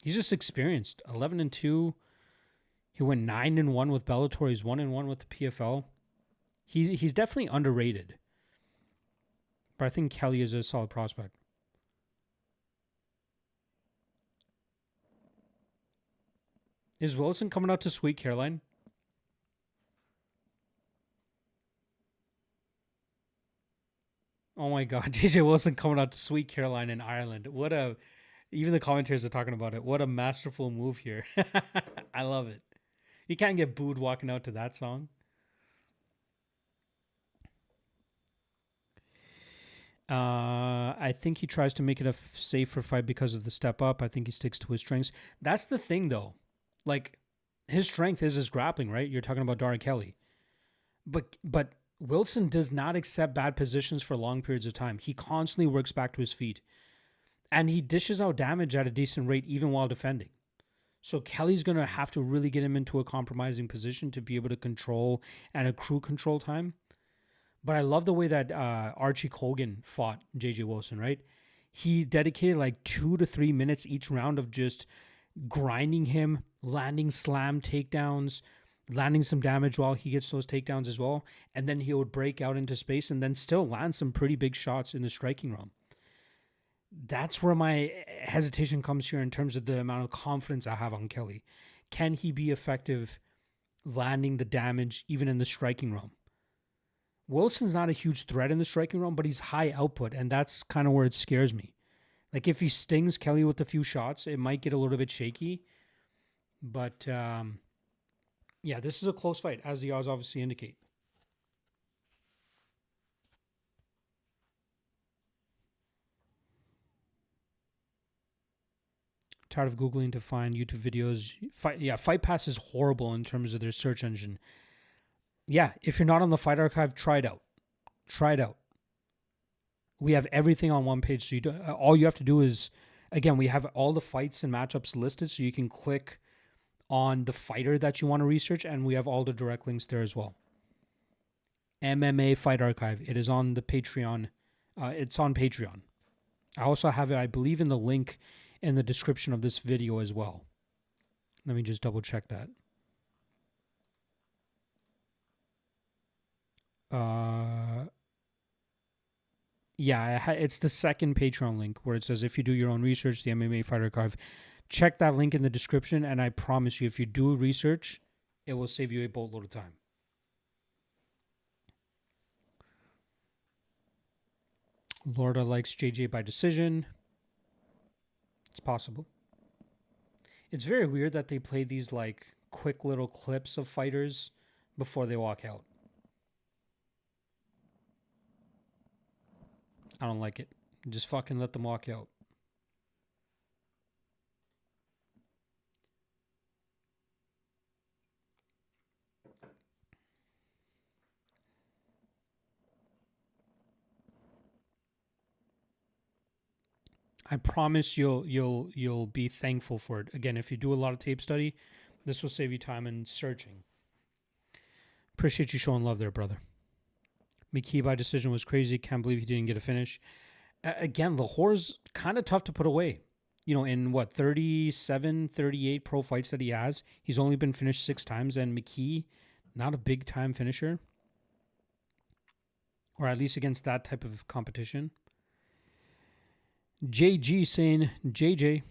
He's just experienced. 11-2. He went 9-1 with Bellator. He's 1-1 with the PFL. He's definitely underrated. But I think Kelly is a solid prospect. Is Wilson coming out to Sweet Caroline? Oh my God, JJ Wilson coming out to Sweet Caroline in Ireland. Even the commentators are talking about it. What a masterful move here. I love it. You can't get booed walking out to that song. I think he tries to make it a safer fight because of the step up. I think he sticks to his strengths. That's the thing, though. Like, his strength is his grappling, right? You're talking about Dara Kelly. But Wilson does not accept bad positions for long periods of time. He constantly works back to his feet. And he dishes out damage at a decent rate even while defending. So Kelly's going to have to really get him into a compromising position to be able to control and accrue control time. But I love the way that Archie Colgan fought JJ Wilson, right? He dedicated like 2 to 3 minutes each round of just grinding him, landing slam takedowns, landing some damage while he gets those takedowns as well. And then he would break out into space and then still land some pretty big shots in the striking realm. That's where my hesitation comes here in terms of the amount of confidence I have on Kelly. Can he be effective landing the damage even in the striking realm? Wilson's not a huge threat in the striking realm, but he's high output, and that's kind of where it scares me. Like, if he stings Kelly with a few shots, it might get a little bit shaky. But, yeah, this is a close fight, as the odds obviously indicate. Tired of Googling to find YouTube videos. Fight Pass is horrible in terms of their search engine. Yeah, if you're not on the Fight Archive, try it out. Try it out. We have everything on one page. So all you have to do is, again, we have all the fights and matchups listed. So you can click on the fighter that you want to research. And we have all the direct links there as well. MMA Fight Archive. It is on the Patreon. It's on Patreon. I also have it, I believe, in the link in the description of this video as well. Let me just double check that. Yeah, it's the second Patreon link where it says if you do your own research, the MMA Fighter Archive. Check that link in the description, and I promise you, if you do research, it will save you a boatload of time. Lorda likes JJ by decision. It's possible. It's very weird that they play these like quick little clips of fighters before they walk out. I don't like it. Just fucking let them walk out. I promise you'll be thankful for it. Again, if you do a lot of tape study, this will save you time in searching. Appreciate you showing love there, brother. McKee by decision was crazy. Can't believe he didn't get a finish. Again, Lahore's kind of tough to put away. You know, in what, 37, 38 pro fights that he has, he's only been finished 6 times, and McKee, not a big time finisher. Or at least against that type of competition. JG saying, JJ.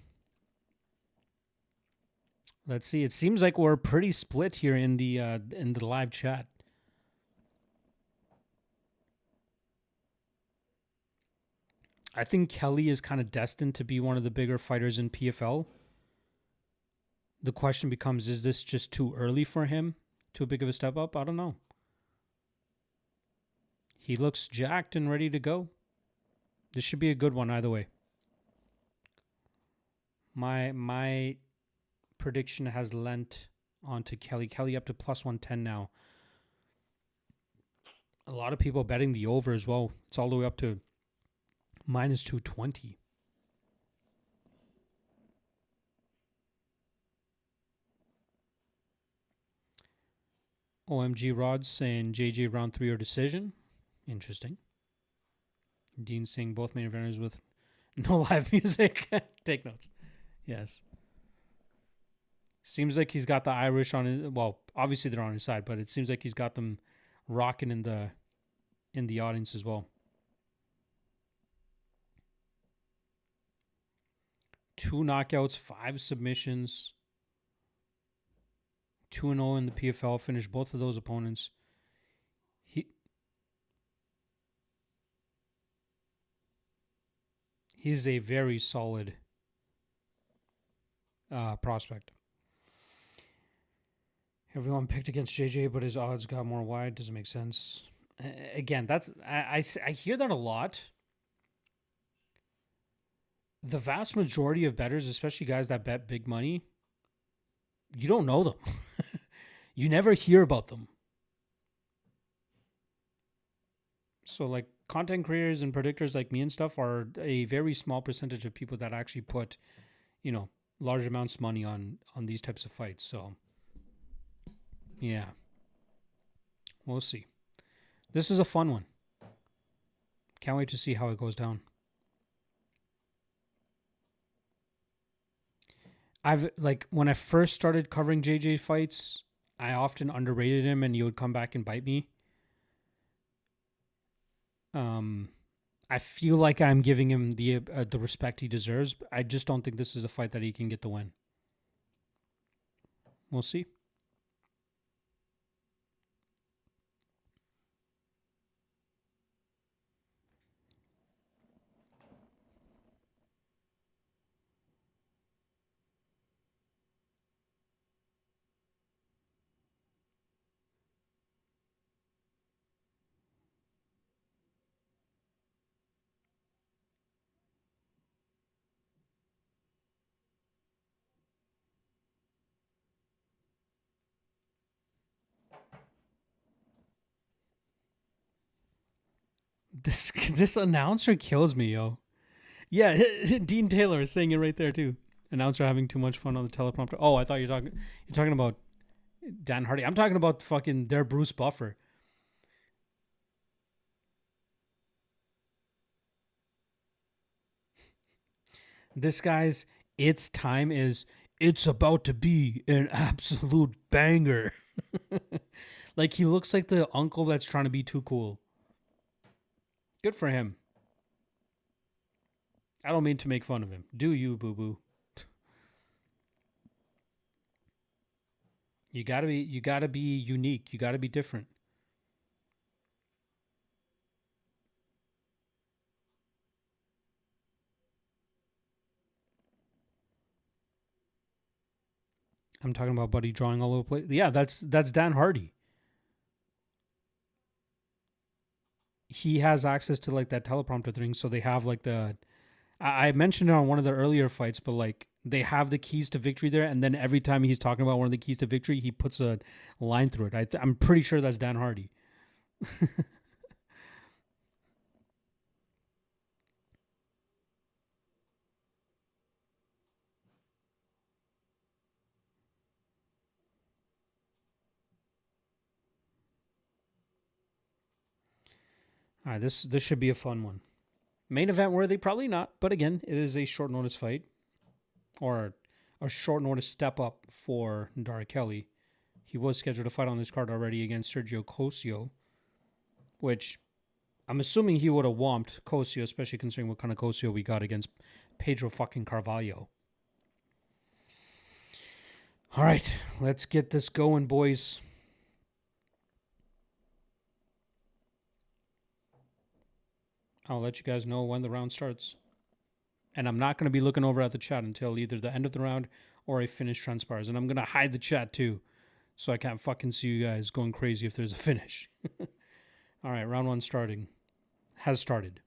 Let's see. It seems like we're pretty split here in the live chat. I think Kelly is kind of destined to be one of the bigger fighters in PFL. The question becomes, is this just too early for him? Too big of a step up? I don't know. He looks jacked and ready to go. This should be a good one either way. My prediction has lent onto Kelly. Kelly up to plus 110 now. A lot of people betting the over as well. It's all the way up to minus 220. OMG Rods saying JJ round 3 or decision. Interesting. Dean saying both main eventers with no live music. Take notes. Yes. Seems like he's got the Irish on his, well, obviously they're on his side, but it seems like he's got them rocking in the audience as well. 2 knockouts, 5 submissions. 2-0 in the PFL. Finished both of those opponents. He's a very solid prospect. Everyone picked against JJ, but his odds got more wide. Doesn't make sense. Again, that's I hear that a lot. The vast majority of bettors, especially guys that bet big money, you don't know them. You never hear about them. So like content creators and predictors like me and stuff are a very small percentage of people that actually put, you know, large amounts of money on these types of fights. So yeah, we'll see. This is a fun one. Can't wait to see how it goes down. When I first started covering JJ fights, I often underrated him and he would come back and bite me. I feel like I'm giving him the respect he deserves. But I just don't think this is a fight that he can get the win. We'll see. This announcer kills me, yo. Yeah, Dean Taylor is saying it right there too. Announcer having too much fun on the teleprompter. Oh, I thought you're talking about Dan Hardy. I'm talking about fucking their Bruce Buffer. This guy's "it's time" is "it's about to be an absolute banger." Like he looks like the uncle that's trying to be too cool. Good for him. I don't mean to make fun of him. Do you, boo boo? You gotta be unique. You gotta be different. I'm talking about Buddy drawing all over the place. Yeah, that's Dan Hardy. He has access to like that teleprompter thing, so they have like the. I mentioned it on one of the earlier fights, but like they have the keys to victory there, and then every time he's talking about one of the keys to victory, he puts a line through it. I'm pretty sure that's Dan Hardy. All right, this should be a fun one. Main event worthy, probably not, but again, it is a short notice fight, or a short notice step up for Dara Kelly. He was scheduled to fight on this card already against Sergio Kosio, which I'm assuming he would have whomped Kosio, especially considering what kind of Kosio we got against Pedro fucking Carvalho. All right, let's get this going, boys. I'll let you guys know when the round starts. And I'm not going to be looking over at the chat until either the end of the round or a finish transpires. And I'm going to hide the chat too, so I can't fucking see you guys going crazy if there's a finish. All right, round one starting. Has started.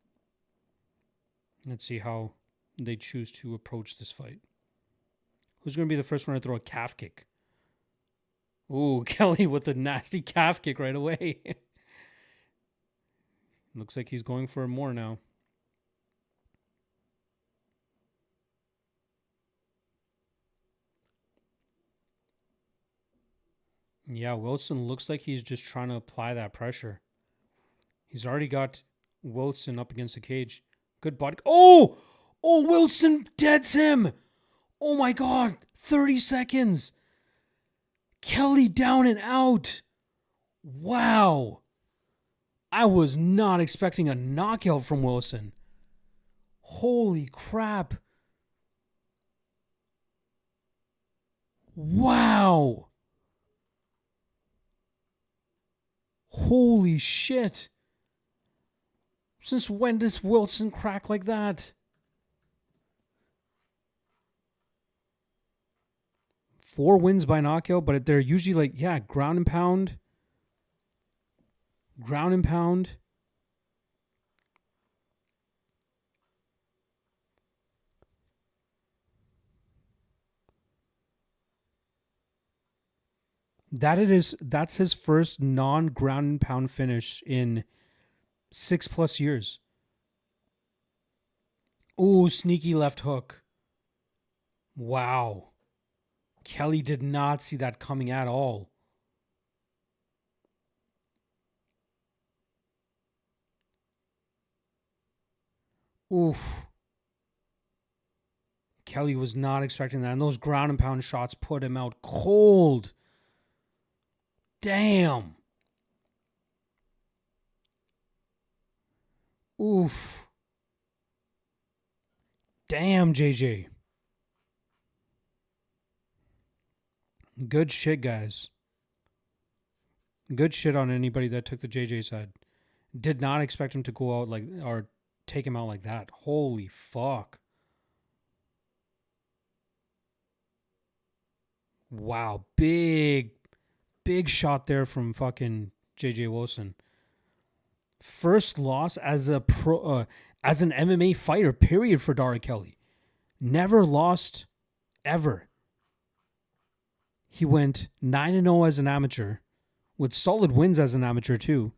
Let's see how they choose to approach this fight. Who's going to be the first one to throw a calf kick? Ooh, Kelly with the nasty calf kick right away. Looks like he's going for more now. Yeah, Wilson looks like he's just trying to apply that pressure. He's already got Wilson up against the cage. Good body. Oh! Oh, Wilson deads him. Oh my God. 30 seconds. Kelly down and out. Wow. I was not expecting a knockout from Wilson. Holy crap. Wow. Holy shit. Since when does Wilson crack like that? 4 wins by knockout, but they're usually like, yeah, ground and pound. Ground and pound. That's his first non-ground and pound finish in 6+ years. Ooh, sneaky left hook. Wow. Kelly did not see that coming at all. Oof. Kelly was not expecting that. And those ground and pound shots put him out cold. Damn. Oof. Damn, JJ. Good shit, guys. Good shit on anybody that took the JJ side. Did not expect him to go out like, or take him out like that. Holy fuck. Wow. Big shot there from fucking JJ Wilson. First loss as a as an MMA fighter, period, for Dara Kelly. Never lost ever. He went 9-0 as an amateur, with solid wins as an amateur too,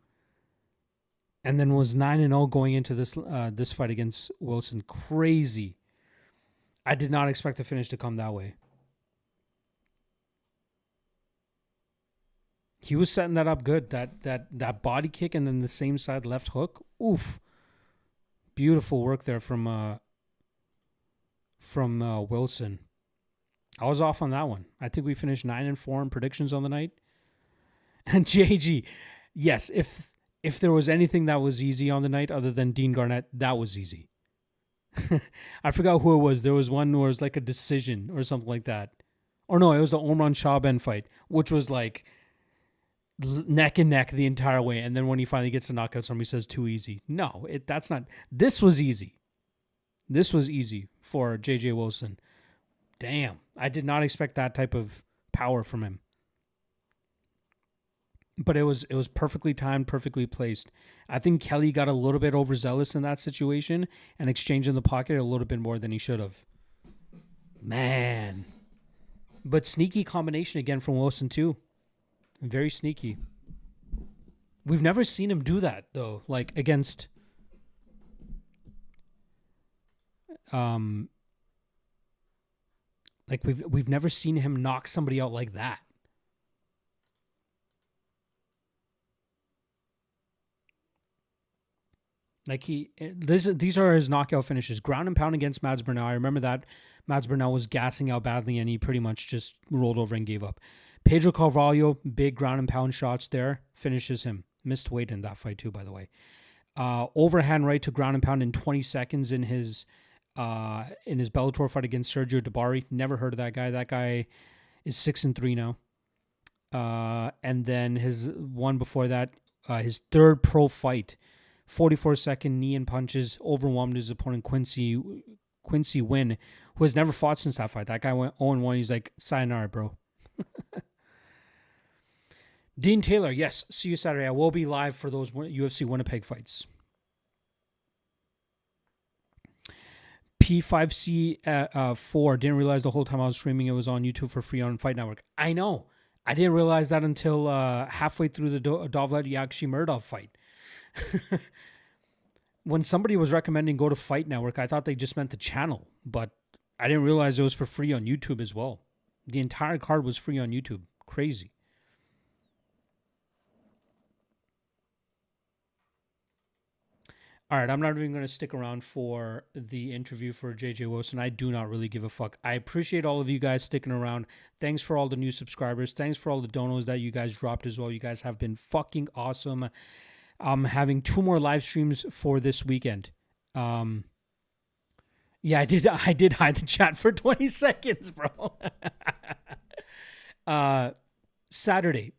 and then was 9-0 going into this fight against Wilson. Crazy. I did not expect the finish to come that way. He was setting that up good. That body kick and then the same side left hook. Oof. Beautiful work there from from Wilson. I was off on that one. I think we finished 9-4 in predictions on the night. And JG, yes, if there was anything that was easy on the night other than Dean Garnett, that was easy. I forgot who it was. There was one where it was like a decision or something like that. Or no, it was the Omran Shabban fight, which was like neck and neck the entire way. And then when he finally gets to knockout, somebody says too easy. No, that's not. This was easy. This was easy for JJ Wilson. Damn, I did not expect that type of power from him. But it was perfectly timed, perfectly placed. I think Kelly got a little bit overzealous in that situation and exchanged in the pocket a little bit more than he should have. Man. But sneaky combination again from Wilson too. Very sneaky. We've never seen him do that though, like against like we've never seen him knock somebody out like that. Like these are his knockout finishes. Ground and pound against Mads Burnell. I remember that Mads Burnell was gassing out badly and he pretty much just rolled over and gave up. Pedro Carvalho, big ground and pound shots there, finishes him. Missed weight in that fight too, by the way. Overhand right to ground and pound in 20 seconds in his Bellator fight against Sergio Dabari. Never heard of that guy. That guy is 6-3 now. And then his one before that, his third pro fight. 44-second knee and punches, overwhelmed his opponent Quincy Wynn, who has never fought since that fight. That guy went 0-1. He's like, sayonara, bro. Dean Taylor, yes, see you Saturday. I will be live for those UFC Winnipeg fights. P5C4, didn't realize the whole time I was streaming it was on YouTube for free on Fight Network. I know. I didn't realize that until halfway through the Dovlet Yakshimuradov fight. When somebody was recommending go to Fight Network, I thought they just meant the channel, but I didn't realize it was for free on YouTube as well. The entire card was free on YouTube. Crazy. All right, I'm not even going to stick around for the interview for JJ Wilson. I do not really give a fuck. I appreciate all of you guys sticking around. Thanks for all the new subscribers. Thanks for all the donos that you guys dropped as well. You guys have been fucking awesome. I'm having 2 more live streams for this weekend. Yeah, I did hide the chat for 20 seconds, bro. Saturday,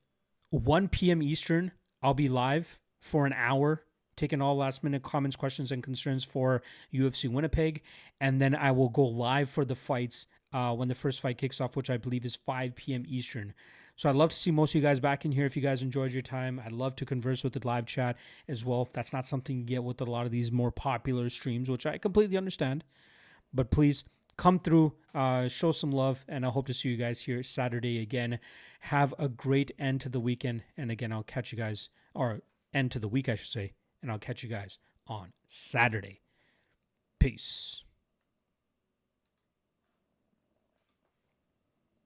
1 p.m. Eastern, I'll be live for an hour, taking all last-minute comments, questions, and concerns for UFC Winnipeg. And then I will go live for the fights when the first fight kicks off, which I believe is 5 p.m. Eastern. So I'd love to see most of you guys back in here if you guys enjoyed your time. I'd love to converse with the live chat as well. If that's not something you get with a lot of these more popular streams, which I completely understand. But please come through, show some love, and I hope to see you guys here Saturday again. Have a great end to the weekend. And again, I'll catch you guys, or end to the week, I should say. And I'll catch you guys on Saturday. Peace.